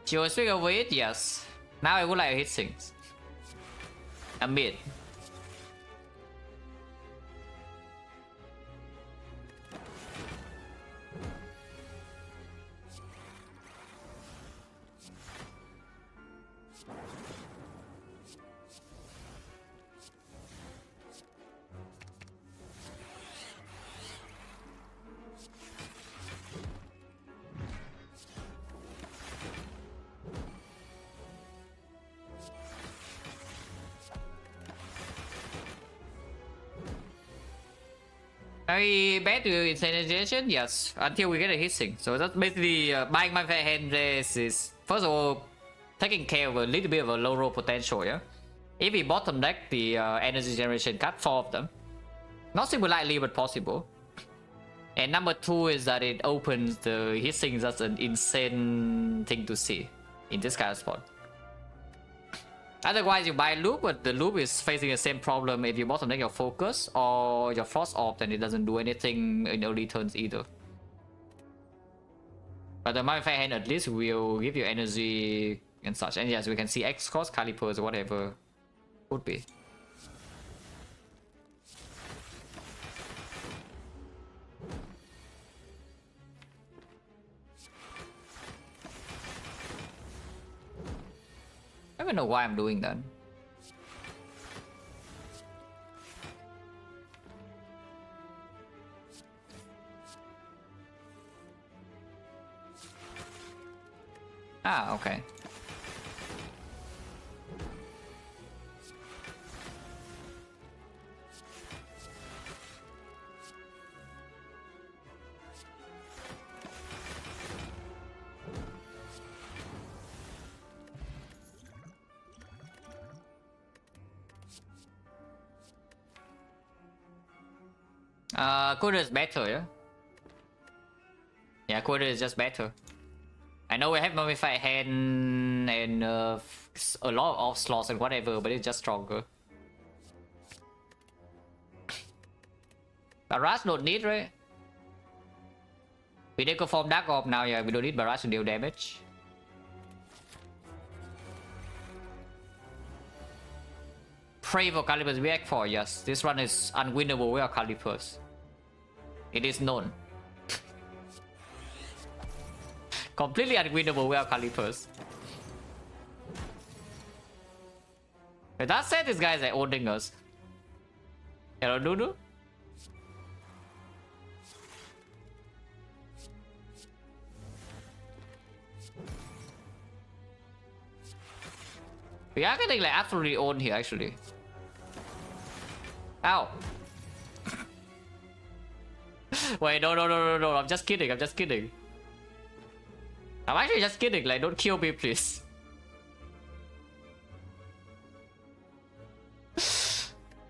Sure, speak of it, yes. Now I would like to hit things. A mid. Very bad to initiation, yes, until we get a hissing. So that's basically buying my fair hand race is first of all taking care of a little bit of a low roll potential, yeah. If we bottom deck the energy generation card, 4 of them. Not super likely but possible. And number 2 is that it opens the hissing. That's an insane thing to see in this kind of spot. Otherwise, you buy loop, but the loop is facing the same problem if you bottom deck your focus or your frost orb, then it doesn't do anything in early turns either. But the modified hand at least will give you energy and such. And yes, we can see X cost, calipers, whatever would be. I don't even know why I'm doing that. Ah, okay. Quarter is better, yeah? Yeah, quarter is just better. I know we have modified hand and a lot of slots and whatever, but it's just stronger. Barrage don't need, right? We did go form Dark Orb now, yeah, we don't need Barrage to deal damage. Pray for Calipers we act for, yes. This run is unwinnable without Calipers. It is known. Completely unwinnable without Calipers. With that said, these guys are owning us. Hello, Dudu? We are getting like absolutely owned here, actually. Ow. Wait, no, I'm just kidding, I'm actually just kidding, like, don't kill me, please.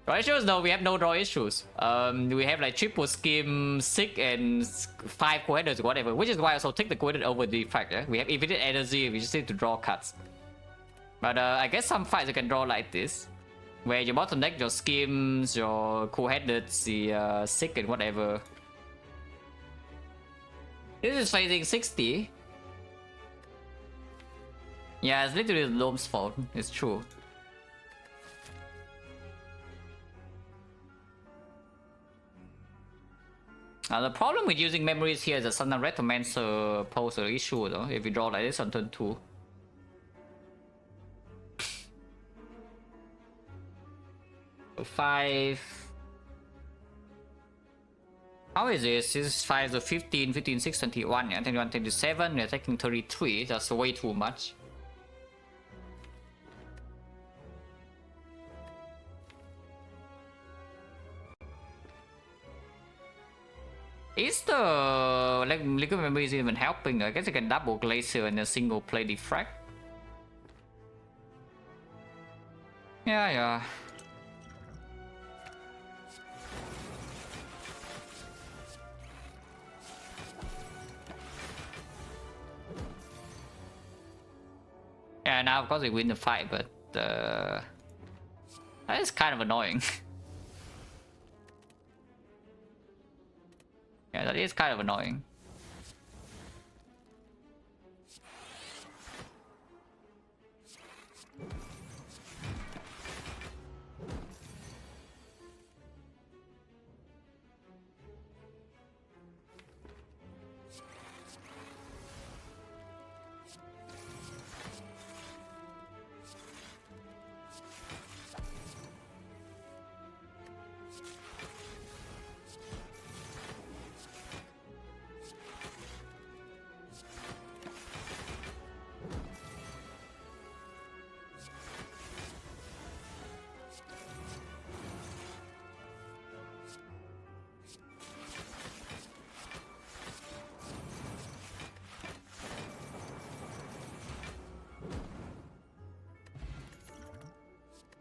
Draw issues? No, we have no draw issues. We have like triple skim, 6 and 5 co-headers, whatever, which is why I also take the co-header over the fact, yeah? We have infinite energy, we just need to draw cards. But I guess some fights you can draw like this, where you bottom deck your skims, your co-headers, the 6 and whatever. This is facing 60. Yeah, it's literally the Dome's fault. It's true. The problem with using memories here is that sometimes Retromancer poses an issue though, if you draw like this on turn 2. So 5... How is this? This is 5 to 15, 15, 6, 21, yeah, 21, 27, we're taking 33, that's way too much. Is the like liquid memory is even helping? I guess you can double glacier and a single play defrag. Yeah, yeah. Yeah, now of course we win the fight, but that is kind of annoying. Yeah, that is kind of annoying.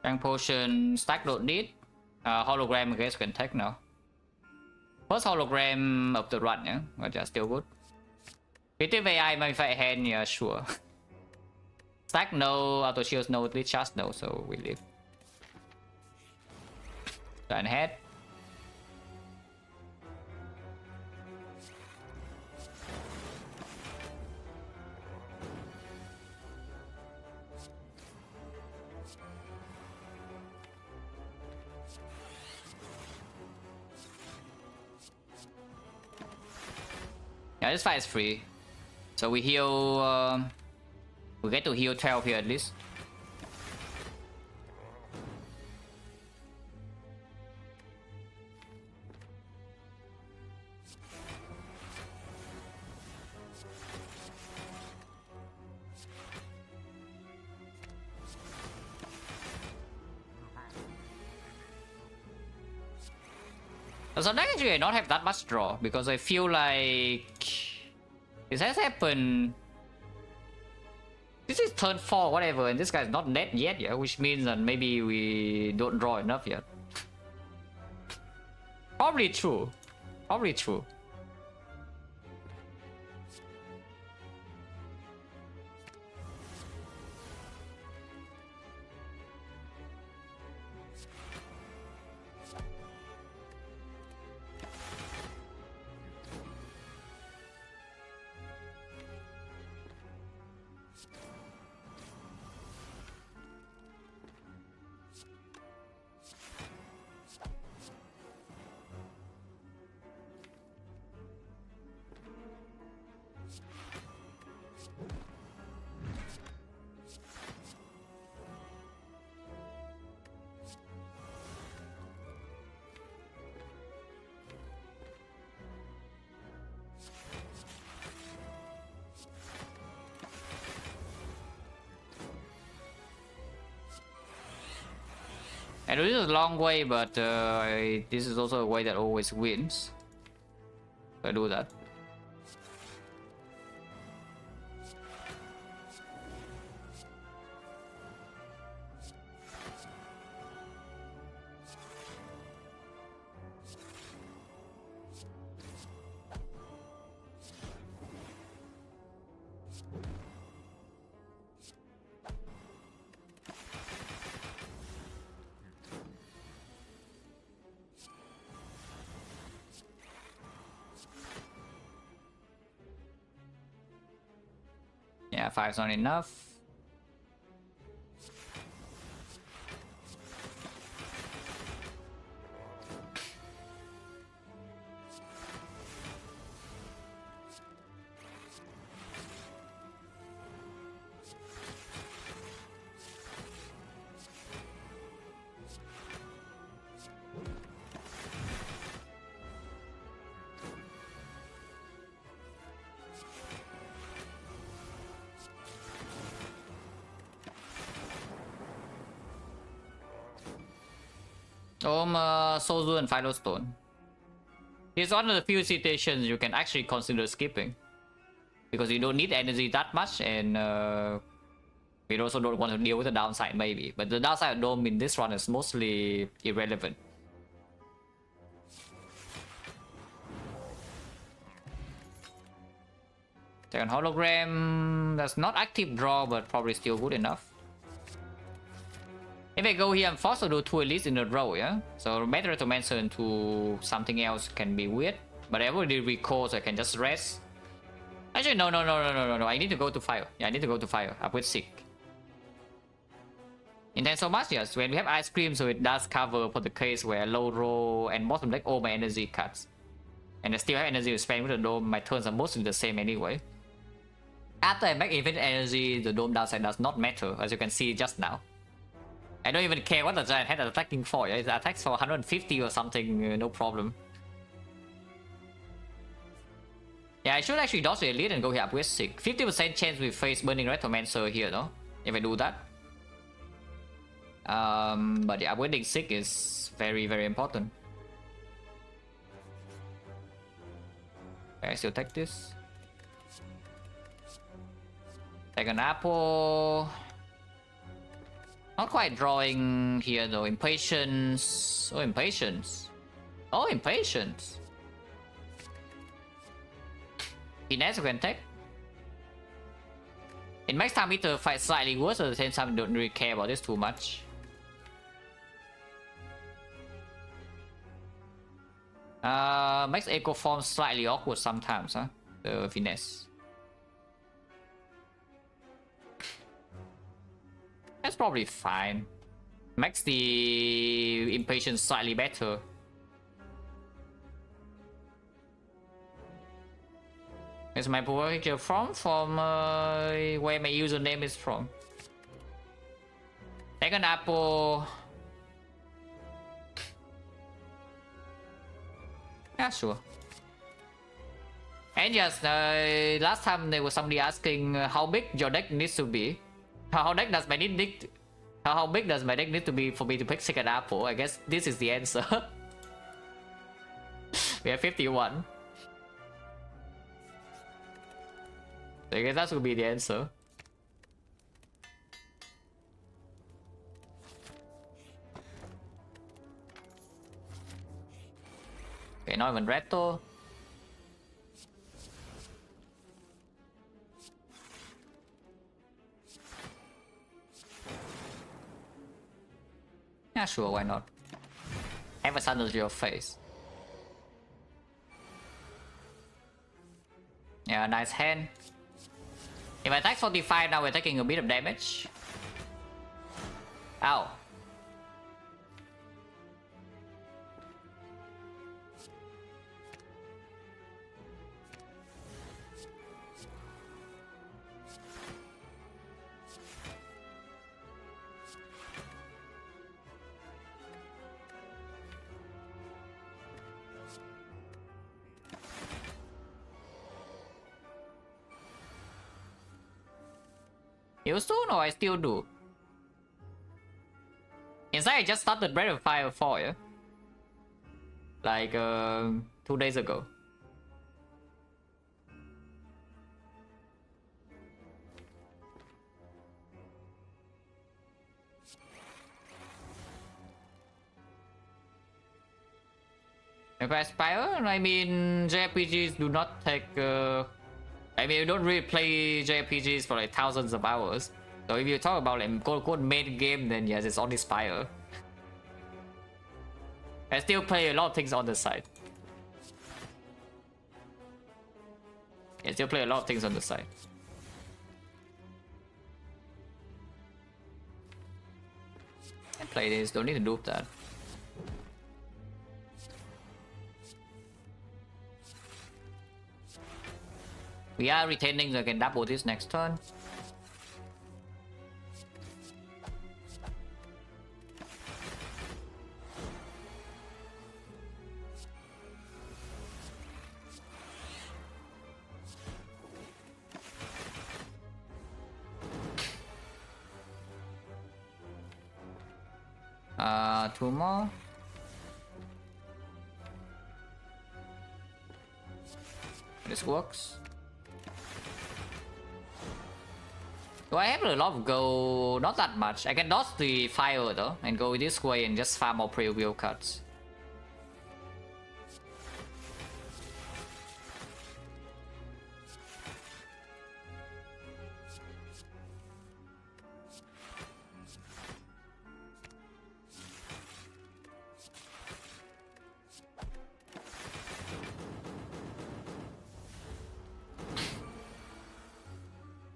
Tank potion stack don't need. Hologram I guess can take now. First hologram of the run, yeah, but yeah, still good. Creative AI modified hand, yeah, sure. Stack no, auto shields no, discharge no, so we leave. Giant head. Yeah, this fight is free. So we heal... we get to heal 12 here at least. So actually I don't have that much draw because I feel like this has happened. This is turn 4 whatever and this guy's not dead yet, yeah, which means that maybe we don't draw enough yet. Probably true. Probably true. And this is a long way, but this is also a way that always wins. So I do that. Yeah, 5's not enough. Sozu and Philostone. It's one of the few situations you can actually consider skipping. Because you don't need energy that much, and we also don't want to deal with the downside maybe. But the downside of Dome in this run is mostly irrelevant. Second hologram, that's not active draw, but probably still good enough. If I go here, I'm forced to do 2 elites in a row, yeah? So better to mention to something else can be weird. But I already recall, so I can just rest. Actually, no. I need to go to fire. Yeah, I need to go to fire. Up with sick. Intense so much, yes. When we have ice cream, so it does cover for the case where low roll and bottom deck all my energy cuts. And I still have energy to spend with the dome. My turns are mostly the same anyway. After I make infinite energy, the dome downside does not matter, as you can see just now. I don't even care what the giant head is attacking for. It attacks for 150 or something, no problem. Yeah, I should actually dodge the elite and go here up with 6. 50% chance we face Burning Retromancer here, though, if I do that. But yeah, upgrading 6 is very, very important. Okay, I still take this. Take an apple. Not quite drawing here though. Impatience. Oh, impatience. Oh, impatience. Finesse can take. It makes time meter fight slightly worse, at the same time I don't really care about this too much. Makes echo form slightly awkward sometimes, huh? The finesse. That's probably fine. Makes the impatience slightly better. Where's my profile picture from? From where my username is from. Take an apple. Yeah, sure. And yes, last time there was somebody asking how big your deck needs to be. How big does my deck need to be for me to pick second apple? I guess this is the answer. We have 51. So I guess that would be the answer. Okay, not even Reto. Yeah, sure, why not? Have a sun on your face. Yeah, nice hand. If I attack 45 now, we're taking a bit of damage. Ow. You still know I still do. Inside I just started Breath of Fire 4, yeah? Like 2 days ago. If I aspire, I mean JRPGs do not take I mean, you don't really play JRPGs for like thousands of hours. So if you talk about like quote-unquote main game, then yes, it's only Spire. I still play a lot of things on the side. I still play a lot of things on the side. I play this, don't need to do that. We are retaining, so I can double this next turn. Two more. This works. Do I have a lot of gold? Not that much. I can dodge the fire though and go this way and just farm more pre-wheel cuts.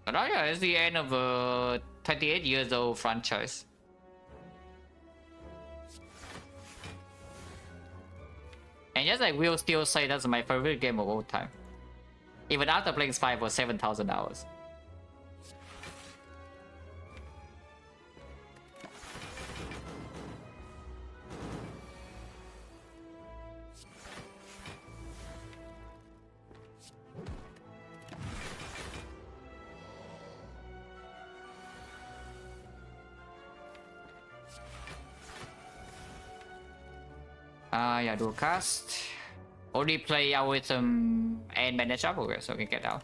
But oh yeah, it's the end of a 28 years old franchise. And yes, I will still say that's my favorite game of all time. Even after playing Spy for 7,000 hours. Yeah, dual cast. Only play algorithm and manage up, okay, so we can get out.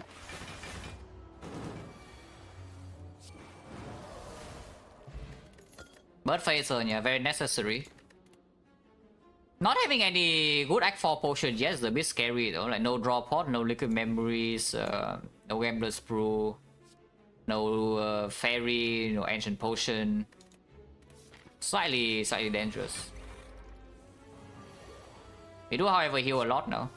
Bird phaser, yeah, very necessary. Not having any good Act 4 potion yet is a bit scary though. Like no draw pot, no liquid memories, no gambler's brew, no fairy, no ancient potion. Slightly dangerous. We do, however, heal a lot now.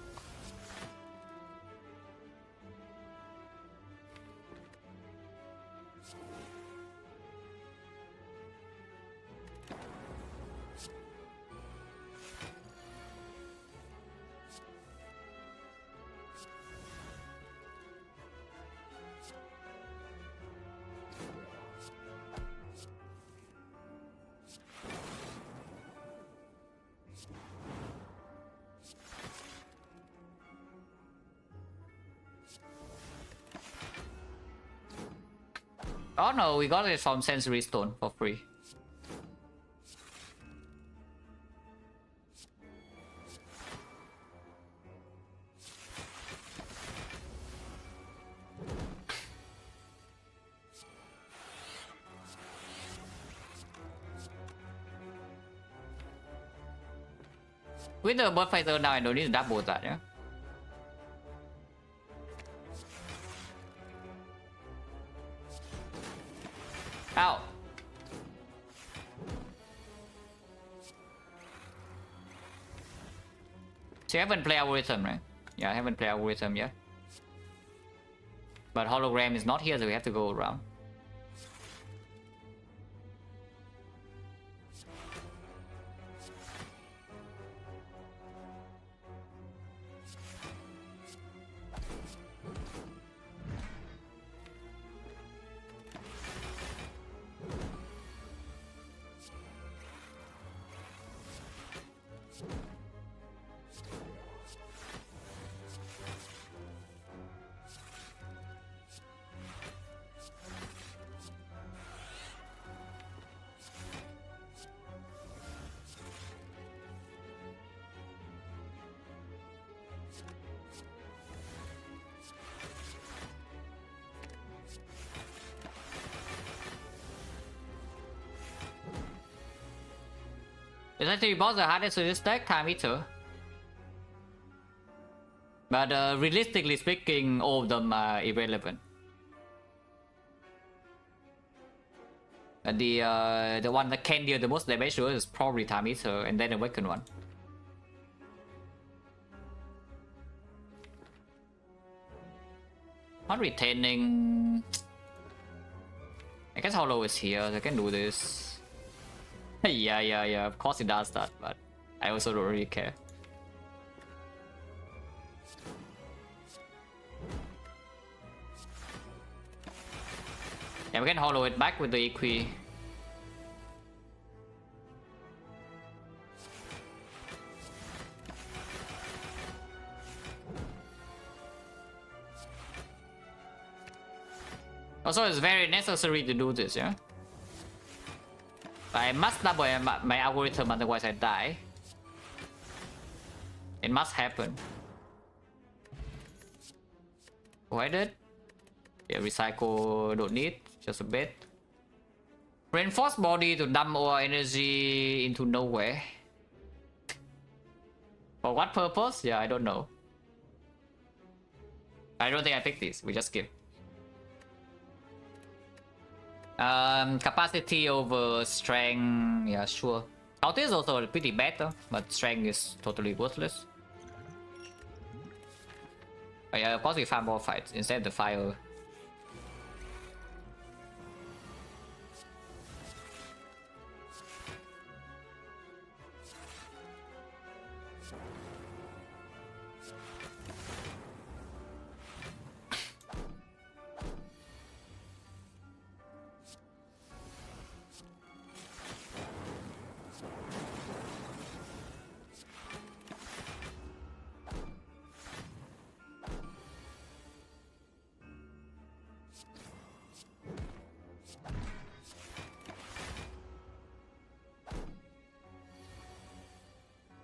Oh no, we got it from Sensory Stone for free. With the bird fighter now, I don't need to double that, yeah? Ow. So you haven't played algorithm, right? Yeah, I haven't played algorithm yet. But hologram is not here, so we have to go around. It's actually boss the hardest to this deck, time eater. But realistically speaking, all of them are irrelevant. The one that can deal the most damage to us is probably time eater, and then the Awakened one. Not retaining. I guess Hollow is here, so I can do this. Yeah, of course it does that, but I also don't really care. Yeah, we can hollow it back with the Equi. Also, it's very necessary to do this, yeah? I must double my algorithm, otherwise I die. It must happen. Provided. Yeah, recycle don't need, just a bit. Reinforced body to dump our energy into nowhere. For what purpose? Yeah, I don't know. I don't think I picked this. We just skip. Capacity over strength. Yeah, sure. Health is also pretty better, but strength is totally worthless. But yeah, of course we farm more fights instead of the fire.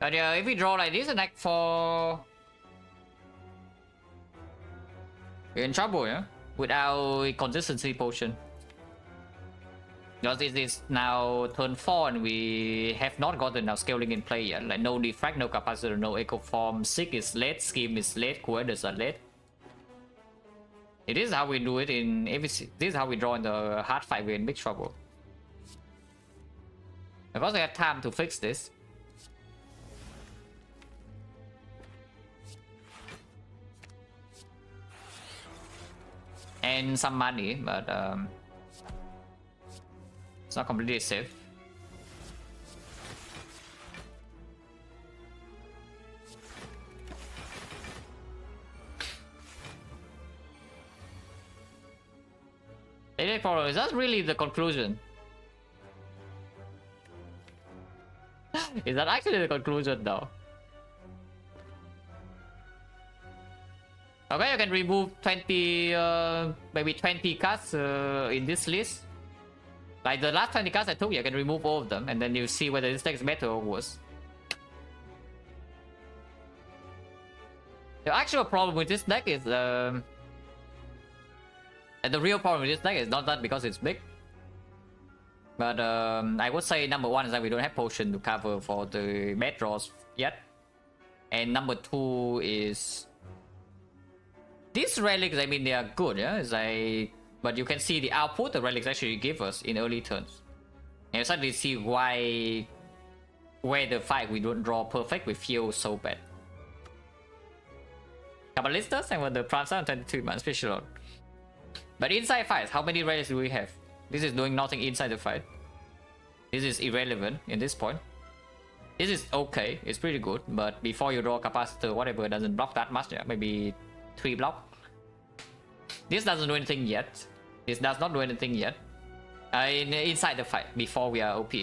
But yeah, if we draw like this and act for... we're in trouble, yeah? Without consistency potion. Because this is now turn 4 and we have not gotten our scaling in play yet. Like no defrag, no capacitor, no echo form. Sig is late, scheme is late, coordinates are late. It is how we do it in every... this is how we draw in the hard fight, we're in big trouble. Because we have time to fix this. And some money, but it's not completely safe. Is that really the conclusion? Is that actually the conclusion though? Okay, you can remove 20, maybe 20 cards in this list. Like the last 20 cards I took, you can remove all of them, and then you see whether this deck is better or worse. The actual problem with this deck is, and the real problem with this deck is not that because it's big. But I would say number one is that we don't have potion to cover for the bad draws yet. And number two is... these relics, I mean, they are good, yeah? It's like, but you can see the output the relics actually give us in early turns. And you suddenly see why, where the fight we don't draw perfect, we feel so bad. Kabbalistas and when the Prime 22 months, special. But inside fights, how many relics do we have? This is doing nothing inside the fight. This is irrelevant in this point. This is okay, it's pretty good, but before you draw capacitor, whatever, doesn't block that much, yeah? Maybe 3 block. This doesn't do anything yet. This does not do anything yet. Inside the fight, before we are OP.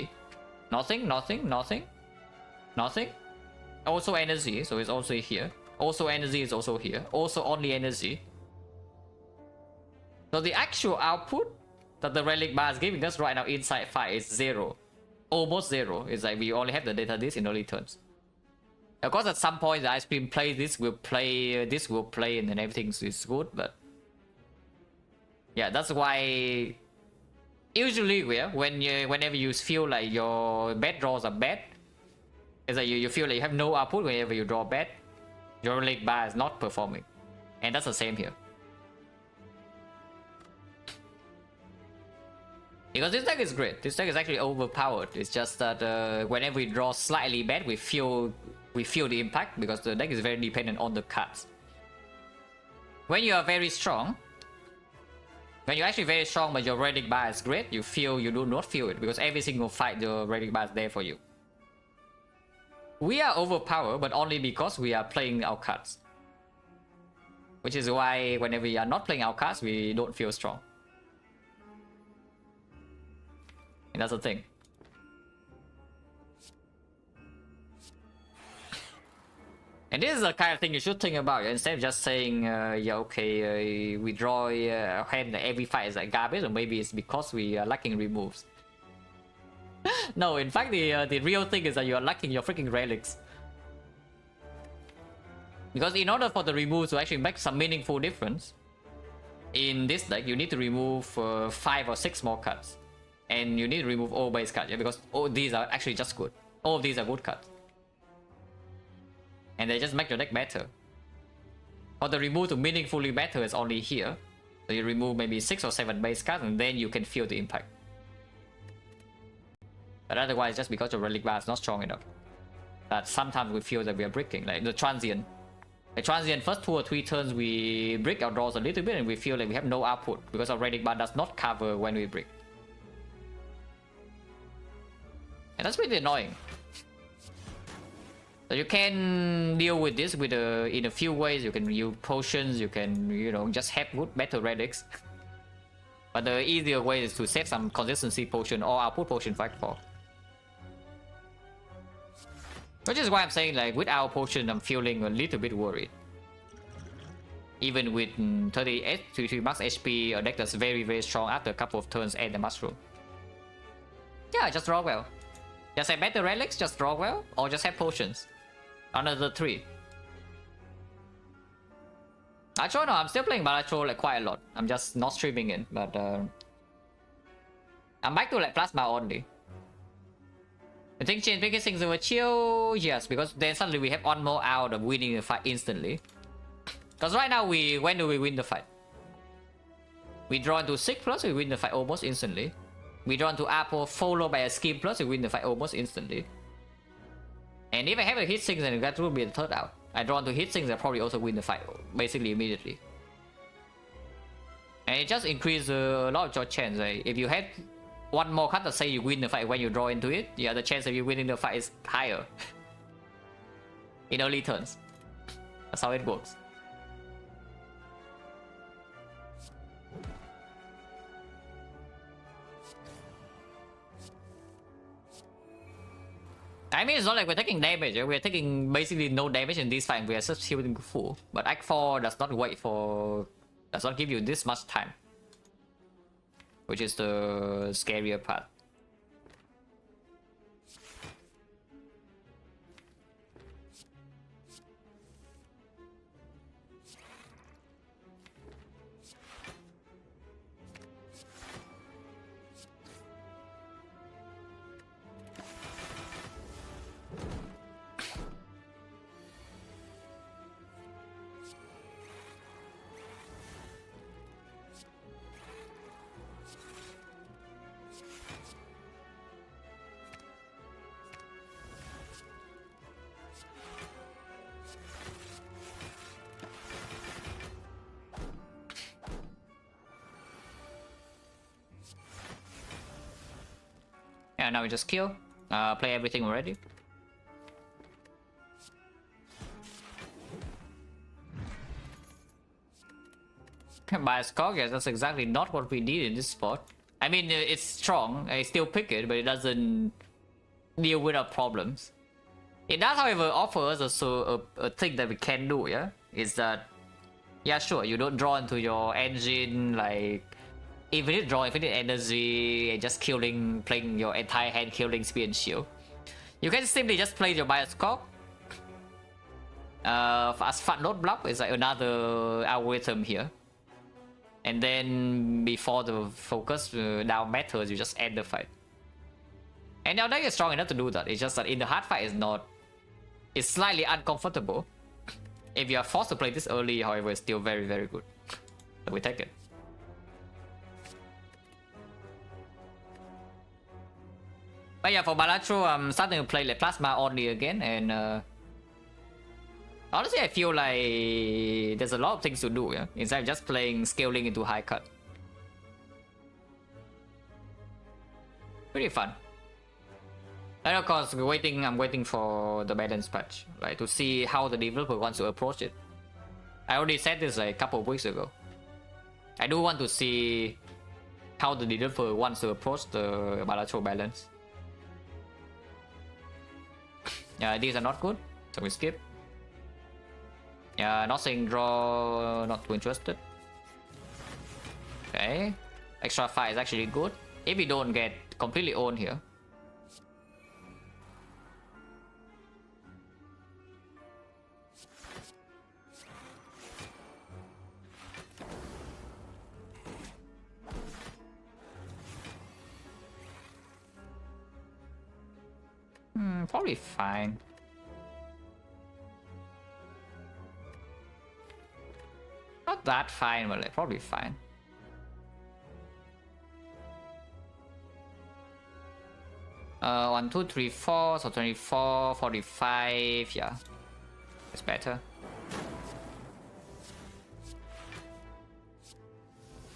Nothing, nothing, nothing. Nothing. Also energy, so it's also here. Also energy is also here. Also only energy. So the actual output that the relic bar is giving us right now inside fight is 0. Almost 0. It's like we only have the data disk in early turns. Of course, at some point the ice cream play this will play, and then everything is good. But yeah, that's why usually whenever you feel like your bad draws are bad, it's like you feel like you have no output whenever you draw bad. Your relic bar is not performing, and that's the same here. Because this deck is great. This deck is actually overpowered. It's just that whenever we draw slightly bad, we feel the impact because the deck is very dependent on the cards. When you are very strong, when you're actually very strong but your relic bar is great, you do not feel it because every single fight your relic bar is there for you. We are overpowered, but only because we are playing our cards. Which is why whenever we are not playing our cards, we don't feel strong. And that's the thing. And this is the kind of thing you should think about instead of just saying, yeah, okay, we draw a hand every fight is like garbage, or maybe it's because we are lacking removes. No, in fact, the real thing is that you are lacking your freaking relics. Because in order for the removes to actually make some meaningful difference, in this deck, you need to remove 5 or 6 more cards. And you need to remove all base cards, yeah, because all these are actually just good. All of these are good cards. And they just make your deck better. But the remove to meaningfully better is only here. So you remove maybe 6 or 7 base cards and then you can feel the impact. But otherwise, just because your relic bar is not strong enough, that sometimes we feel that we are bricking. Like the transient. The transient first 2 or 3 turns we brick our draws a little bit and we feel like we have no output because our relic bar does not cover when we brick. And that's really annoying. So you can deal with this with in a few ways. You can use potions, you can, you know, just have good better relics. But the easier way is to set some consistency potion or output potion for Act 4. Which is why I'm saying, like, with our potion, I'm feeling a little bit worried. Even with 33 max HP, a deck that's very, very strong after a couple of turns and the mushroom. Yeah, just draw well. Just have better relics, just draw well, or just have potions. Another 3. Actually, no, I'm still playing Balatro like quite a lot. I'm just not streaming it, but I'm back to like Plasma only. I think change biggest things over chill, yes, because then suddenly we have one more out of winning the fight instantly. Because right now when do we win the fight? We draw into 6 plus, we win the fight almost instantly. We draw into Apple followed by a Scheme plus, we win the fight almost instantly. And if I have a hit sinks, then that will be the third out. I draw into hit sinks, I probably also win the fight basically immediately. And it just increases a lot of your chance. Right? If you had one more card that say you win the fight when you draw into it, yeah, the chance of you winning the fight is higher. In early turns. That's how it works. I mean, it's not like we're taking damage. We're taking basically no damage in this fight. We are just shielding full. But Act 4 does not does not give you this much time. Which is the scarier part. Yeah, now we just kill. Play everything already. By Skog, yes, that's exactly not what we need in this spot. I mean, it's strong. I still pick it, but it doesn't deal with our problems. It does, however, offer us a thing that we can do, yeah? Is that, yeah, sure, you don't draw into your engine, like, infinite draw, infinite energy, and just playing your entire hand, killing speed and shield. You can simply just play your Bioscope. As fat note block is like another algorithm here. And then before the focus down matters, you just end the fight. And now deck is strong enough to do that. It's just that in the hard fight it's slightly uncomfortable. If you are forced to play this early, however, it's still very, very good. So we take it. But yeah, for Balatro, I'm starting to play like Plasma only again, and honestly, I feel like there's a lot of things to do, yeah? Instead of just playing scaling into high cut. Pretty fun. And of course, I'm waiting for the balance patch, like to see how the developer wants to approach it. I already said this like a couple of weeks ago. I do want to see how the developer wants to approach the Balatro balance. Yeah, these are not good, so we skip. Yeah, not saying draw, not too interested. Okay, extra 5 is actually good if we don't get completely owned here. Probably fine. Not that fine, but like probably fine. One, two, three, four. So 24, 45. Yeah, it's better.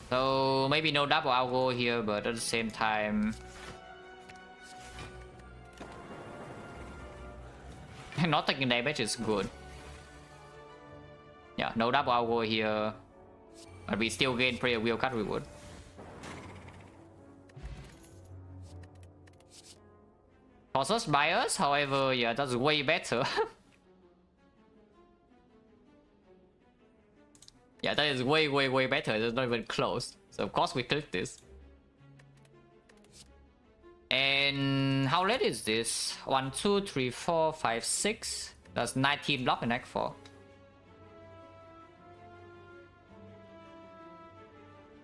So maybe no double algo here, but at the same time, not taking damage is good. Yeah, no double algo here, but we still gain prayer wheel cut reward. Causes bias, however, yeah, that's way better. Yeah, that is way better. It's not even close. So of course we click this. And how late is this? 1, 2, 3, 4, 5, 6. That's 19 block in Act 4.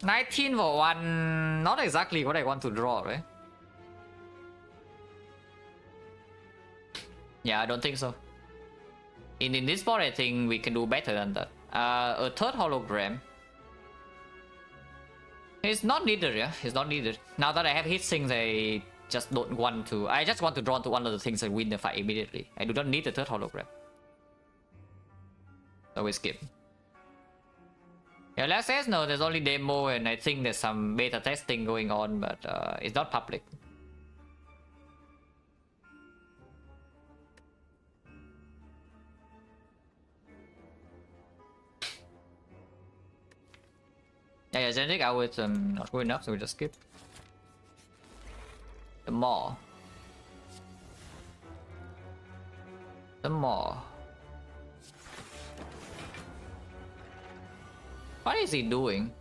19 for 1. Not exactly what I want to draw, right? Yeah, I don't think so. In this board, I think we can do better than that. A third hologram. It's not needed, yeah. It's not needed. Now that I have hit things, I just don't want to. I just want to draw to one of the things and win the fight immediately. I do not need the third hologram. So we skip. Yeah, let's say no. There's only demo, and I think there's some beta testing going on, but it's not public. Yeah, genetic outwit not good enough, so we just skip. The more. What is he doing?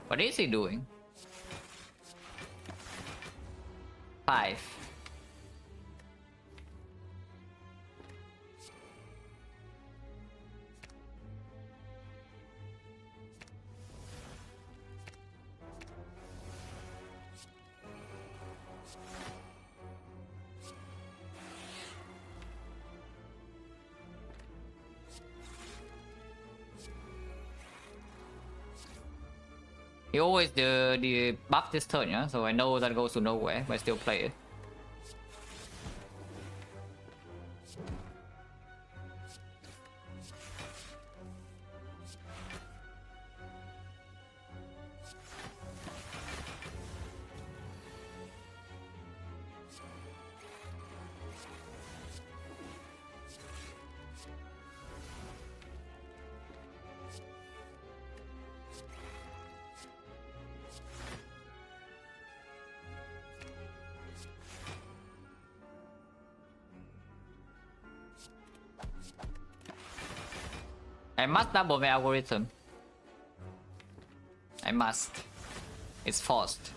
What is he doing? 5. He always the buff this turn, yeah? So I know that goes to nowhere, but I still play it. I must double my algorithm. I must. It's forced.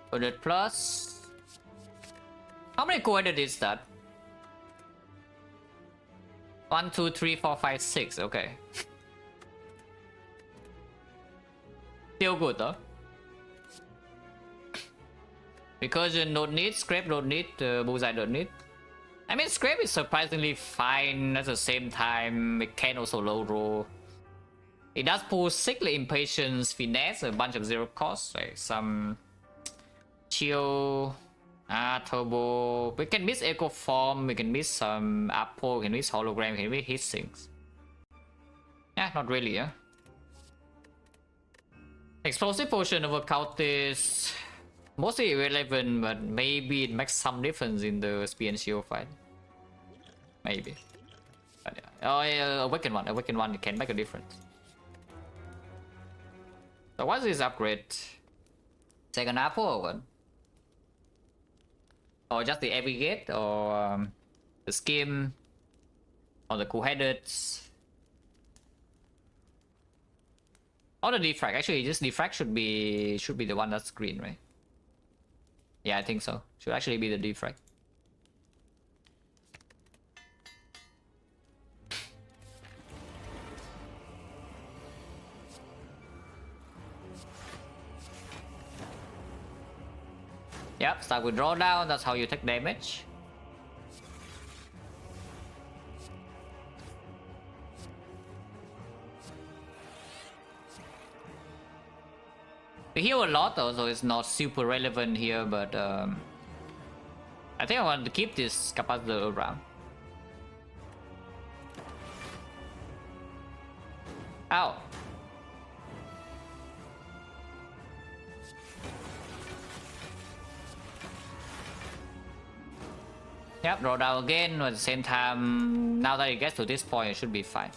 Bullet plus. How many coordinates is that? 1, 2, 3, 4, 5, 6. Okay. Still good though. Recursion don't need, Scrape don't need, Bullseye don't need. I mean, Scrape is surprisingly fine at the same time. It can also low roll. It does pull Sickly Impatience, Finesse, a bunch of zero cost, like some Chill, Turbo. We can miss Echo Form, we can miss some Apple, we can miss Hologram, we can miss hit things. Yeah, not really, yeah. Explosive Potion over Cultist. Mostly irrelevant, but maybe it makes some difference in the Spear and Shield fight. Maybe. But yeah. Oh yeah, Awaken one, it can make a difference. So what's this upgrade? Second apple or what? Or just the Aggregate, or the Skim, or the Cool-Headed, or the Defrag. Actually, this Defrag should be the one that's green, right? Yeah, I think so. Should actually be the Defrag. Yep, start with drawdown, that's how you take damage. We heal a lot though, so it's not super relevant here, but I think I want to keep this capacitor around. Ow! Yep, draw down again, but at the same time, now that it gets to this point, it should be fine.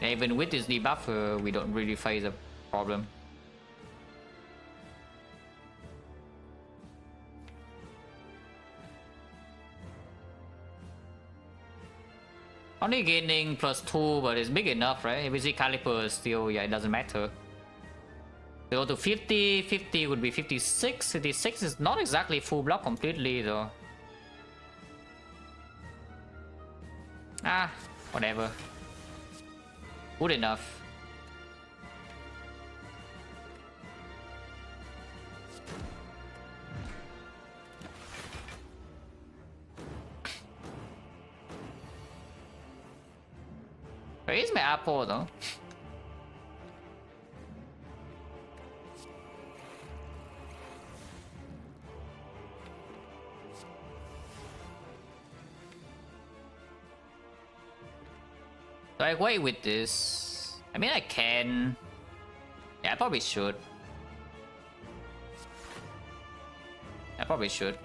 And even with this debuff, we don't really face a problem. Only gaining +2, but it's big enough, right? If we see Caliper still, yeah, it doesn't matter. We go to 50, 50 would be 56. 56 is not exactly full block completely though. Ah, whatever. Good enough. Where is my apple though? Do I wait with this? I mean, I can. Yeah, I probably should. I probably should.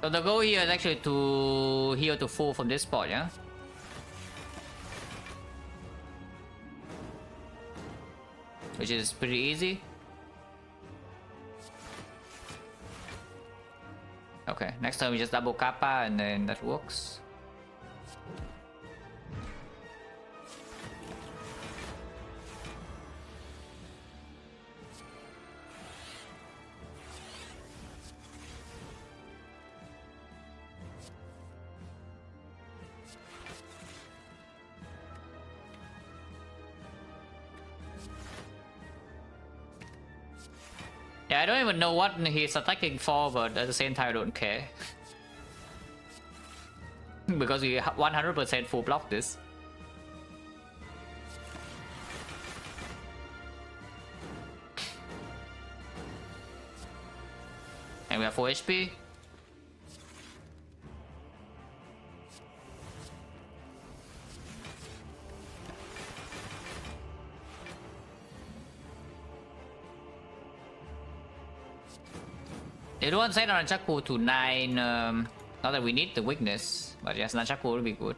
So the goal here is actually to heal to full from this spot, yeah? Which is pretty easy. Okay, next time we just double kappa and then that works. Yeah, I don't even know what he's attacking for, but at the same time I don't care. Because we 100% full block this. And we have 4 HP. They don't want to set on Nunchaku to 9. Not that we need the weakness, but yes, Nunchaku will be good.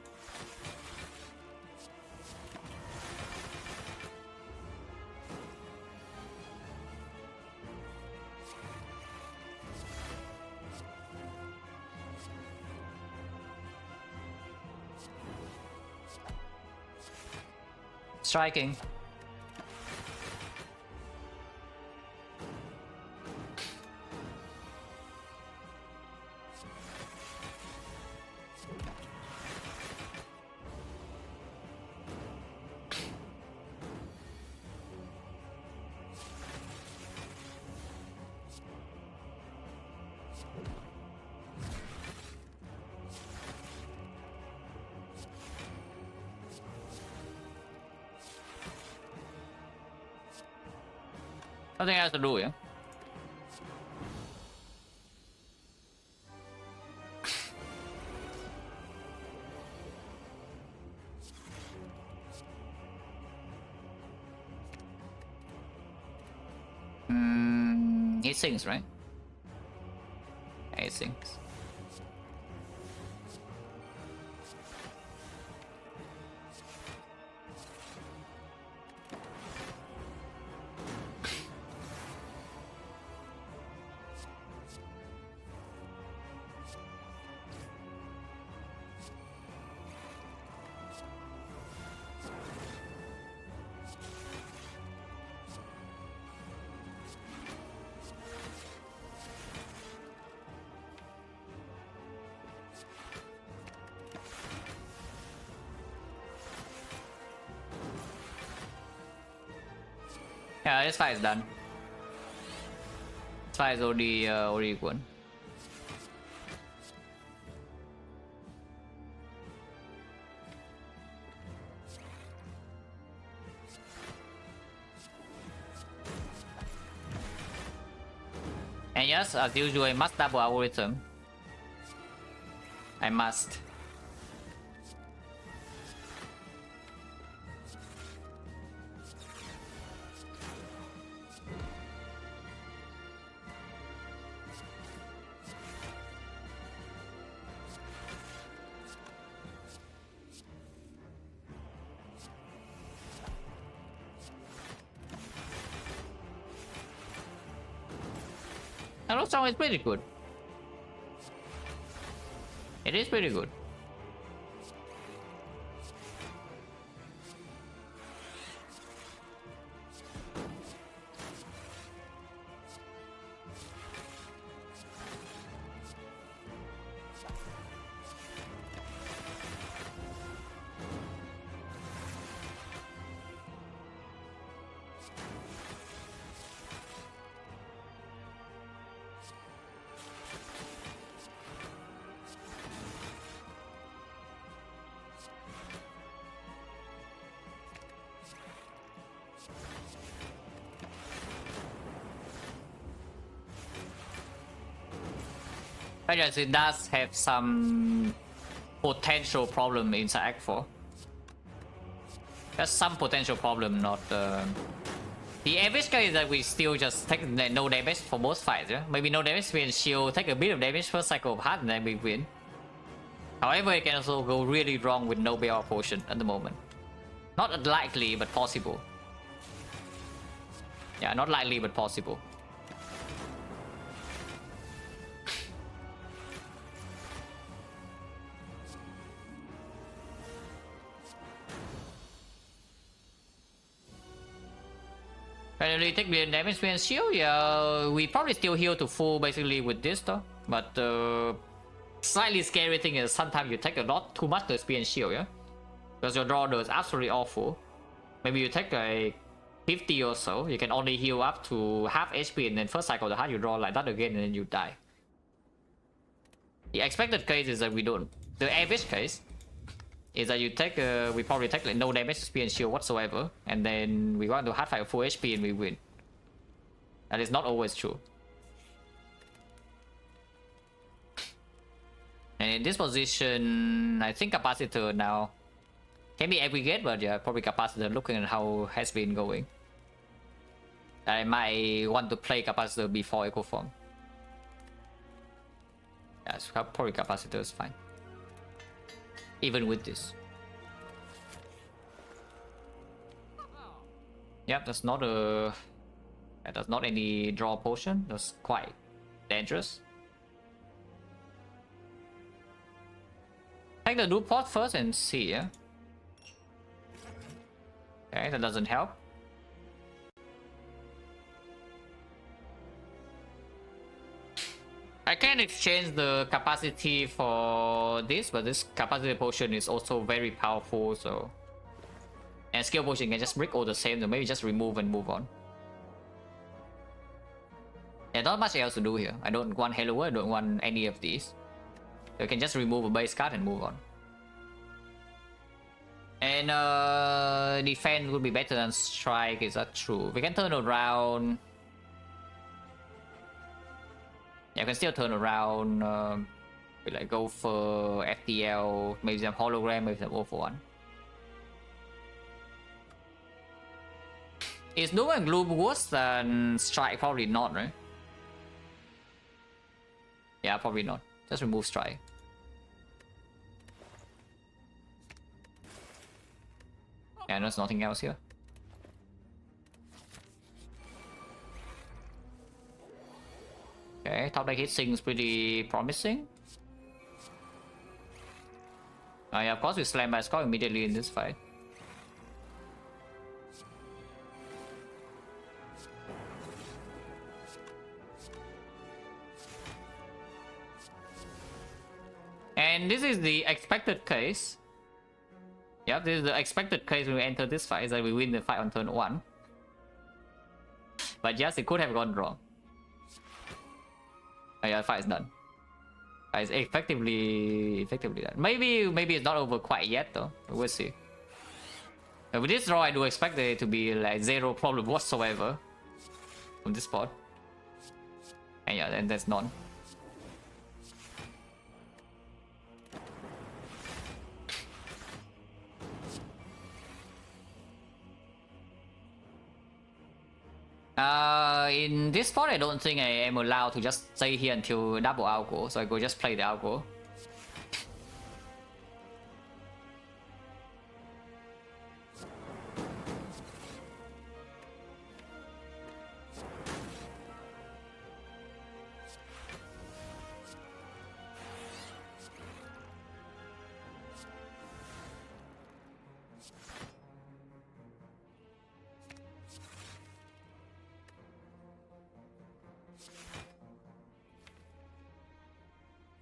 Striking. Nothing else to do, yeah? He sings, right? Yeah, he sings. Yeah, this fight is done. This fight is already won. And yes, as usual, I must double algorithm. I must. And also, it's pretty good. It is pretty good. But yes, it does have some potential problem inside Act 4. There's some potential problem, not the average case is that we still just take no damage for most fights, yeah? Maybe no damage, we shield, take a bit of damage first cycle of heart, and then we win. However, it can also go really wrong with no BR potion at the moment. Not likely, but possible. Yeah, not likely, but possible. Finally, take the damage and shield. Yeah, we probably still heal to full basically with this though. But slightly scary thing is sometimes you take a lot too much to SP and shield, yeah? Because your draw is absolutely awful. Maybe you take a 50 or so, you can only heal up to half HP and then first cycle the heart you draw like that again and then you die. The expected case is that we don't. The average case is that you take we probably take like no damage, SP and shield whatsoever, and then we go into hard fight with full HP and we win. That is not always true. And in this position, I think capacitor now can be aggregate, but yeah, probably capacitor looking at how has been going. I might want to play capacitor before echo form. Yes, probably capacitor is fine. Even with this. Yep, that's not a... That's not any draw potion. That's quite dangerous. Take the loot pot first and see, yeah? Okay, that doesn't help. I can exchange the capacity for this, but this capacity potion is also very powerful, so... And skill potion can just break all the same, so maybe just remove and move on. Yeah, not much else to do here. I don't want Halo, I don't want any of these. So you can just remove a base card and move on. And defense would be better than strike, is that true? We can turn around. Yeah, we can still turn around. We like go for FTL, maybe some hologram, maybe some 0-for-1. Is Doom and Gloom worse than strike? Probably not, right? Yeah, probably not. Just remove strike. Yeah, there's nothing else here. Okay, top deck hit seems pretty promising. Oh yeah, of course we slam by score immediately in this fight. And this is the expected case. Yeah, this is the expected case when we enter this fight, is that we win the fight on turn 1. But yes, it could have gone wrong. Oh yeah, the fight is done. It's effectively done. Maybe it's not over quite yet though. We'll see. With this draw, I do expect it to be like zero problem whatsoever from this spot. And yeah, then that's none. In this spot, I don't think I am allowed to just stay here until double algo, so I go just play the algo.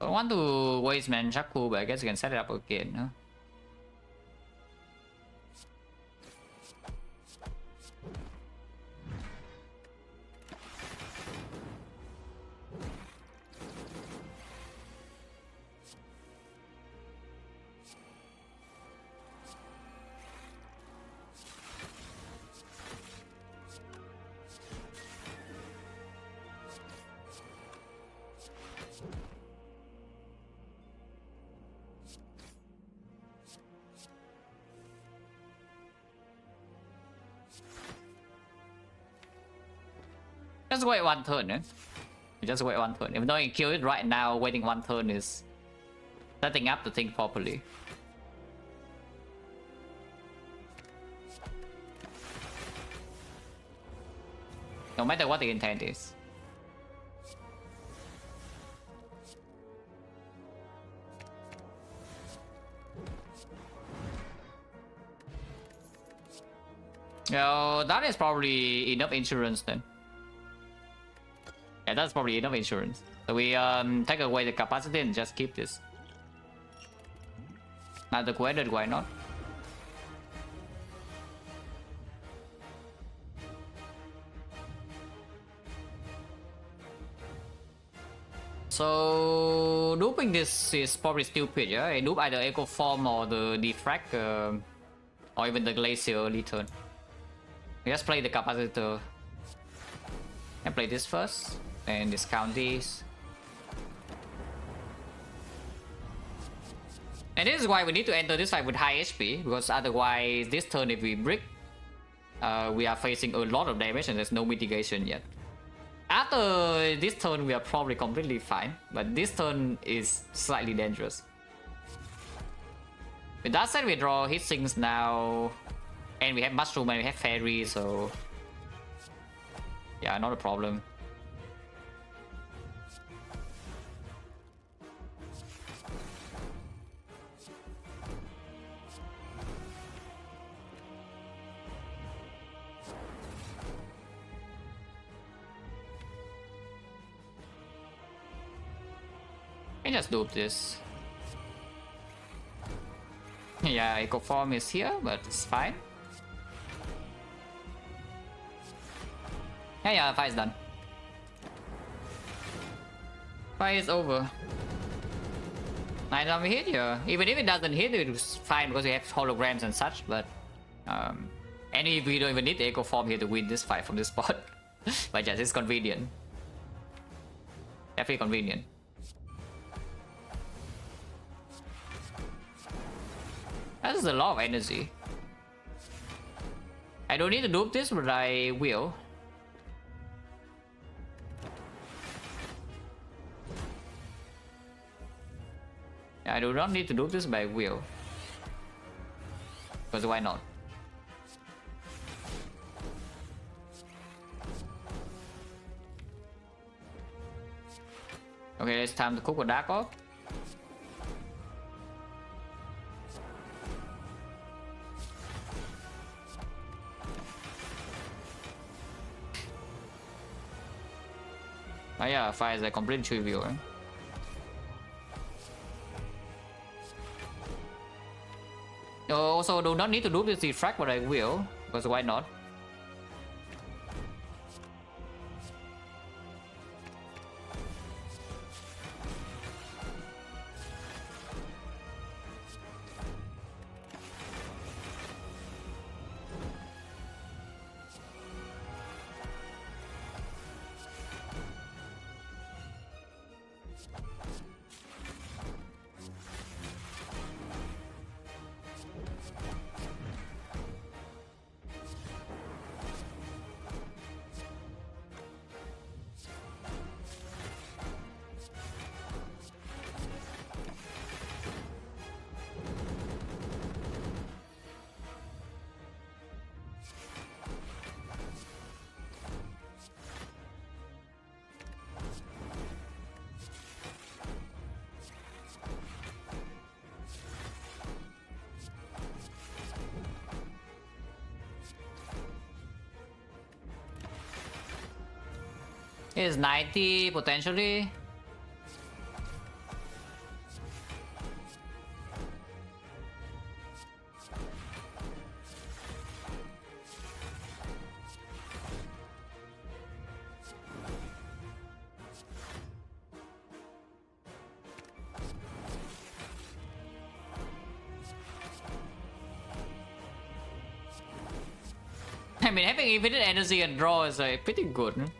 I want to waste Manchaku, but I guess you can set it up again, huh? Just wait one turn, eh? Just wait one turn. Even though you kill it right now, waiting one turn is setting up to think properly. No matter what the intent is. So that is probably enough insurance then. Yeah, that's probably enough insurance. So we take away the capacity and just keep this. Not the quaded, why not? So looping this is probably stupid, yeah? I loop either Echo Form or the Defrag, or even the Glacier early turn. Just play the capacitor. And play this first, and discount these. And this is why we need to enter this fight with high HP, because otherwise this turn if we brick, we are facing a lot of damage and there's no mitigation yet. After this turn we are probably completely fine, but this turn is slightly dangerous. With that said, we draw hit sinks now, and we have mushroom and we have fairy, so yeah, not a problem. I can just dupe this. Yeah, Echo Form is here, but it's fine. Yeah, fight is done. Fight is over. 9 time we hit here. Even if it doesn't hit, it's fine because we have holograms and such, but and if we don't even need the Echo Form here to win this fight from this spot. But yes, it's convenient. Definitely convenient. That's a lot of energy. I don't need to dupe this, but I will. I do not need to dupe this, but I will. Because why not? Okay, it's time to cook a dark off. Oh yeah, fire is a complete trivial. Also, do not need to do this defrag, but I will, because why not? Is 90 potentially? I mean, having infinite energy and draw is pretty good.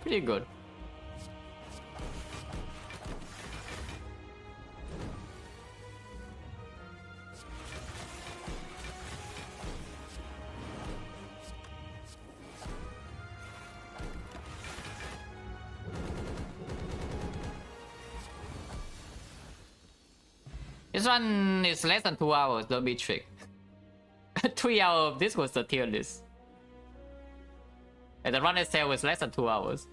Pretty good. This one is less than 2 hours, don't be tricked. 3 hours of this was the tier list. And the run itself was less than 2 hours.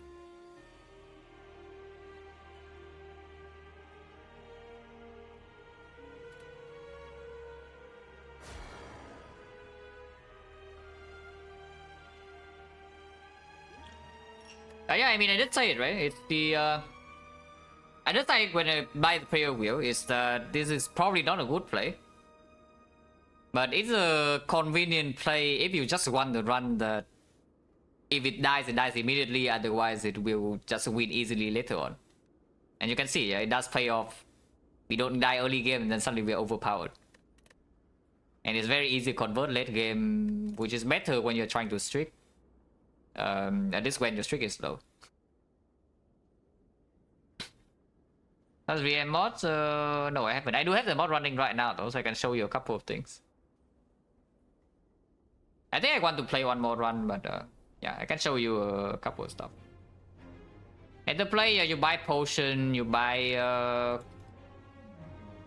Yeah, I mean, I did say it, right? It's the I just say when I buy the player wheel is that this is probably not a good play. But it's a convenient play if you just want to run the... If it dies immediately, otherwise it will just win easily later on. And you can see, yeah, it does pay off. We don't die early game and then suddenly we're overpowered. And it's very easy to convert late game, which is better when you're trying to streak. At least when your streak is low. Does VM mod? No, I haven't. I do have the mod running right now though, so I can show you a couple of things. I think I want to play one more run, but yeah, I can show you a couple of stuff. At the play, you buy potion, you buy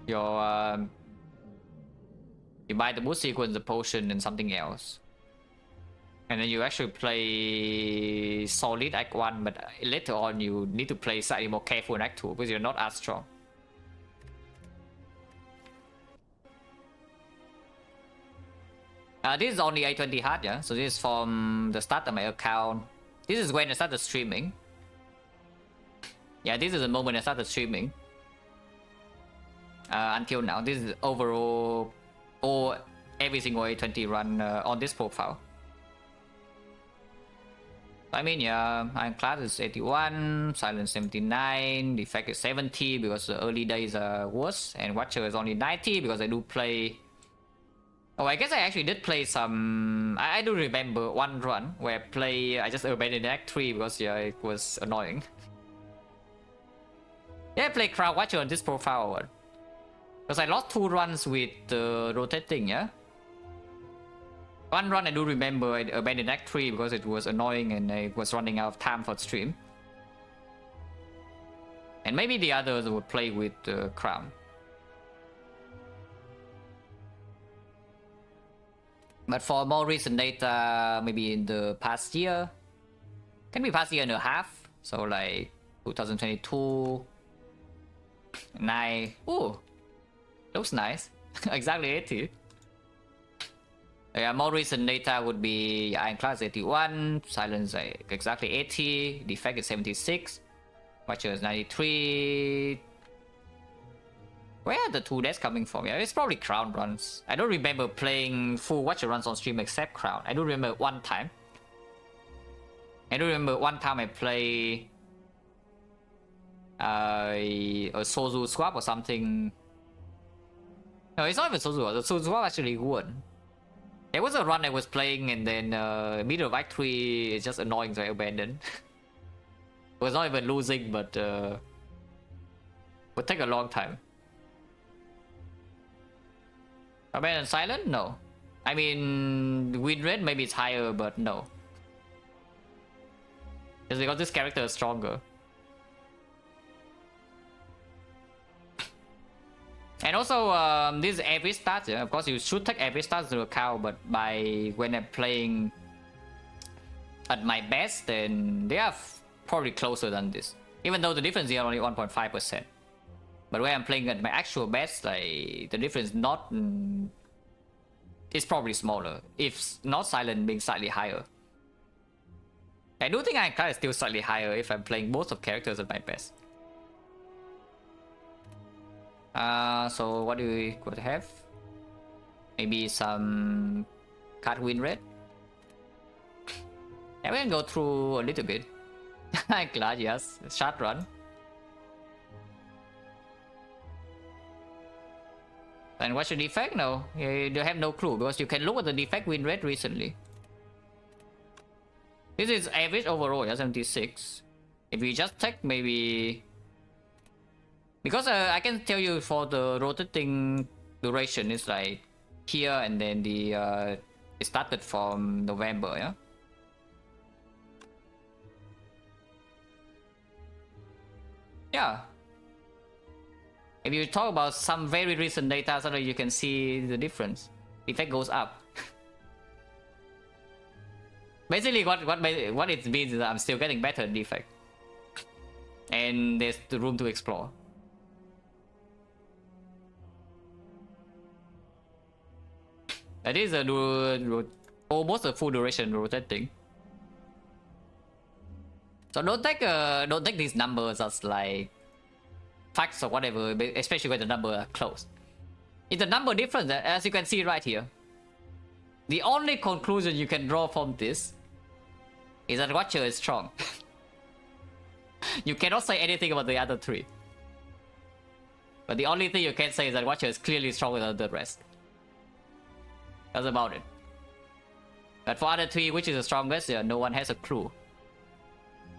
your you buy the boost sequence, the potion, and something else. And then you actually play solid Act 1, but later on you need to play slightly more careful in Act 2 because you're not as strong. This is only A20H, yeah? So this is from the start of my account. This is when I started streaming. Yeah, this is the moment I started streaming. Until now, this is overall or every single A20 run on this profile. I mean, yeah, Iron Class is 81, Silence 79, Defect is 70 because the early days are worse, and Watcher is only 90 because I do play... Oh, I guess I actually did play some... I do remember one run where I just abandoned Act 3 because, yeah, it was annoying. Yeah, I played Crowd Watcher on this profile. Because I lost 2 runs with rotating, yeah? One run I do remember I abandoned Act 3 because it was annoying and I was running out of time for stream. And maybe the others would play with Crown. But for more recent data, maybe in the past year, can be past year and a half, so like 2022, 9, ooh, looks nice, exactly 80. Yeah, more recent data would be Iron Class 81, Silence exactly 80, Defect is 76, Watcher is 93. Where are the 2 deaths coming from? Yeah, it's probably Crown runs. I don't remember playing full Watcher runs on stream except Crown. I do remember one time. I do remember one time I play a Sozu swap or something. No, it's not even Sozu. The Sozu swap actually won. There was a run I was playing and then middle of Act 3 is just annoying, so I abandoned. It was not even losing, but would take a long time. Abandon Silent? No. I mean, win rate maybe it's higher, but no. Just because this character is stronger. And also, this is average stats. Yeah? Of course, you should take average stats into account, but when I'm playing at my best, then they are probably closer than this. Even though the difference is only 1.5%. But when I'm playing at my actual best, like the difference is probably smaller. If not Silent being slightly higher. I do think Iron Class is still slightly higher if I'm playing most of characters at my best. So what do we could have? Maybe some card win rate. Yeah, we can go through a little bit. Iron Class, yes, short run. And what's the defect? No, you have no clue because you can look at the defect win rate recently. This is average overall, yeah, 76. If we just take maybe... Because I can tell you for the rotating duration, it's like here and then the it started from November, yeah? Yeah. If you talk about some very recent data, suddenly you can see the difference. The effect goes up. Basically, what it means is that I'm still getting better at defect, and there's the room to explore. That is almost a full duration rotating. So don't take these numbers as like facts or whatever, especially when the number are close. It's the number difference, as you can see right here. The only conclusion you can draw from this is that Watcher is strong. You cannot say anything about the other 3. But the only thing you can say is that Watcher is clearly stronger than the rest. That's about it. But for other 3, which is the strongest, yeah, no one has a clue.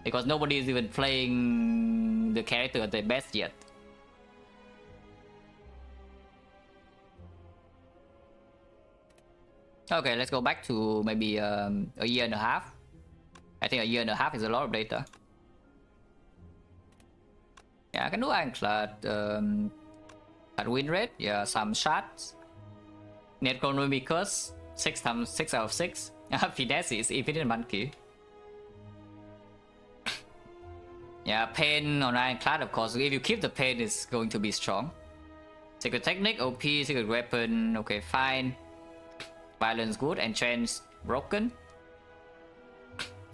Because nobody is even playing the character at their best yet. Okay, let's go back to maybe a year and a half. I think a year and a half is a lot of data. Yeah, I can do Ironclad. At win rate, yeah, some shots. Necronomicus, 6 times 6 out of 6. Finesse is infinite monkey. Yeah, pain on Ironclad, of course. If you keep the pain, it's going to be strong. Secret technique, OP, secret weapon, okay, fine. Violence good, entrance broken.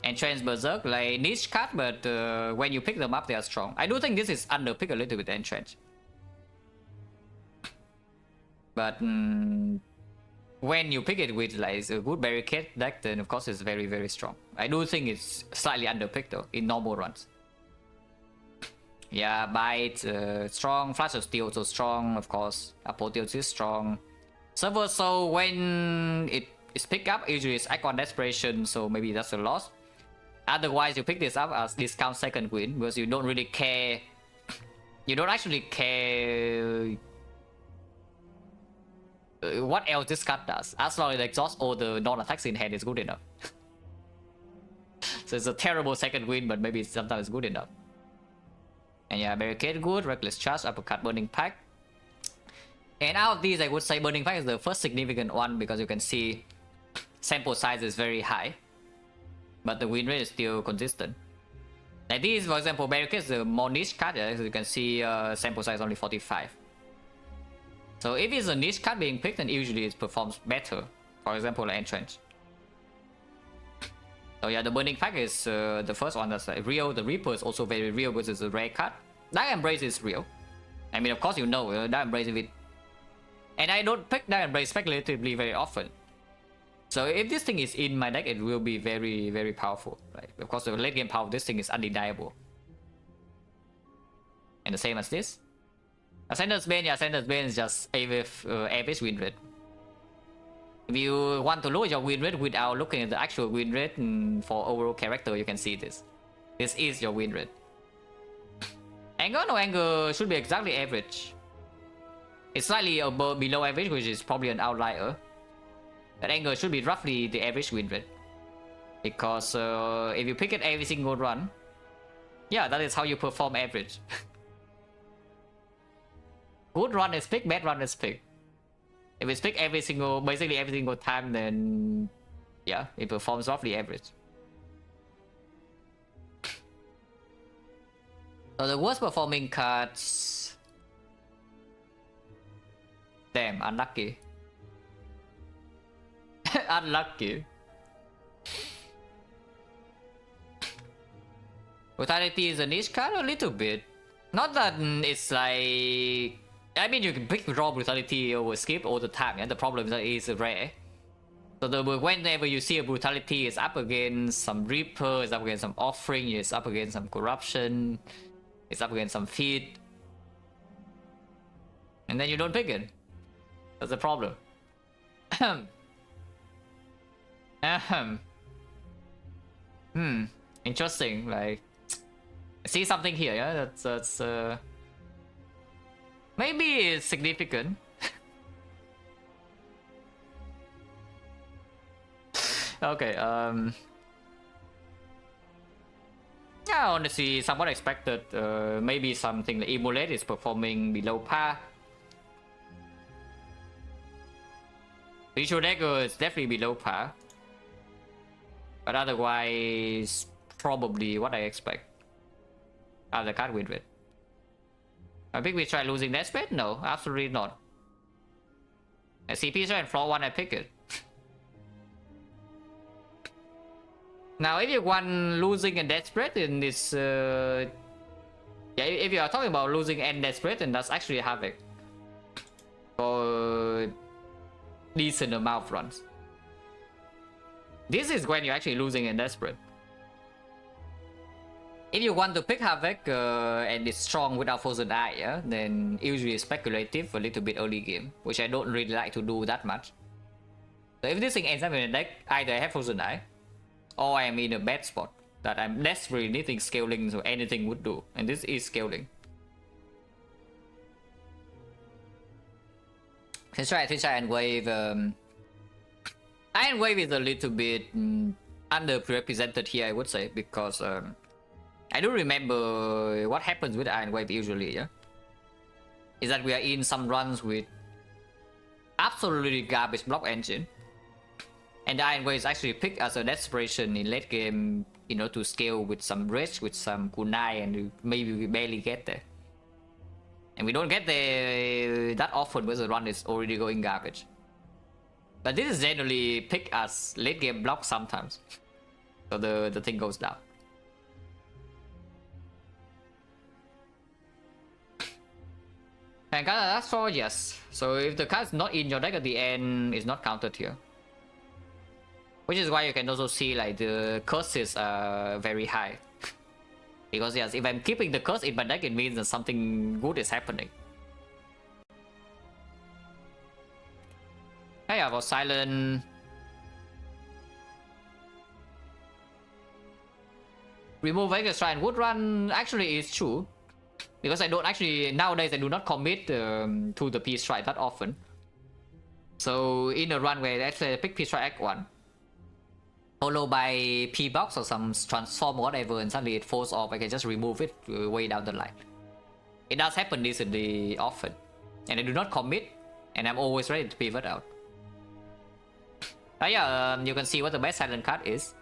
Entrance berserk, like niche card, but when you pick them up, they are strong. I do think this is underpicked a little bit, entrance. But when you pick it with like a good barricade deck, then of course it's very, very strong. I do think it's slightly underpicked though, in normal runs. Yeah, bite, strong, flash of steel also strong, of course. Apotheosis is strong. Server Soul, when it is picked up, usually it's Icon Desperation, so maybe that's a loss. Otherwise, you pick this up as discount second win, because you don't really care. You don't actually care what else this card does. As long as it exhausts all the non-attacks in hand, is good enough. So it's a terrible second win, but maybe sometimes it's good enough. And yeah, Barricade good, Reckless Charge, Uppercut, Burning Pack. And out of these, I would say Burning Pack is the first significant one, because you can see sample size is very high, but the win rate is still consistent. Like these, for example, Barricade is the more niche card, as you can see sample size only 45. So if it's a niche card being picked, then usually it performs better. For example, like Entrench. So yeah, the Burning Pack is the first one that's like real. The Reaper is also very real because it's a rare card. Dark Embrace is real. I mean, of course you know Dark Embrace if it... And I don't pick Dark Embrace speculatively very often. So if this thing is in my deck, it will be very, very powerful. Right? Of course, the late game power of this thing is undeniable. And the same as this. Ascender's Bane, yeah, Ascender's Bane is just average win rate. If you want to lower your win rate without looking at the actual win rate for overall character, you can see this. This is your win rate. Anger, no, anger should be exactly average. It's slightly above, below average, which is probably an outlier. But anger should be roughly the average win rate. Because if you pick it every single run, yeah, that is how you perform average. Good run is picked, bad run is picked. If it's picked basically every single time, then yeah, it performs roughly average. So the worst performing cards... Damn, unlucky. Unlucky. Brutality is a niche card a little bit. Not that it's like... I mean, you can pick raw Brutality over skip all the time, yeah? The problem is that it's rare. So whenever you see a Brutality, it's up against some Reaper, it's up against some Offering, it's up against some Corruption, it's up against some Feed. And then you don't pick it. That's the problem. Interesting, like... I see something here, yeah? That's maybe it's significant. Okay, yeah, honestly, somewhat expected. Maybe something like Immolate is performing below par. Visual Dagger is definitely below par. But otherwise, probably what I expect. The card win rate. I think we try losing that spread? No, absolutely not. A CP try and floor one, I pick it. Now, if you want losing and death spread, then it's yeah, if you are talking about losing and death spread, then that's actually Havoc for decent amount of runs. This is when you're actually losing and death spread. If you want to pick Havoc and it's strong without Frozen Eye, yeah, then usually speculative a little bit early game, which I don't really like to do that much. So if this thing ends up in a deck, either I have Frozen Eye, or I am in a bad spot that I'm desperately needing scaling, so anything would do, and this is scaling. Let's try and wave Iron Wave is a little bit underrepresented here, I would say, because I do remember what happens with Iron Wave usually, yeah? Is that we are in some runs with absolutely garbage block engine. And the Iron Wave is actually picked as a desperation in late game, you know, to scale with some Rich, with some Kunai, and maybe we barely get there. And we don't get there that often because the run is already going garbage. But this is generally picked as late game block sometimes. So the thing goes down. And that's for yes. So if the card is not in your deck at the end, it's not counted here. Which is why you can also see like the curses are very high. Because yes, if I'm keeping the curse in my deck, it means that something good is happening. Hey, I was silent. Remove Vegas Shrine Wood Run actually is true. Because I don't actually, nowadays I do not commit to the Peace Strike that often. So in a run where I actually pick Peace Strike Act 1, followed by P-Box or some transform or whatever, and suddenly it falls off, I can just remove it way down the line. It does happen decently often. And I do not commit, and I'm always ready to pivot out. But yeah, you can see what the best silent card is.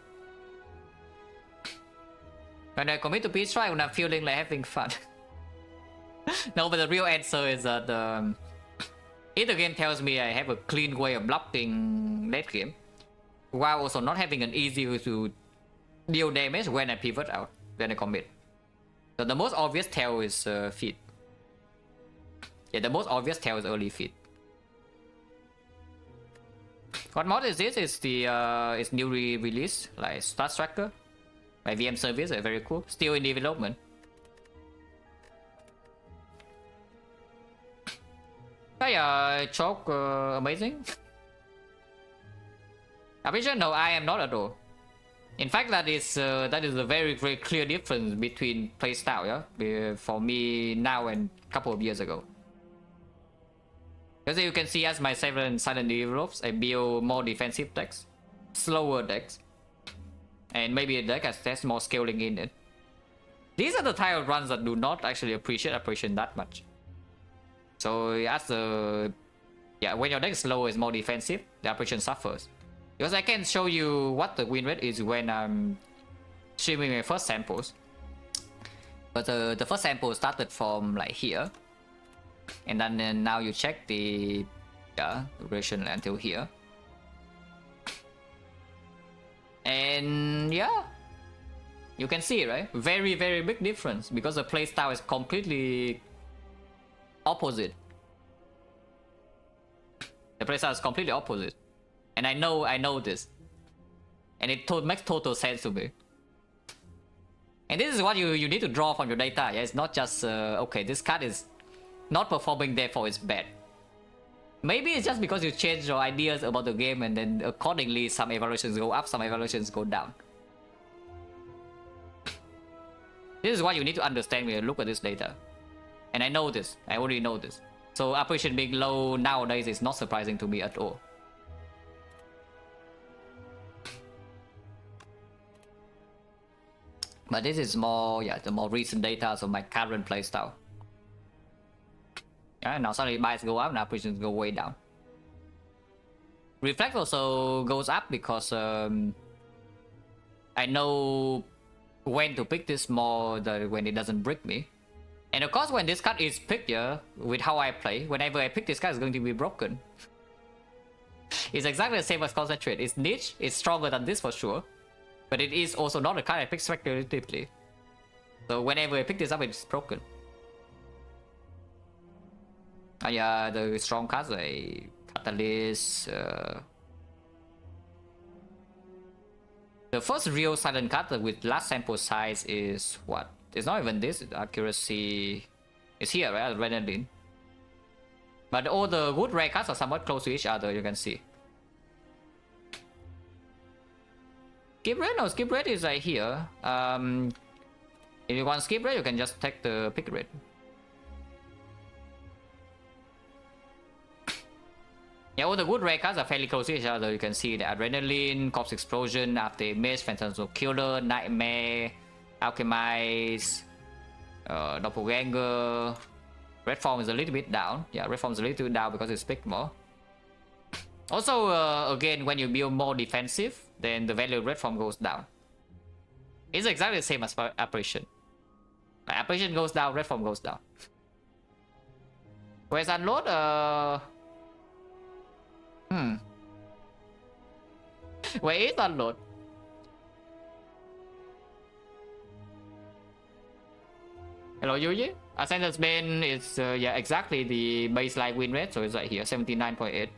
When I commit to Peace Strike, when I'm feeling like having fun. No, but the real answer is that if the game tells me I have a clean way of blocking late game, while also not having an easy way to deal damage when I pivot out, when I commit. So the most obvious tell is feed. Yeah, the most obvious tell is early feed. What mod is this? It's the it's newly released, like Star Tracker by VM Service, very cool. Still in development. Hey, Choke, amazing. I'm pretty sure no, I am not at all. In fact, that is a very clear difference between playstyle, yeah, for me now and a couple of years ago. As you can see, as my silent develops, I build more defensive decks, slower decks, and maybe a deck has more scaling in it. These are the type of runs that do not actually appreciate operation that much. So as the when your deck is slow, is more defensive, the operation suffers. Because I can show you what the win rate is when I'm streaming my first samples. But the first sample started from like here, and then now you check the duration until here, and yeah, you can see, right? Very big difference because the playstyle is completely opposite. The playstyle is completely opposite, and I know this, and it makes total sense to me. And this is what you need to draw from your data. Yeah, it's not just okay, this card is not performing, therefore it's bad. Maybe it's just because you change your ideas about the game, and then accordingly some evaluations go up, some evaluations go down. This is what you need to understand when you look at this data. And I know this. I already know this. So operation being low nowadays is not surprising to me at all. But this is more, the more recent data of my current playstyle. Yeah, now suddenly buys go up and operations go way down. Reflect also goes up because I know when to pick this more when it doesn't break me. And of course when this card is picked, with how I play, whenever I pick this card, it's going to be broken. It's exactly the same as Concentrate. It's niche, it's stronger than this for sure. But it is also not a card I pick speculatively. So whenever I pick this up, it's broken. Yeah, the strong cards like Catalyst. The first real silent card with last sample size is what? It's not even this. Accuracy is here, right? Renadine. But all the good rare cards are somewhat close to each other, you can see. Skip rate? No, skip rate is right here. If you want skip rate, you can just take the pick rate. Yeah, all the good rare cards are fairly close to each other. You can see the Adrenaline, Corpse Explosion, Afterimage, Phantasmal Killer, Nightmare, Alchemize, Doppelganger. Red Form is a little bit down. Yeah, Red Form is a little bit down because it's big more. Also, again, when you build more defensive, then the value of Red Form goes down. It's exactly the same as Apparition. Apparition goes down, Red Form goes down. Where's Unload? Where is Unload? Hello, Yuji. Ascendant's Bane is, yeah, exactly the baseline win rate, so it's right here, 79.8.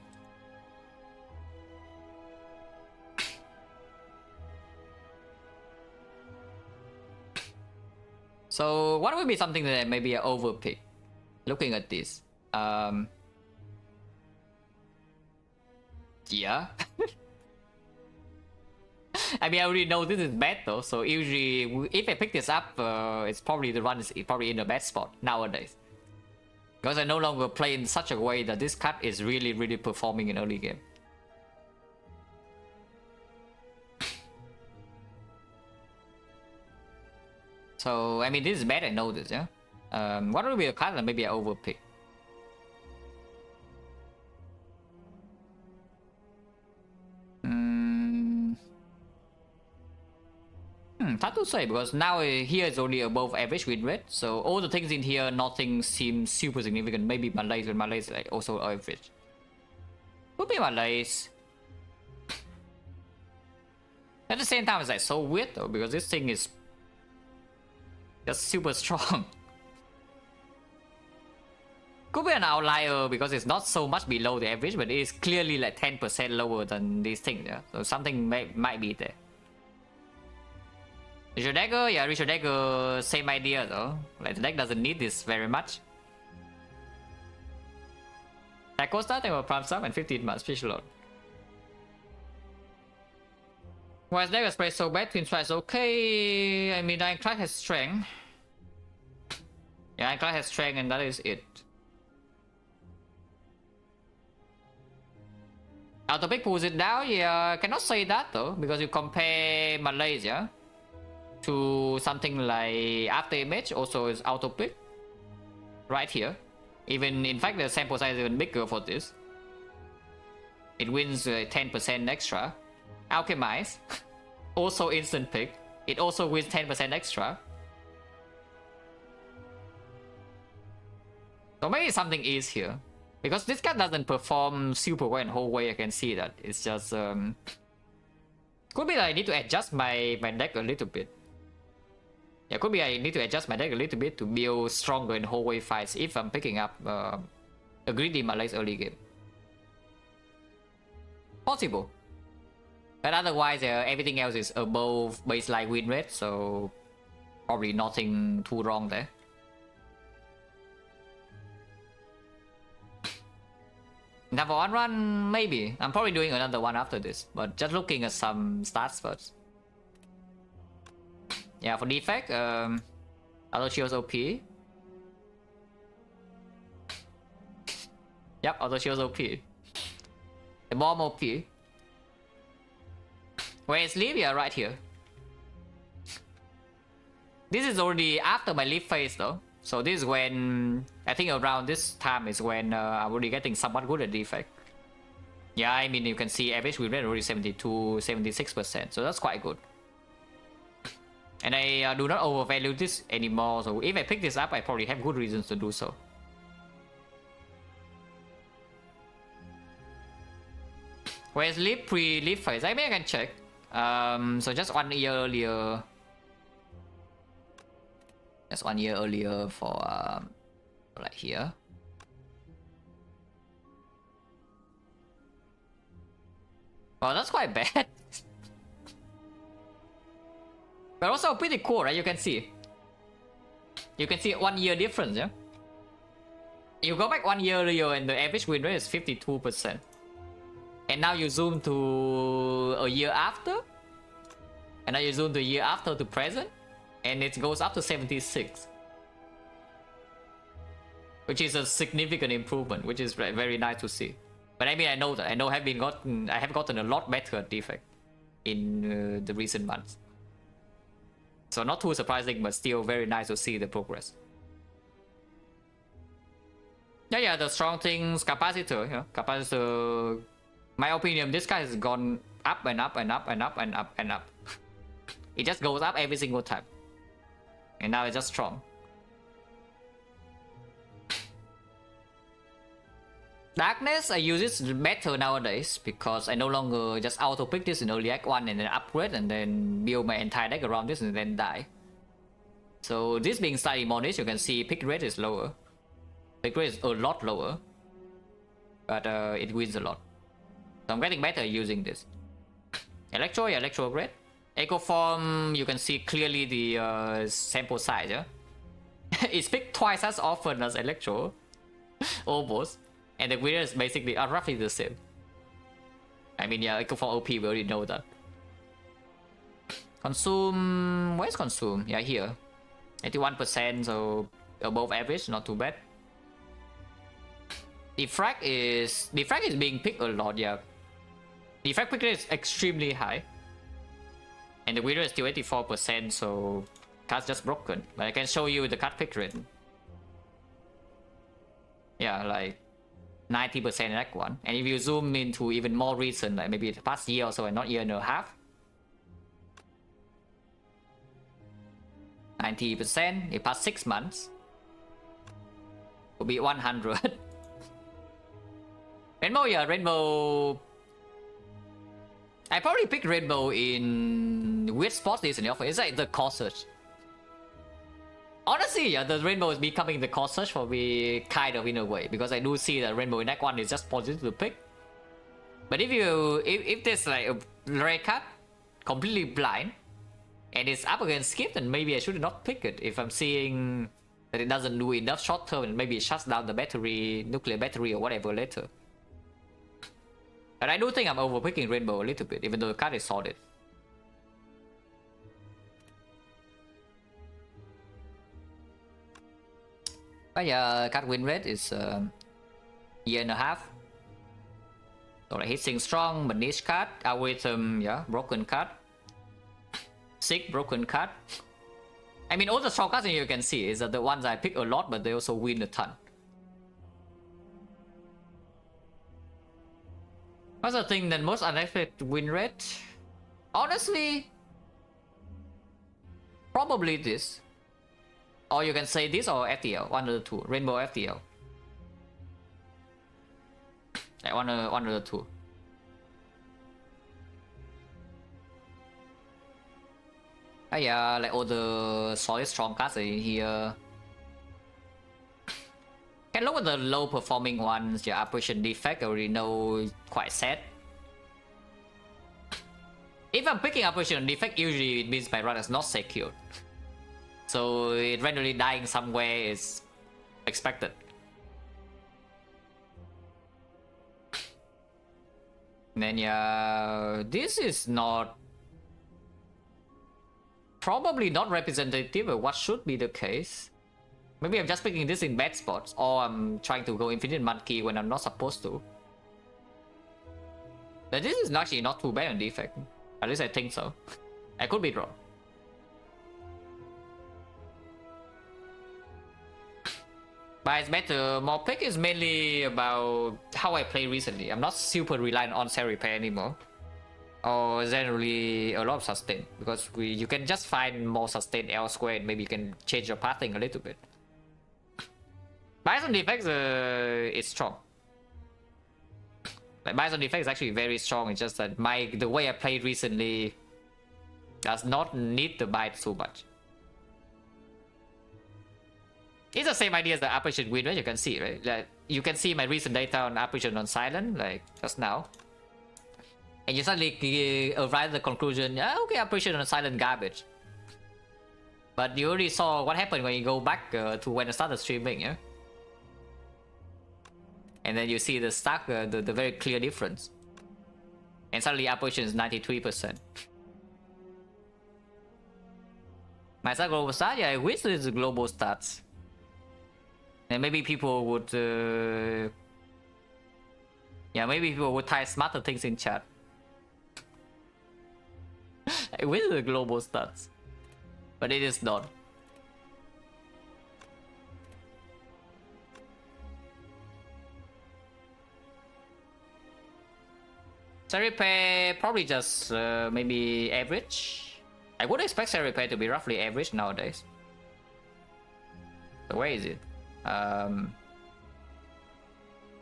So, what would be something that maybe an overpick? Looking at this. Yeah. I mean, I already know this is bad though, so usually if I pick this up, it's probably the run is probably in a bad spot nowadays. Because I no longer play in such a way that this card is really performing in early game. So, I mean, this is bad, I know this, yeah? What would be a card that maybe I overpick? Hard to say, because now here is only above average win rate, so all the things in here, nothing seems super significant. Maybe Malays, but Malays is like also average. Could be Malays. At the same time, it's like so weird though, because this thing is just super strong. Could be an outlier because it's not so much below the average, but it is clearly like 10% lower than these things. Yeah? So something might be there. Ritual Dagger, yeah, Ritual Dagger, same idea though. Like the deck doesn't need this very much. Tackle start, they will prime sub and 15 months, fish load. Why is Dagger spray so bad? Twin Strike is okay. I mean, Ironclad has strength. Yeah, Ironclad has strength and that is it. Autopick pulls it down? Yeah, I cannot say that though, because you compare Malaysia to something like Afterimage, also is autopick. Right here. Even, in fact, the sample size is even bigger for this. It wins 10% extra. Alchemize, also instant pick. It also wins 10% extra. So maybe something is here. Because this card doesn't perform super well in whole way, I can see that. It's just could be that I need to adjust my deck a little bit. Yeah, could be I need to adjust my deck a little bit to build stronger in whole way fights if I'm picking up a greedy Malays early game. Possible. But otherwise, everything else is above baseline win rate, so probably nothing too wrong there. Now for one run, maybe. I'm probably doing another one after this, but just looking at some stats first. Yeah, for defect, auto shields OP. Yep, auto shields OP. The bomb OP. Where is Leaf? Yeah, right here. This is already after my Leaf phase though. So this is when, I think around this time is when I'm already getting somewhat good at defect. Yeah, I mean, you can see average win rate already 76%, so that's quite good. And I do not overvalue this anymore, so if I pick this up, I probably have good reasons to do so. Where's Leaf pre-Leaf phase? I mean, I can check. So just 1 year earlier. Just 1 year earlier for like here. Well, that's quite bad. But also pretty cool, right? You can see 1 year difference, yeah? You go back 1 year earlier and the average win rate is 52%. And now you zoom to a year after. And now you zoom to a year after to present. And it goes up to 76. Which is a significant improvement, which is very nice to see. But I mean, I know that I have gotten a lot better at defect in the recent months. So not too surprising, but still very nice to see the progress. Yeah, the strong things, capacitor, yeah, capacitor. My opinion, this guy has gone up and up and up and up and up and up. It just goes up every single time, and now it's just strong. Darkness, I use it better nowadays because I no longer just auto pick this in early act 1 and then upgrade and then build my entire deck around this and then die. So this being slightly more niche, you can see pick rate is lower. Pick rate is a lot lower, but it wins a lot. So I'm getting better using this. Electro, yeah, Electro great. Echo Form, you can see clearly the sample size, yeah? It's picked twice as often as Electro, almost. And the winners basically are roughly the same. I mean, yeah, Echo Form OP, we already know that. Consume, where's Consume? Yeah, here. 81%, so above average, not too bad. Defrag is being picked a lot, yeah. Defrag pick rate is extremely high. And the winner is still 84%, so card's just broken. But I can show you the card pick rate. Yeah, like 90% in Act 1. And if you zoom into even more recent, like maybe the past year or so and not year and a half, 90% in past 6 months will be 100. Rainbow, yeah, Rainbow. I probably picked Rainbow in weird spots this in the offer. It's like the core search. Honestly, yeah, the Rainbow is becoming the core search for me, kind of in a way, because I do see that Rainbow in Act 1 is just positive to pick. But if there's like a rare card, completely blind, and it's up against skip, then maybe I should not pick it. If I'm seeing that it doesn't do enough short term, and maybe it shuts down the battery, nuclear battery or whatever later. But I do think I'm overpicking Rainbow a little bit, even though the card is solid. But yeah, card win rate is year and a half. So like hitting strong, but niche card. Algorithm, yeah, broken card. Sick, broken card. I mean, all the strong cards you can see is that the ones I pick a lot, but they also win a ton. What's the thing that most unexpected win rate? Honestly, probably this. Or you can say this or FTL, one of the two. Rainbow FTL. Like one of the two. Yeah, like all the solid strong cards in here. Can look at the low performing ones. Yeah, Operation Defect, I already know quite sad. If I'm picking Operation Defect, usually it means my run is not secured. So it randomly dying somewhere is expected. And then yeah, this is not... probably not representative of what should be the case. Maybe I'm just picking this in bad spots, or I'm trying to go Infinite Monkey when I'm not supposed to. But this is actually not too bad on defect. At least I think so. I could be wrong. But it's better. More pick is mainly about how I play recently. I'm not super reliant on cell repair anymore. Or generally a lot of sustain. Because you can just find more sustain elsewhere and maybe you can change your pathing a little bit. Bison Defect is strong. Like Bison Defect is actually very strong. It's just that the way I played recently does not need the bite so much. It's the same idea as the Operation win rate, you can see, right? Like, you can see my recent data on Operation on silent, like just now. And you suddenly arrive at the conclusion, yeah, okay, Operation on silent garbage. But you already saw what happened when you go back to when I started streaming, yeah? And then you see the stack, the very clear difference. And suddenly Operation is 93%. My stat global stat? Yeah, I wish it's global stats. And maybe people would Yeah, maybe people would type smarter things in chat. With the global stats. But it is not. Set repair probably just maybe average. I would expect set repair to be roughly average nowadays. So where is it? Oh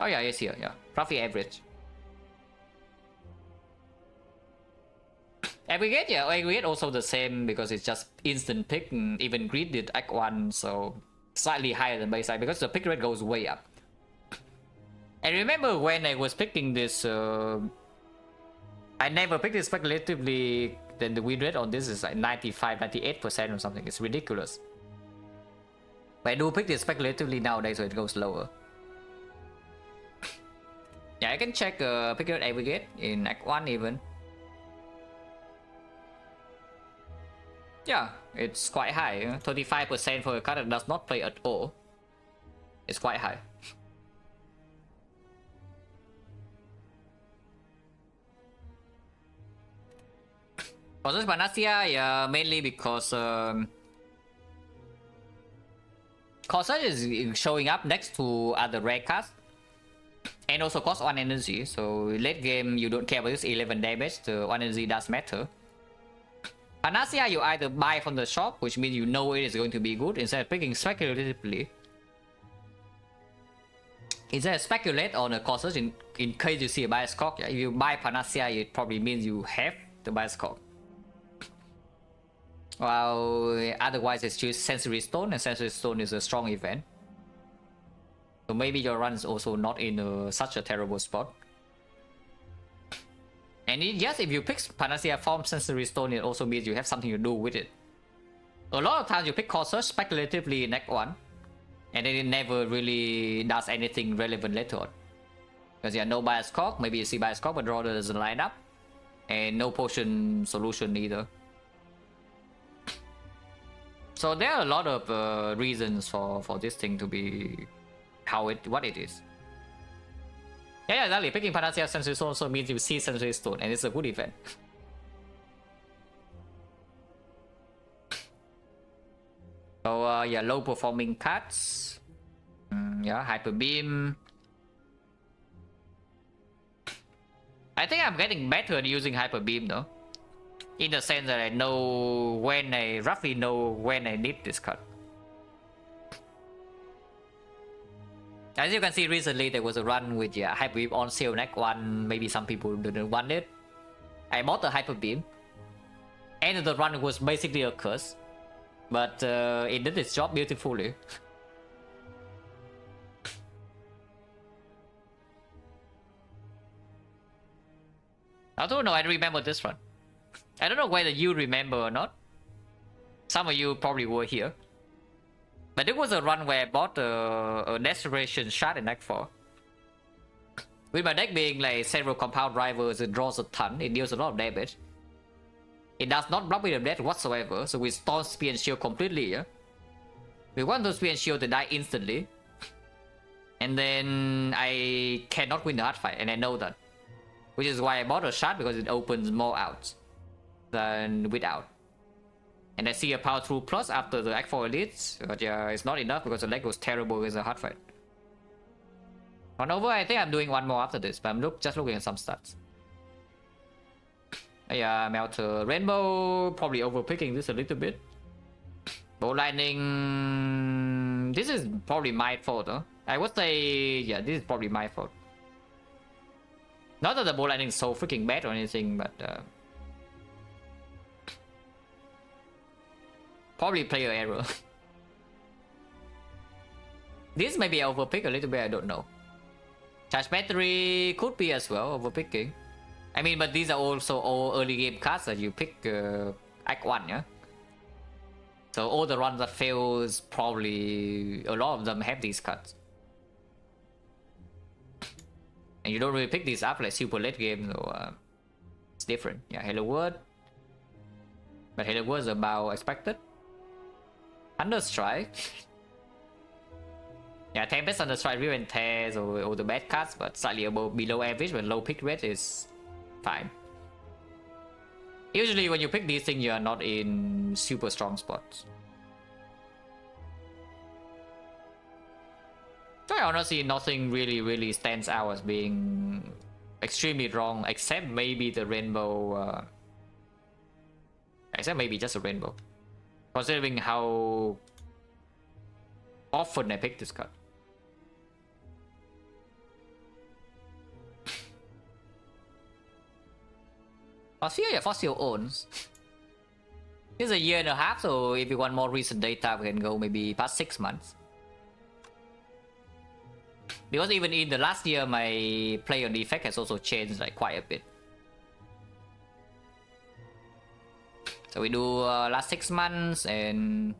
yeah, it's here. Yeah, roughly average. Aggregate, yeah, aggregate also the same because it's just instant pick. And even grid did Act 1, so slightly higher than baseline because the pick rate goes way up. And remember when I was picking this, I never picked it speculatively. Then the win rate on this is like 95, 98% or something. It's ridiculous. But I do pick this speculatively nowadays, so it goes lower. Yeah, I can check pick rate aggregate in Act 1 even. Yeah, it's quite high. 35% for a card that does not play at all. It's quite high. Causes Panacea, yeah, mainly because Corsair is showing up next to other rare cards. And also cost 1 energy, so late game you don't care about this 11 damage, the 1 energy does matter. Panacea you either buy from the shop, which means you know it is going to be good, instead of picking speculatively. Instead of speculate on a Corsair in case you see a bias cock. Yeah, if you buy Panacea, it probably means you have the bias cock. Well, otherwise it's just Sensory Stone, and Sensory Stone is a strong event. So maybe your run is also not in such a terrible spot. And yes, if you pick Panacea from Sensory Stone, it also means you have something to do with it. A lot of times you pick Corsair speculatively in Act 1, and then it never really does anything relevant later on. Because you have no bias cock, maybe you see bias cock, but the order doesn't line up. And no potion solution either. So there are a lot of reasons for this thing to be what it is. Yeah, exactly. Picking Panacea Sensory Stone also means you see Sensory Stone, and it's a good event. So yeah, low performing cards. Yeah, Hyper Beam. I think I'm getting better at using Hyper Beam though. In the sense that I roughly know when I need this card. As you can see, recently there was a run with Hyper Beam on sale in Act 1. Maybe some people didn't want it. I bought the Hyper Beam. And the run was basically a curse. But it did its job beautifully. I don't know, I remember this run. I don't know whether you remember or not. Some of you probably were here. But there was a run where I bought a Desperation Shard in Act 4. With my deck being like several compound drivers, it draws a ton, it deals a lot of damage. It does not block with the death whatsoever, so we stun Spear and Shield completely, yeah? We want those Spear and Shield to die instantly. And then I cannot win the hard fight, and I know that. Which is why I bought a shard, because it opens more outs than without. And I see a power through plus after the Act 4 elites, but yeah, it's not enough because the leg was terrible against a hard fight. On over, I think I'm doing one more after this, but I'm just looking at some stats. Yeah, Melter Rainbow, probably overpicking this a little bit. Bow Lightning, this is probably my fault, huh? I would say, yeah, this is probably my fault. Not that the Bow Lightning is so freaking bad or anything, but probably player error. This maybe I overpick a little bit, I don't know. Charge Battery could be as well, overpicking. I mean, but these are also all early game cards that you pick Act 1, yeah? So all the runs that fails, probably a lot of them have these cards. And you don't really pick these up like super late game, so it's different. Yeah, Hello World. But Hello World is about expected. Thunderstrike. Yeah, Tempest on the strike prevent tears or the bad cards, but slightly below average, but low pick rate is fine. Usually when you pick these things, you are not in super strong spots. So I honestly, nothing really stands out as being extremely wrong, except maybe the rainbow. Except maybe just a rainbow. Considering how often I pick this card. Fossil owns. It's a year and a half, so if you want more recent data, we can go maybe past 6 months. Because even in the last year, my play on Defect has also changed like quite a bit. So we do last 6 months, and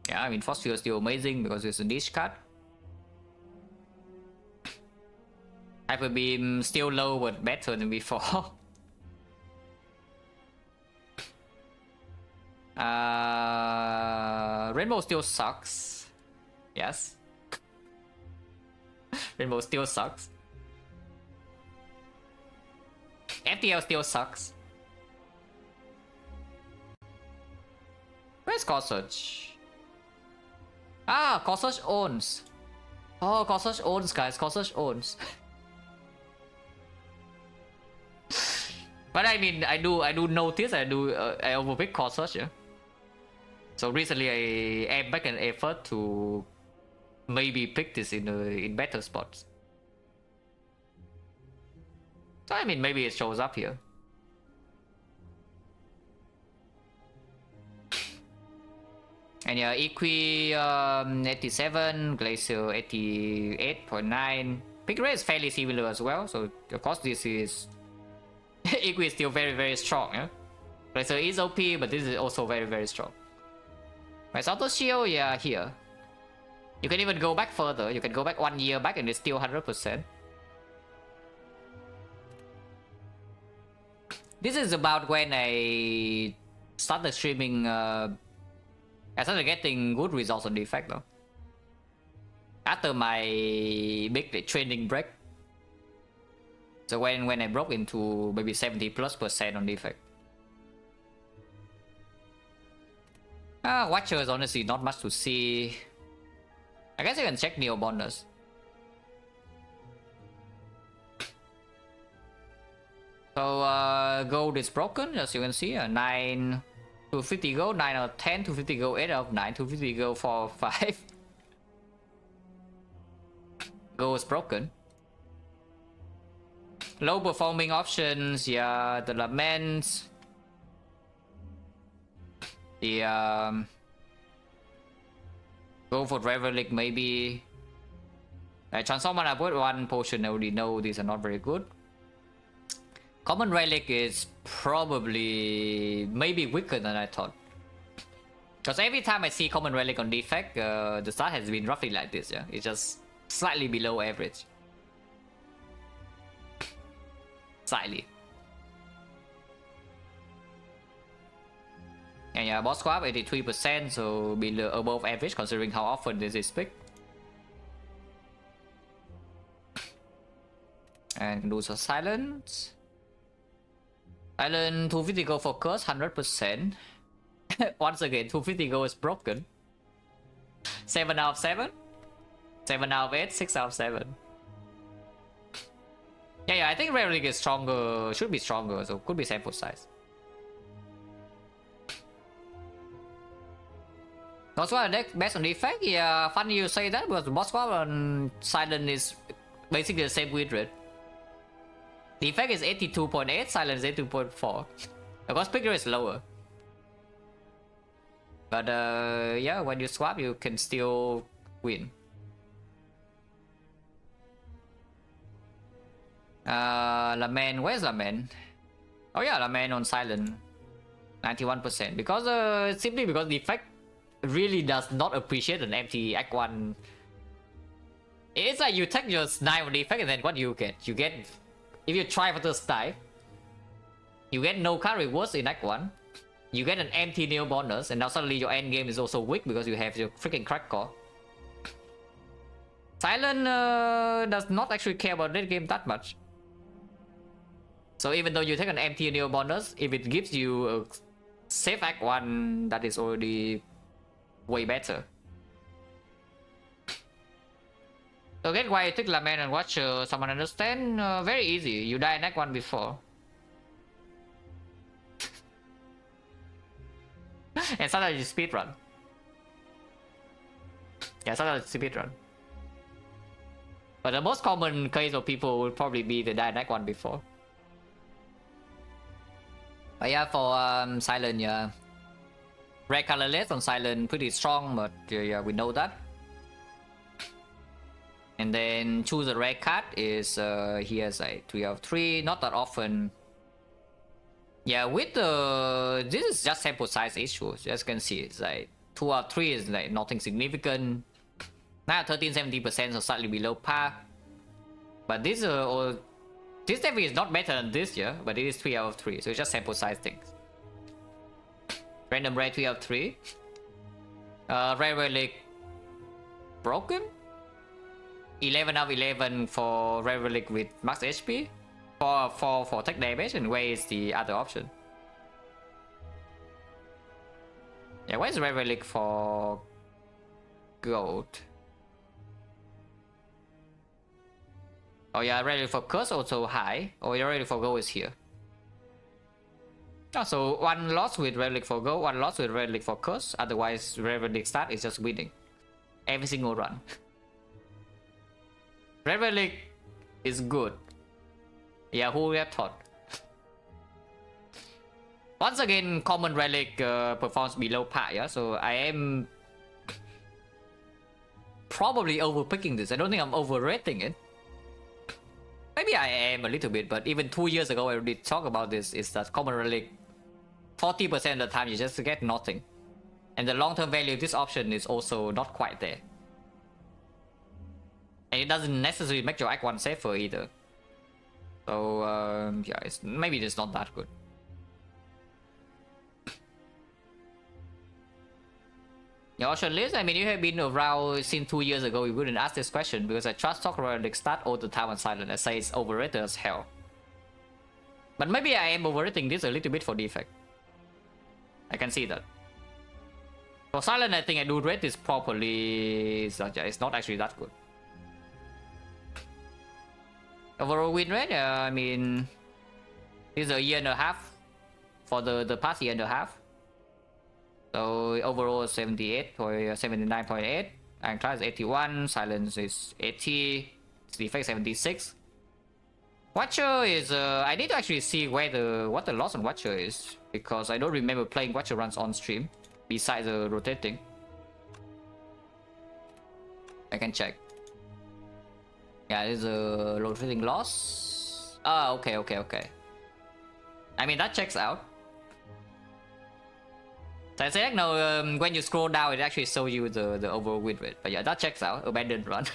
yeah, I mean Fossil is still amazing because it's a niche card. Hyper Beam still low but better than before. Rainbow still sucks. Yes. Rainbow still sucks. FTL still sucks. Where's Corsair? Ah, Corsair owns. Oh, Corsair owns, guys. Corsair owns. But I mean, I do notice, I overpick Corsair, yeah. So recently I am back an effort to maybe pick this in better spots. So I mean, maybe it shows up here. And yeah, Equi 87, Glacier 88.9. Pick rate is fairly similar as well, so of course this is Equi is still very strong, yeah? Glacier is OP, but this is also very strong. My Auto Shield, yeah, here. You can even go back further. You can go back 1 year back and it's still 100%. This is about when I started streaming. I started getting good results on Defect though. After my big training break. So when I broke into maybe 70+% on Defect. Watcher is honestly not much to see. I guess you can check Neo bonus. So gold is broken, as you can see. 9 to 50 gold, 9 out of 10, 250 gold, 8 out of 9, 250 gold, 4 out of 5. Gold is broken. Low performing options, yeah, the Laments. The go for Relic maybe. Transform mana put 1 potion, I already know these are not very good. Common Relic is probably maybe weaker than I thought. Because every time I see Common Relic on Defect, the start has been roughly like this, yeah? It's just slightly below average. Slightly. And yeah, boss squad 83%, so below above average considering how often this is picked. And do some silence. Silent 250 go for curse 100%. Once again, 250 go is broken. 7 out of 7. 7 out of 8, 6 out of 7. Yeah, I think Rare League is stronger, should be stronger, so could be sample size. Boss squad deck best on Defect? Yeah, funny you say that because boss squad on Silent is basically the same win rate. Defect is 82.8, Silent is 82.4. Of course, pick rate is lower. But yeah, when you swap, you can still win. Lament, where's Lament? Oh yeah, Lament on Silent, 91%. Because simply because the effect really does not appreciate an empty Act 1. It's like you take your snipe on the effect and then what you get? You get, if you try for the snipe, you get no card rewards in Act 1. You get an empty neo bonus, and now suddenly your end game is also weak because you have your freaking crack core. Silent does not actually care about that game that much. So even though you take an empty neo bonus, if it gives you a safe act 1, that is already way better. So get why you take Lament and Watcher, someone understand? Very easy, you die in act 1 before. And sometimes you speedrun. Yeah, sometimes you speedrun. But the most common case of people will probably be the die in act 1 before. But yeah, for Silent, yeah. Red colorless on Silent, pretty strong, but yeah, we know that. And then choose a red card is he has like 3 out of 3, not that often. Yeah, with the this is just sample size issues. As you can see, it's like 2 out of 3 is like nothing significant. Now 13-70%, so slightly below par. But this this definitely is not better than this, yeah. But it is 3 out of 3, so it's just sample size things. Random rare 3 out of 3. Rare relic broken. 11 out of 11 for rare relic with max HP. For tech damage, and where is the other option? Yeah, where's rare relic for gold? Oh yeah, rare relic for curse also high. Oh, yeah, rare relic for gold is here. Oh, so 1 loss with relic for gold, 1 loss with relic for curse. Otherwise, relic start is just winning every single run. Relic is good. Yeah, who would have thought? Once again, common relic performs below par, yeah. So I am probably overpicking this. I don't think I'm overrating it. Maybe I am a little bit, but even 2 years ago I already talked about this. Is that common relic 40% of the time you just get nothing, and the long-term value of this option is also not quite there, and it doesn't necessarily make your act 1 safer either. So yeah, maybe it's not that good. Your option list, I mean, you have been around since 2 years ago, you wouldn't ask this question because I trust talk relic start all the time on Silent. I say it's overrated as hell. But maybe I am overrating this a little bit for defect. I can see that. For Silent, I think I do rate this properly. It's not actually that good. Overall win rate, I mean, this is a year and a half for the past year and a half. So overall 78 or 79.8. Ankla is 81, Silence is 80, Defect 76. Watcher is I need to actually see where what the loss on Watcher is, because I don't remember playing Watcher runs on stream besides the rotating. I can check. Yeah, there's a rotating loss. Ah, okay. I mean, that checks out. So I say, no, when you scroll down, it actually shows you the overall win rate. But yeah, that checks out. Abandoned run.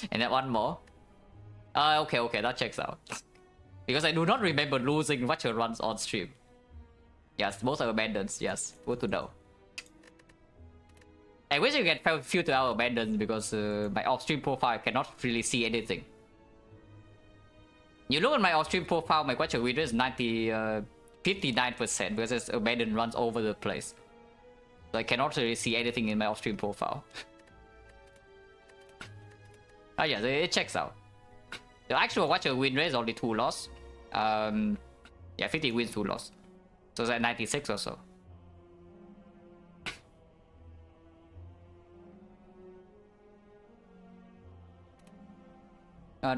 And then one more. Okay, that checks out. Because I do not remember losing Watcher runs on stream. Yes, both are abandons. Yes, good to know. I wish you get filter out abandons because my off-stream profile cannot really see anything. You look at my off-stream profile, my Watcher win rate is 59% because it's abandoned runs over the place. So I cannot really see anything in my off-stream profile. Oh yeah, it checks out. The actual Watcher win rate is only 2 loss. Yeah, 50 wins, 2 loss. So it's at 96 or so. But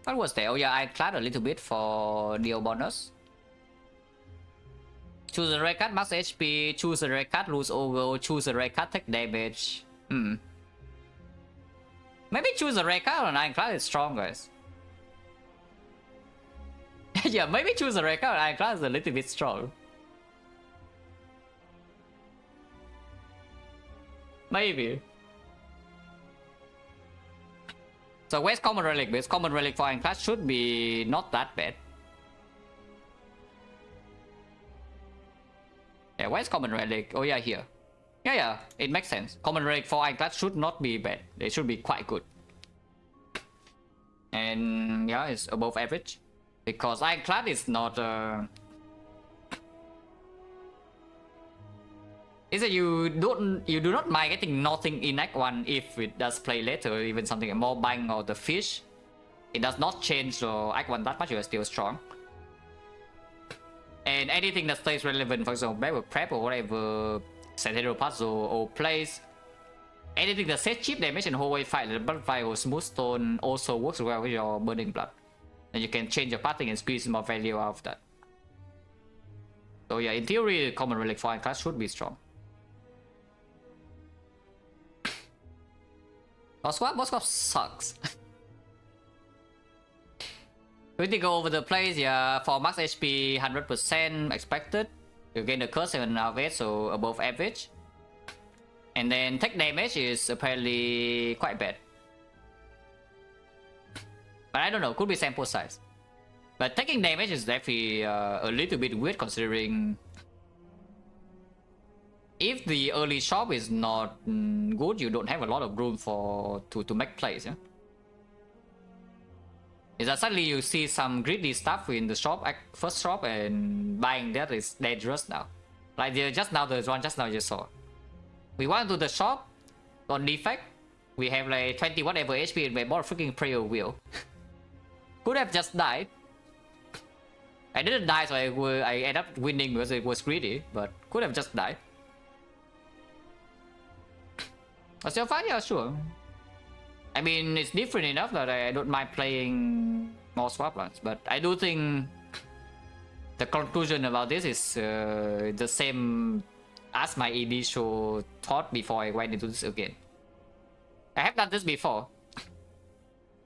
what was there? Oh yeah, I clad a little bit for deal bonus. Choose a red card, max HP. Choose a red card, lose Ogo. Choose a red card, take damage. Maybe choose a red card on Ironclad is strong, guys. Yeah, maybe choose a red card on Ironclad is a little bit strong. Maybe. So where's common relic? Because common relic for Ironclad should be not that bad. Yeah, where's common relic? Oh yeah, here. Yeah, it makes sense. Common relic for Ironclad should not be bad. They should be quite good. And yeah, it's above average. Because Ironclad is not... is that you do not mind getting nothing in Act 1 if it does play later, even something like more bang or the fish. It does not change your Act 1 that much, you are still strong. And anything that stays relevant, for example, battle prep or whatever, Centennial Puzzle or plays, anything that says cheap damage and whole way fight, the Butterfly or Smooth Stone also works well with your Burning Blood. And you can change your pathing and squeeze more value out of that. So yeah, in theory, Common Relic for Ironclad should be strong. Boss Swap sucks. We need to go over the plays, yeah, for max HP 100% expected. You gain the curse 7 out of 8, so above average. And then tech damage is apparently quite bad. But I don't know, could be sample size. But taking damage is definitely a little bit weird considering if the early shop is not good, you don't have a lot of room to make plays, yeah? Is that suddenly you see some greedy stuff in the shop, first shop, and buying that is dangerous now. Like just now, the one just now you saw. We went to the shop on defect. We have like 20 whatever HP and we bought a freaking prayer wheel. Could have just died. I didn't die, so I ended up winning because it was greedy, but could have just died. But still fine, yeah, sure. I mean, it's different enough that I don't mind playing more swap runs, but I do think the conclusion about this is the same as my initial thought before I went into this again. I have done this before,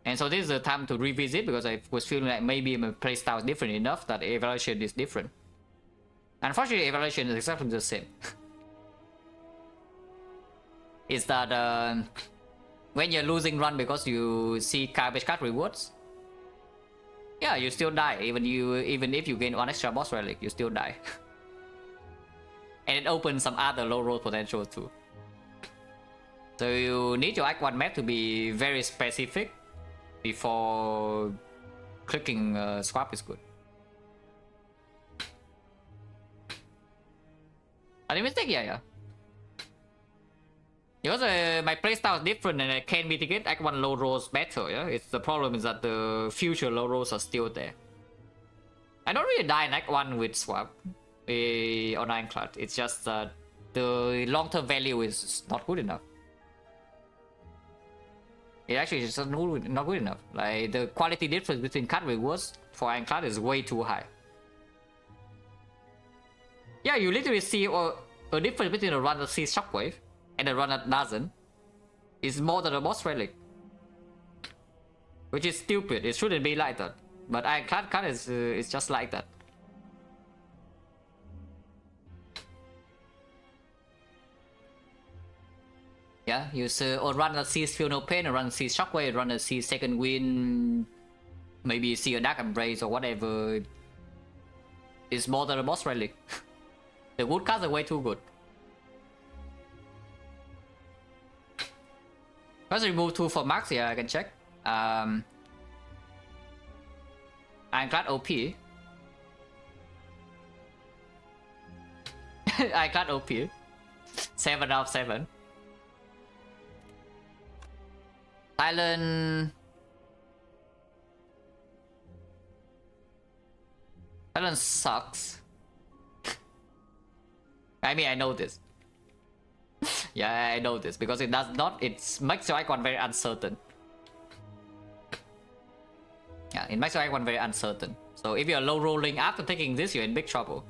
and so this is the time to revisit because I was feeling like maybe my playstyle is different enough that evaluation is different. Unfortunately, evaluation is exactly the same. Is that when you're losing run because you see garbage card rewards, yeah, you still die. Even if you gain one extra boss relic, you still die. And it opens some other low roll potential too. So you need your Act 1 map to be very specific before clicking swap is good. Are you mistake? Yeah. Because my playstyle is different and I can mitigate Act 1 low rolls better, yeah? The problem is that the future low rolls are still there. I don't really die in Act 1 with swap on Ironclad. It's just that the long-term value is not good enough. It actually is just not good enough. Like, the quality difference between card rewards for Ironclad is way too high. Yeah, you literally see a difference between a run that sees Shockwave and the run that doesn't is more than a boss relic, which is stupid. It shouldn't be like that, but Ironclad is just like that. Yeah, you see a run that sees Feel No Pain, a run that sees Shockwave, a run that sees Second Wind, maybe see a Dark Embrace or whatever. It's more than a boss relic. The wood cards are way too good. Let's remove 2 for max, yeah, I can check. Ironclad OP. Ironclad OP. 7 out of 7. Silent sucks. I mean, I know this. Yeah, I know this because it makes your icon very uncertain. Yeah, it makes your icon very uncertain. So if you're low rolling after taking this, you're in big trouble.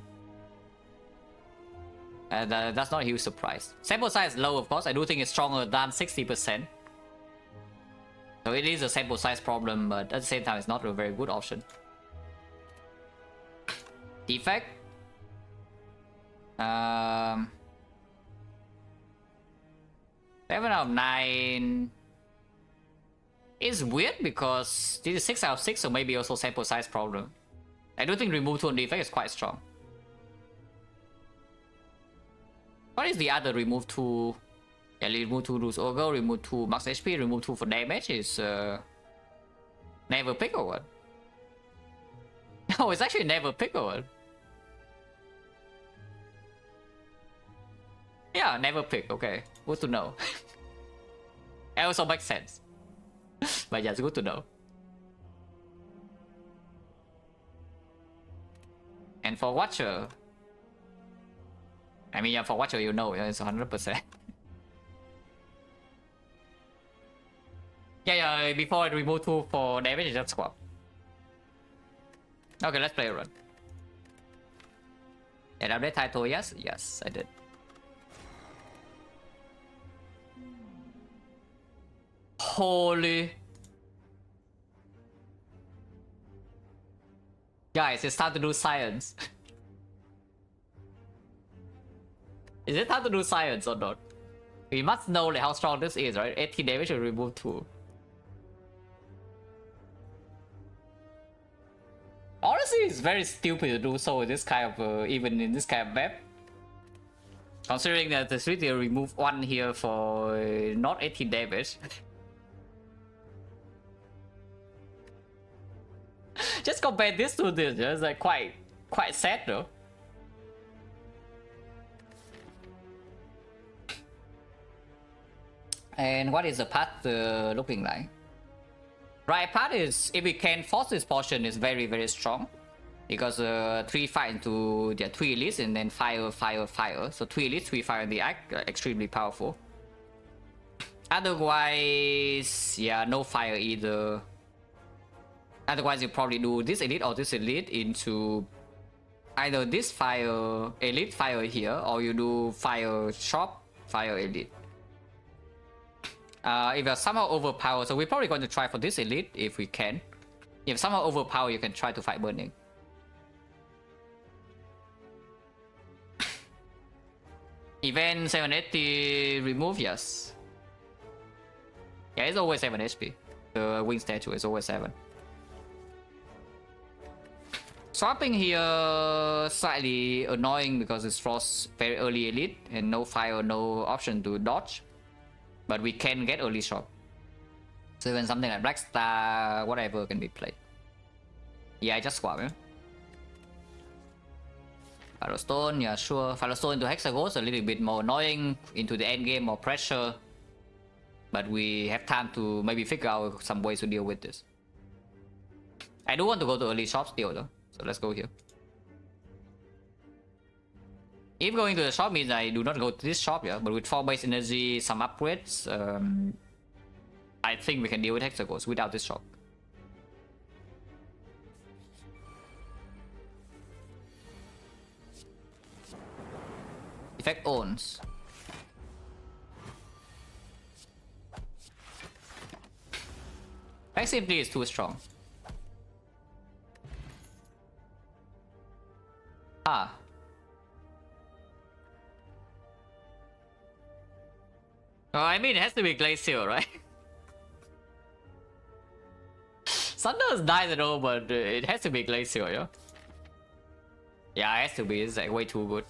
And that's not a huge surprise. Sample size low, of course. I do think it's stronger than 60%. So it is a sample size problem, but at the same time, it's not a very good option. Defect. 7 out of 9 is weird because this is 6 out of 6, so maybe also sample size problem. I do think remove 2 on defect is quite strong. What is the other remove 2? Yeah, remove 2 lose Ogre, remove 2 max HP, remove 2 for damage is never pick or what? No, it's actually never pick or what? Yeah, never pick, okay. Good to know. It also makes sense. But yeah, it's good to know. And for Watcher, I mean, yeah, for Watcher, you know, it's 100%. Yeah, before I remove 2 for damage, just swap. Okay, let's play a run. And update title, yes? Yes, I did. Holy. Guys, it's time to do science. Is it time to do science or not? We must know like, how strong this is, right? 80 damage to remove 2. Honestly, it's very stupid to do so in this kind of, even in this kind of map. Considering that the street will remove 1 here for not 80 damage. Just compare this to this, it's like quite sad though. And what is the path looking like? Right path is, if we can force this portion, is very strong. Because 3 fire into 3 elites and then fire. So 3 elites, 3 fire in the act, extremely powerful. Otherwise, yeah, no fire either. Otherwise, you probably do this elite or this elite into either this fire elite fire here, or you do fire shop, fire elite. If you're somehow overpowered, so we're probably going to try for this elite if we can. If somehow overpowered, you can try to fight burning. Event 780 remove, yes. Yeah, it's always 7 HP. The wing statue is always 7. Swapping here slightly annoying because it's frost very early elite and no fire, no option to dodge. But we can get early shot. So even something like Black Star, whatever can be played. Yeah, I just swap, yeah. Firestone, yeah, sure. Firestone into Hexagons, a little bit more annoying. Into the end game, more pressure. But we have time to maybe figure out some ways to deal with this. I do want to go to early shop still though. So let's go here. If going to the shop means I do not go to this shop, yeah, but with 4 base energy, some upgrades, I think we can deal with Hexagons without this shop. Effect owns. Effect simply is too strong. Ah. Oh, I mean, it has to be Glacial, right? Thunder is nice and all, but it has to be Glacial, yeah? Yeah, it has to be. It's like way too good.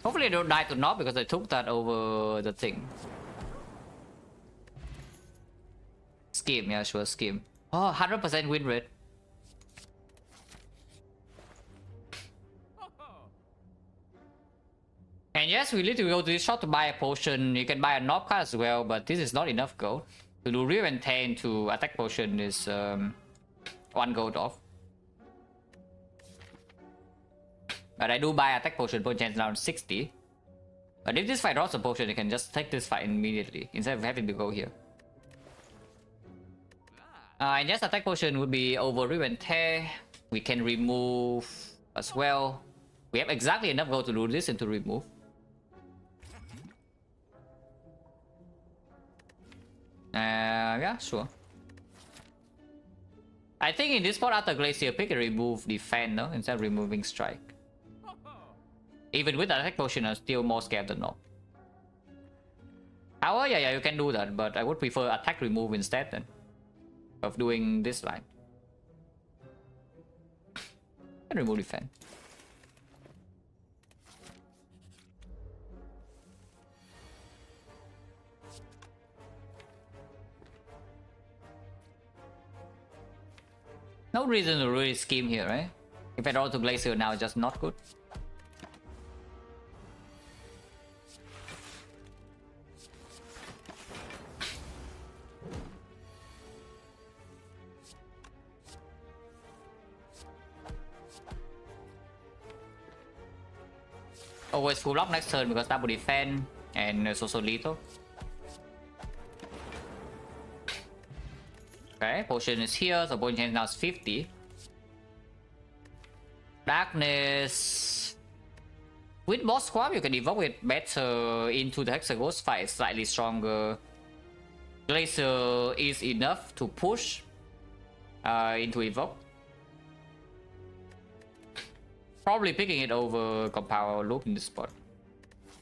Hopefully I don't die to Knob because I took that over the thing. Scheme, yeah, sure, scheme. Oh, 100% win rate. And yes, we need to go to this shop to buy a potion. You can buy a Knob card as well, but this is not enough gold. To do Real and 10 to attack potion is 1 gold off. But I do buy attack potion chance around 60. But if this fight drops a potion, you can just take this fight immediately instead of having to go here. And yes, attack potion would be over Rip and Tear. We can remove as well. We have exactly enough gold to do this and to remove. Yeah, sure. I think in this spot after Glacier pick and remove defend, no? Instead of removing strike. Even with attack potion, I'm still more scared than not. Power, yeah, you can do that, but I would prefer attack remove instead then of doing this line. And remove defense. No reason to really scheme here, right? If I draw to Glacier now, it's just not good. Always full block next turn because double defense and it's also lethal. Okay, potion is here, so potion now is 50. Darkness. With boss squad, you can evoke it better into the Hexaghost fight, slightly stronger. Glacier is enough to push into evoke. Probably picking it over Compower Loop in this spot.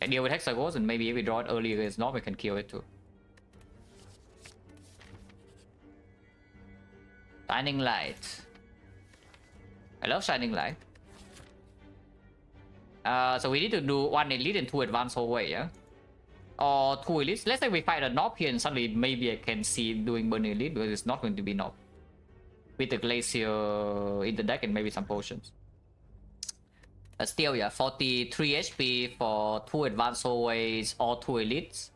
And deal with Hexaghost, and maybe if we draw it earlier against North, we can kill it too. Shining Light. I love Shining Light. So we need to do 1 elite and 2 advanced whole way, yeah? Or 2 elites. Let's say we fight a Nob here and suddenly maybe I can see doing burn elite because it's not going to be Nob. With the Glacier in the deck and maybe some potions. Still, yeah, 43 HP for 2 advanced hallways or 2 elites.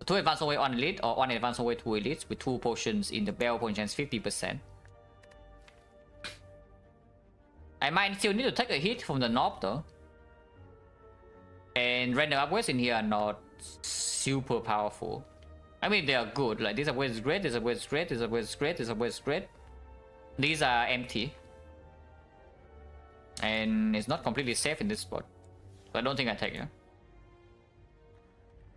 2 advanced hallway, 1 elite, or 1 advanced hallway, 2 elites with 2 potions in the bell, point chance 50%. I might still need to take a hit from the Nob though. And random upgrades in here are not super powerful. I mean, they are good. Like, this upgrade is great, this upgrade is great, this upgrade is great, this upgrade is great. These are empty. And it's not completely safe in this spot. So I don't think I take it.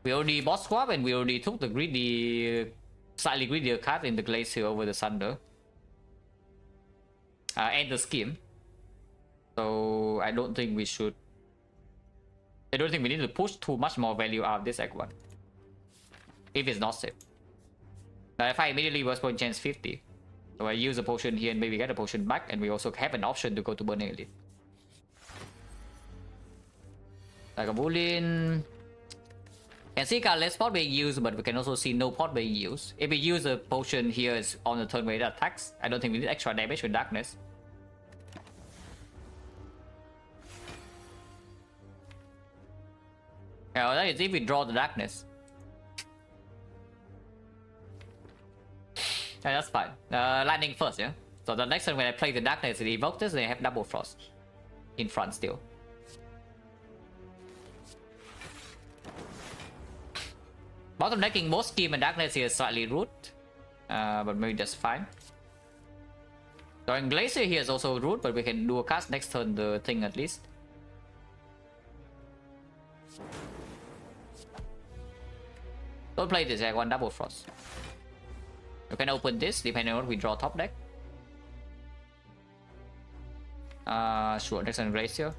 We already boss swap and we already took the greedy, slightly greedier card in the Glacier over the Sunder. And the Scheme. So I don't think we should... I don't think we need to push too much more value out of this Act 1. If it's not safe. But if I immediately burst point chance 50. So I use a potion here and maybe get a potion back, and we also have an option to go to Burning Elite. Like a Bullion. Can see less pot being used, but we can also see no pot being used. If we use a potion here is on the turn where it attacks, I don't think we need extra damage with Darkness. Yeah, that is if we draw the Darkness. Yeah, that's fine. Lightning first, yeah? So the next time when I play the Darkness, it evokes this, they have double frost in front still. Bottom decking most Scheme and Darkness here is slightly rude, but maybe that's fine. Drawing Glacier here is also rude, but we can do a cast next turn the thing at least. Don't play this, I want double frost. You can open this depending on what we draw top deck. Sure, next turn Glacier.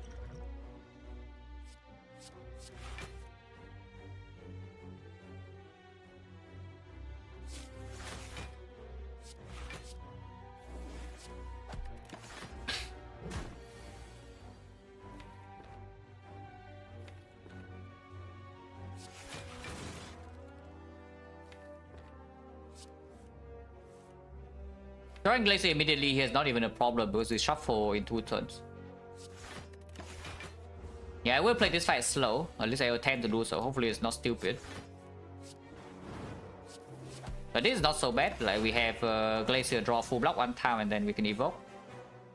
Drawing Glacier immediately here is not even a problem because we shuffle in 2 turns. Yeah, I will play this fight slow. At least I will tend to do so. Hopefully it's not stupid. But this is not so bad. Like, we have Glacier draw full block 1 time and then we can evoke.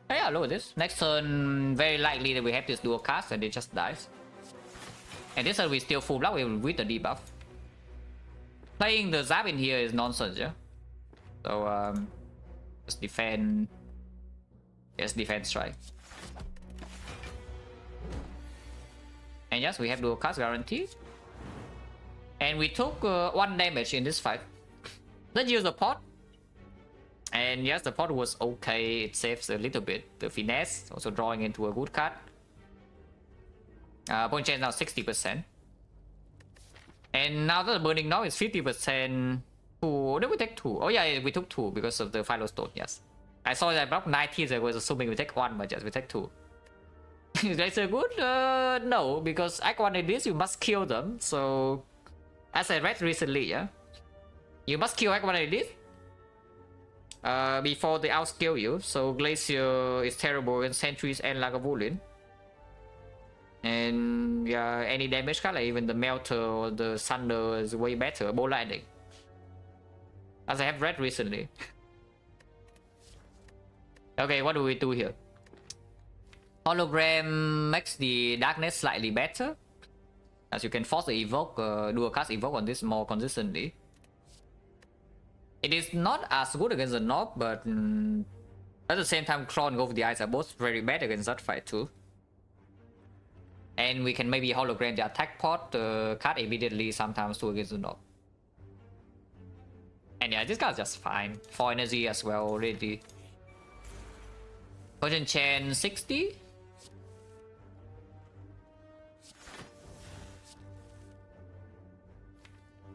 Oh, yeah, look at this. Next turn, very likely that we have this dual cast and it just dies. And this turn we still full block with the debuff. Playing the Zap in here is nonsense, yeah? So, just defend. Yes, defend strike. And yes, we have dual cast guarantee. And we took 1 damage in this fight. Let's use the pot. And yes, the pot was okay. It saves a little bit. The finesse, also drawing into a good card. Point chance now 60%. And now that the burning knob is 50%. Two, did we take 2? Oh yeah, we took 2 because of the Philo Stone, yes. I saw that block 19, so I was assuming we take 1, but yes, we take 2. Is that so good? No, because Act 1 in this, you must kill them. So, as I read recently, yeah, you must kill Act 1 in this before they outskill you. So, Glacier is terrible in Sentries and Lagavulin. And yeah, any damage card, like even the Melter or the Thunder is way better. Bow Lightning, as I have read recently. Okay, what do we do here? Hologram makes the darkness slightly better, as you can force the evoke, dual cast evoke on this more consistently. It is not as good against the Knob, but at the same time, Claw and Go for the Eyes are both very bad against that fight too. And we can maybe hologram the attack pot card immediately sometimes too against the Knob. And yeah, this card's just fine. 4 energy as well already. Potion Chain 60.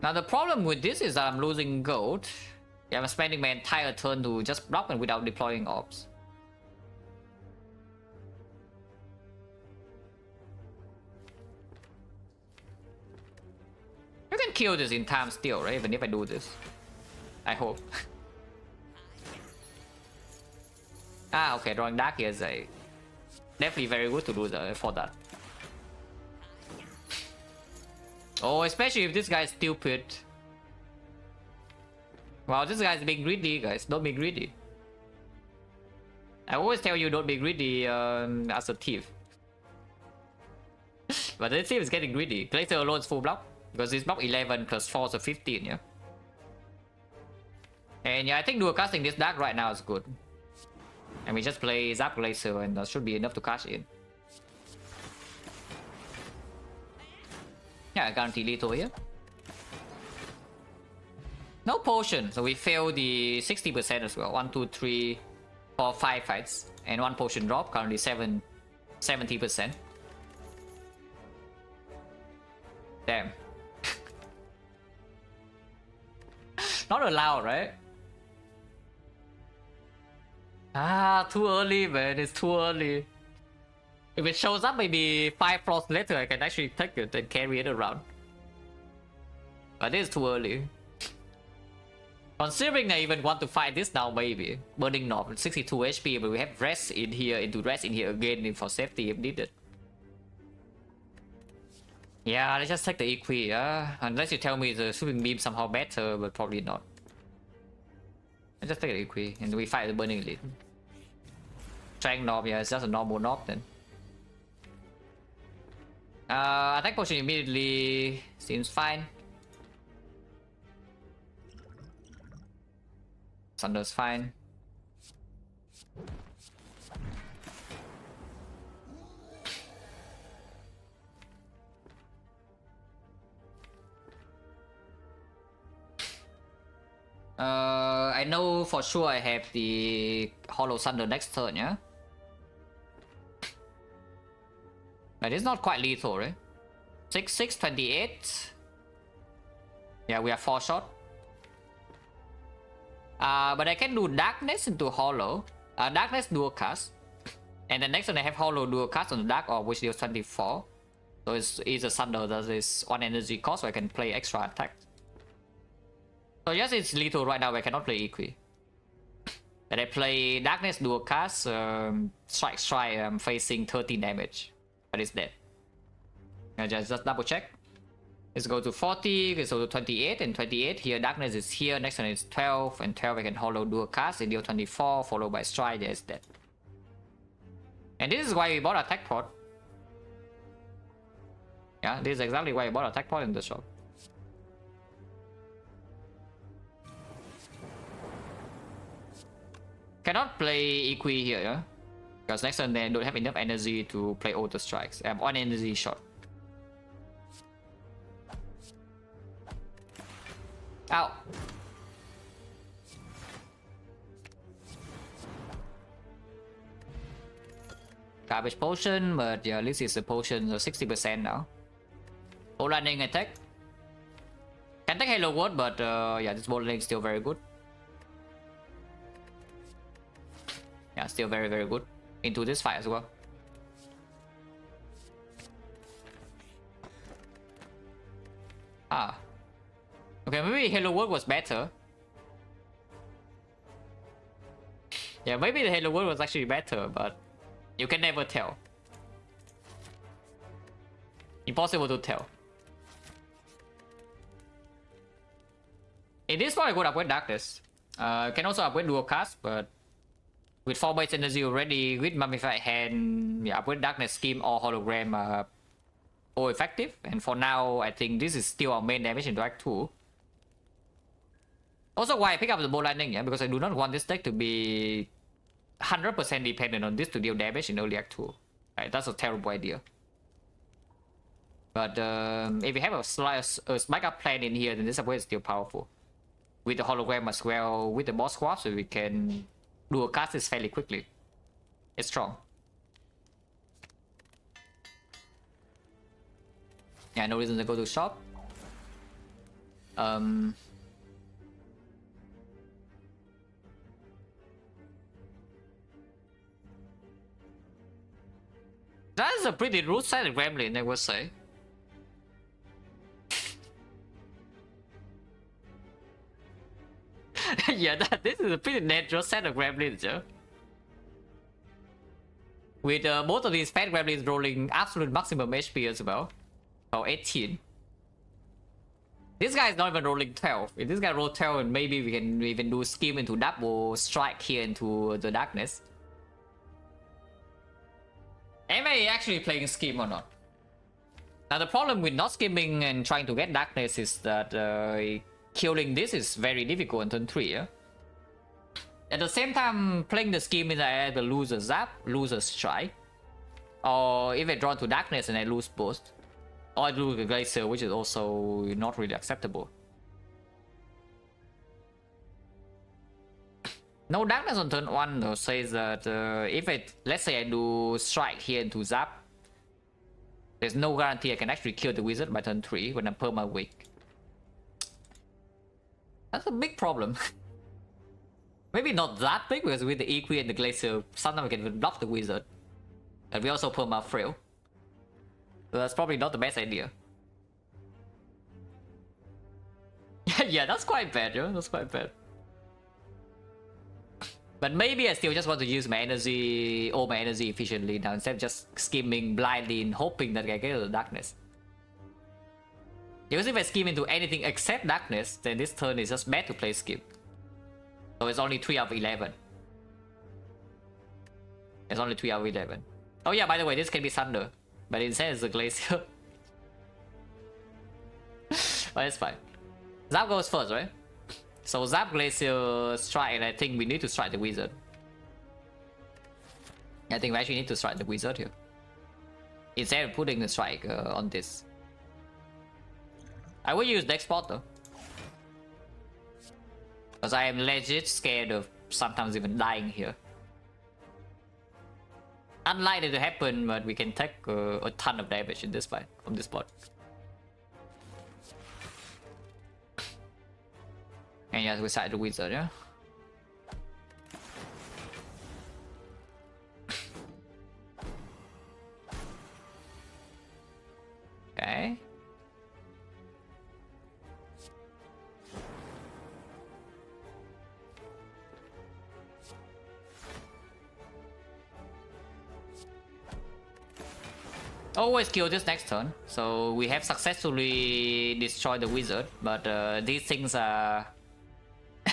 Now the problem with this is that I'm losing gold. Yeah, I'm spending my entire turn to just block and without deploying orbs. You can kill this in time still, right? Even if I do this. I hope. Ah, okay, drawing dark here is definitely very good to do for that. Oh, especially if this guy is stupid. Wow, this guy is being greedy, guys. Don't be greedy. I always tell you don't be greedy as a thief. But this thief is getting greedy. Glacier alone is full block. Because it's block 11 plus 4, so 15, yeah. And yeah, I think dual casting this dark right now is good. And we just play Zap Glacier and that should be enough to cash in. Yeah, I guarantee lethal here. No potion, so we fail the 60% as well. 1, 2, 3, 4, 5 fights. And 1 potion drop, currently 70%. Damn. Not allowed, right? Ah, too early, man. It's too early. If it shows up maybe 5 floors later, I can actually take it and carry it around. But this is too early. Considering I even want to fight this now, maybe. Burning Knob, 62 HP, but we have rest in here, into rest in here again for safety if needed. Yeah, let's just take the Equi, yeah? Unless you tell me the Sweeping Beam somehow better, but probably not. Let's just take the Equi, and we fight the Burning Elite. Strength Knob, yeah, it's just a normal Knob then. Attack Potion immediately seems fine. Thunder's fine. I know for sure I have the Hollow Thunder next turn, yeah? But it's not quite lethal, right? 6, 6, 28. Yeah, we are 4 shot. But I can do Darkness into Hollow. Darkness dual cast. And the next one I have Hollow dual cast on the Dark Orb, which deals 24. So it's a Thunder that is 1 energy cost, so I can play extra attack. So yes, it's lethal right now, I cannot play Equi. But I play Darkness dual cast, Strike, I'm facing 13 damage. But it's dead. I just double check. Let's go to 40, let's go to 28, and 28 here, Darkness is here, next one is 12, and 12 I can Hollow dual cast, and deal 24, followed by Strike, that's dead. And this is why we bought Attack Pod. Yeah, this is exactly why I bought Attack Pod in the shop. Cannot play Equi here, yeah? Because next turn they don't have enough energy to play auto strikes. I have 1 energy shot. Ow! Garbage potion, but yeah, at least it's a potion, so 60% now. Full running attack. Can take Halo Word, but yeah, this bot lane is still very good. Yeah, still very, very good into this fight as well. Ah. Okay, maybe Halo Word was better. Yeah, maybe the Halo Word was actually better, but you can never tell. Impossible to tell. In this part, I could upgrade Darkness. Can also upgrade Dual Cast, but with 4 base energy already, with Mummified Hand, yeah, upgrade Darkness Scheme or Hologram are all effective. And for now, I think this is still our main damage into Act 2. Also, why I pick up the Bow Lightning, yeah, because I do not want this deck to be 100% dependent on this to deal damage in early Act 2. Right, that's a terrible idea. But if we have a spike up plan in here, then this upgrade is still powerful. With the hologram as well, with the boss swap, so we can do a cast this fairly quickly. It's strong. Yeah, no reason to go to shop. That is a pretty rude sided gremlin, I would say. Yeah, this is a pretty natural set of gremlins, yeah. With both of these fat gremlins rolling absolute maximum HP as well. Oh, 18. This guy is not even rolling 12. If this guy rolls 12, maybe we can even do scheme into double strike here into the darkness. Am I actually playing scheme or not? Now the problem with not scheming and trying to get darkness is that killing this is very difficult on turn 3, yeah? At the same time, playing the scheme means I either lose a zap, lose a strike, or if I draw to darkness and I lose both, or I lose a glacier, which is also not really acceptable. No darkness on turn 1 though says that if let's say I do strike here into zap, there's no guarantee I can actually kill the wizard by turn 3 when I'm perma weak. That's a big problem. Maybe not that big, because with the EQ and the glacier, sometimes we can even bluff the wizard. And we also perma frail. So that's probably not the best idea. Yeah, that's quite bad, yo. That's quite bad. But maybe I still just want to use my energy, all my energy efficiently now, instead of just scheming blindly and hoping that I get the darkness. Because if I scheme into anything except darkness, then this turn is just bad to play scheme. So it's only 3 out of 11. It's only 3 out of 11. Oh yeah, by the way, this can be Thunder, but instead it's a Glacier. But it's fine. Zap goes first, right? So Zap, Glacier, Strike, and I think we need to strike the Wizard. I think we actually need to strike the Wizard here, instead of putting the Strike on this. I will use Dex Spot though, because I am legit scared of sometimes even dying here. Unlikely to happen, but we can take a ton of damage in this fight from this spot. And yes, we side the Wizard, yeah? Okay. Always kill this next turn, so we have successfully destroyed the wizard, but these things are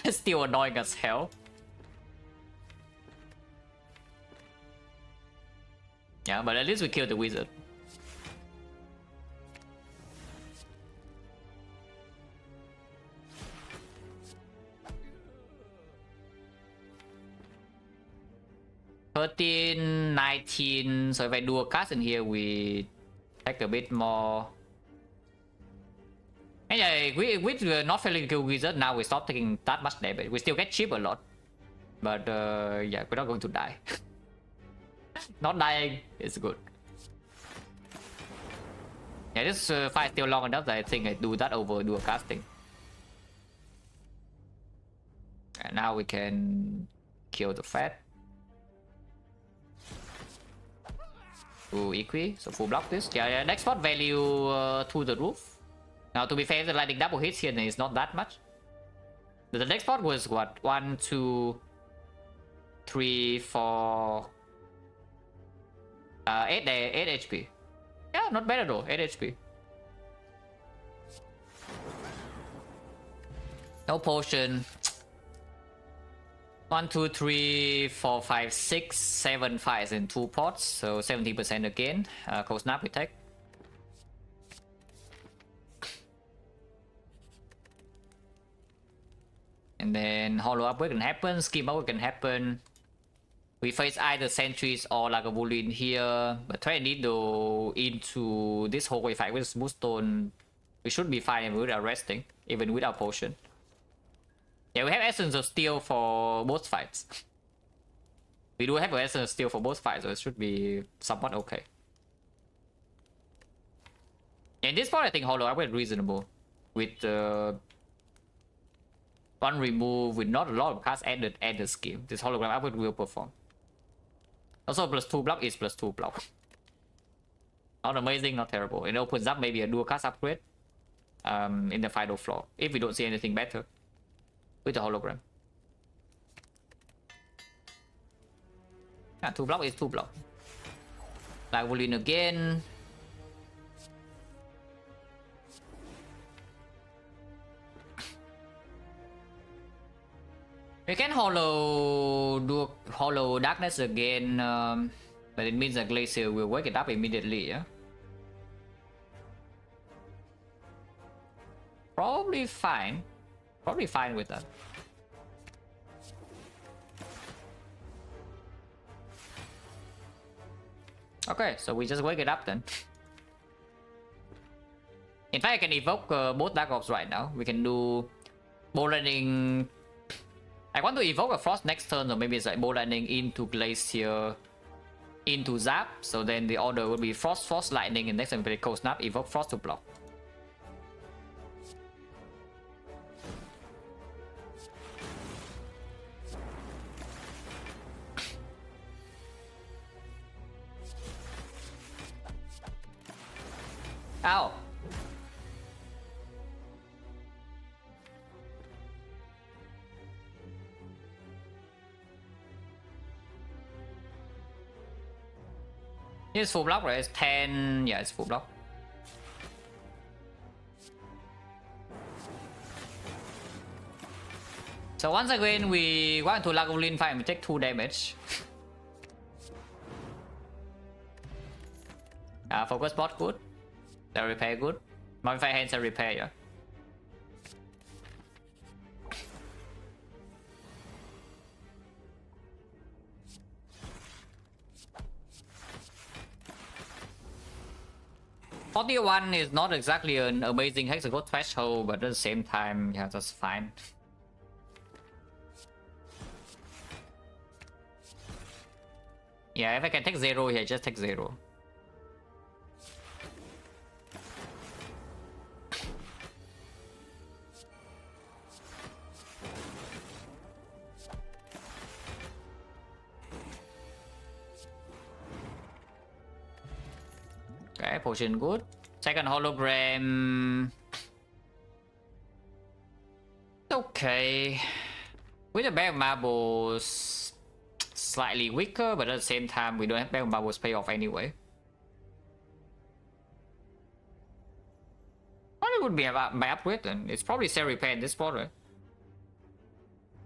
still annoying as hell. Yeah, but at least we killed the wizard. $13, $19, so if I do a cast in here, we take a bit more. And yeah, we're not failing to kill wizard, now we stop taking that much damage. We still get chip a lot, but yeah, we're not going to die. Not dying is good. Yeah, this fight still long enough that I think I do that over dual casting. And now we can kill the Fat. Ooh, Equi, so full block this. Yeah, next spot value to the roof. Now, to be fair, the lightning double hits here is not that much. The next spot was what? 1, 2, 3, 4, 8 HP. Yeah, not bad at all. 8 HP. No potion. 1, 2, 3, 4, 5, 6, 7 fights in 2 pots, so 70% again. Cold Snap we take. And then Hollow Upgrade can happen, Scheme Upgrade can happen. We face either Sentries or Lagavulin here, but try Needle into this hallway fight with Smooth Stone. We should be fine without resting, even without potion. Yeah, we have Essence of Steel for both fights. We do have Essence of Steel for both fights, so it should be somewhat okay. In this part, I think Hollow Upgrade reasonable. With one remove, with not a lot of cards added scheme. This Hologram Upgrade will perform. Also, +2 block is +2 block. Not amazing, not terrible. It opens up maybe a dual cast upgrade in the final floor, if we don't see anything better with the hologram. Yeah, 2 block is 2 block. Lagavulin again. We can do hollow darkness again, but it means that Glacier will wake it up immediately, yeah? Probably fine. Probably fine with that. Okay, so we just wake it up then. In fact, I can evoke both Dark Orbs right now. We can do Bow Lightning. I want to evoke a Frost next turn, or maybe it's like Bow Lightning into Glacier, into Zap. So then the order will be Frost, Lightning, and next time we play Cold Snap, evoke Frost to block. Ow! It's full block, right? It's 10. Yeah, it's full block. So once again, we want to Lagavulin fight and we take 2 damage. Focus bot good. The repair good. Modify hands and repair, yeah. $41 is not exactly an amazing hexagon threshold, but at the same time, yeah, that's fine. Yeah, if I can take 0 here, just take 0. Okay, potion good. Second hologram. Okay. With the bag of marbles, slightly weaker, but at the same time, we don't have bag of marbles pay off anyway. Probably would be my upgrade then. It's probably Cell Repair in this spot, right?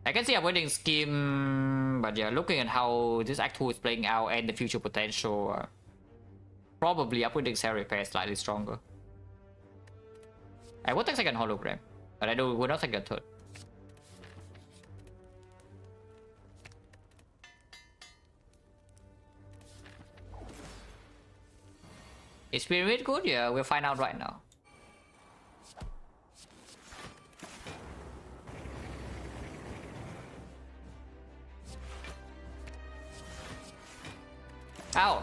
I can see avoiding scheme, but yeah, looking at how this Act 2 is playing out and the future potential, probably upgrading Cell Repair slightly stronger. I would take second hologram, but I would not take a third. Is Spirit good? Yeah, we'll find out right now. Ow!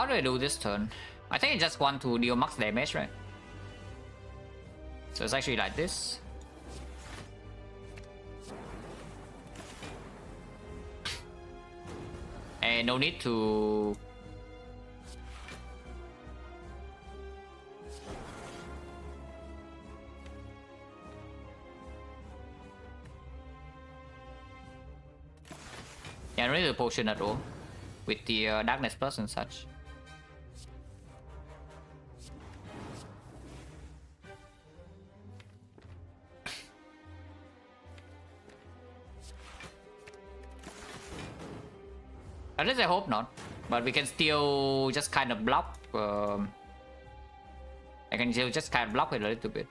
how do I do this turn? I think I just want to deal max damage, right? So it's actually like this. And no need to... Yeah, no need to potion at all. With the darkness plus and such. At least I hope not, but we can still just kind of block. I can still just kind of block it a little bit.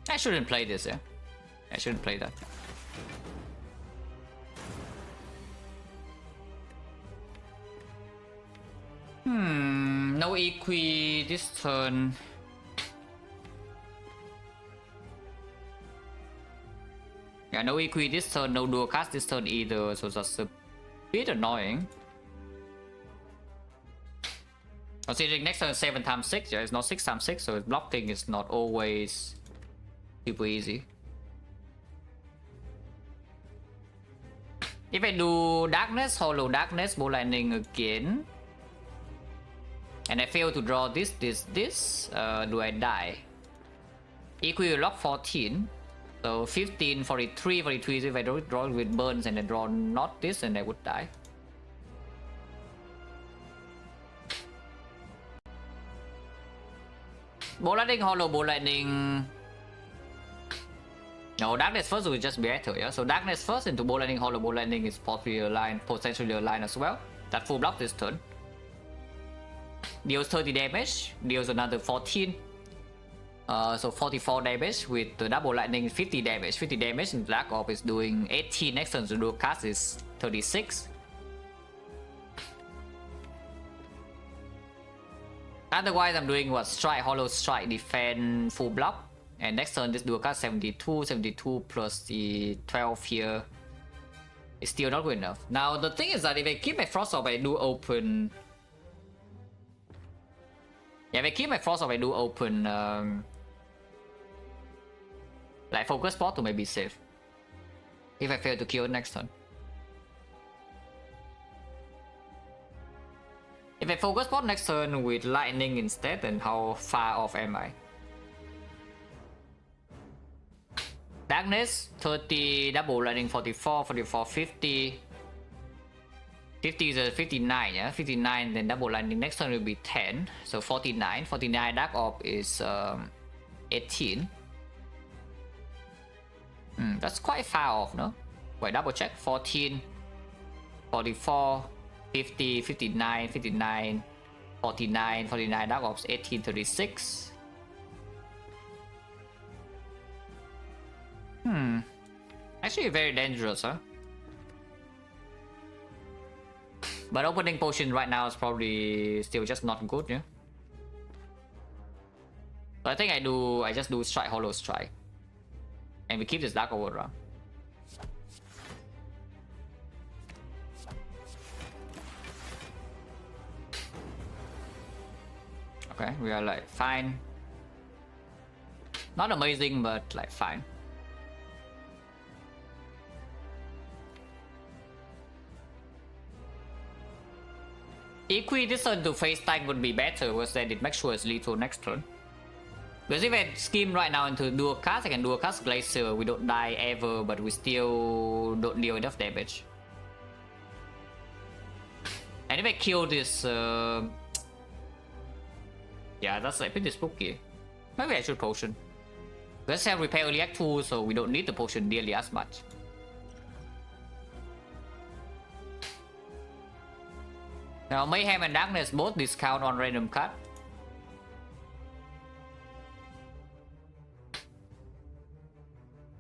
I shouldn't play this, yeah. I shouldn't play that. No equi this turn. Yeah, no equi this turn, no dual cast this turn either, so that's a bit annoying. Considering next turn is 7 times 6, yeah, it's not 6 times 6, so blocking is not always super easy. If I do darkness, hollow darkness, ball lightning again, and I fail to draw this, do I die? Equi lock 14, so 15, 43, 43. If I draw with burns and I draw not this, and I would die. Ball lightning, hollow, ball lightning. No, darkness first will just be better, yeah? So darkness first into ball lightning, hollow ball lightning is potentially aligned as well. That full block this turn. Deals 30 damage, deals another 14. So 44 damage with the double lightning, 50 damage. 50 damage and Black Orb is doing 18. Next turn to do cast is 36. Otherwise, I'm doing what? Strike, hollow strike, defend, full block. And next turn, this dual cast 72, 72 plus the 12 here is still not good enough. Now, the thing is that if I keep my Frost Orb, I do open... Yeah, if I keep my Frost Orb, I do open... like, focus spot to maybe save. If I fail to kill next turn. If I focus spot next turn with lightning instead, then how far off am I? Darkness 30, double lightning 44, 44, 50. 50 is a 59, yeah? 59, then double lightning next turn will be 10. So 49. 49 Dark Orb is 18. That's quite far off, no? Wait, double check. 14, 44, 50, 59, 59, 49, 49 Dark Orbs, 18, 36. Actually very dangerous, huh? But opening potion right now is probably still just not good, yeah? So I think I just do strike, hollow strike. And we keep this Dark Orb around. Okay, we are like fine. Not amazing, but like fine. Equi this turn to face tank would be better because then it makes sure it's lethal next turn. Because if I scheme right now into dual cast, I can dual cast Glacier, we don't die ever, but we still don't deal enough damage. And if I kill this... yeah, that's like pretty spooky. Maybe I should potion. Let's have repair early act 2, so we don't need the potion nearly as much. Now, Mayhem and Darkness both discount on random cut.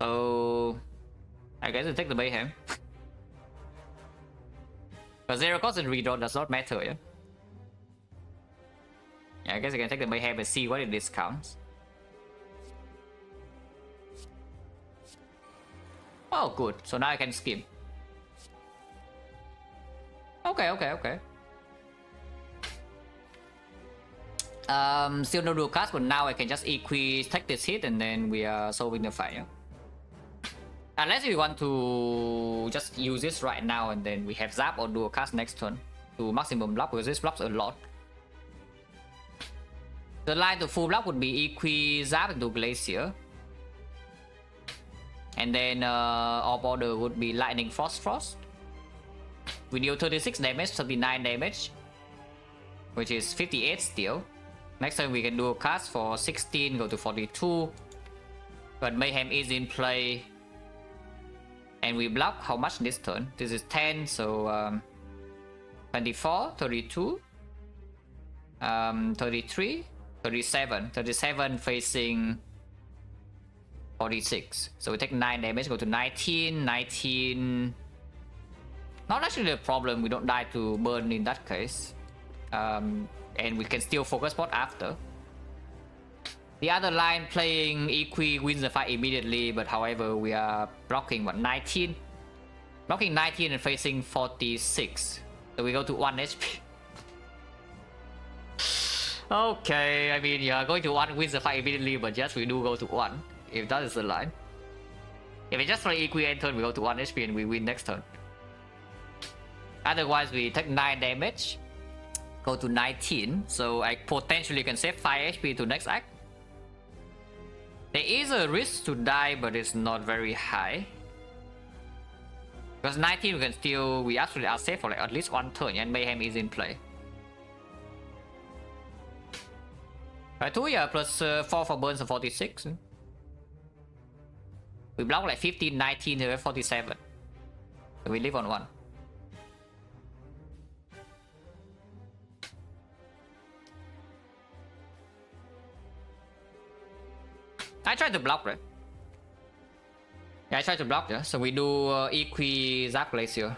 So, I guess I'll take the Mayhem. But 0 cost and redraw does not matter, yeah? Yeah, I guess I can take the Mayhem and see what it discounts. Oh, good. So now I can skim. Okay. Still no dual cast, but now I can just take this hit and then we are solving the fight, yeah? Unless we want to just use this right now and then we have Zap or dual cast next turn to maximum block, because this blocks a lot. The line to full block would be Zap into Glacier. And then off order would be Lightning Frost. We deal 36 damage, 39 damage, which is 58 still. Next turn we can do a cast for 16, go to 42. But Mayhem is in play. And we block how much this turn? This is 10, so 24, 32, 33, 37. 37 facing 46. So we take 9 damage, go to 19, 19. Not actually a problem, we don't die to burn in that case. And we can still focus spot after. The other line playing Equi wins the fight immediately, but however we are blocking what, 19? Blocking 19 and facing 46. So we go to 1 HP. Okay, I mean, yeah, going to 1 wins the fight immediately, but yes, we do go to 1. If that is the line. If we just play Equi end turn, we go to 1 HP and we win next turn. Otherwise, we take 9 damage. Go to 19. So I potentially can save 5 HP to next act. There is a risk to die, but it's not very high. Because 19 we can still, we actually are safe for like at least 1 turn, and Mayhem is in play. Right, 2, yeah, plus 4 for burns of 46. We block like 15, 19, here 47. So we live on 1. I tried to block, right? Yeah, I tried to block, yeah. So we do Equi Zap Glacier.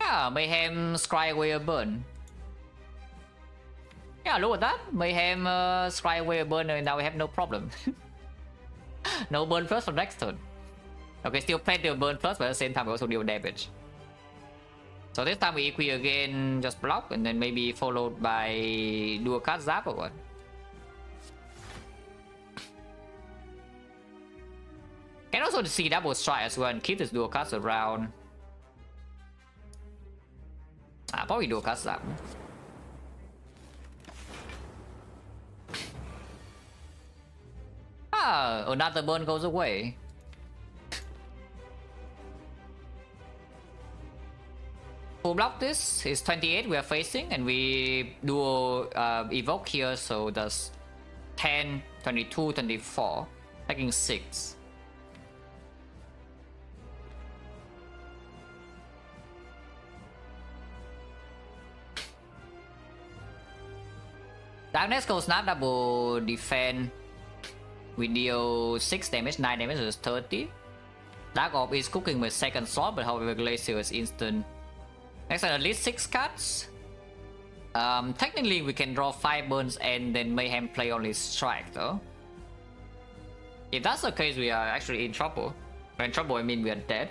Yeah, Mayhem scry away a burn. Yeah, look at that. Mayhem scry away a burn and now we have no problem. No burn first for next turn. Okay, still plenty of burn first, but at the same time we also deal damage. So this time we Equi again, just block and then maybe followed by dual cast Zap or what. Can also see double strike as well and keep this dual cast around. Probably dual cast Zap. Another burn goes away. Full block this is 28 we are facing, and we do evoke here, so that's 10, 22, 24, taking 6. Darkness Cold Snap double defend. We deal 6 damage, 9 damage is 30. Dark Orb is cooking with second sword, but however Glacier is instant. Next time at least 6 cards. Technically we can draw 5 burns and then Mayhem play only strike though. If that's the case, we are actually in trouble. By in trouble I mean we are dead.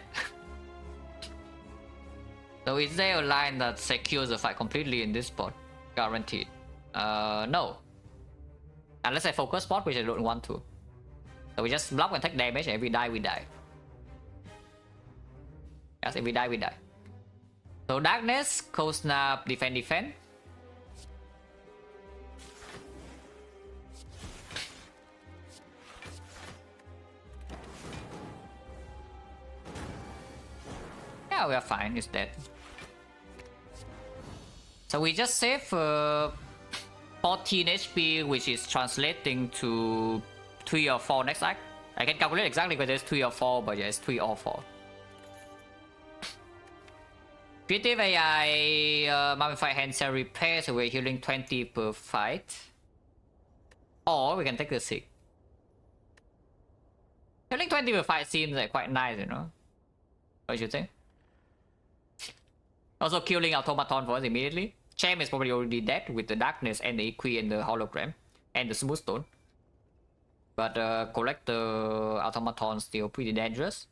So is there a line that secures the fight completely in this spot? Guaranteed. No. Unless I focus spot, which I don't want to. So we just block and take damage, and if we die, we die. Yes, if we die, we die. So Darkness, Cold Snap, defend. Yeah, we are fine, it's dead. So we just save 14 HP, which is translating to 3 or 4 next act. I can calculate exactly whether it's 3 or 4, but yeah, it's 3 or 4. Creative AI Mummify Hand Cell Repair, so we're healing 20 per fight. Or we can take the 6. Healing 20 per fight seems like quite nice, you know? What do you think? Also killing automaton for us immediately. Cham is probably already dead with the darkness and the equi and the hologram and the smooth stone. But collect the automaton still pretty dangerous.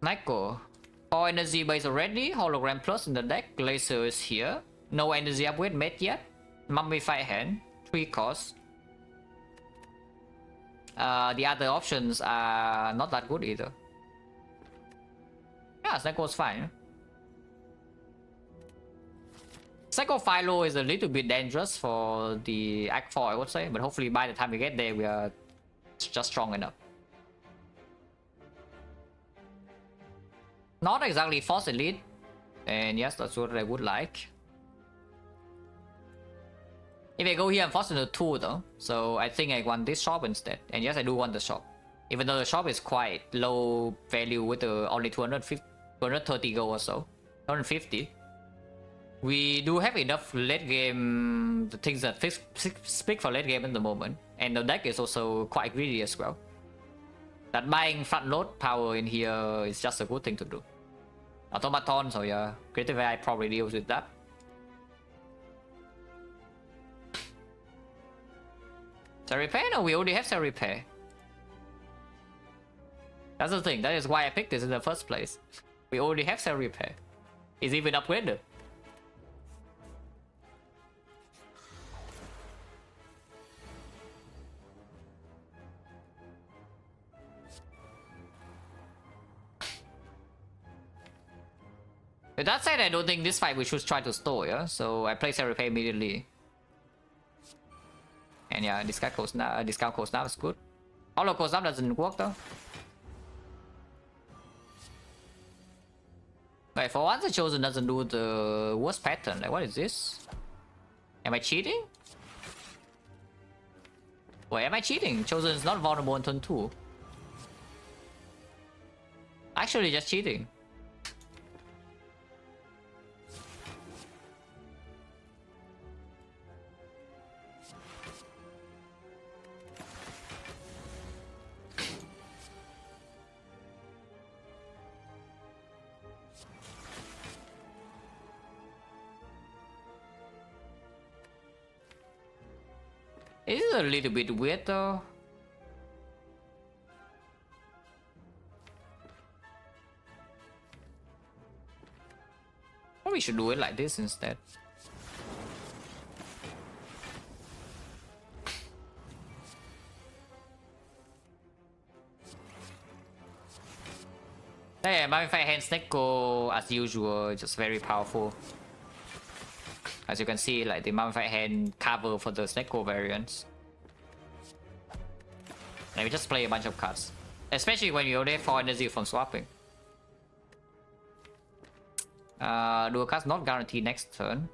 Neko. 4 energy base already. Hologram plus in the deck. Laser is here. No energy upgrade made yet. Mummify Hand. 3 costs. The other options are not that good either. Yeah, Snecko's fine. Psycho Philo is a little bit dangerous for the Act 4, I would say, but hopefully by the time we get there, we are just strong enough. Not exactly Force Elite, and yes, that's what I would like. If I go here, I'm forced into 2 though, so I think I want this shop instead. And yes, I do want the shop. Even though the shop is quite low value with only 230 gold or so. 250. We do have enough late game, the things that speak for late game at the moment. And the deck is also quite greedy as well. That buying front load power in here is just a good thing to do. Automaton, so yeah, Creative AI probably deals with that. Cell Repair? No, we already have Cell Repair. That's the thing, that is why I picked this in the first place. We already have Cell Repair. It's even upgraded. With that said, I don't think this fight we should try to store, yeah? So I play Cell Repair immediately. And yeah, discount code snap is good. Hollow code snap doesn't work though. Wait, for once the Chosen doesn't do the worst pattern. Like, what is this? Am I cheating? Wait, am I cheating? Chosen is not vulnerable on turn 2. Actually, just cheating. It is a little bit weird though. Or we should do it like this instead. Yeah, Mummify Hand Snecko as usual, just very powerful. As you can see, like the Mummify Hand cover for the Snecko variants. And we just play a bunch of cards. Especially when you only have 4 energy from swapping. Dual cast not guaranteed next turn.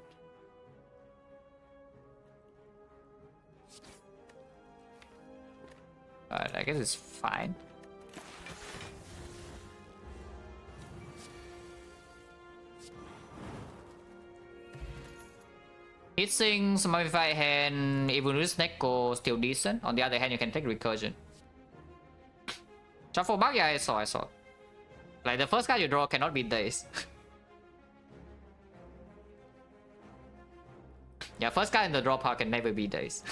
But I guess it's fine. Hitsings, Mummify Hand, even with Snecko still decent. On the other hand, you can take Recursion. Shuffle back, yeah, I saw. Like the first card you draw cannot be Daze. Yeah, first card in the draw pile can never be Daze.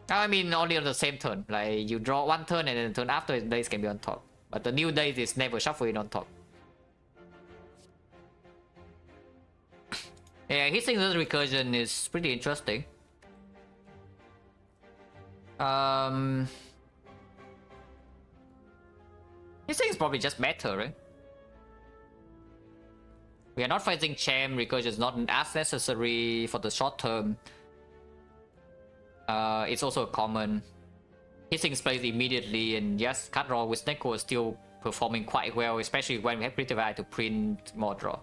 I mean, only on the same turn. Like you draw 1 turn and then the turn after Daze can be on top. But the new Daze is never shuffling on top. Yeah, hitting this Recursion is pretty interesting. Hitting is probably just better, right? We are not fighting Cham, Recursion is not as necessary for the short term. It's also a common. Hitting plays immediately, and yes, card draw with Snecko is still performing quite well, especially when we have Creative AI to print more draw.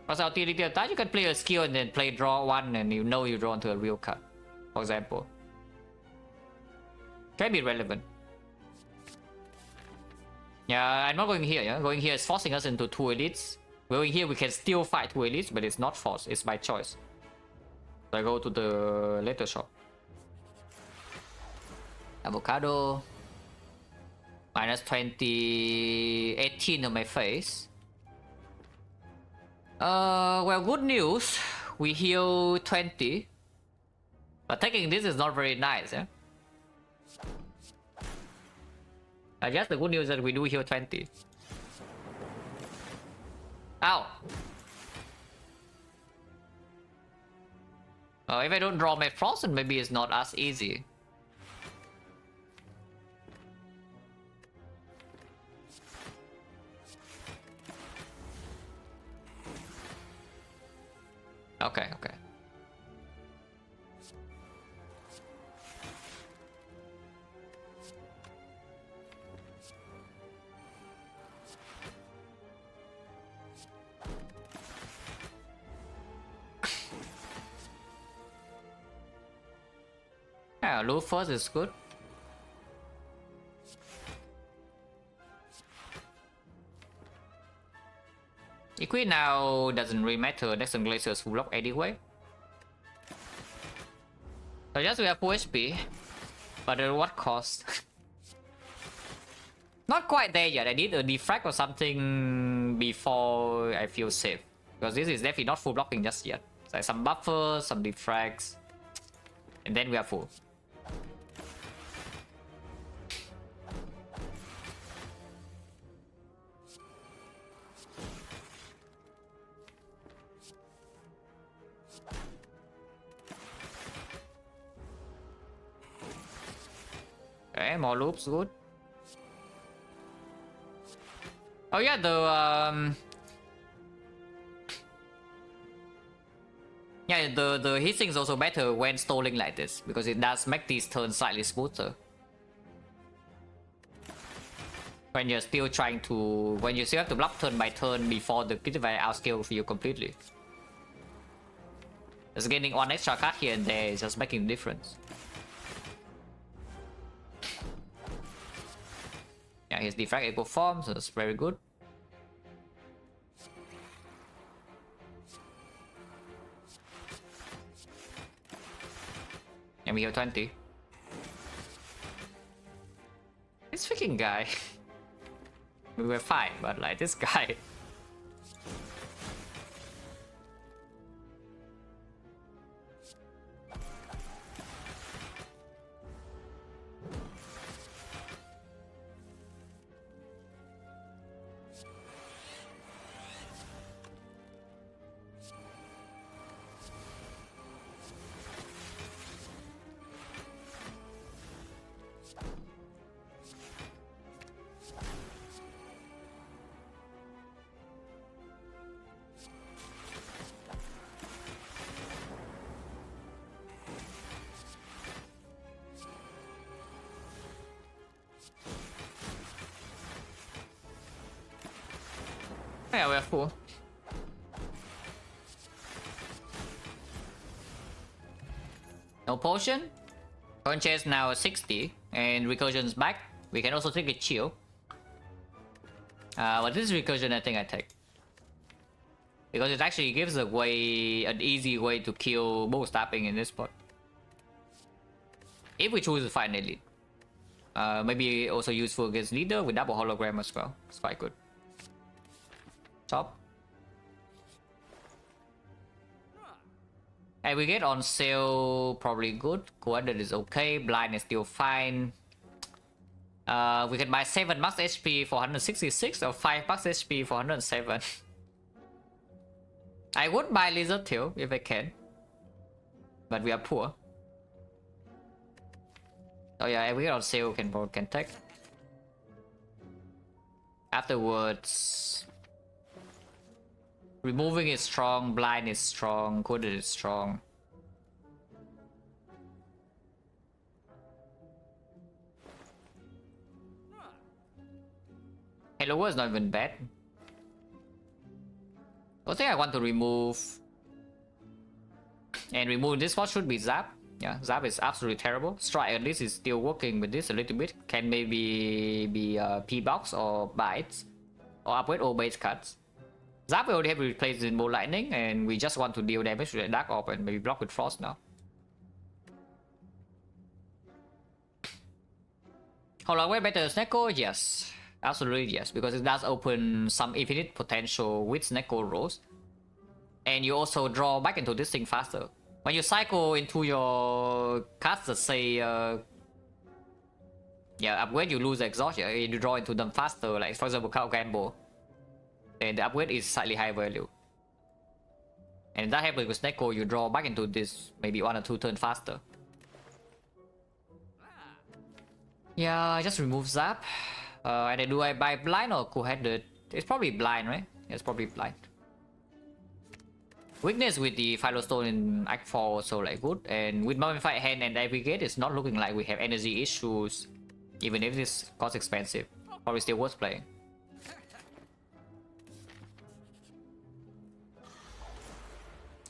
Plus our utility attack, you can play a skill and then play draw one and you know you draw into a real card, for example. Can be relevant. Yeah, I'm not going here, yeah? Going here is forcing us into 2 elites. Going here, we can still fight 2 elites, but it's not forced, it's by choice. So I go to the later shop. Avocado. Minus 20, 18 on my face. Well, good news. We heal 20. But taking this is not very nice, yeah? I guess the good news is that we do heal 20. Ow! If I don't draw my Frozen, maybe it's not as easy. Okay, okay. Yeah, loot first is good. Equi now doesn't really matter. Next Glacier's full block anyway. So just we have full HP. But at what cost? Not quite there yet. I need a defrag or something before I feel safe. Because this is definitely not full blocking just yet. So some buffers, some defrags. And then we are full. Okay, more loops, good. Oh yeah, the hitting is also better when stalling like this, because it does make these turns slightly smoother. When you're still trying to... when you still have to block turn by turn before the Pitfire outscale you completely. Just getting one extra card here and there is just making a difference. Yeah, his defrag echo form, so that's very good. And we have 20. This freaking guy. We were fine, but like this guy. Yeah, we're full. No potion. Current chase now 60 and recursion's back. We can also take a chill. But this recursion I think I take. Because it actually gives a way, an easy way to kill both tapping in this spot. If we choose to find elite. Maybe also useful against leader with double hologram as well. It's quite good. Top. And we get on sale, probably good. Coordinate is okay. Blind is still fine. We can buy 7 max HP for 166 or 5 max HP for 107. I would buy Lizard Tail if I can. But we are poor. Oh yeah, we get on sale, can take. Afterwards... removing is strong, blind is strong, coded is strong. Hello is not even bad. I think I want to remove, and remove this one should be Zap. Yeah, Zap is absolutely terrible. Strike at least is still working with this a little bit. Can maybe be P-Box or Bites, or upgrade or base cuts. Zap we already have replaced with more lightning, and we just want to deal damage to the Dark Orb and maybe block with Frost now. Hollow way better than XecnaR? Yes. Absolutely yes, because it does open some infinite potential with XecnaR rolls. And you also draw back into this thing faster. When you cycle into your cards that say upgrade, you lose exhaust, yeah, you draw into them faster, like for example Cow Gamble. And the upgrade is slightly high value. And that happens with XecnaR, you draw back into this maybe 1 or 2 turns faster. Yeah, I just remove Zap. And then do I buy blind or cool-headed? It's probably blind, right? Yeah, it's probably blind. Weakness with the Firestone in Act 4 also like good, and with Mummified Hand and Aggregate, it's not looking like we have energy issues, even if this costs expensive. Probably still worth playing.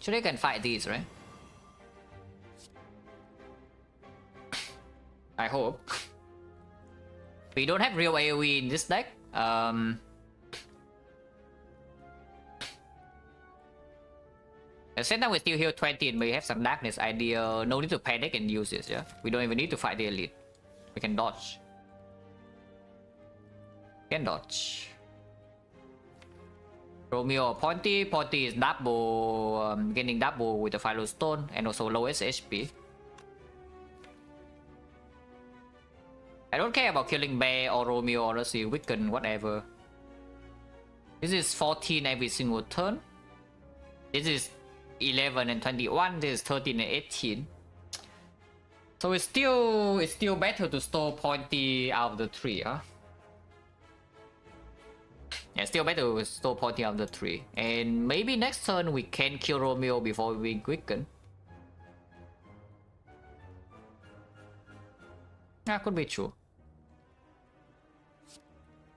Sure, they can fight these, right? I hope. We don't have real AoE in this deck. Since now we still heal 20 and we have some darkness idea, no need to panic and use this, yeah? We don't even need to fight the elite. We can dodge. Can dodge. Romeo Pointy. Pointy is double, gaining double with the Firestone and also lowest HP. I don't care about killing Bear or Romeo or let's see, Wiccan, whatever. This is 14 every single turn. This is 11 and 21. This is 13 and 18. So it's still better to store Pointy out of the 3, huh? Yeah, still better to store Pointy out of the 3. And maybe next turn we can kill Romeo before we Wiccan. That could be true.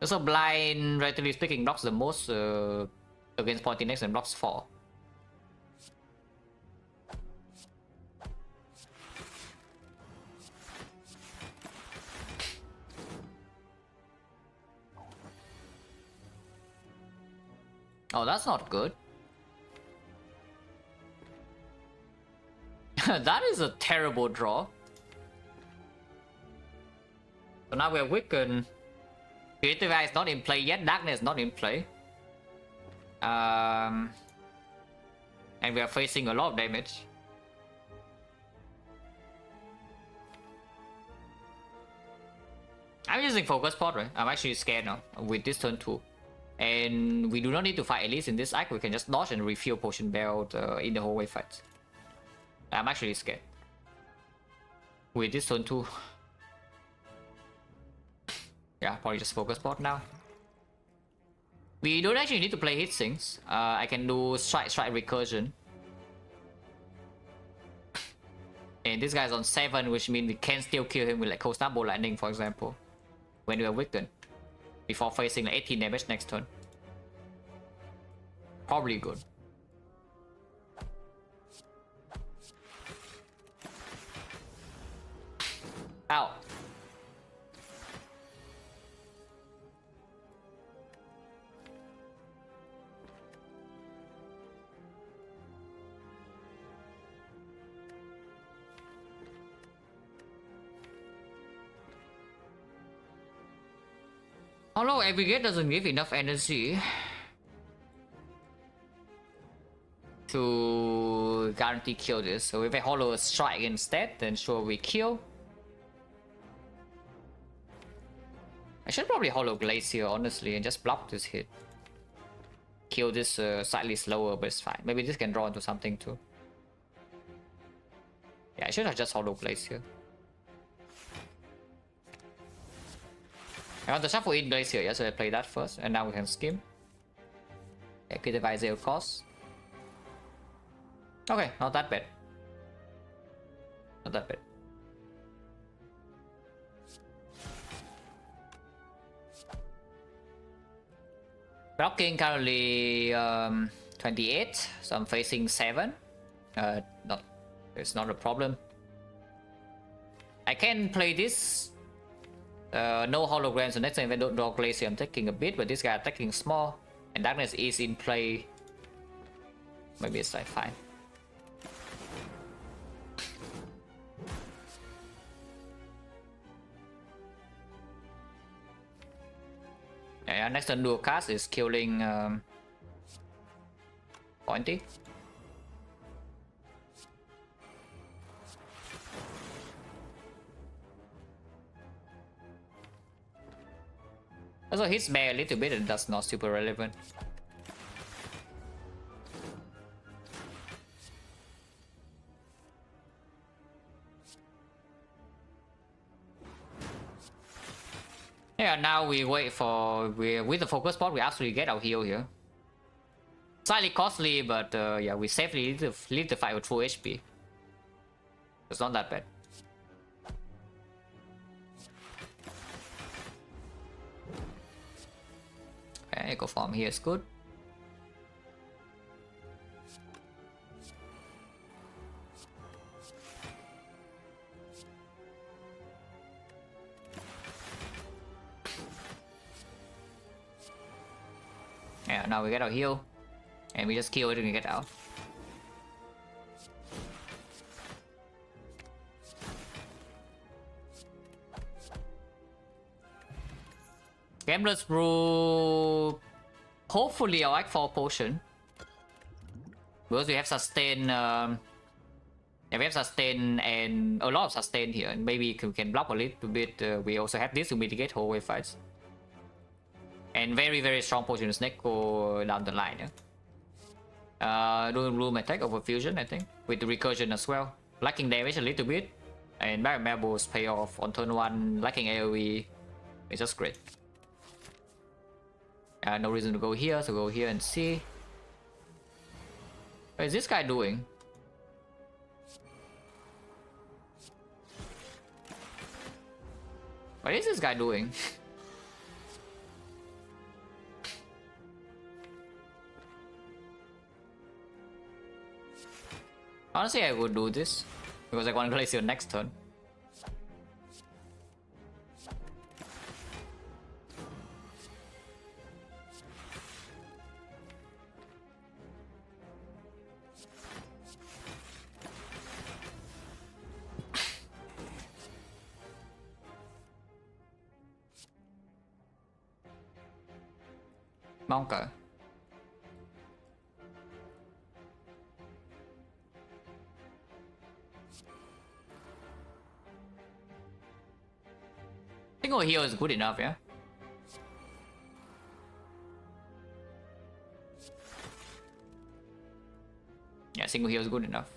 Also, blind, relatively speaking, blocks the most against Pointy next and blocks 4. Oh, that's not good. That is a terrible draw. So now we're Wiccan. Creative Eye is not in play yet, Darkness is not in play. And we are facing a lot of damage. I'm using Focus Pot, right? I'm actually scared now with this turn 2. And we do not need to fight Elise in this act, we can just dodge and refill Potion Belt in the hallway fight. I'm actually scared. With this turn 2. Yeah, probably just Focus Pot now. We don't actually need to play hit sinks. I can do strike recursion. And this guy's on 7, which means we can still kill him with like Cold Snap, Bolt Lightning, for example. When we are Wiccan. Before facing like 18 damage next turn. Probably good. Ow. Although Aggregate doesn't give enough energy to guarantee kill this, so if I Hollow Strike instead, then sure we kill. I should probably Hollow Glacier honestly and just block this hit. Kill this slightly slower, but it's fine. Maybe this can draw into something too. Yeah, I should have just Hollow Glacier. I want to shuffle in Glacier, yeah, so I play that first, and now we can skim. Creative Eye 0 cost. Okay, not that bad. Not that bad. Blocking currently 28, so I'm facing 7. Not, it's not a problem. I can play this. No holograms, so next time when Dog Glacier I'm taking a bit, but this guy attacking small, and Darkness is in play. Maybe it's like fine. Yeah, next turn dual cast is killing Pointy. Also hits bear a little bit and that's not super relevant. Yeah, now we wait for with the focus spot we actually get our heal here. Slightly costly, but yeah, we safely leave the fight with full HP. It's not that bad. Okay, go farm here is good. Yeah, now we get our heal. And we just kill it and get out. Gambler's Brew. Hopefully our Act 4 potion. Because we have sustain. Yeah, we have sustain and a lot of sustain here. And maybe we can block a little bit. We also have this to mitigate whole wave fights. And very, very strong potion snake go down the line. Yeah? Doing room attack over fusion, I think. With the recursion as well. Lacking damage a little bit. And Barrier Marbles pay off on turn 1. Lacking AoE. It's just great. No reason to go here, so go here and see. What is this guy doing? What is this guy doing? Honestly, I would do this because I want to place your next turn. Monka. Single heal is good enough, yeah? Yeah, single heal is good enough.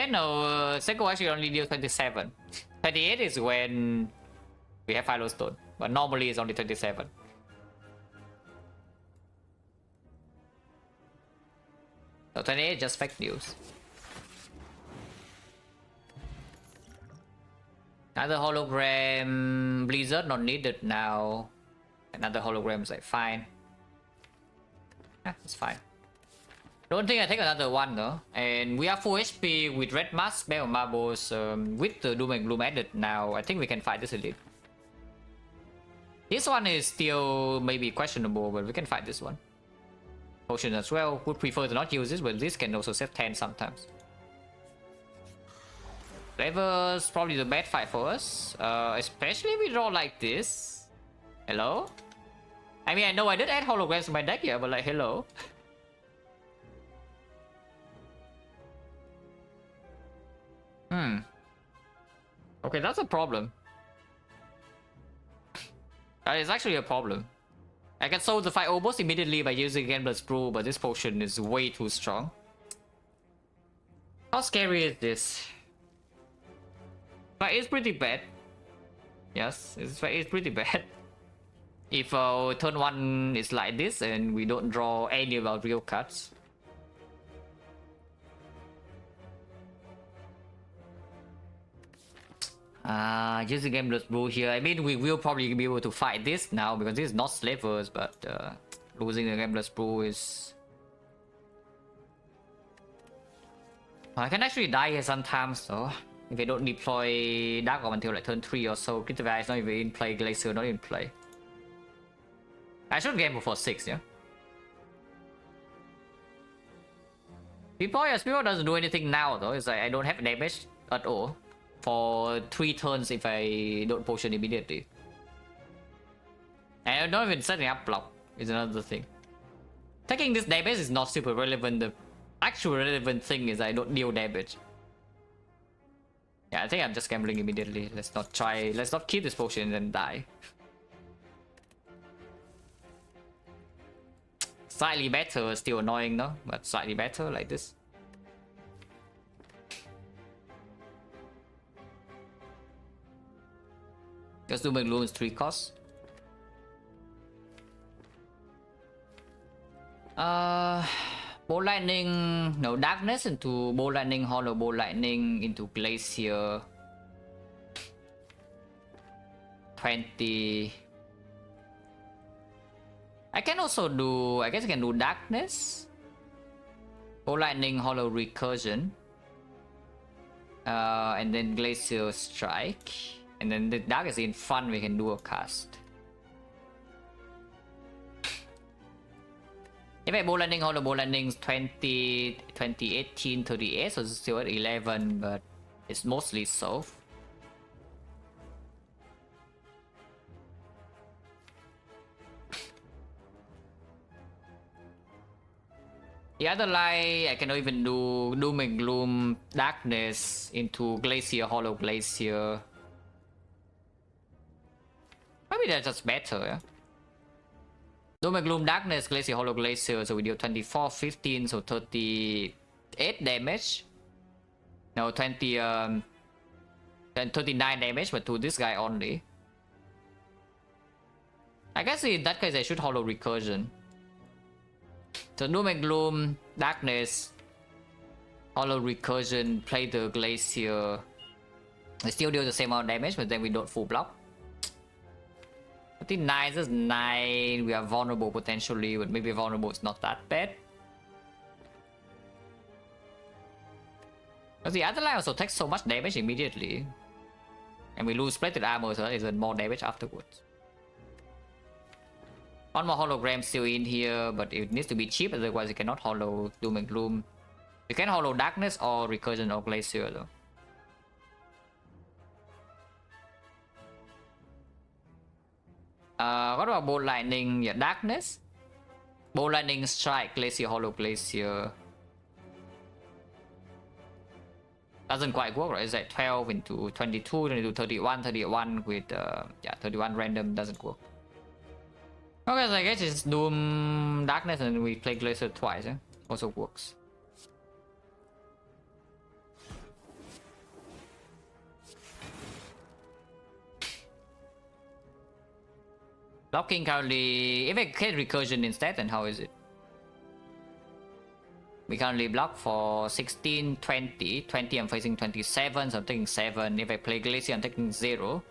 No, Seiko actually only deals 27. 28 is when we have Philo Stone, but normally it's only 27. So 28 is just fake news. Another hologram, Blizzard not needed now. Another hologram is like fine. Yeah, it's fine. Don't think I take another one though. And we are full HP with Red Mask, Bell Marbles, with the Doom and Gloom added now. I think we can fight this elite. This one is still maybe questionable, but we can fight this one. Potion as well. Would prefer to not use this, but this can also save 10 sometimes. Level's probably the bad fight for us. Especially if we draw like this. Hello? I mean, I know I did add holograms to my deck here, but like, hello? Okay, that's a problem. That is actually a problem. I can solve the fight almost immediately by using Gambler's Brew, but this potion is way too strong. How scary is this? But it's pretty bad. Yes, it's pretty bad. If turn 1 is like this and we don't draw any of our real cards. Using Gambler's Brew here. I mean, we will probably be able to fight this now because this is not Slavers, but losing the Gambler's Brew is... I can actually die here sometimes though. If I don't deploy Dark Orb until like turn 3 or so. Critical is not even in play, Glacier not in play. I should gamble for 6, yeah? Speedball doesn't do anything now though. It's like I don't have damage at all for 3 turns if I don't potion immediately. And I'm not even setting up block is another thing. Taking this damage is not super relevant. The actual relevant thing is I don't deal damage. Yeah, I think I'm just gambling immediately. Let's not keep this potion and die. Slightly better, still annoying though, but slightly better like this. Just do Magloom's 3 costs. Ball Lightning, no, Darkness into Ball Lightning, Hollow Ball Lightning into Glacier. 20. I can also do, I guess I can do Darkness. Ball Lightning, Hollow Recursion. And then Glacier Strike. And then the Dark is in front, we can do a cast. If I Ball Lightning, Hollow Ball Lightning 20, 18, 38, so it's still at 11, but it's mostly solved. The other lie, I cannot even do Doom and Gloom Darkness into Glacier, Hollow Glacier. Maybe that's just better, yeah? Doom and Gloom Darkness, Glacier, Hollow Glacier, so we deal 24, 15, so 38 damage. No, 39 damage, but to this guy only. I guess in that case I should Hollow Recursion. So Doom and Gloom, Darkness, Hollow Recursion, play the Glacier. I still deal the same amount of damage, but then we don't full block. 39 is 9, we are vulnerable potentially, but maybe vulnerable is not that bad. But the other line also takes so much damage immediately. And we lose plated armor, so that is more damage afterwards. One more hologram still in here, but it needs to be cheap, otherwise you cannot hollow Doom and Gloom. You can hollow Darkness or Recursion or Glacier though. What about Ball Lightning? Yeah, Darkness. Ball Lightning, Strike, Glacier, Hollow Glacier. Doesn't quite work, right? It's like 12 into 22, then you do 31, 31 with, yeah, 31 random doesn't work. Okay, so I guess it's Doom, Darkness, and we play Glacier twice, yeah? Also works. Blocking currently, if I get Recursion instead, then how is it? We currently block for 16, 20. 20 I'm facing 27, so I'm taking 7. If I play Glacier, I'm taking 0.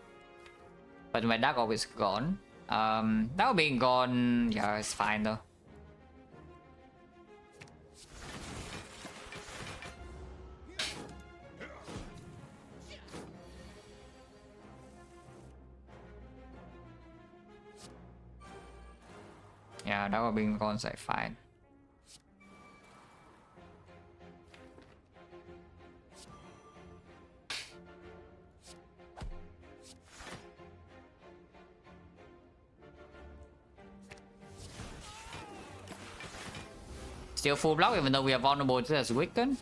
But my Dark Orb is gone. That being gone, yeah, it's fine though. Yeah, that will be gone, so fine. Still full block even though we are vulnerable to this weaken.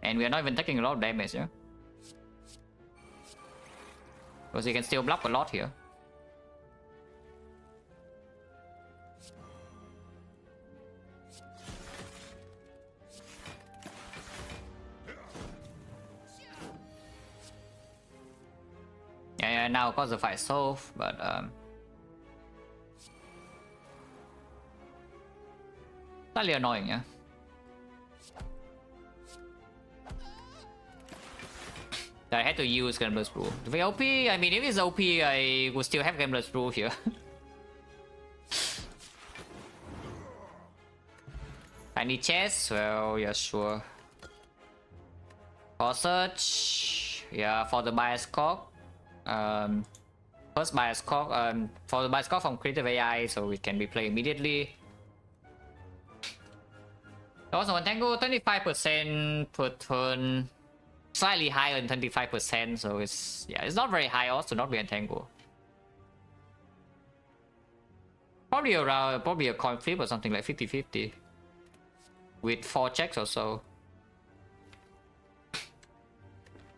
And we are not even taking a lot of damage, yeah? Because he can still block a lot here. Yeah, now of course the fight solved, but slightly annoying, yeah. I had to use Gambler's Brew. If it's OP, I mean, if it's OP, I would still have Gambler's Brew here. Tiny chest, well, yeah, sure. For search, yeah, for the bias cock. First bias cock, for the bias cock from creative AI, so it can be played immediately. Also, Untangle 25% per turn, slightly higher than 25%, so it's not very high also not be Untangle. Probably a coin flip or something like 50-50 with 4 checks or so.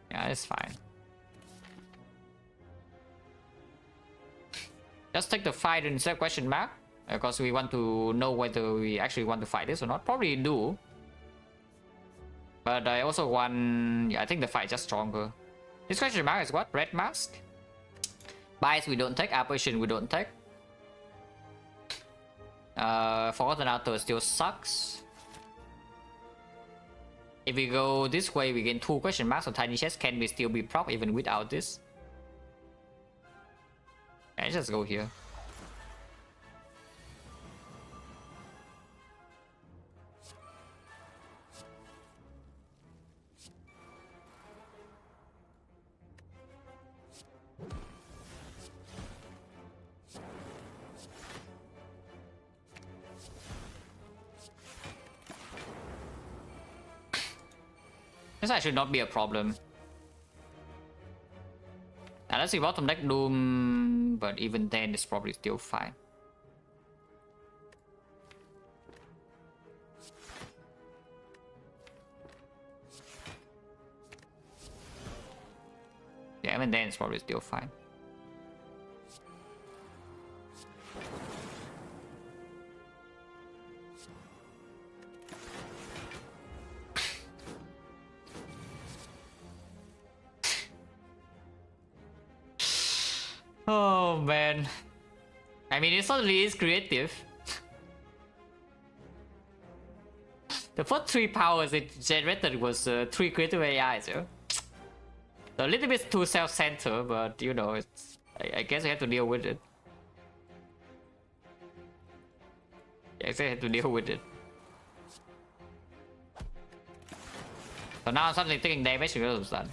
Yeah, it's fine. Just take the fight instead of question mark, because we want to know whether we actually want to fight this or not. Probably do. But I also want... yeah, I think the fight is just stronger. This question mark is what? Red mask? Bias we don't take, apparition we don't take. Forgotten Outer still sucks. If we go this way, we gain 2 question marks, so Tiny Chest can we still be proc even without this? Let's just go here. This actually not be a problem. Unless we bottom deck Doom, but even then it's probably still fine. Yeah, even then it's probably still fine. Oh man, I mean, it certainly is creative. The first 3 powers it generated was 3 creative AIs, yeah? So a little bit too self-centered, but you know, it's I guess I have to deal with it. I guess I have to deal with it. So now I'm suddenly taking damage because of that.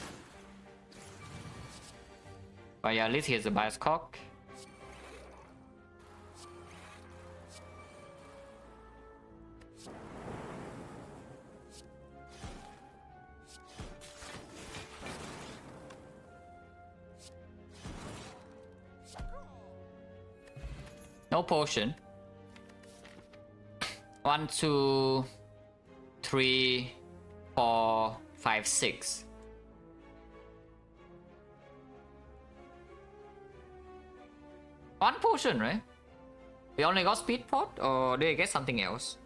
But yeah, at least here's the bias cock. No potion. 1, 2, 3, 4, 5, 6. One potion, right? We only got speed pot, or did I get something else?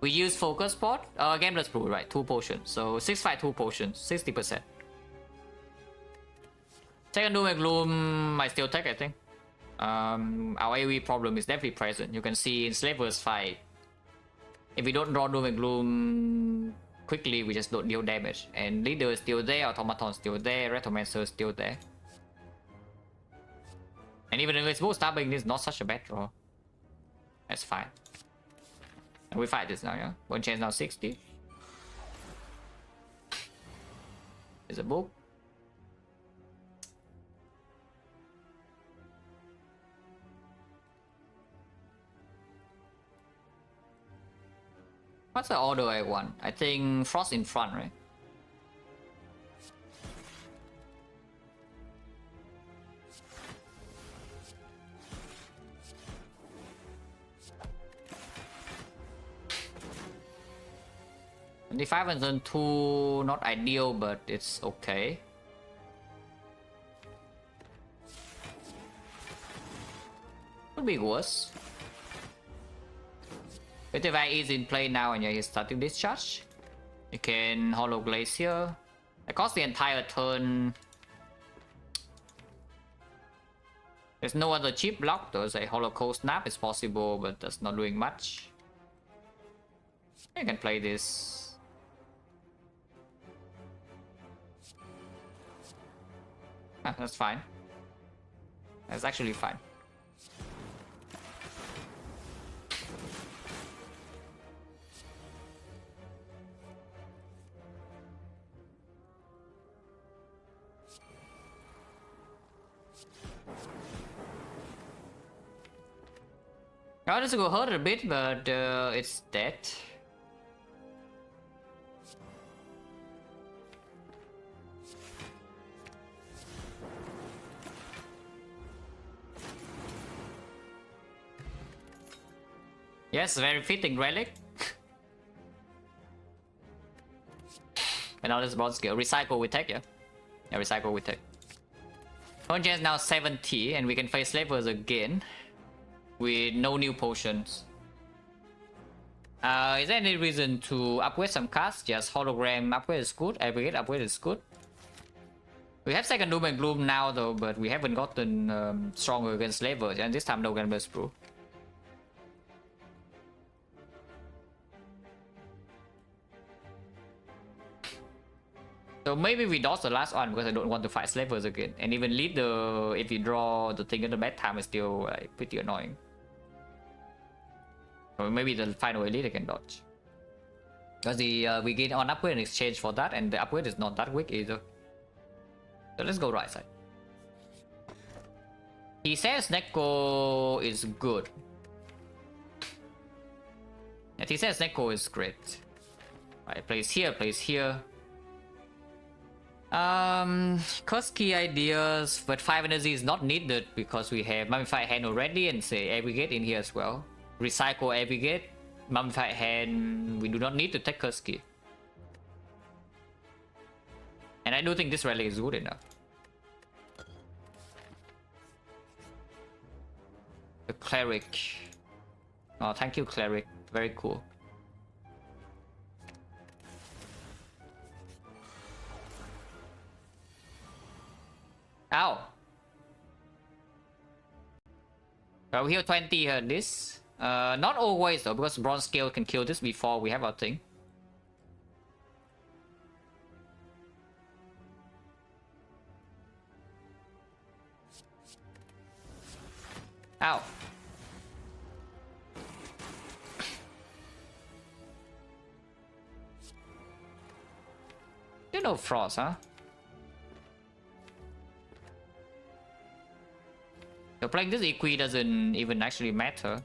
We use focus pot, Gambler's Brew, right? 2 potions. So 6 fight 2 potions, 60%. Second Doom and Gloom, I still take, I think. Our AoE problem is definitely present. You can see in Slaver's fight, if we don't draw Doom and Gloom quickly, we just don't deal damage. And Leader is still there, Automaton still there, Retromancer is still there. And even if it's both stabbing, it's not such a bad draw. That's fine. And we fight this now, yeah? One chance now 60. There's a book. What's the order I want? I think Frost in front, right? The 5 and turn 2, not ideal, but it's okay. be worse. 55 is in play now, and yeah, he's starting discharge. You can Hollow Glacier. It costs the entire turn. There's no other cheap block. There's a Hollow Cold Snap is possible, but that's not doing much. You can play this. Ah, that's fine. That's actually fine. Oh, this will hurt a bit, but it's dead. Yes, very fitting relic. And now this bronze skill. Recycle we take, yeah? Yeah, recycle we take. Punch is now 70, and we can face slavers again. With no new potions. Is there any reason to upgrade some cards? Yes, hologram upgrade is good, aggregate upgrade is good. We have second Doom and Gloom now though, but we haven't gotten stronger against slavers, and this time no Gambler's Brew. So maybe we dodge the last one because I don't want to fight slavers again. And even lead the, if you draw the thing at the bad time, is still like, pretty annoying. Or maybe the final elite I can dodge. Because the we get on upgrade in exchange for that, and the upgrade is not that weak either. So let's go right side. He says Neko is good. And he says Neko is great. Right, plays here, plays here. Kurski ideas, but 5 energy is not needed because we have Mummified Hand already and say Aggregate in here as well. Recycle Aggregate, Mummified Hand, we do not need to take Kurski. And I do think this relic is good enough. The Cleric. Oh, thank you, Cleric. Very cool. Ow. Well, we heal 20 on this. Not always though, because Bronze Scale can kill this before we have our thing. Ow. You know Frost, huh? So playing this Equi doesn't even actually matter.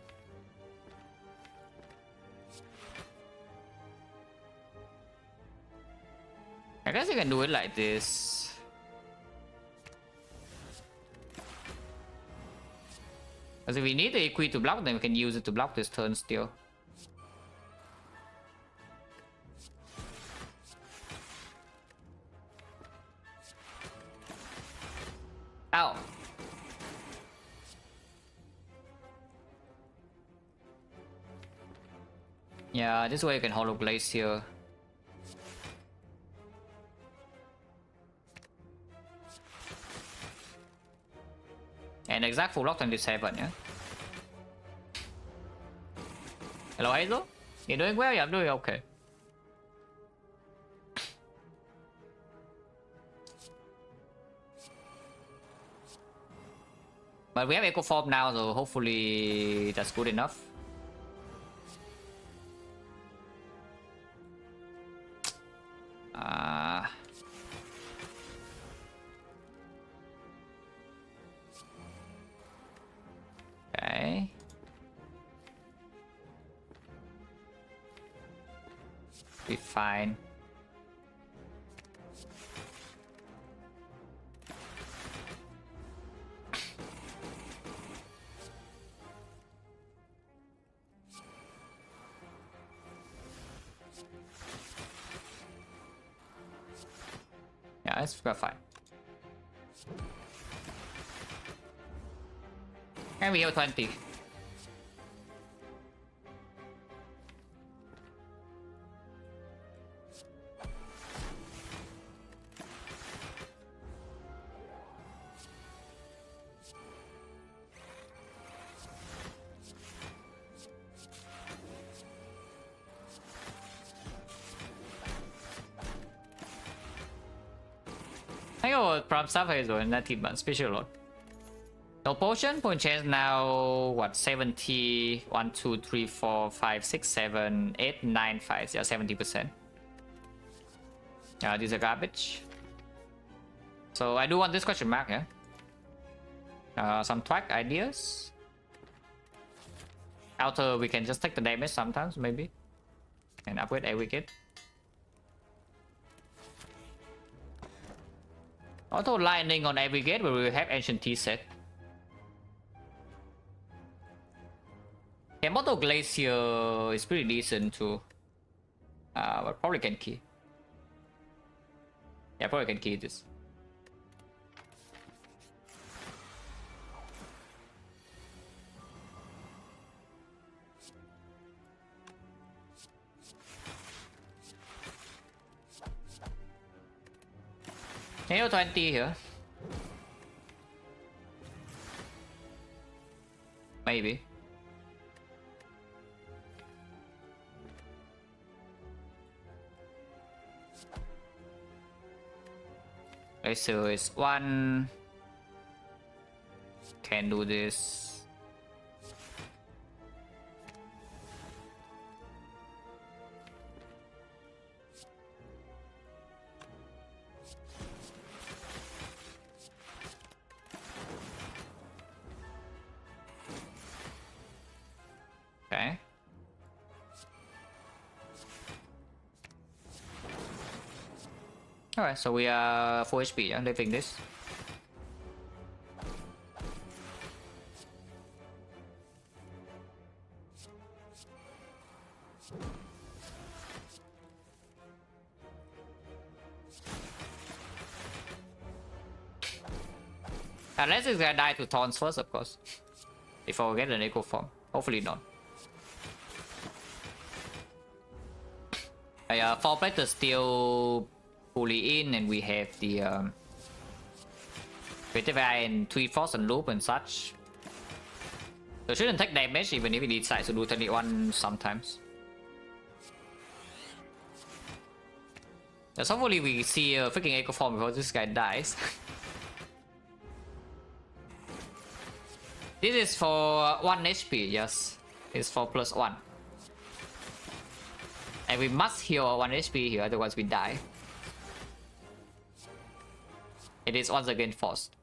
I guess you can do it like this. Because if we need the Equi to block, then we can use it to block this turn still. Ow. Yeah, this way you can Hollow Glacier. And exact full lock 27, yeah? Hello, Hazel? You doing well? Yeah, I'm doing okay. But we have Echo Form now, so hopefully that's good enough. Okay. Be fine. Yeah, it's fine. And we have 20. Oh, from Surface or 19 months, special lot. No potion, point chance now, what, 70, 1, 2, 3, 4, 5, 6, 7, 8, 9, 5, yeah, 70%. These are garbage. So I do want this question mark, yeah. Some twag ideas. Outer, we can just take the damage sometimes, maybe. And upgrade every kit. Auto lightning on every gate where we have ancient tea set. Yeah, Moto Glacier is pretty decent too. But probably can key. Yeah, probably can key this. A20 here. Maybe. Okay, so it's one. Can do this. Okay. Alright, so we are full HP, yeah, living this. Unless it's gonna die to taunts first, of course. Before we get an echo form. Hopefully not. 4 players still fully in, and we have the Creative AI and Tweed Force and Loop and such. So shouldn't take damage even if he decides to do 21 sometimes. So hopefully we see a freaking echo form before this guy dies. This is for 1 HP, yes. It's for +1. And we must heal 1 HP here, otherwise we die. It is once again forced.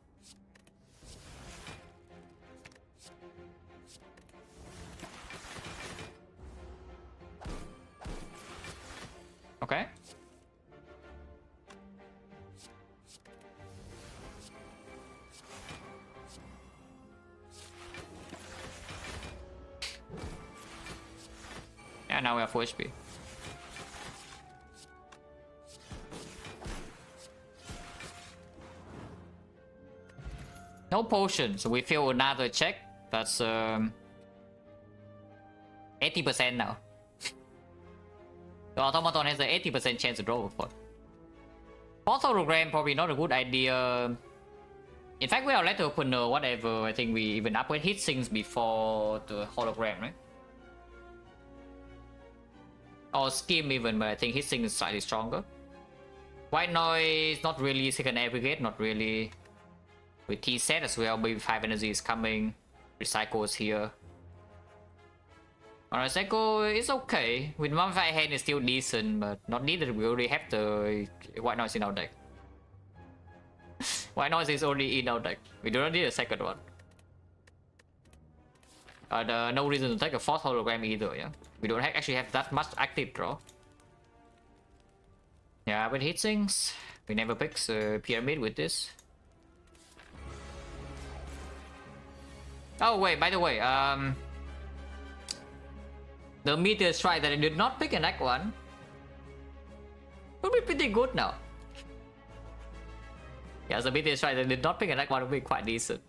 Okay. Yeah, now we have full HP. No potion, so we fail another check. That's 80% now. The automaton has an 80% chance to draw a pot. Fourth hologram probably not a good idea. In fact, we are letter opener, whatever. I think we even upgrade hit sinks before the hologram, right? Or skim even, but I think hit sink is slightly stronger. White noise, not really. Second aggregate, not really. With T set as well, maybe 5 energy is coming. Recycle is here. Alright, Recycle is okay. With Mummified Hand is still decent, but not needed. We already have the White Noise in our deck. White Noise is already in our deck. We do not need a second one. No reason to take a fourth hologram either, yeah? We don't actually have that much active draw. Yeah, with heatsinks, we never pick Pyramid with this. Oh wait, by the way, the Meteor Strike that I did not pick in Act 1 would be pretty good now. Yeah, the Meteor Strike that I did not pick in Act 1 would be quite decent.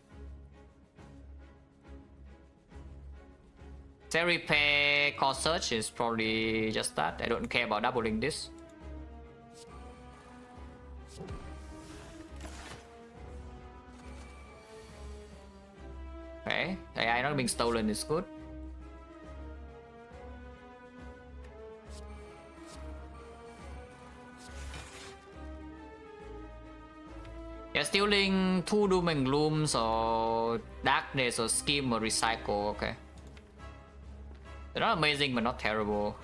Cell Repair, Core Search is probably just that. I don't care about doubling this. Okay, AI not being stolen is good. Yeah, stealing 2 Doom and Glooms or Darkness or Scheme or Recycle, okay. They're not amazing but not terrible.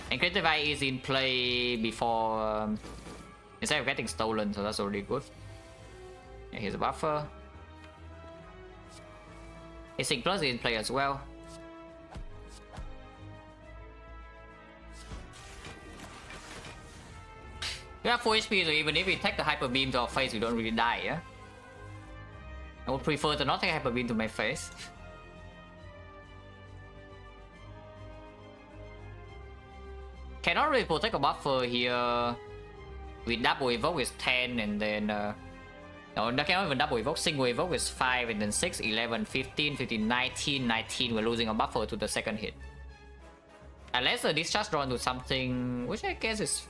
And Creative Eye is in play before instead of getting stolen, so that's already good. Yeah, here's a buffer. Hissing Plus is in play as well. We have 4 HP, so even if we take the Hyper Beam to our face, we don't really die, yeah? I would prefer to not take Hyper Beam to my face. Cannot really protect a buffer here with double evoke with 10 and then no, I cannot even double evoke. Single evoke with 5 and then 6, 11, 15, 15, 19, 19. We're losing a buffer to the second hit. Unless a discharge drawn to something, which I guess is...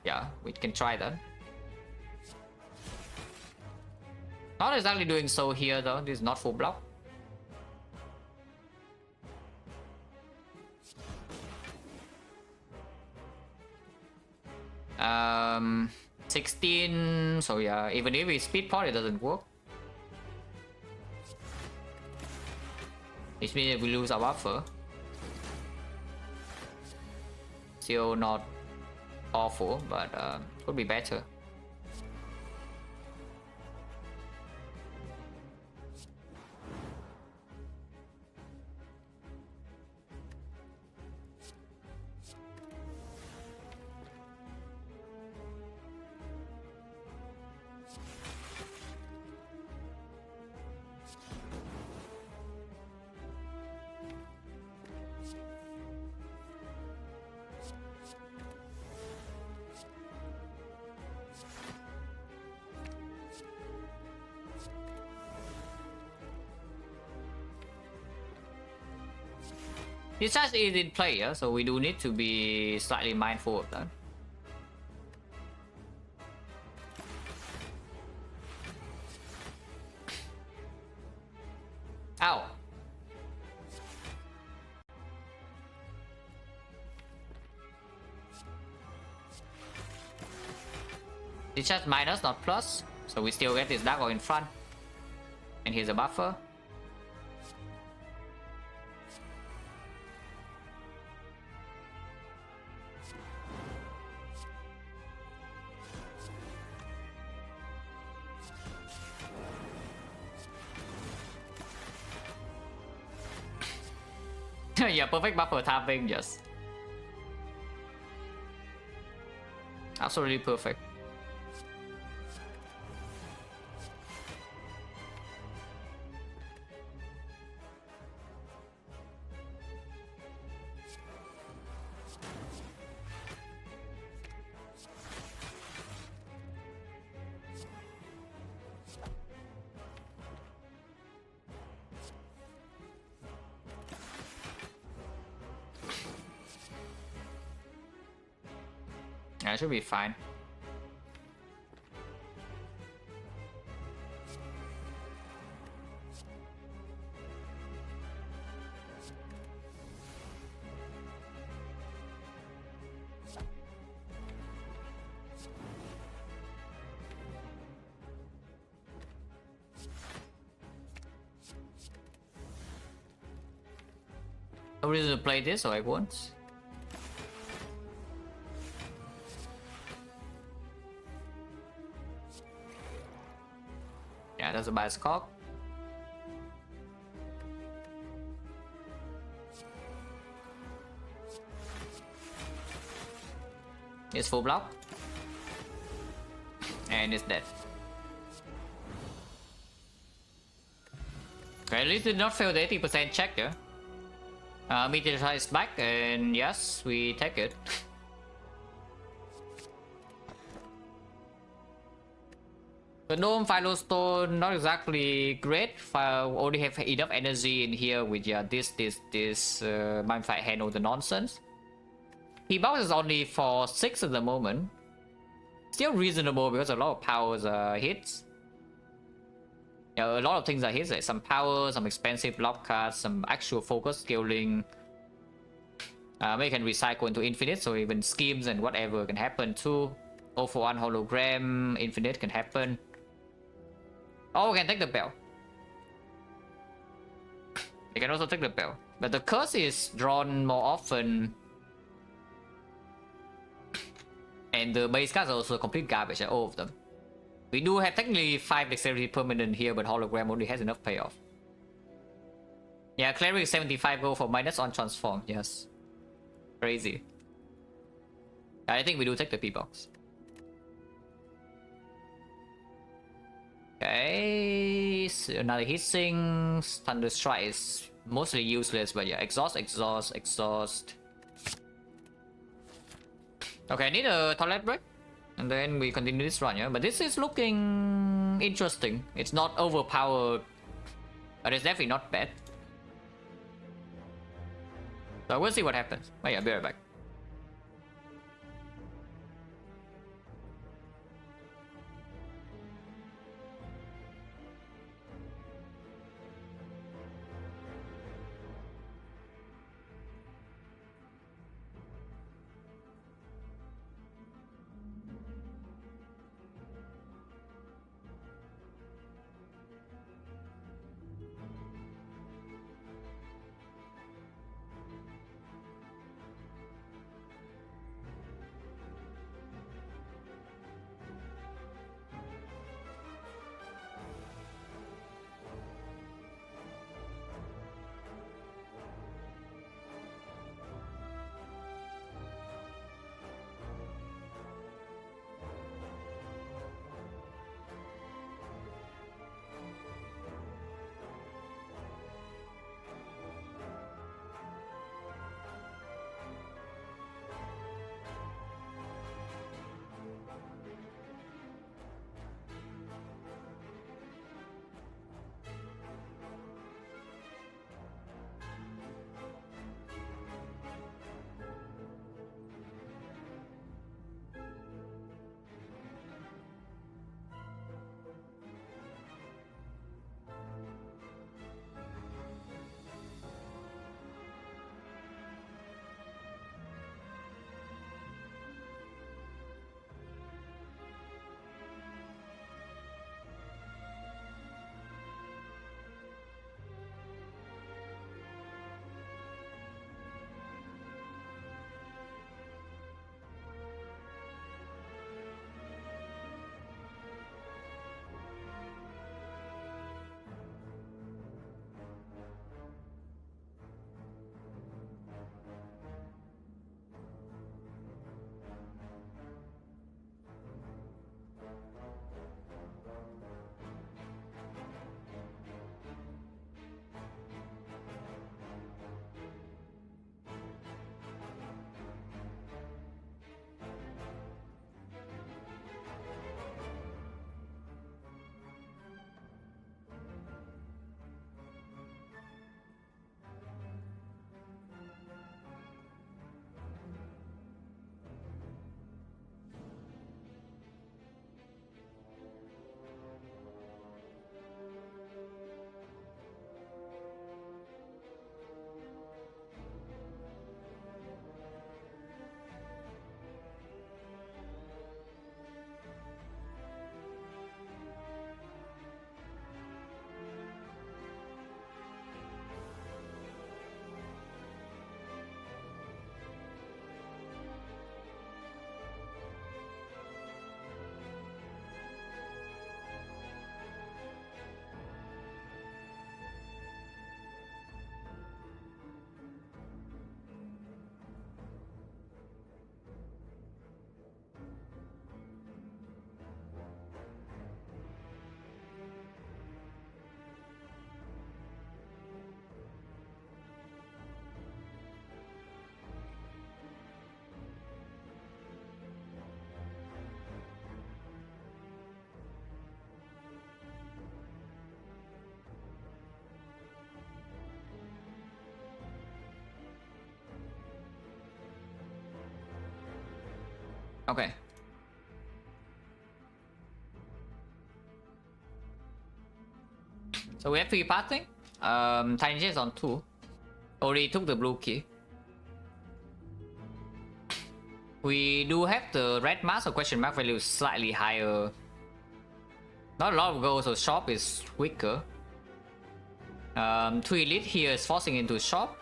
Yeah, we can try that. Not exactly doing so here though, this is not full block. 16, so yeah, even if we speed pot, it doesn't work. Which means we lose our buffer. Still not awful, but could be better. This charge is in play, yeah? So we do need to be slightly mindful of that. Ow! This charge minus, not plus. So we still get this Dark Orb in front. And here's a buffer. Yeah, perfect buffer tapping, yes. Absolutely perfect. Yeah, it should be fine. No reason to play this, so I won't. Yeah, that's a bias cock. It's full block. And it's dead. Okay, at least did not fail the 80% check there. Meteor is back, and yes, we take it. The Gnome Philostone, not exactly great. Only have enough energy in here with this might fight handle the nonsense. He bounces only for 6 at the moment. Still reasonable because a lot of powers hits. Yeah, a lot of things are his, like some power, some expensive lock cards, some actual focus scaling. Maybe can recycle into infinite, so even schemes and whatever can happen too. 0 for 1 hologram, infinite can happen. Oh, we can take the bell. You can also take the bell. But the curse is drawn more often. And the base cards are also complete garbage, all of them. We do have technically 5 dexterity permanent here, but hologram only has enough payoff. Yeah, cleric 75 gold for minus on transform, yes. Crazy. I think we do take the P-box. Okay, so another hissing. Thunder strike is mostly useless, but yeah, exhaust, exhaust, exhaust. Okay, I need a toilet break, and then we continue this run, yeah. But this is looking interesting. It's not overpowered, but it's definitely not bad. So we'll see what happens. Oh yeah, I'll be right back. Okay. So we have 3 passing. Tiny chest on 2. Already took the blue key. We do have the red mask, so question mark value is slightly higher. Not a lot of gold, so shop is weaker. 2 elite here is forcing into shop,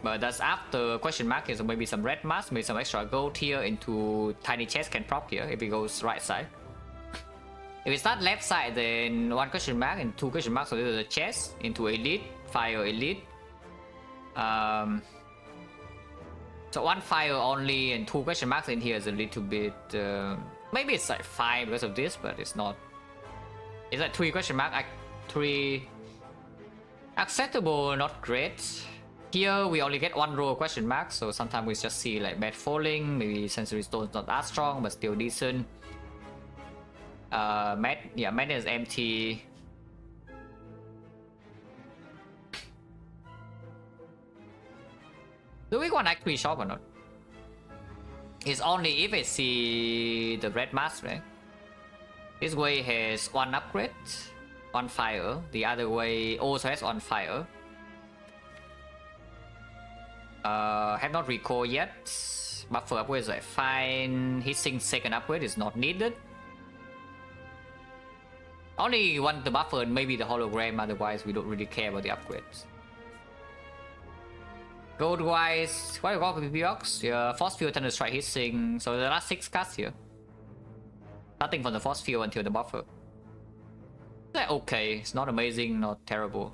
but that's after question mark here, so maybe some red mask, maybe some extra gold here into tiny chest can prop here if it goes right side. If it start left side, then 1 question mark and 2 question marks, so this is a chest into elite, fire elite. So 1 fire only and 2 question marks in here is a little bit. Maybe it's like 5 because of this, but it's not. It's like 3 question mark, 3 acceptable, not great. Here we only get 1 row of question marks, so sometimes we just see like bad falling. Maybe sensory stone is not that strong, but still decent. Med is empty. Do we want actually shop or not? It's only if I see the red mask, right? This way has 1 upgrade, 1 fire. The other way also has 1 fire. Have not recall yet. Buffer upgrade is like fine. Hissing second upgrade is not needed. Only want the buffer and maybe the hologram, otherwise we don't really care about the upgrades. Gold wise, what you got for PPOX? Yeah, Force Field, Thunder Strike, Hissing. So the last 6 cards here. Starting from the Force Field until the buffer. It's okay, it's not amazing, not terrible.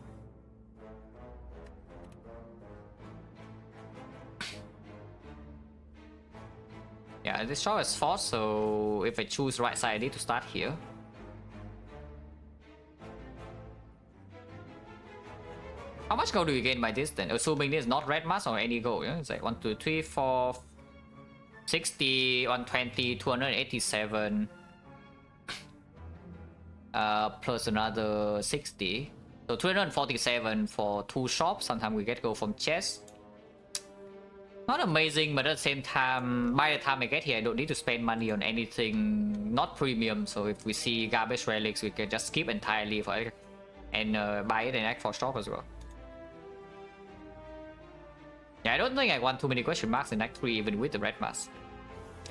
Yeah, this shot is Force, so if I choose right side, I need to start here. How much gold do you gain by this then? Assuming this is not red mask or any gold, yeah? It's like 1, 2, 3, 4, 60, 120, 287. Plus another 60. So 247 for 2 shops. Sometimes we get gold from chest. Not amazing, but at the same time, by the time I get here, I don't need to spend money on anything not premium. So if we see garbage relics, we can just skip entirely for it and buy it and act for shop as well. Yeah, I don't think I want too many question marks in Act 3 even with the red mask.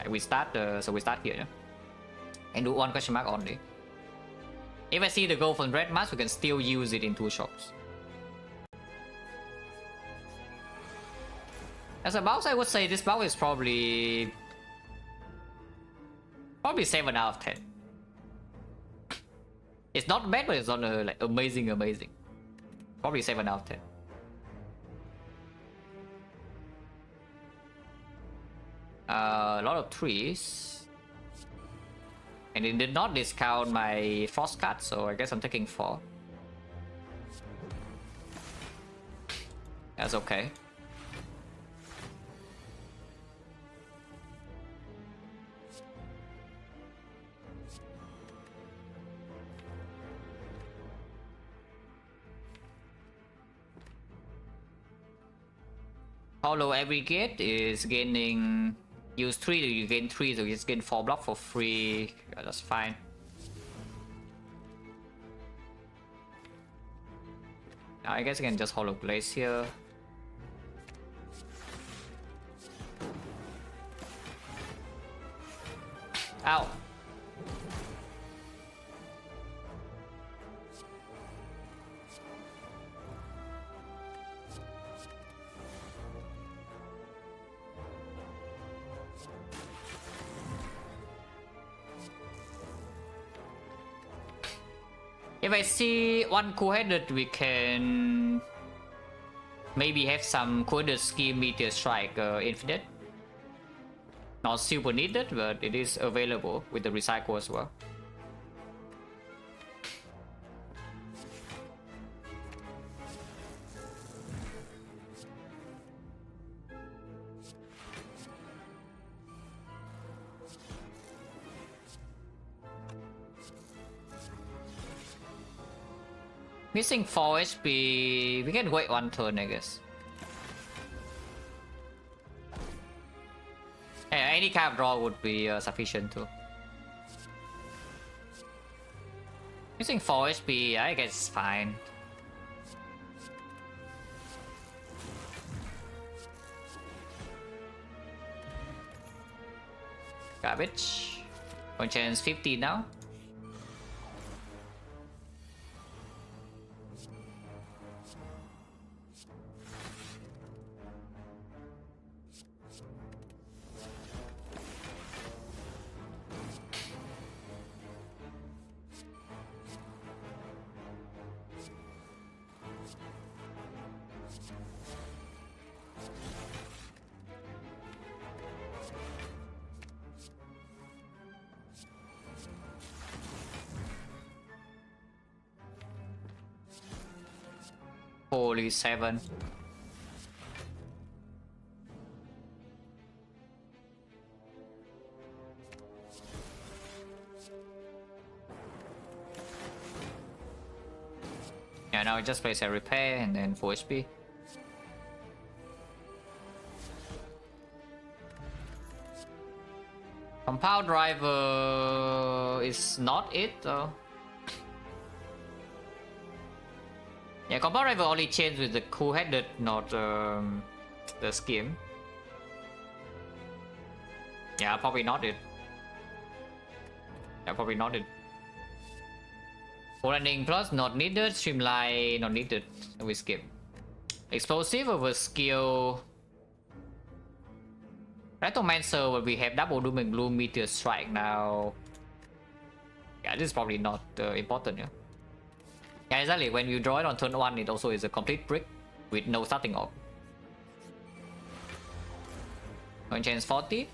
We start, so we start here, yeah? And do 1 question mark only. If I see the gold from red mask, we can still use it in 2 shops. As a box, I would say this box is probably 7 out of 10. It's not bad, but it's not like amazing. Probably 7 out of 10. A lot of trees. And it did not discount my frost card, so I guess I'm taking 4. That's okay. Hollow every gate is gaining. Use 3, you gain 3, so you just gain 4 block for free. Yeah, that's fine. Now I guess I can just hollow blaze here. Ow. If I see 1 cool-headed, we can maybe have some cool-headed scheme meteor strike infinite. Not super needed, but it is available with the recycle as well. Missing 4 HP, we can wait 1 turn, I guess. Yeah, any kind of draw would be sufficient too. Missing 4 HP, I guess it's fine. garbage. Point chance 50 now. Holy 7. Yeah, now I just place a repair and then 4 HP. Compound driver is not it though. Yeah, compound driver only changed with the cool-headed, not the scheme. Yeah, probably not it. Yeah, probably not it. Landing plus not needed. Streamline not needed. We skip. Explosive over skill. Retomancer, where we have double doom and gloom meteor strike now. Yeah, this is probably not important. Yeah. Yeah, exactly. When you draw it on turn 1, it also is a complete brick with no starting orb. Point chance 40.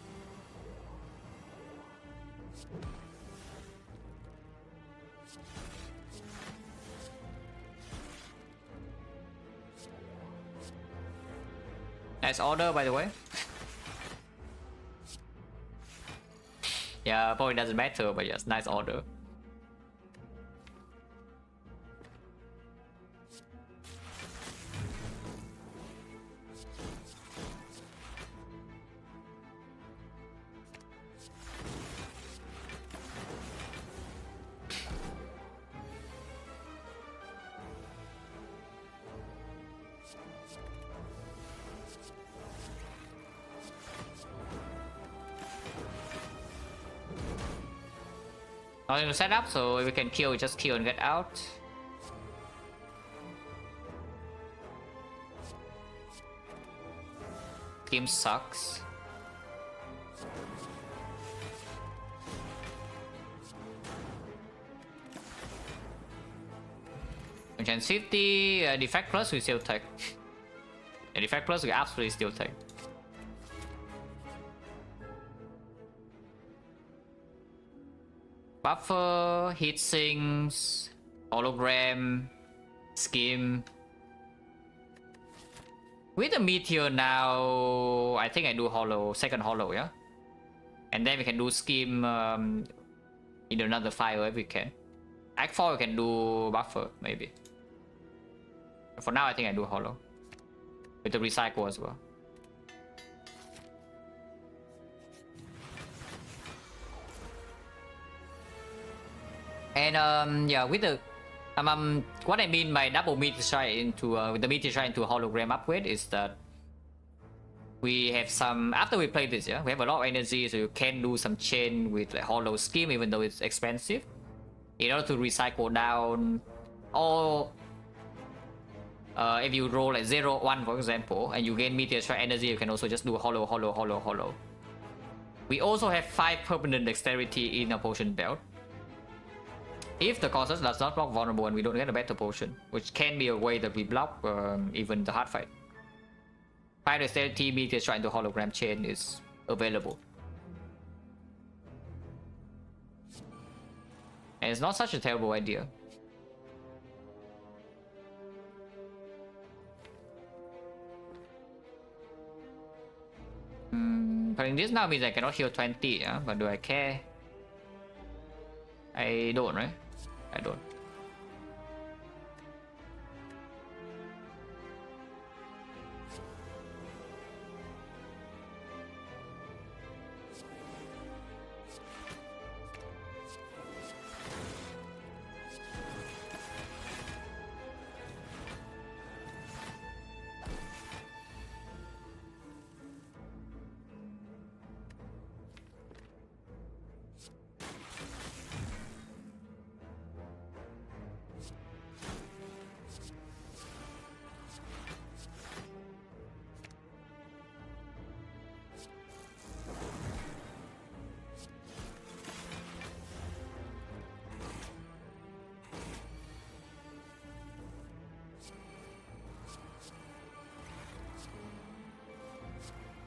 Nice order, by the way. Yeah, probably doesn't matter, but yes, nice order. Nothing to set up, so if we can kill, just kill and get out. Game sucks. Chance 50, defect plus we still take. Defect plus we absolutely still take. Buffer, heat sinks, hologram, scheme. With the meteor now, I think I do hollow, second hollow, yeah? And then we can do scheme in another file if we can. Act 4 we can do buffer, maybe. For now, I think I do hollow. With the recycle as well. And yeah, with the what I mean by double meteor strike into with the meteor strike into a hologram upgrade is that we have some, after we play this, yeah, we have a lot of energy, so you can do some chain with like hollow scheme, even though it's expensive, in order to recycle down. Or if you roll like 0, 1 for example, and you gain meteor strike energy, you can also just do hollow, hollow, hollow, hollow. We also have 5 permanent dexterity in a potion belt. If the Colossus does not block vulnerable and we don't get a better potion, which can be a way that we block even the hard fight. 5 dexterity meteor strike into hologram chain is available. And it's not such a terrible idea. Playing this now means I cannot heal 20, yeah? But do I care? I don't, right? I don't.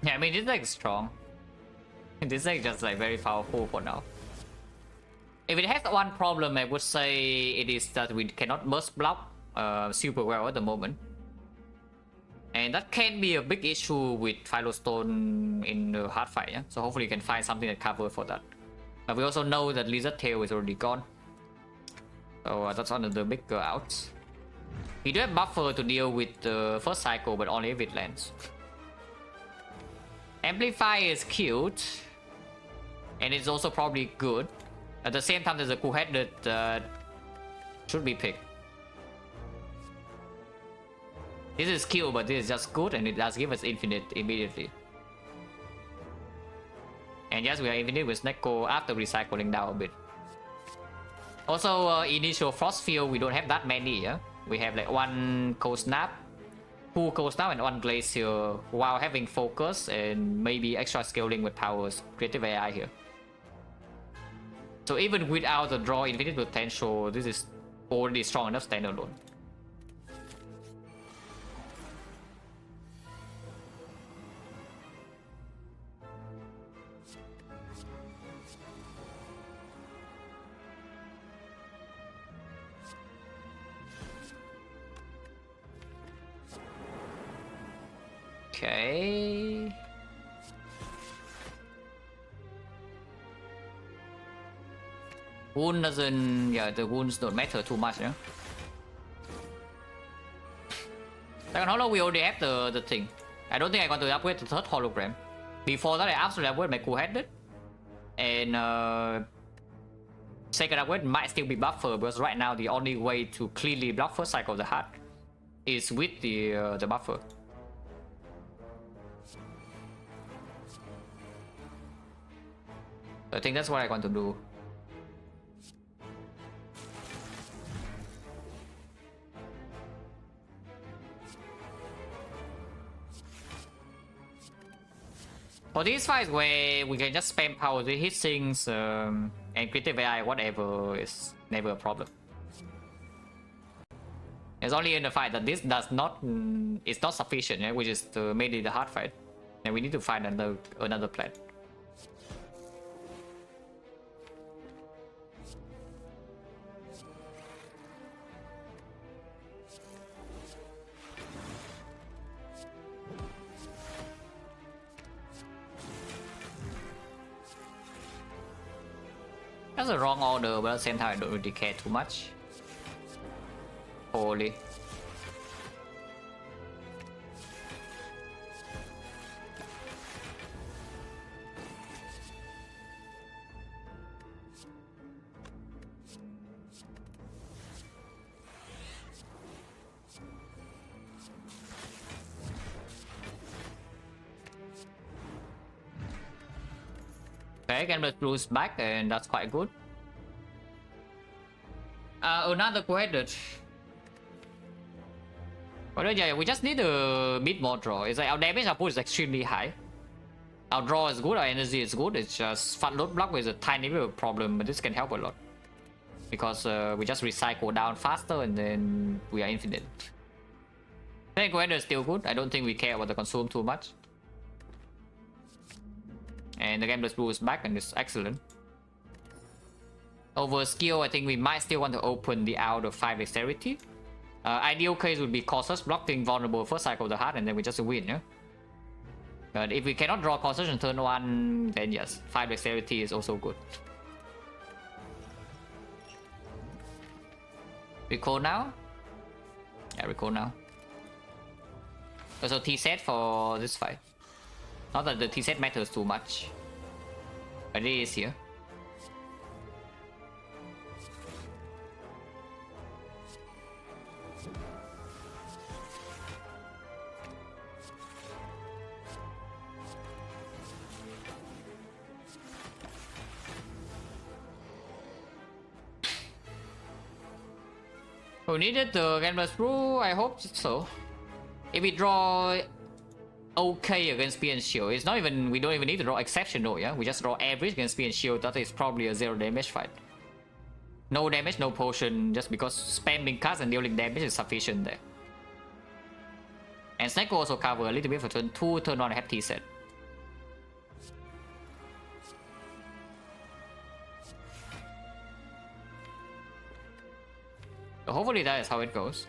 Yeah, I mean, this deck is strong. This deck is just like very powerful for now. If it has one problem, I would say it is that we cannot burst block super well at the moment. And that can be a big issue with Philostone in the hard fight, yeah? So hopefully you can find something that covers for that. But we also know that Lizard Tail is already gone. So that's one of the bigger outs. We do have buffer to deal with the first cycle, but only if it lands. Amplify is cute. And it's also probably good. At the same time, there's a cool head that should be picked. This is cute, but this is just good, and it does give us infinite immediately. And yes, we are infinite with Neko after recycling down a bit. Also, initial Frost Field, we don't have that many, yeah? We have like one Cold Snap, 2 Cold Snap, and 1 Glacier, while having focus and maybe extra scaling with powers, creative AI here. So even without the draw infinite potential, this is already strong enough standalone. Okay. Wound doesn't... yeah, the wounds don't matter too much, yeah? Second holo, we already have the thing. I don't think I got to upgrade the 3rd hologram. Before that, I absolutely upgrade my cool headed. And second upgrade might still be buffer, because right now the only way to cleanly block first cycle of the heart is with the buffer. I think that's what I want to do. For these fights where we can just spam power to hit things and creative AI, whatever, is never a problem. It's only in the fight that this does not, it's not sufficient, yeah? Which is mainly the hard fight, and we need to find another plan. That's a wrong order, but at the same time I don't really care too much. Holy. Okay, Gambler's Blue is back, and that's quite good. Another credit. But yeah, we just need a bit more draw. It's like our damage output is extremely high. Our draw is good, our energy is good. It's just fat load block is a tiny bit of a problem, but this can help a lot. Because we just recycle down faster and then we are infinite. I think Commander is still good. I don't think we care about the consume too much. And the Gambler's Blue is back and it's excellent. Over skill, I think we might still want to open the out of 5 dexterity. Ideal case would be Cautious blocking vulnerable first cycle of the heart and then we just win, yeah? But if we cannot draw Cautious on turn 1, then yes, 5 dexterity is also good. Recall now? Yeah, recall now. Also T-set for this fight. Not that the T-set matters too much, but it is here. We needed the Gambler's Brew, I hope so. If we draw okay against Spear and Shield, it's not even, we don't even need to draw exceptional, yeah? We just draw average against Spear and Shield, that is probably a 0 damage fight. No damage, no potion, just because spamming cards and dealing damage is sufficient there. And Snake will also cover a little bit for turn 2, turn 1 I have T-set. So hopefully that is how it goes.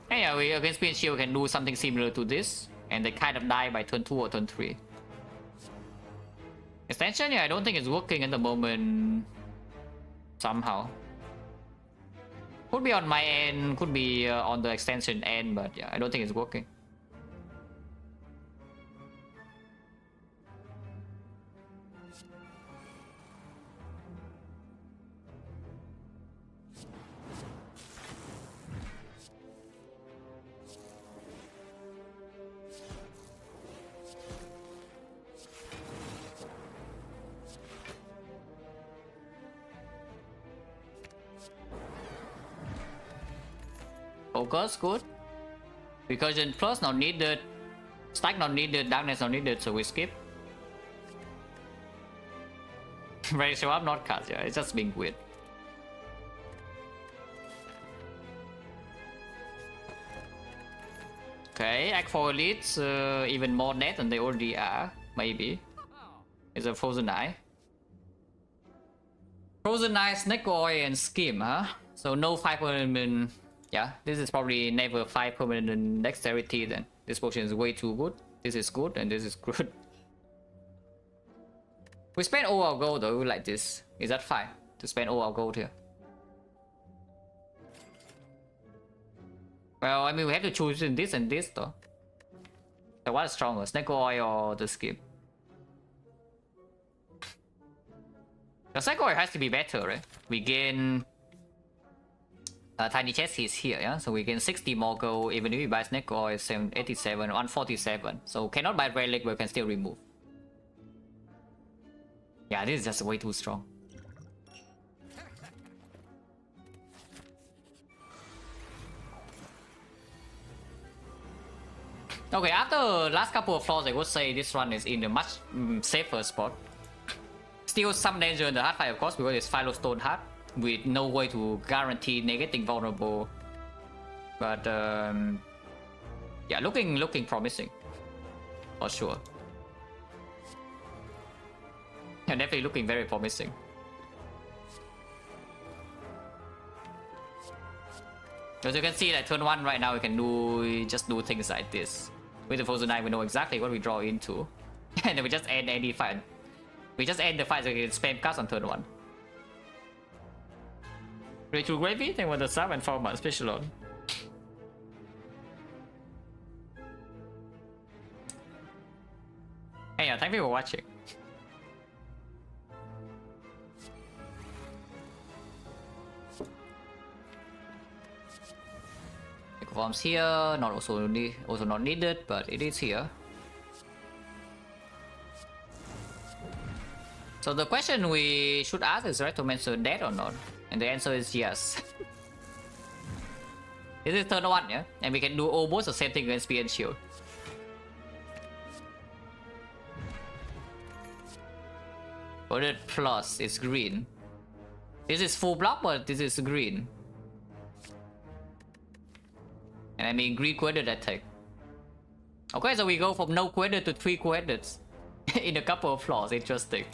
Yeah, we against Speed Shield can do something similar to this, and they kind of die by turn 2 or turn 3. Extension, yeah, I don't think it's working at the moment. Somehow. Could be on my end, could be on the extension end, but yeah, I don't think it's working. Focus, good. Recursion plus not needed. Stack not needed, darkness not needed, so we skip. Ready show up, not cast, yeah, it's just being weird. Okay, Act 4 elites, even more dead than they already are, maybe. It's a Frozen Eye. Frozen Eye, Snake Oil, and Skim, huh? So no 5 permanent. Yeah, this is probably never 5 permanent dexterity then. This potion is way too good. This is good, and this is good. We spend all our gold though, like this. Is that fine to spend all our gold here? Well, I mean, we have to choose in this and this though. So what is stronger, Snake Oil or the Skim? The Snake Oil has to be better, right? We gain... tiny chest is here, yeah? So we gain 60 more gold, even if we buy Snake Oil, 87, 147. So cannot buy Relic, but we can still remove. Yeah, this is just way too strong. Okay, after last couple of floors, I would say this run is in a much safer spot. Still some danger in the hard fight, of course, because it's Philostone hard, with no way to guarantee negating vulnerable. But yeah, looking promising, for sure. Yeah, definitely looking very promising. As you can see, like turn 1 right now, we can just do things like this. With the Frozen Eye, we know exactly what we draw into, and then we just end any fight. We just end the fight so we can spam cards on turn 1. Rachel Gravy, thank you for the sub and 4 months special on. Hey, yeah, thank you for watching. Forms here, not also not needed, but it is here. So the question we should ask is Rectomancer dead or not? And the answer is yes. This is turn 1, yeah? And we can do almost the same thing against Spear and Shield. Coded plus is green. This is full block, but this is green. And I mean green coded attack. Okay, so we go from no coded to 3 coded in a couple of floors. Interesting.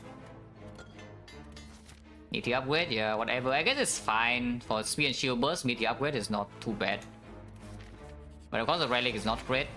Need to upgrade, yeah, whatever. I guess it's fine for Spear and Shield burst. Need to upgrade is not too bad. But of course the relic is not great.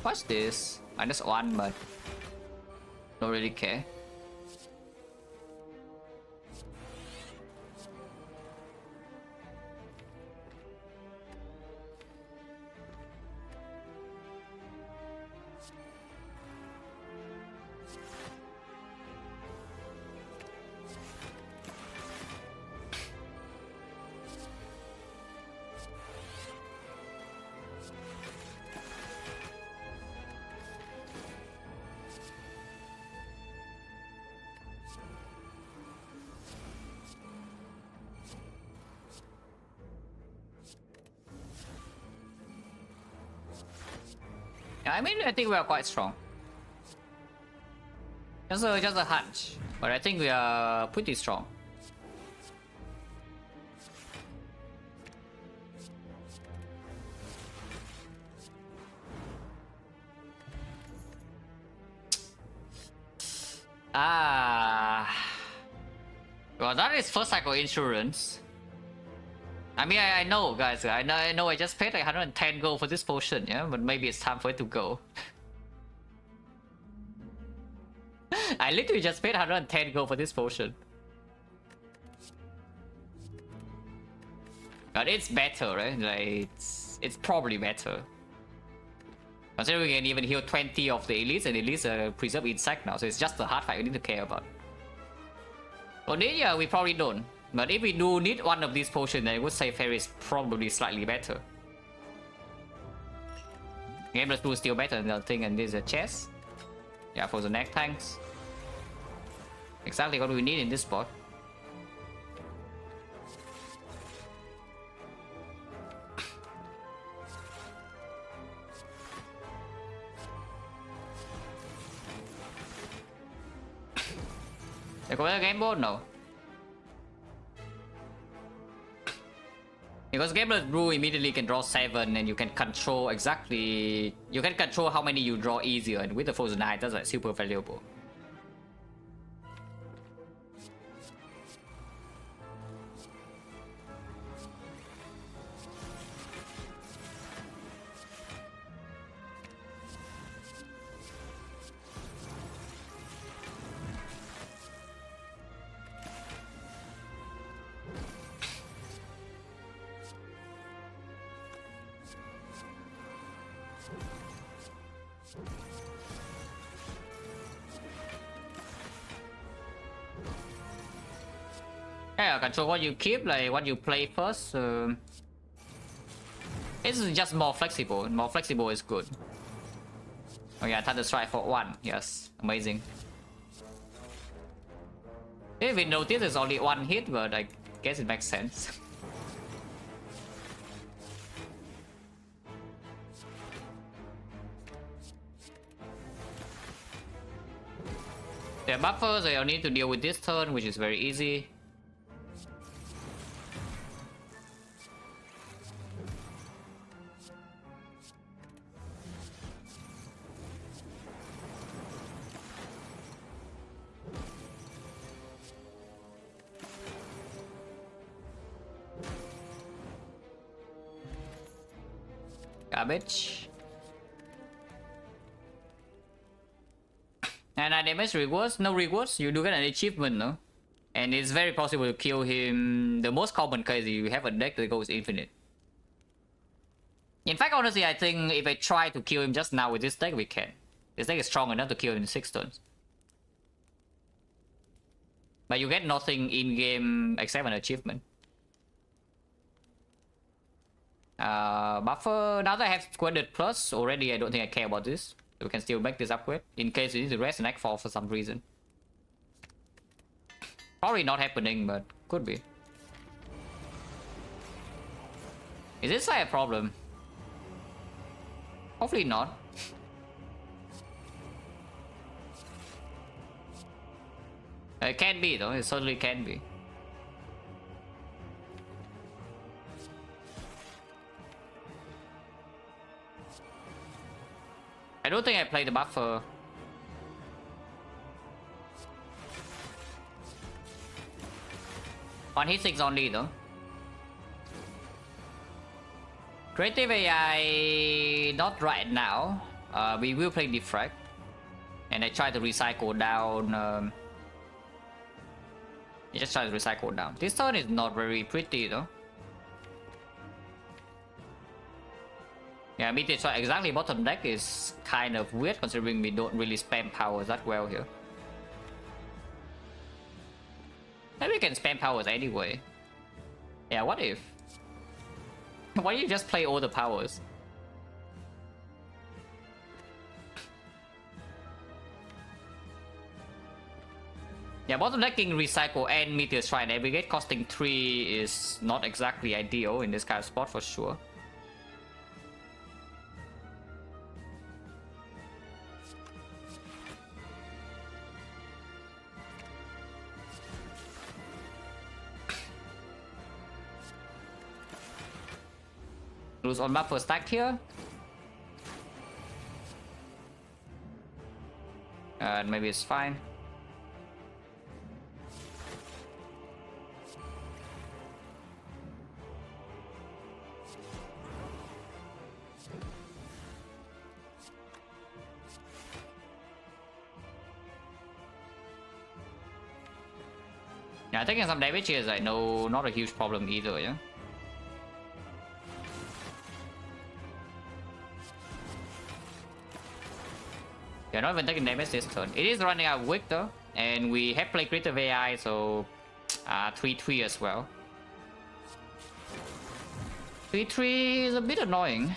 What's this? -1, but don't really care. Yeah, I mean, I think we are quite strong. Just a hunch, but I think we are pretty strong. Well, that is first cycle insurance. I mean, I know, guys. I know. I just paid like 110 gold for this potion, yeah. But maybe it's time for it to go. I literally just paid 110 gold for this potion. But it's better, right? Like it's probably better. Considering we can even heal 20 of the elites, and elites are preserved insect now, so it's just the hard fight we need to care about. Onelia, we probably don't. But if we do need one of these potions, then I would say Fairy is probably slightly better. Gameless Blue is still better than the thing, and this is a chest. Yeah, for the neck tanks. Exactly what we need in this spot. They go to the game board? No. Because Gameless Brew immediately can draw 7 and you can control exactly... You can control how many you draw easier, and with the Frozen Eye, that's like super valuable. Yeah, control what you keep, like what you play first. It's just more flexible. More flexible is good. Oh yeah, Thunder Strike for 1. Yes, amazing. If we notice it's only 1 hit, but I guess it makes sense. The buffers, I'll need to deal with this turn, which is very easy. Garbage. And I damage rewards? No rewards, you do get an achievement, no? And it's very possible to kill him. The most common case is you have a deck that goes infinite. In fact, honestly, I think if I try to kill him just now with this deck, we can. This deck is strong enough to kill him in 6 turns. But you get nothing in-game except an achievement. Buffer, now that I have Squared Plus, already I don't think I care about this. So we can still make this upgrade, in case we need to rest an Nightfall for some reason. Probably not happening, but could be. Is this like a problem? Hopefully not. It can be though, it certainly can be. I don't think I played the buffer. On hit 6 only though. Creative AI, not right now. We will play Defect. And I try to recycle down. You just try to recycle down. This turn is not very pretty though. Yeah, Meteor Strike exactly bottom deck is kind of weird considering we don't really spam powers that well here. Maybe we can spam powers anyway. Yeah, what if? Why don't you just play all the powers? Yeah, bottom decking Recycle and Meteor Strike Navigate costing 3 is not exactly ideal in this kind of spot for sure. lose on map first stack here. Maybe it's fine. Yeah, taking some damage here is like not a huge problem either, yeah. Yeah, not even taking damage this turn. It is running out weak though, and we have played Greater VI, so 3-3 as well. 3-3 is a bit annoying.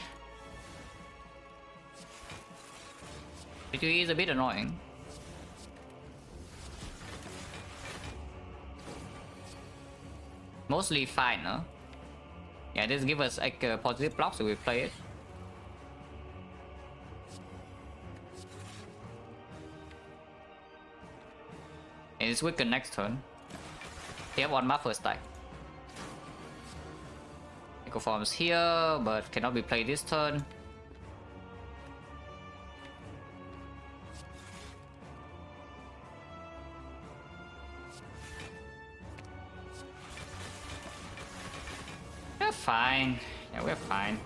3-3 is a bit annoying. Mostly fine, huh? Yeah, this gives us like a positive block, so we play it. And it's weakened next turn. He have one map first stack. Echo forms here, but cannot be played this turn. We're fine. Yeah, we're fine.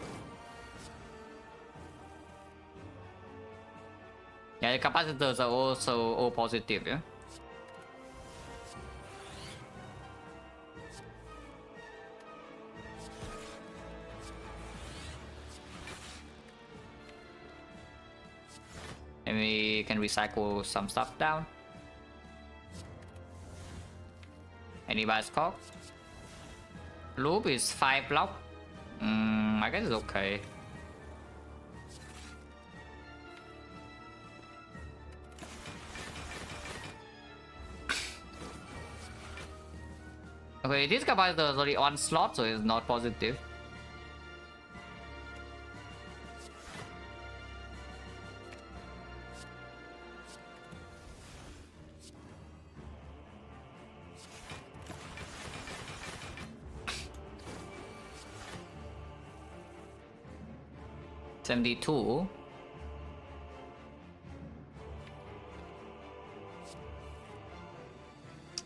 Yeah, the capacitors are also O positive, yeah? And we can recycle some stuff down. Any bias cock? Loop is 5 block. I guess it's okay. Okay, this capacitor is only one slot, so it's not positive. $72.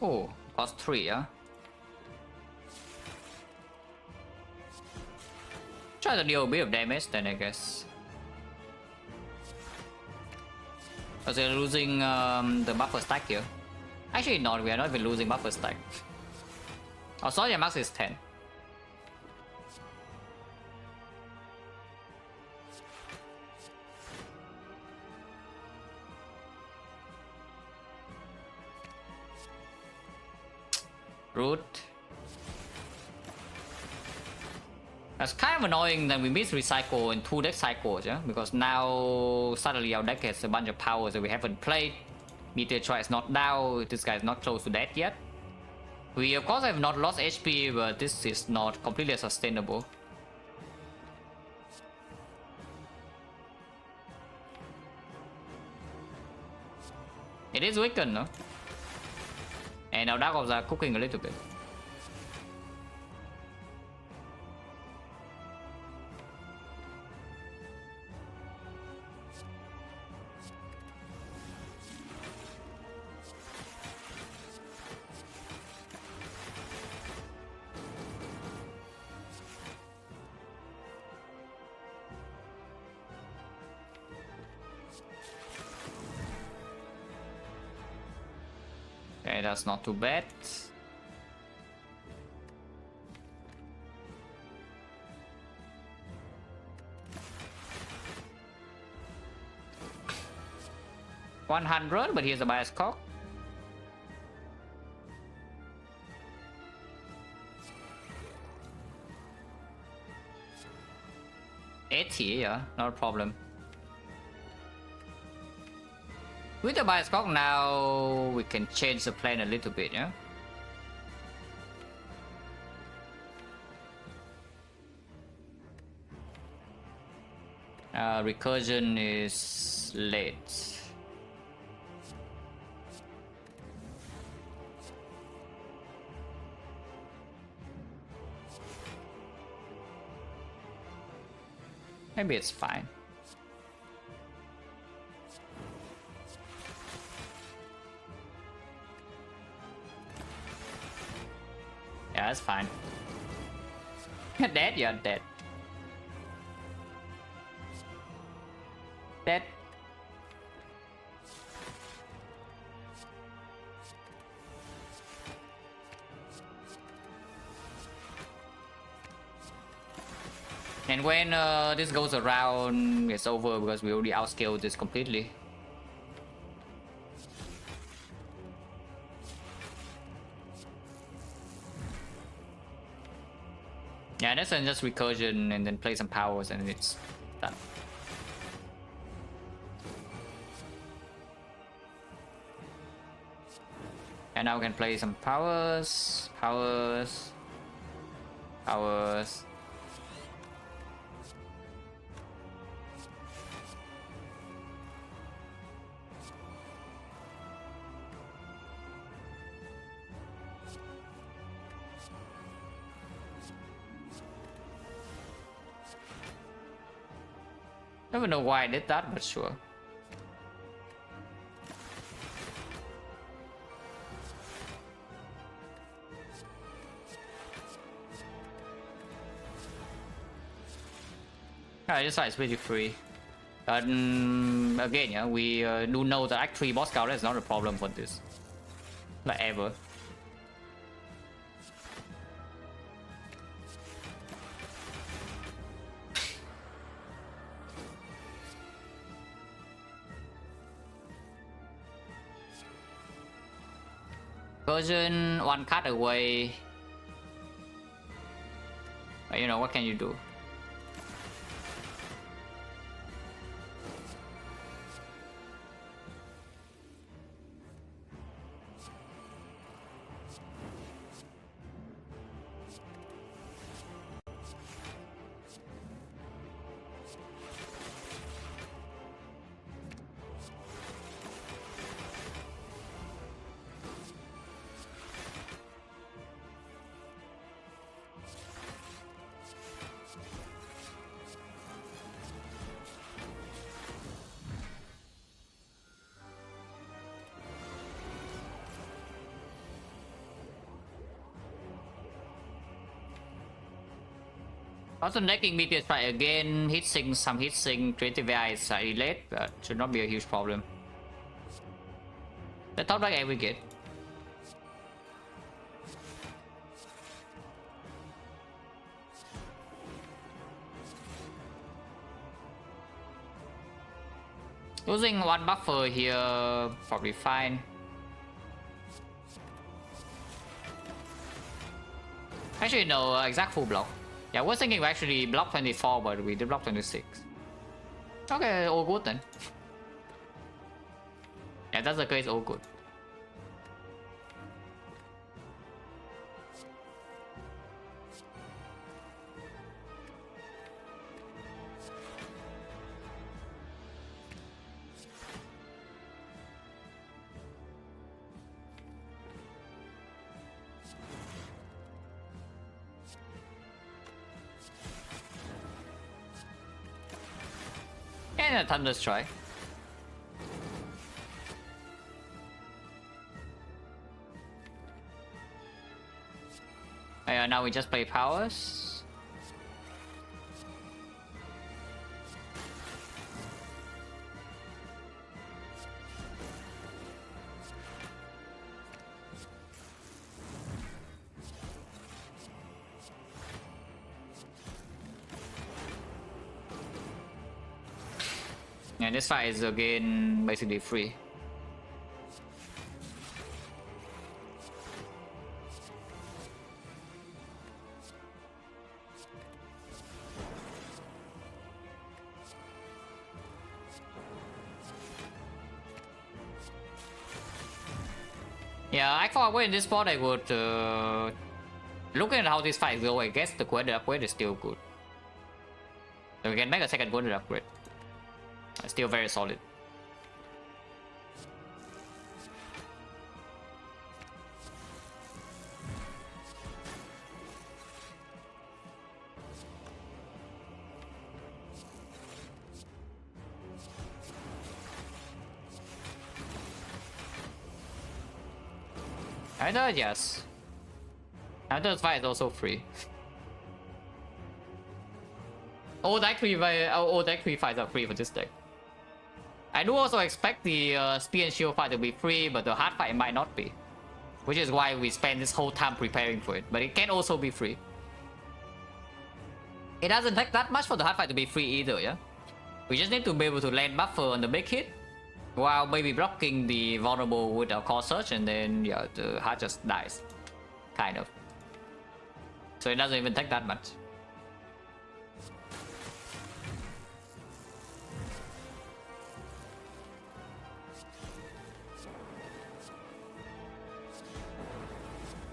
Oh, cost 3, yeah. Try to deal a bit of damage then, I guess. Because we're losing the buffer stack here. Actually, not. We are not even losing buffer stack. Oh, sorry, max is 10. Root. That's kind of annoying that we miss recycle in 2 deck cycles, yeah? Because now suddenly our deck has a bunch of powers that we haven't played. Meteor Strike is not down, this guy is not close to death yet. We of course have not lost HP, but this is not completely sustainable. It is weakened, no? And our Dark Ops are cooking a little bit. Okay, that's not too bad. $100, but here's a bias cock. $80, yeah, not a problem. With the bias cock now, we can change the plan a little bit, yeah? Recursion is late. Maybe it's fine. Yeah, that's fine. Dead, yeah, dead. Dead. And when this goes around, it's over because we already outscaled this completely. Yeah, that's just recursion and then play some powers and it's done. And now we can play some powers. I don't know why I did that, but sure. This side is pretty free. Again, yeah, we do know that Act 3 boss counter is not a problem for this. Like ever. Version one card away. But you know, what can you do? Also necking Meteor Strike again, hitting some hitting, creative AI is slightly late, but should not be a huge problem. The top deck we get. Losing one buffer here, probably fine. Actually no, exact full block. Yeah, I was thinking we actually block 24, but we did block 26. Okay, all good then. Yeah, that's the case, all good. And a Thunder Strike. Now we just play powers. And this fight is again basically free. Yeah, I thought in this spot I would looking at how this fight go, I guess the quarter upgrade is still good. So we can make a second quarter upgrade. Still very solid. Either, yes. Either fight is also free. All deck 3 fights are free for this deck. I do also expect the spear and shield fight to be free, but the hard fight might not be. Which is why we spend this whole time preparing for it. But it can also be free. It doesn't take that much for the hard fight to be free either, yeah? We just need to be able to land buffer on the big hit, while maybe blocking the vulnerable with our core search, and then yeah, the hard just dies. Kind of. So it doesn't even take that much.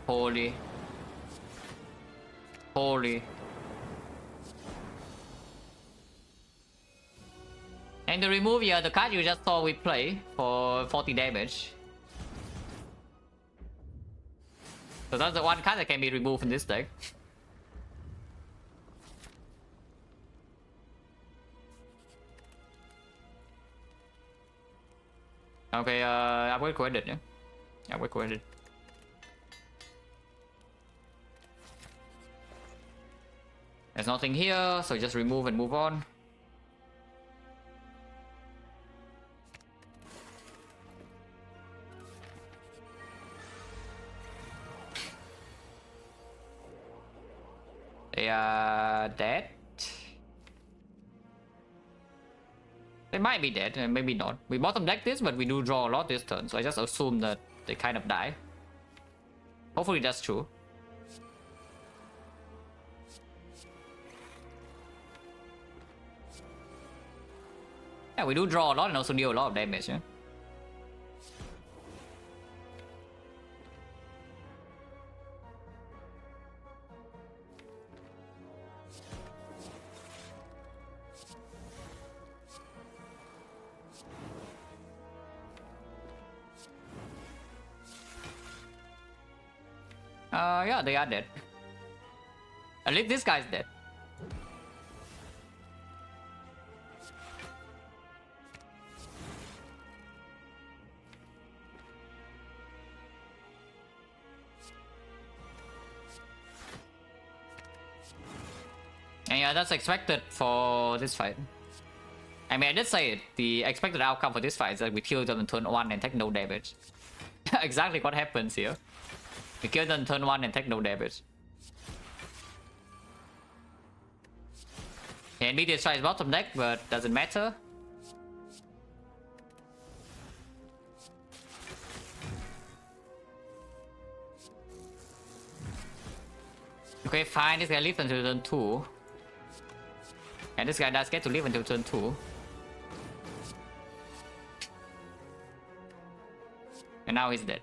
Holy. Holy. And to remove the card you just saw we play for 40 damage. So that's the one card that can be removed in this deck. Okay, upgrade credit, yeah? Upgrade credit. There's nothing here, so just remove and move on. They are dead. They might be dead, and maybe not. We bottom deck this, but we do draw a lot this turn, so I just assume that they kind of die. Hopefully that's true. Yeah, we do draw a lot and also deal a lot of damage, yeah? Yeah, they are dead. At least this guy's dead. And yeah, that's expected for this fight. I mean, I did say it. The expected outcome for this fight is that we kill them on turn 1 and take no damage. Exactly what happens here. We kill them turn 1 and take no damage. And meteor strike is bottom deck, but doesn't matter. Okay, fine. This guy lives until turn 2. And this guy does get to live until turn 2. And now he's dead.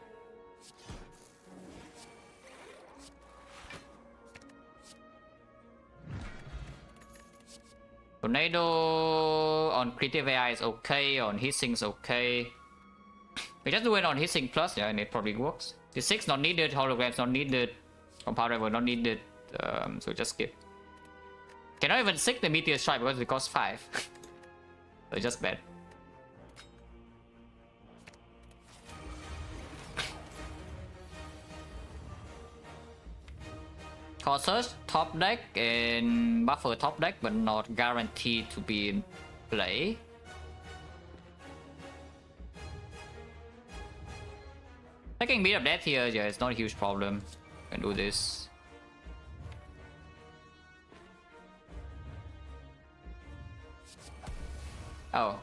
Tornado on creative AI is okay, on hissing is okay. We just do it on hissing plus, yeah, and it probably works. The 6 not needed, holograms not needed, compound not needed, so just skip. Cannot even sick the meteor strike because it costs 5. So just bad. Core search, top deck, and buffer top deck, but not guaranteed to be in play. Taking beat of death here, yeah, it's not a huge problem. Can do this. Oh.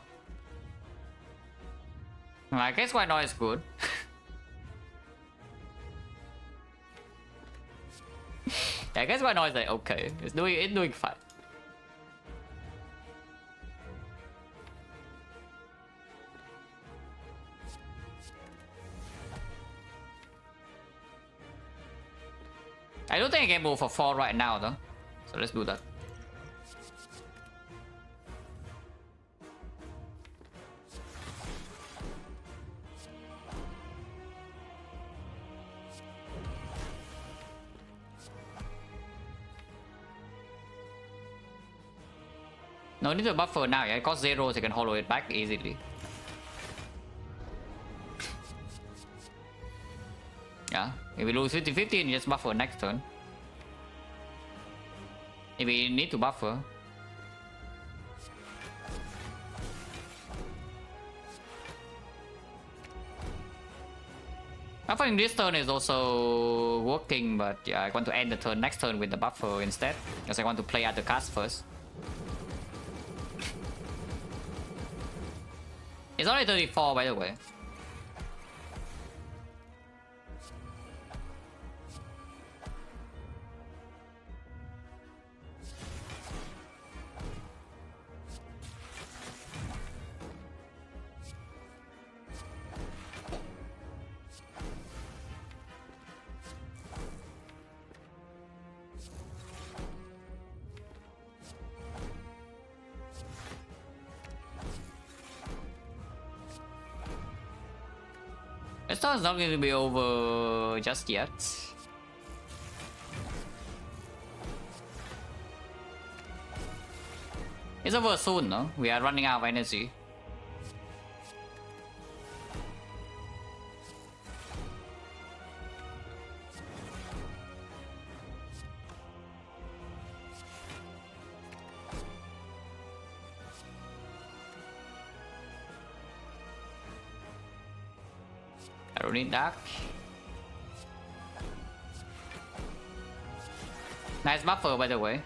I guess why not is good. I guess why not is like okay. It's doing fine. I don't think I can move for 4 right now though. So let's do that. No need to buffer now, yeah. It costs 0, so you can hollow it back easily. Yeah. If we lose 50-50, just buffer next turn. If we need to buffer. Buffering this turn is also working, but yeah, I want to end the turn next turn with the buffer instead, because I want to play out the cast first. It's only 34, by the way. This turn is not going to be over just yet. It's over soon, no? We are running out of energy. I don't need dark. Nice buffer, by the way.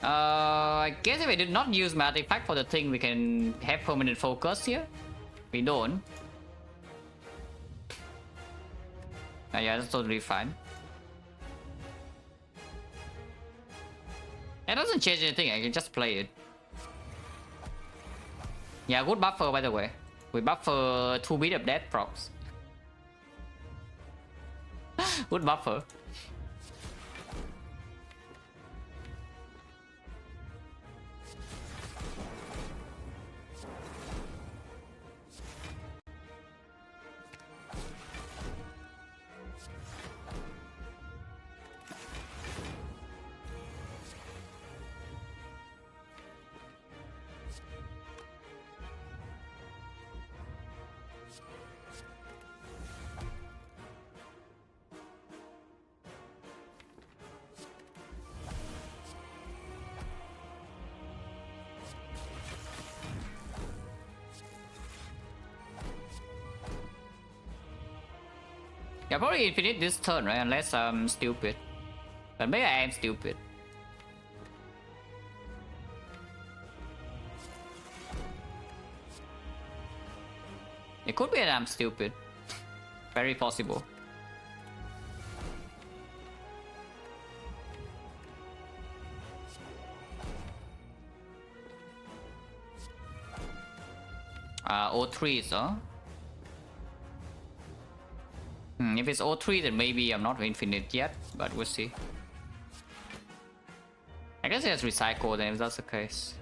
I guess if I did not use my artifact for the thing, we can have permanent focus here. We don't. Yeah, that's totally fine. It doesn't change anything, I can just play it. Yeah, good buffer, by the way. We buffer 2 beat of death procs. Good buffer. Yeah, probably infinite this turn, right? Unless I'm stupid. But maybe I am stupid. It could be that I'm stupid. Very possible. O3, so. If it's O3, then maybe I'm not infinite yet, but we'll see. I guess it's recycle then if that's the case.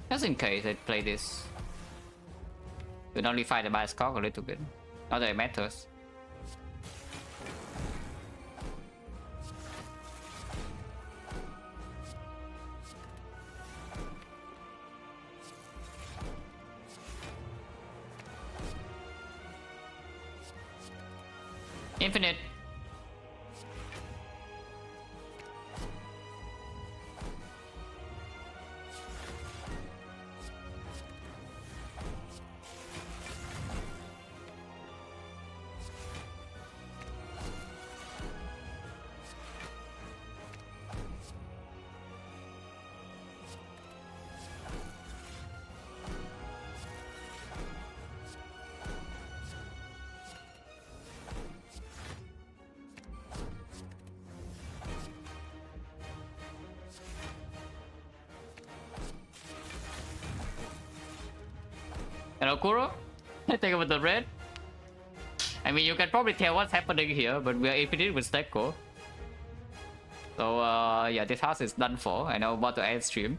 Just in case I play this. We'll only fight the bias cock a little bit. Not that it matters. Infinite. Hello, Kuro. Take over the red. I mean, you can probably tell what's happening here, but we are infinite with Stecco. So, yeah, this house is done for, and I'm about to end stream.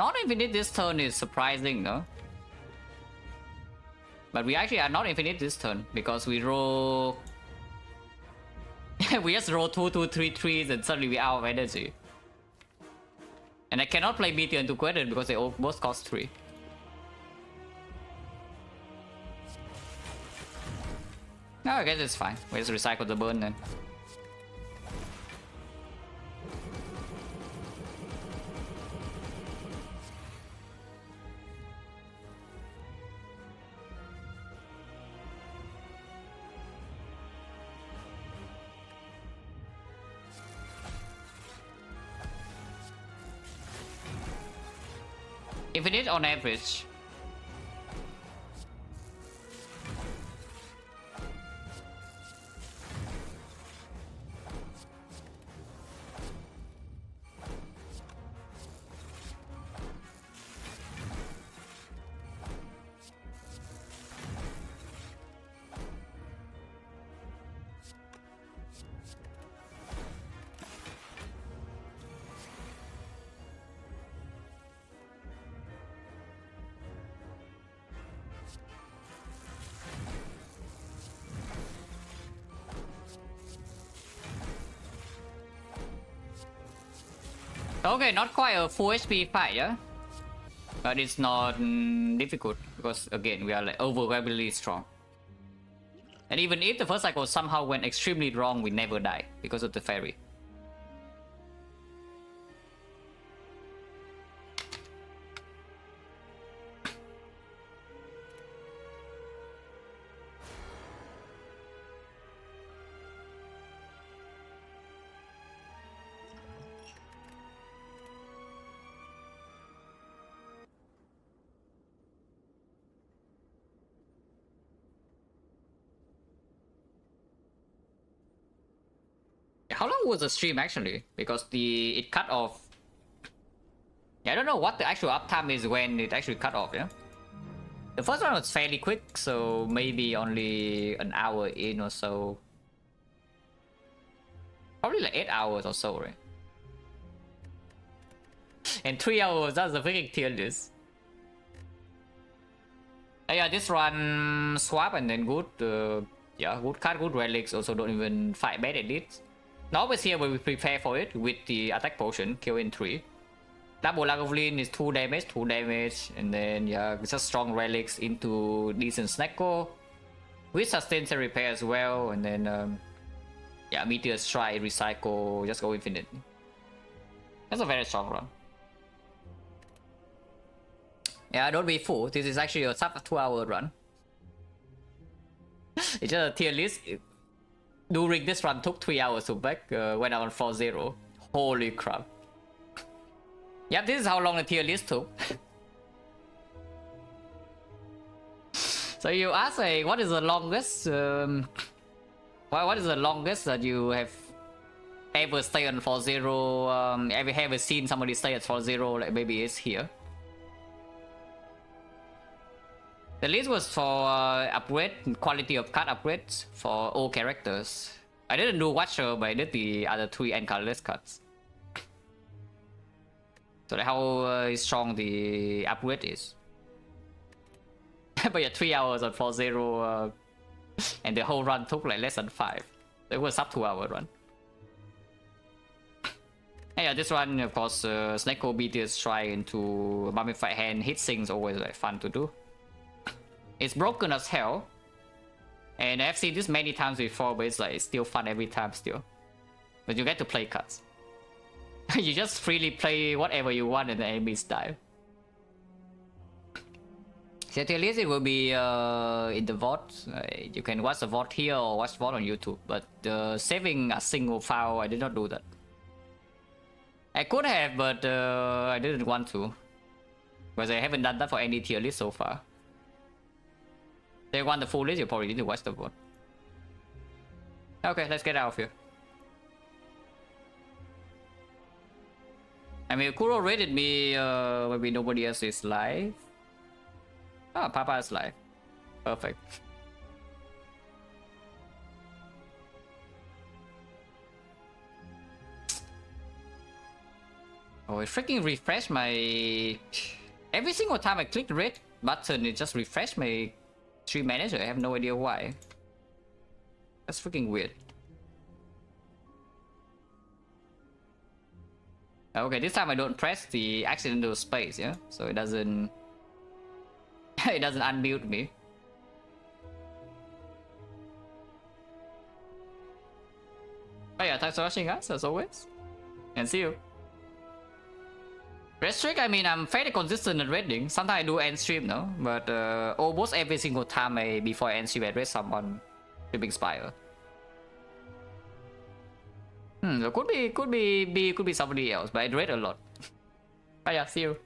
Not infinite this turn is surprising, no? But we actually are not infinite this turn because we roll. We just roll 2, 2, 3 trees and suddenly we out of energy. And I cannot play Meteor into Quedan because they both cost 3. No, I guess it's fine. We just recycle the burn then. Infinite on average. Okay, not quite a full HP fight, yeah? But it's not difficult because again we are like overwhelmingly strong. And even if the first cycle somehow went extremely wrong, we never die because of the fairy. How long was the stream actually? Because it cut off. Yeah, I don't know what the actual uptime is when it actually cut off, yeah? The first one was fairly quick, so maybe only an hour in or so. Probably like 8 hours or so, right? And 3 hours, that's a freaking tier list. Yeah, this run swap and then good. Yeah, good card, good relics. Also, don't even fight bad at it. Now always here when we prepare for it with the attack potion, kill in 3. Double Lagavulin is 2 damage, and then yeah, just strong relics into decent Snecko. With sustains and repair as well, and then yeah, Meteor Strike, recycle, just go infinite. That's a very strong run. Yeah, don't be fool. This is actually a sub 2-hour run. It's just a tier list. During this run took 3 hours to back when I was on 4-0. Holy crap. Yeah, this is how long the tier list took. So you ask, what is the longest? What is the longest that you have ever stayed on 4-0? Ever seen somebody stay at 4-0? Like maybe it's here. The list was for upgrade, quality of card upgrades for all characters. I didn't do Watcher, but I did the other 3 and colorless cards. So that's how strong the upgrade is. But yeah, 3 hours on 4-0, and the whole run took like less than 5. It was sub 2-hour run. And yeah, this one, of course, Snecko Meteor Strike into Mummified Hand, hit things always like fun to do. It's broken as hell, and I've seen this many times before, but it's like still fun every time still. But you get to play cards. You just freely play whatever you want and the enemies die. So at least it will be in the VOD. You can watch the VOD here or watch VOD on YouTube, but saving a single file, I did not do that. I could have, but I didn't want to. Because I haven't done that for any tier list so far. If you want the full list, you probably need to watch the VOD. Okay, let's get out of here. I mean, Kuro rated me, maybe nobody else is live. Oh, Papa is live. Perfect. Oh, it freaking refreshed my... Every single time I click the red button, it just refreshed my stream manager. I have no idea why. That's freaking weird. Okay, this time I don't press the accidental space, yeah? So it doesn't... it doesn't unmute me. Oh yeah, thanks for watching guys, as always. And see you. Red streak, I mean, I'm fairly consistent at raiding. Sometimes I do end stream, no? But almost every single time before I end stream, I raid someone Shipping Spire. Could be somebody else, but I raid a lot. Oh yeah, see you.